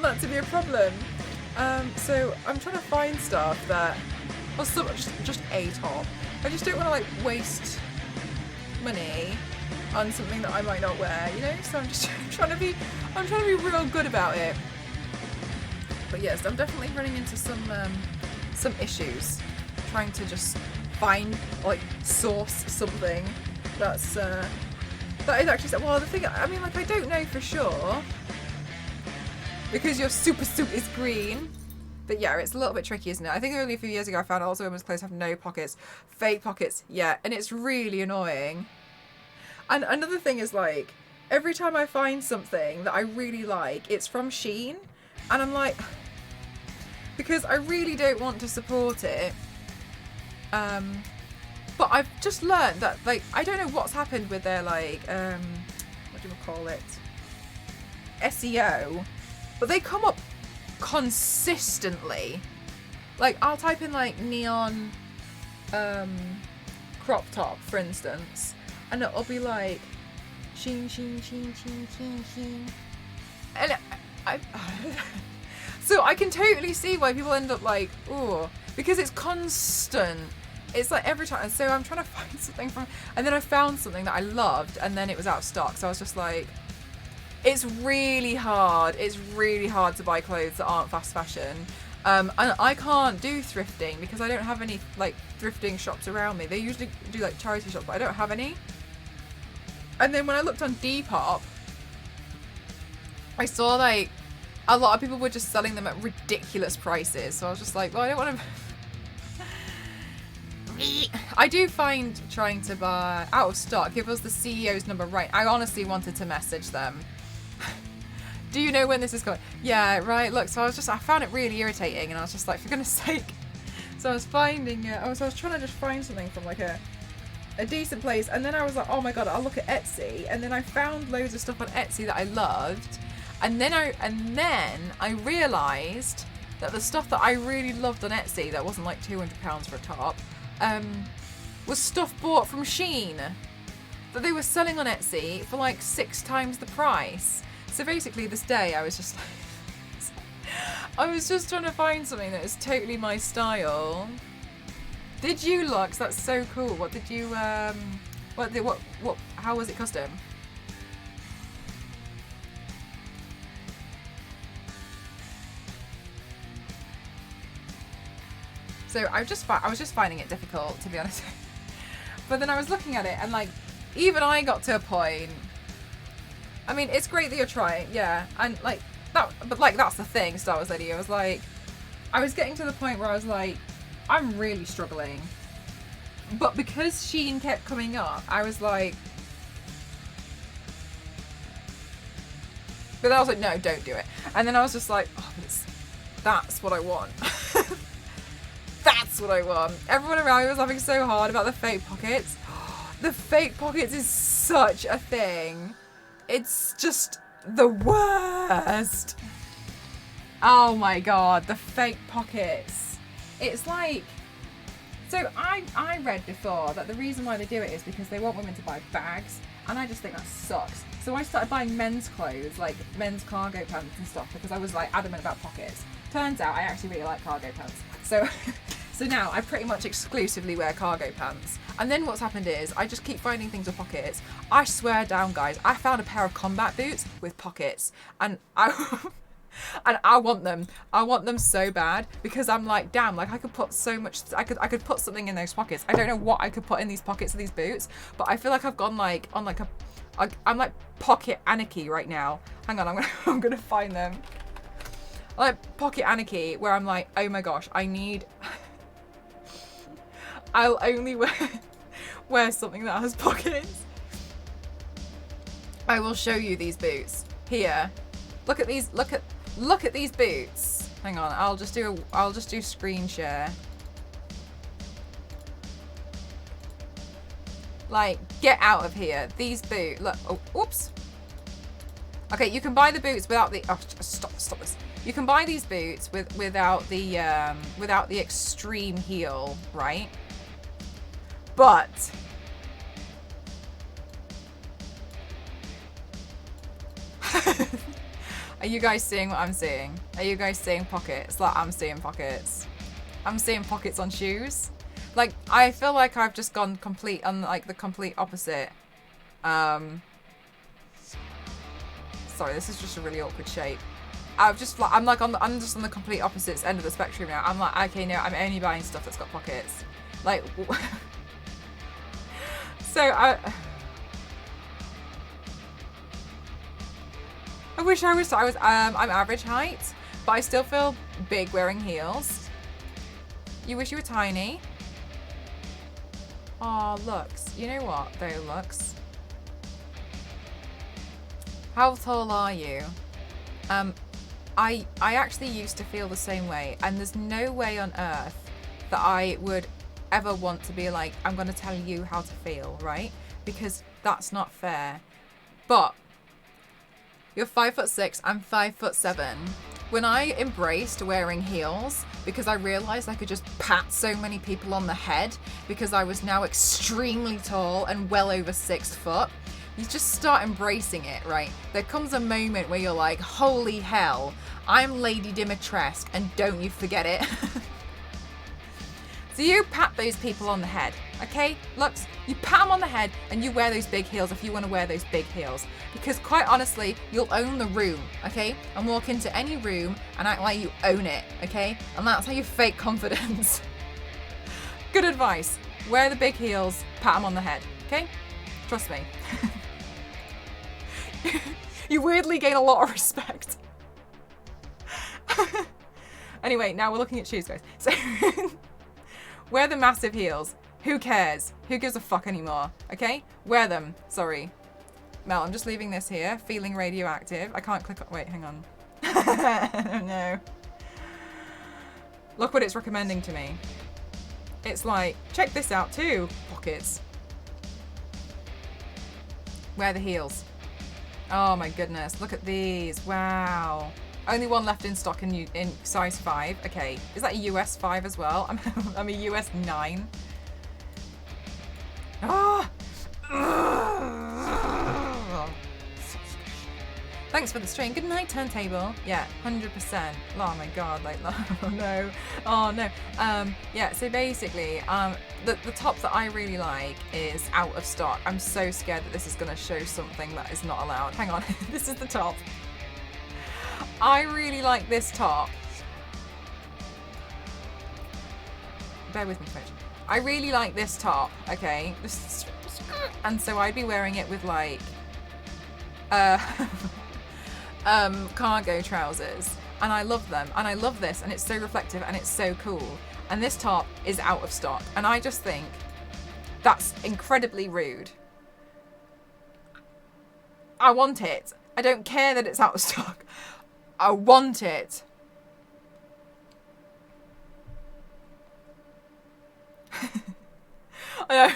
that to be a problem. So I'm trying to find stuff that, or just a top. I just don't want to like waste money on something that I might not wear, So I'm just trying to be real good about it. But yes, I'm definitely running into some issues trying to just find, like, source something that is actually, well, the thing, I mean, like, I don't know for sure because your super suit is green, but yeah, it's a little bit tricky, isn't it? I think only a few years ago I found also women's clothes have no pockets, fake pockets, yeah, and it's really annoying. And another thing is, like, every time I find something that I really like, it's from Shein, and I'm like, because I really don't want to support it. But I've just learned that, like, I don't know what's happened with their, like, what do you call it? SEO, but they come up consistently. Like, I'll type in, like, neon crop top, for instance, and it'll be like Shein, Shein, Shein, Shein, Shein, Shein. And so I can totally see why people end up like, oh, because it's constant. It's like every time. So I'm trying to find something from, and then I found something that I loved, and then it was out of stock. So I was just like, it's really hard. It's really hard to buy clothes that aren't fast fashion. And I can't do thrifting because I don't have any like thrifting shops around me. They usually do like charity shops, but I don't have any. And then when I looked on Depop, I saw like a lot of people were just selling them at ridiculous prices. So I was just like, well, I don't want to. I do find trying to buy out of stock. Give us the CEO's number right. I honestly wanted to message them. Do you know when this is going? Yeah, right. Look, so I found it really irritating, and I was just like, for goodness sake. So I was finding it. I was trying to just find something from like a decent place, and then I was like, oh my god, I'll look at Etsy, and then I found loads of stuff on Etsy that I loved, and then I realised that the stuff that I really loved on Etsy that wasn't like £200 for a top, was stuff bought from Shein that they were selling on Etsy for like 6 times the price. So basically this day I was just trying to find something that is totally my style. Did you look? That's so cool. What did you how was it custom? So I was just finding it difficult, to be honest. But then I was looking at it, and like even I got to a point. I mean, it's great that you're trying, yeah, and like that, but like that's the thing, Star Wars Lady. I was like, I was getting to the point where I was like, I'm really struggling. But because Shein kept coming up, I was like, but I was like, no, don't do it. And then I was just like, oh, but that's what I want. That's what I want. Everyone around me was laughing so hard about the fake pockets. The fake pockets is such a thing. It's just the worst. Oh my god, the fake pockets. It's like, so I read before that the reason why they do it is because they want women to buy bags, and I just think that sucks. So I started buying men's clothes, like men's cargo pants and stuff, because I was like adamant about pockets. Turns out I actually really like cargo pants. So now I pretty much exclusively wear cargo pants. And then what's happened is I just keep finding things with pockets. I swear down, guys, I found a pair of combat boots with pockets, and I want them. I want them so bad, because I'm like, damn, like I could put so much. I could put something in those pockets. I don't know what I could put in these pockets of these boots, but I feel like I've gone like on like I'm like pocket anarchy right now. Hang on, I'm gonna find them. Like pocket anarchy, where I'm like, oh my gosh, I'll only wear something that has pockets. I will show you these boots here. Look at these. Look at these boots. Hang on, I'll just do screen share. Like, get out of here. These boots. Look. Oh, oops. Okay, you can buy the boots without the. Oh, stop this. You can buy these boots without the extreme heel, right? But are you guys seeing what I'm seeing? Are you guys seeing pockets? Like, I'm seeing pockets. I'm seeing pockets on shoes. Like, I feel like I've just gone complete on like the complete opposite. Sorry, this is just a really awkward shape. I'm just on the complete opposite end of the spectrum now. I'm like, okay, no, I'm only buying stuff that's got pockets. Like, so I wish I was. I'm average height, but I still feel big wearing heels. You wish you were tiny. Oh, Lux. You know what, though, Lux? How tall are you? I actually used to feel the same way, and there's no way on earth that I would ever want to be like, I'm going to tell you how to feel, right? Because that's not fair. But you're 5'6", I'm 5'7". When I embraced wearing heels, because I realized I could just pat so many people on the head because I was now extremely tall and well over 6 foot, you just start embracing it, right? There comes a moment where you're like, holy hell, I'm Lady Dimitrescu, and don't you forget it. So you pat those people on the head, okay? Lux, you pat them on the head and you wear those big heels if you want to wear those big heels. Because quite honestly, you'll own the room, okay? And walk into any room and act like you own it, okay? And that's how you fake confidence. Good advice. Wear the big heels, pat them on the head, okay? Trust me. You weirdly gain a lot of respect. Anyway, now we're looking at shoes, guys. So wear the massive heels. Who cares? Who gives a fuck anymore? Okay? Wear them. Sorry. Mel, I'm just leaving this here. Feeling radioactive. I can't click on... Wait, hang on. No. Look what it's recommending to me. It's like, check this out too. Pockets. Wear the heels. Oh my goodness. Look at these. Wow. Only one left in stock in size 5. Okay. Is that a US 5 as well? I'm a US 9. Ah! Thanks for the stream. Good night, turntable. Yeah, 100%. Oh my god, like, oh no. Oh no. Yeah, so basically, the top that I really like is out of stock. I'm so scared that this is going to show something that is not allowed. Hang on. This is the top. I really like this top. Bear with me, folks. I really like this top, okay? And so I'd be wearing it with like cargo trousers. And I love them. And I love this. And it's so reflective and it's so cool. And this top is out of stock. And I just think that's incredibly rude. I want it. I don't care that it's out of stock. I want it. I know,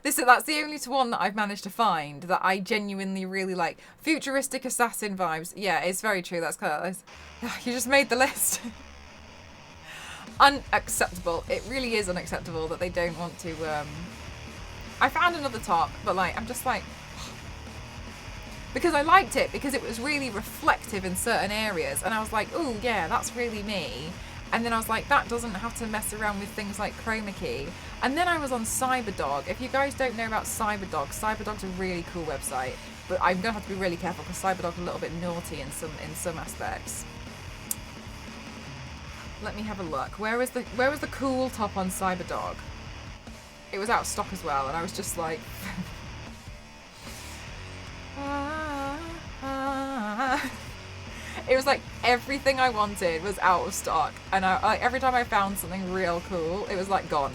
that's the only one that I've managed to find that I genuinely really like. Futuristic assassin vibes. Yeah, it's very true. That's kind of, you just made the list. Unacceptable. It really is unacceptable that they don't want to. I found another top, but like I'm just like. Because I liked it, because it was really reflective in certain areas. And I was like, oh yeah, that's really me. And then I was like, that doesn't have to mess around with things like chroma key. And then I was on Cyberdog. If you guys don't know about Cyberdog, Cyberdog's a really cool website. But I'm going to have to be really careful because Cyberdog's a little bit naughty in some aspects. Let me have a look. Where was the cool top on Cyberdog? It was out of stock as well, and I was just like... It was like everything I wanted was out of stock, and like every time I found something real cool, it was like gone.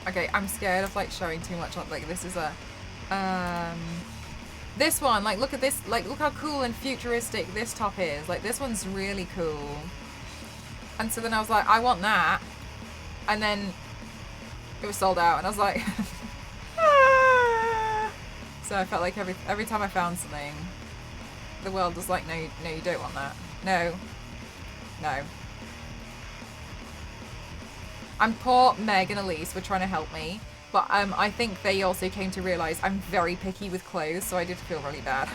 Okay, I'm scared of like showing too much on like this is a this one, like look at this, like look how cool and futuristic this top is. Like this one's really cool. And so then I was like, I want that. And then it was sold out and I was like So I felt like every time I found something, the world was like, no, you don't want that. No. And poor Meg and Elise were trying to help me, but I think they also came to realise I'm very picky with clothes, so I did feel really bad.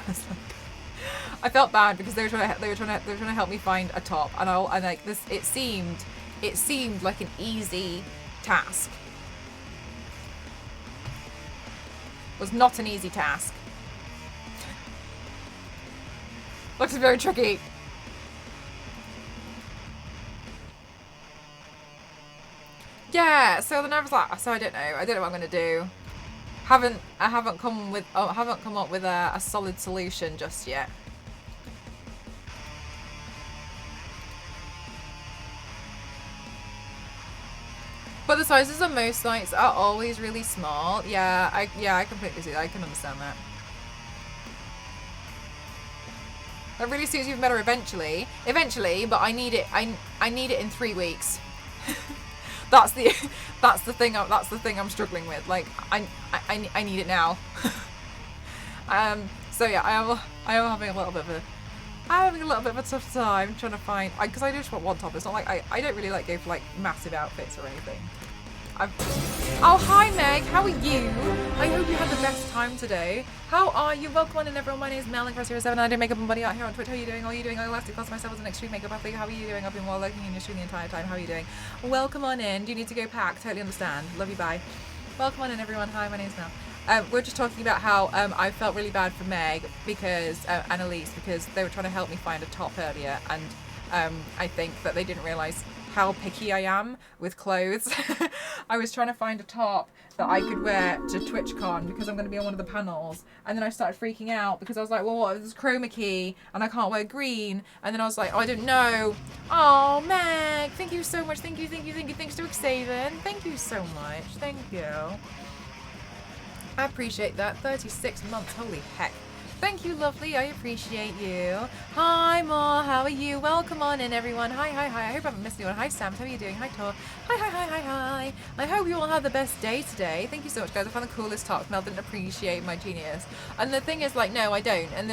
I felt bad because they were trying to help me find a top, and like this, it seemed like an easy task. Was not an easy task. Looks very tricky. Yeah, so then I was like, so I don't know what I'm gonna do. I haven't come up with a solid solution just yet. But the sizes on most sites are always really small. Yeah, I completely see that. I can understand that. That really suits you better eventually. Eventually, but I need it. I need it in 3 weeks. that's the thing. That's the thing I'm struggling with. Like I need it now. So yeah, I am having a little bit of a. I'm having a little bit of a tough time trying to find, because I just want one top. It's not like I don't really like go for like massive outfits or anything. Oh, hi Meg, how are you? I hope you had the best time today. How are you? Welcome on in everyone. My name is Mel and Cross07. I do makeup and body art here on Twitch. How are you doing? How are you doing? I like to class myself as an extreme makeup athlete. How are you doing? I've been well working in your stream the entire time. How are you doing? Welcome on in. Do you need to go pack? Totally understand. Love you, bye. Welcome on in everyone. Hi, my name's Mel. We're just talking about how I felt really bad for Meg because and Elise because they were trying to help me find a top earlier, and I think that they didn't realise how picky I am with clothes. I was trying to find a top that I could wear to TwitchCon because I'm going to be on one of the panels, and then I started freaking out because I was like, well, what, this is chroma key and I can't wear green, and then I was like, oh, I don't know. Oh, Meg, thank you so much. Thank you. Thanks to Xavier. Thank you so much. Thank you. I appreciate that. 36 months, holy heck. Thank you, lovely. I appreciate you. Hi, Ma. How are you? Welcome on in, everyone. Hi. I hope I haven't missed anyone. Hi, Sam. How are you doing? Hi, Tor. Hi. I hope you all have the best day today. Thank you so much, guys. I found the coolest top. Mel didn't appreciate my genius. And the thing is, like, no, I don't. And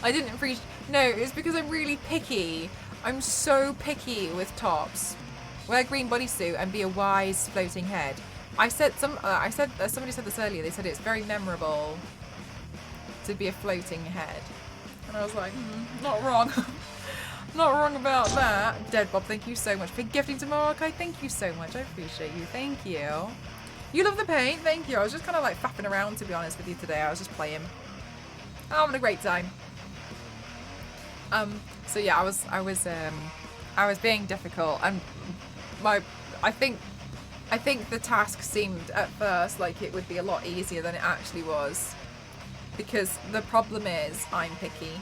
I didn't appreciate. No, it's because I'm really picky. I'm so picky with tops. Wear a green bodysuit and be a wise floating head. Somebody said this earlier. They said it's very memorable to be a floating head, and I was like, not wrong. Not wrong about that. Dead Bob, thank you so much for gifting to Marakai. Thank you so much. I appreciate you. Thank you. You love the paint. Thank you. I was just kind of like faffing around, to be honest with you, today. I was just playing. I'm having a great time. So yeah, I was being difficult, and I think the task seemed at first like it would be a lot easier than it actually was. Because the problem is, I'm picky.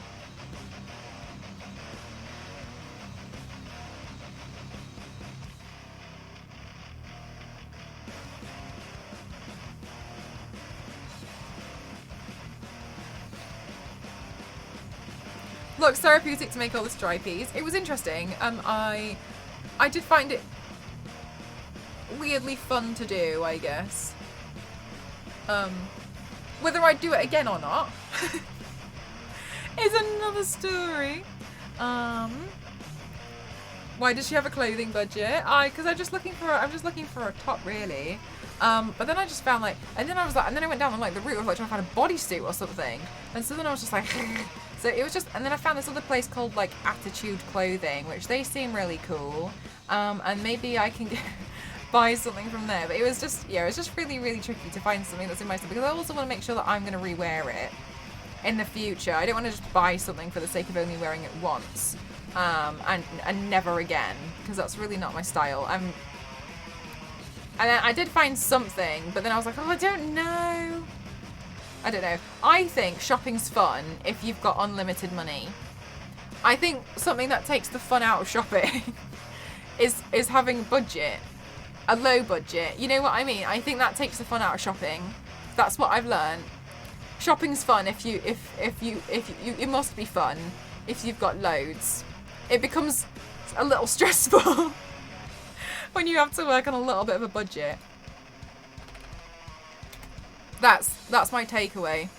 Looks therapeutic to make all the stripies. It was interesting. I did find it weirdly fun to do, I guess. Whether I'd do it again or not is another story. Why does she have a clothing budget? Because I'm just looking for a top, really. But then I just found and then I went down on the route of trying to find a bodysuit or something. And so then I was just like, so it was just, and then I found this other place called Attitude Clothing, which they seem really cool. And maybe I can buy something from there, but it was just really, really tricky to find something that's in my style, because I also want to make sure that I'm going to rewear it in the future. I don't want to just buy something for the sake of only wearing it once, and never again, because that's really not my style. And I did find something, but then I was like, oh, I don't know. I think shopping's fun if you've got unlimited money. I think something that takes the fun out of shopping is having a budget. A low budget, you know what I mean? I think that takes the fun out of shopping. That's what I've learned. Shopping's fun if you it must be fun if you've got loads. It becomes a little stressful when you have to work on a little bit of a budget. That's my takeaway.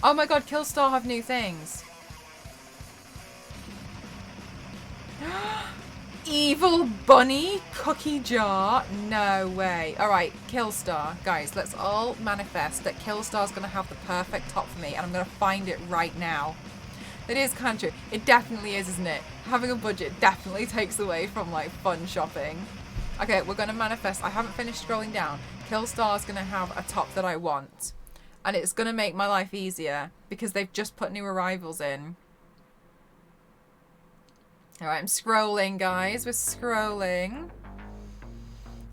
Oh my god, Killstar have new things. Evil bunny cookie jar? No way. Alright, Killstar. Guys, let's all manifest that Killstar's going to have the perfect top for me, and I'm going to find it right now. It is kind of true. It definitely is, isn't it? Having a budget definitely takes away from fun shopping. Okay, we're going to manifest. I haven't finished scrolling down. Killstar's going to have a top that I want, and it's going to make my life easier because they've just put new arrivals in. Alright, I'm scrolling, guys. We're scrolling.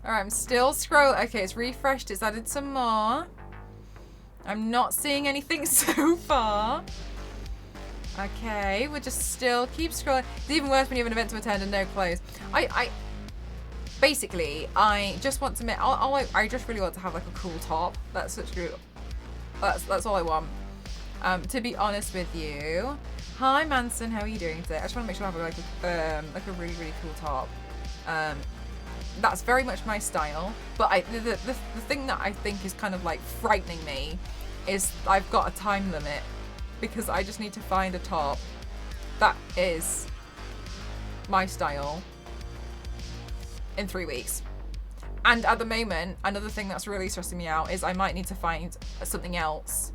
Alright, I'm still scrolling. Okay, it's refreshed. It's added some more. I'm not seeing anything so far. Okay, we're just still keep scrolling. It's even worse when you have an event to attend and no clothes. basically, I just want to make. I just really want to have like a cool top. That's all I want. To be honest with you, hi Manson, how are you doing today? I just want to make sure I have like a really really cool top. That's very much my style. But the thing that I think is kind of like frightening me is I've got a time limit, because I just need to find a top that is my style in 3 weeks. And at the moment, another thing that's really stressing me out is I might need to find something else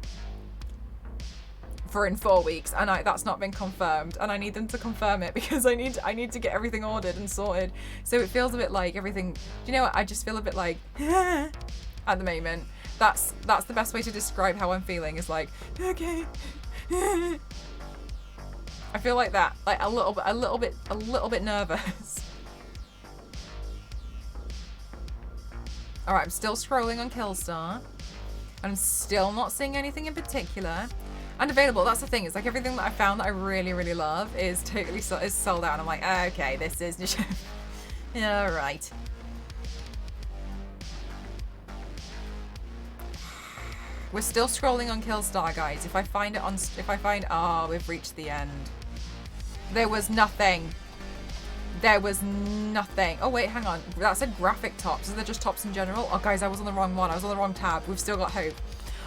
for in 4 weeks, and that's not been confirmed, and I need them to confirm it, because I need to get everything ordered and sorted. So it feels a bit like everything, do you know what, I just feel a bit like at the moment. That's the best way to describe how I'm feeling, is like, okay. I feel like that, like a little bit nervous. All right, I'm still scrolling on Killstar, and I'm still not seeing anything in particular. And available, that's the thing, it's like everything that I found that I really really love is totally is sold out. I'm like, okay, this is just all right. We're still scrolling on Killstar, guys. If I find oh, we've reached the end. There was nothing. There was nothing. Oh wait, hang on. That said graphic tops. Are they just tops in general? Oh guys, I was on the wrong one. I was on the wrong tab. We've still got hope.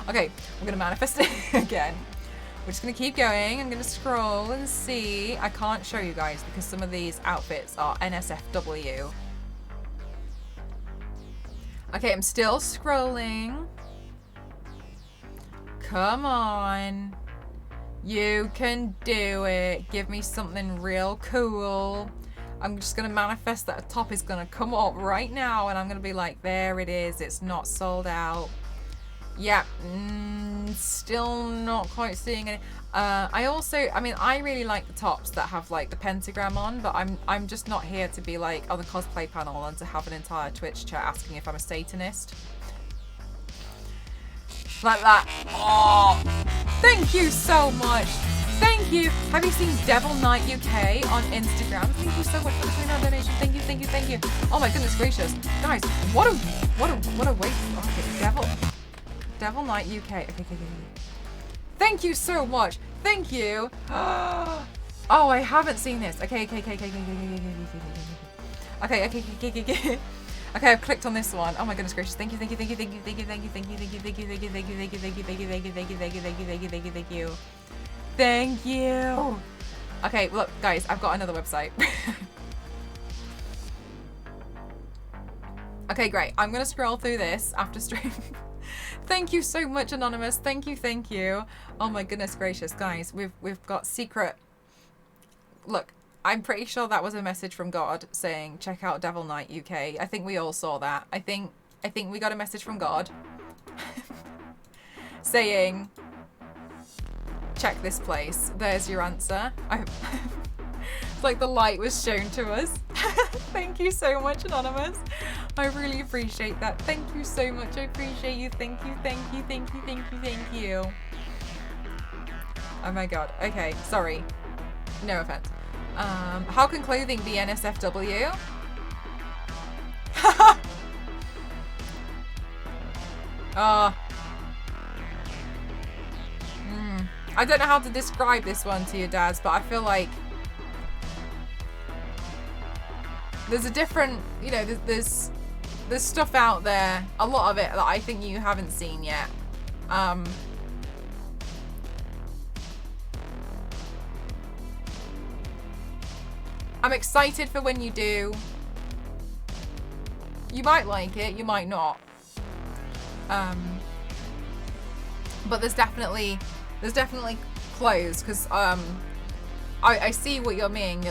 Okay, we're gonna manifest it again. We're just gonna keep going. I'm gonna scroll and see. I can't show you guys because some of these outfits are NSFW. Okay, I'm still scrolling. Come on. You can do it. Give me something real cool. I'm just going to manifest that a top is going to come up right now, and I'm going to be like, there it is. It's not sold out. Yeah, still not quite seeing it. I mean, I really like the tops that have like the pentagram on, but I'm just not here to be like on the cosplay panel and to have an entire Twitch chat asking if I'm a Satanist. Like that. Oh, thank you so much. Thank you. Have you seen Devil Knight UK on Instagram? Thank you so much for doing that donation. Thank you, thank you, thank you. Oh my goodness gracious, guys! What a waste. Okay, Devil Knight UK. Okay. Thank you so much. Thank you. Oh, I haven't seen this. Okay. Okay, I've clicked on this one. Oh my goodness gracious. Thank you. Thank you. Okay, look, guys, I've got another website. Okay, great. I'm gonna scroll through this after stream. Thank you so much, Anonymous. Thank you. Oh my goodness gracious, guys. We've got secret. Look, I'm pretty sure that was a message from God saying, check out Devil Knight UK. I think we all saw that. I think we got a message from God saying, check this place. There's your answer. It's like the light was shown to us. Thank you so much, Anonymous. I really appreciate that. Thank you so much. I appreciate you. Thank you. Oh my god. Okay, sorry. No offense. How can clothing be NSFW? I don't know how to describe this one to you, dads, but I feel like there's a different, you know, there's stuff out there, a lot of it that I think you haven't seen yet. I'm excited for when you do. You might like it, you might not. But there's definitely clothes, because I see what you're meaning,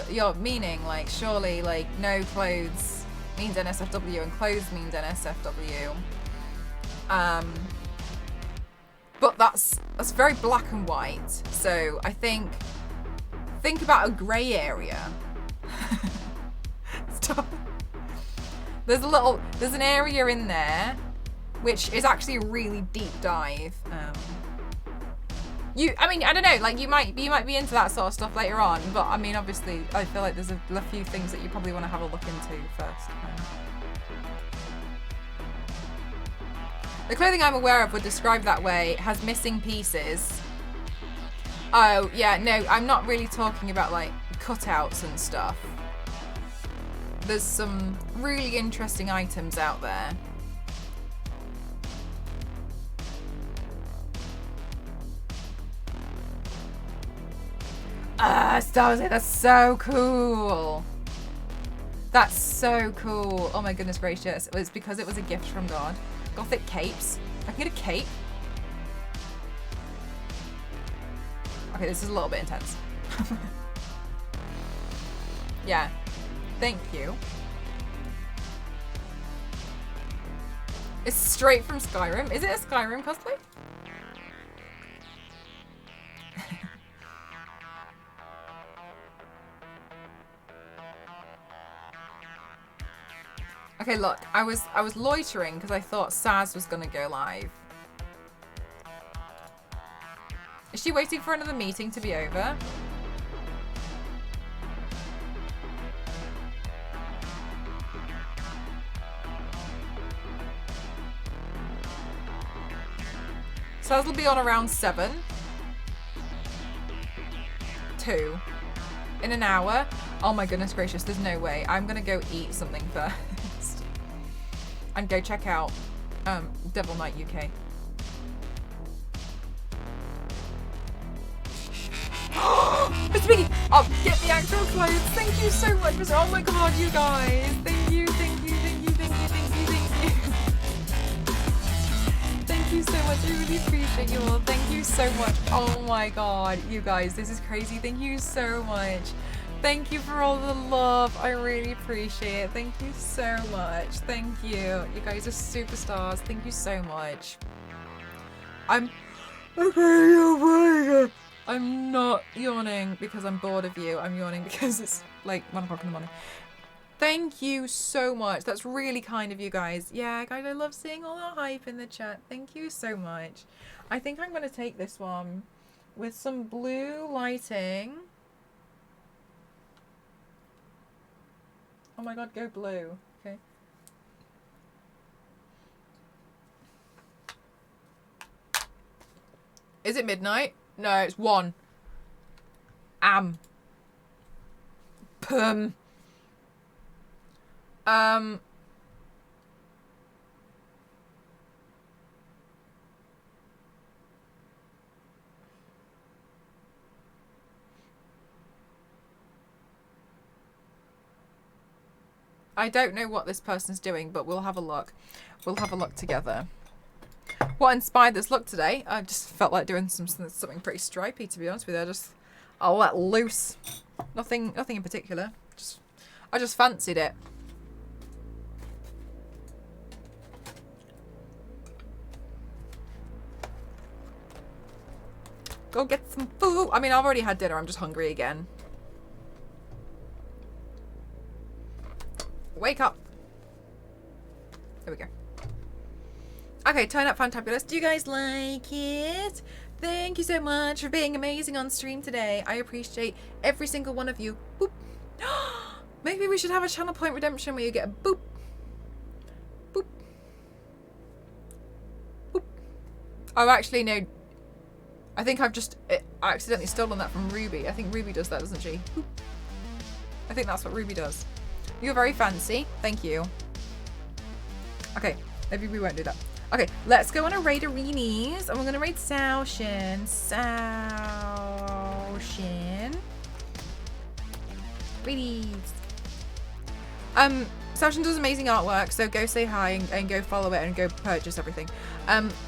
like surely like no clothes means NSFW and clothes means NSFW. But that's very black and white. So I think about a grey area. Stop. There's an area in there which is actually a really deep dive. I mean, I don't know, like you might be into that sort of stuff later on, but I mean, obviously, I feel like there's a few things that you probably want to have a look into first. The clothing I'm aware of would describe that way has missing pieces. Oh, yeah, no, I'm not really talking about like cutouts and stuff. There's some really interesting items out there. Star Wars, that's so cool. That's so cool. Oh my goodness gracious. It was because it was a gift from God. Gothic capes. I can get a cape. Okay, this is a little bit intense. Yeah. Thank you. It's straight from Skyrim. Is it a Skyrim cosplay? Okay, look, I was loitering because I thought Saz was gonna go live. Is she waiting for another meeting to be over? Saz will be on around 7. 2. In an hour. Oh my goodness gracious, there's no way. I'm gonna go eat something first. And go check out Devil Knight UK. Mr. Piggy! Oh, get the actual clothes! Thank you so much, Mr. Oh my god, you guys! Thank you, thank you, thank you, thank you, thank you, thank you. Thank you so much. I really appreciate you all. Thank you so much. Oh my god, you guys, this is crazy. Thank you so much. Thank you for all the love. I really appreciate it. Thank you so much. Thank you. You guys are superstars. Thank you so much. I'm not yawning because I'm bored of you. I'm yawning because it's like 1 o'clock in the morning. Thank you so much. That's really kind of you guys. Yeah, guys, I love seeing all the hype in the chat. Thank you so much. I think I'm going to take this one with some blue lighting. Oh my god, go blue. Okay. Is it midnight? No, it's 1. I don't know what this person's doing, but we'll have a look. We'll have a look together. What inspired this look today? I just felt like doing something pretty stripy, to be honest with you. I'll let loose. Nothing in particular. I just fancied it. Go get some food. I mean, I've already had dinner. I'm just hungry again. Wake up. There we go. Okay, turn up fantabulous. Do you guys like it? Thank you so much for being amazing on stream today. I appreciate every single one of you. Boop. Maybe we should have a channel point redemption where you get a boop. Boop. Boop. Oh, actually, no. I think I've just accidentally stolen that from Ruby. I think Ruby does that, doesn't she? Boop. I think that's what Ruby does. You're very fancy. Thank you. Okay, maybe we won't do that. Okay, let's go on a raid arenas, and we're gonna raid Saoshin. Raidies. Saoshin does amazing artwork, so go say hi and go follow it and go purchase everything.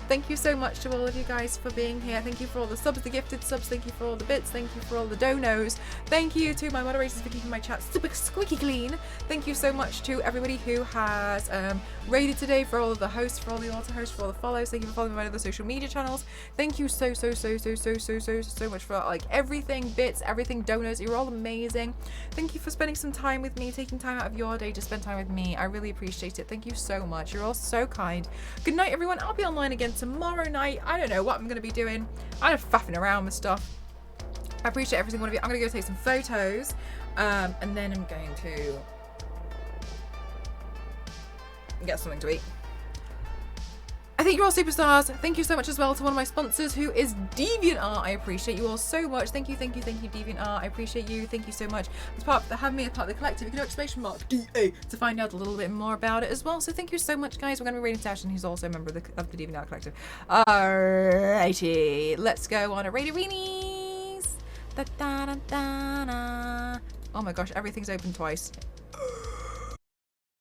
Thank you so much to all of you guys for being here. Thank you for all the subs, the gifted subs. Thank you for all the bits. Thank you for all the donos. Thank you to my moderators for keeping my chat super squeaky clean. Thank you so much to everybody who has raided today, for all of the hosts, for all the auto hosts, for all the follows. Thank you for following my other social media channels. Thank you so much for like everything, bits, everything, donos. You're all amazing. Thank you for spending some time with me, taking time out of your day to spend time with me. I really appreciate it. Thank you so much. You're all so kind. Good night, everyone. I'll be online again tomorrow night. I don't know what I'm going to be doing. I'm faffing around with stuff. I appreciate every single one of you. I'm going to go take some photos. And then I'm going to get something to eat. I think you're all superstars. Thank you so much as well to one of my sponsors, who is DeviantArt. I appreciate you all so much. Thank you, DeviantArt. I appreciate you. Thank you so much. As part of having me as part of the collective, you can do exclamation mark DA to find out a little bit more about it as well. So thank you so much, guys. We're going to be reading Station, who's also a member of the DeviantArt collective. Alrighty, let's go on a Raidereenies. Da, da, da, da, da. Oh my gosh, everything's open twice.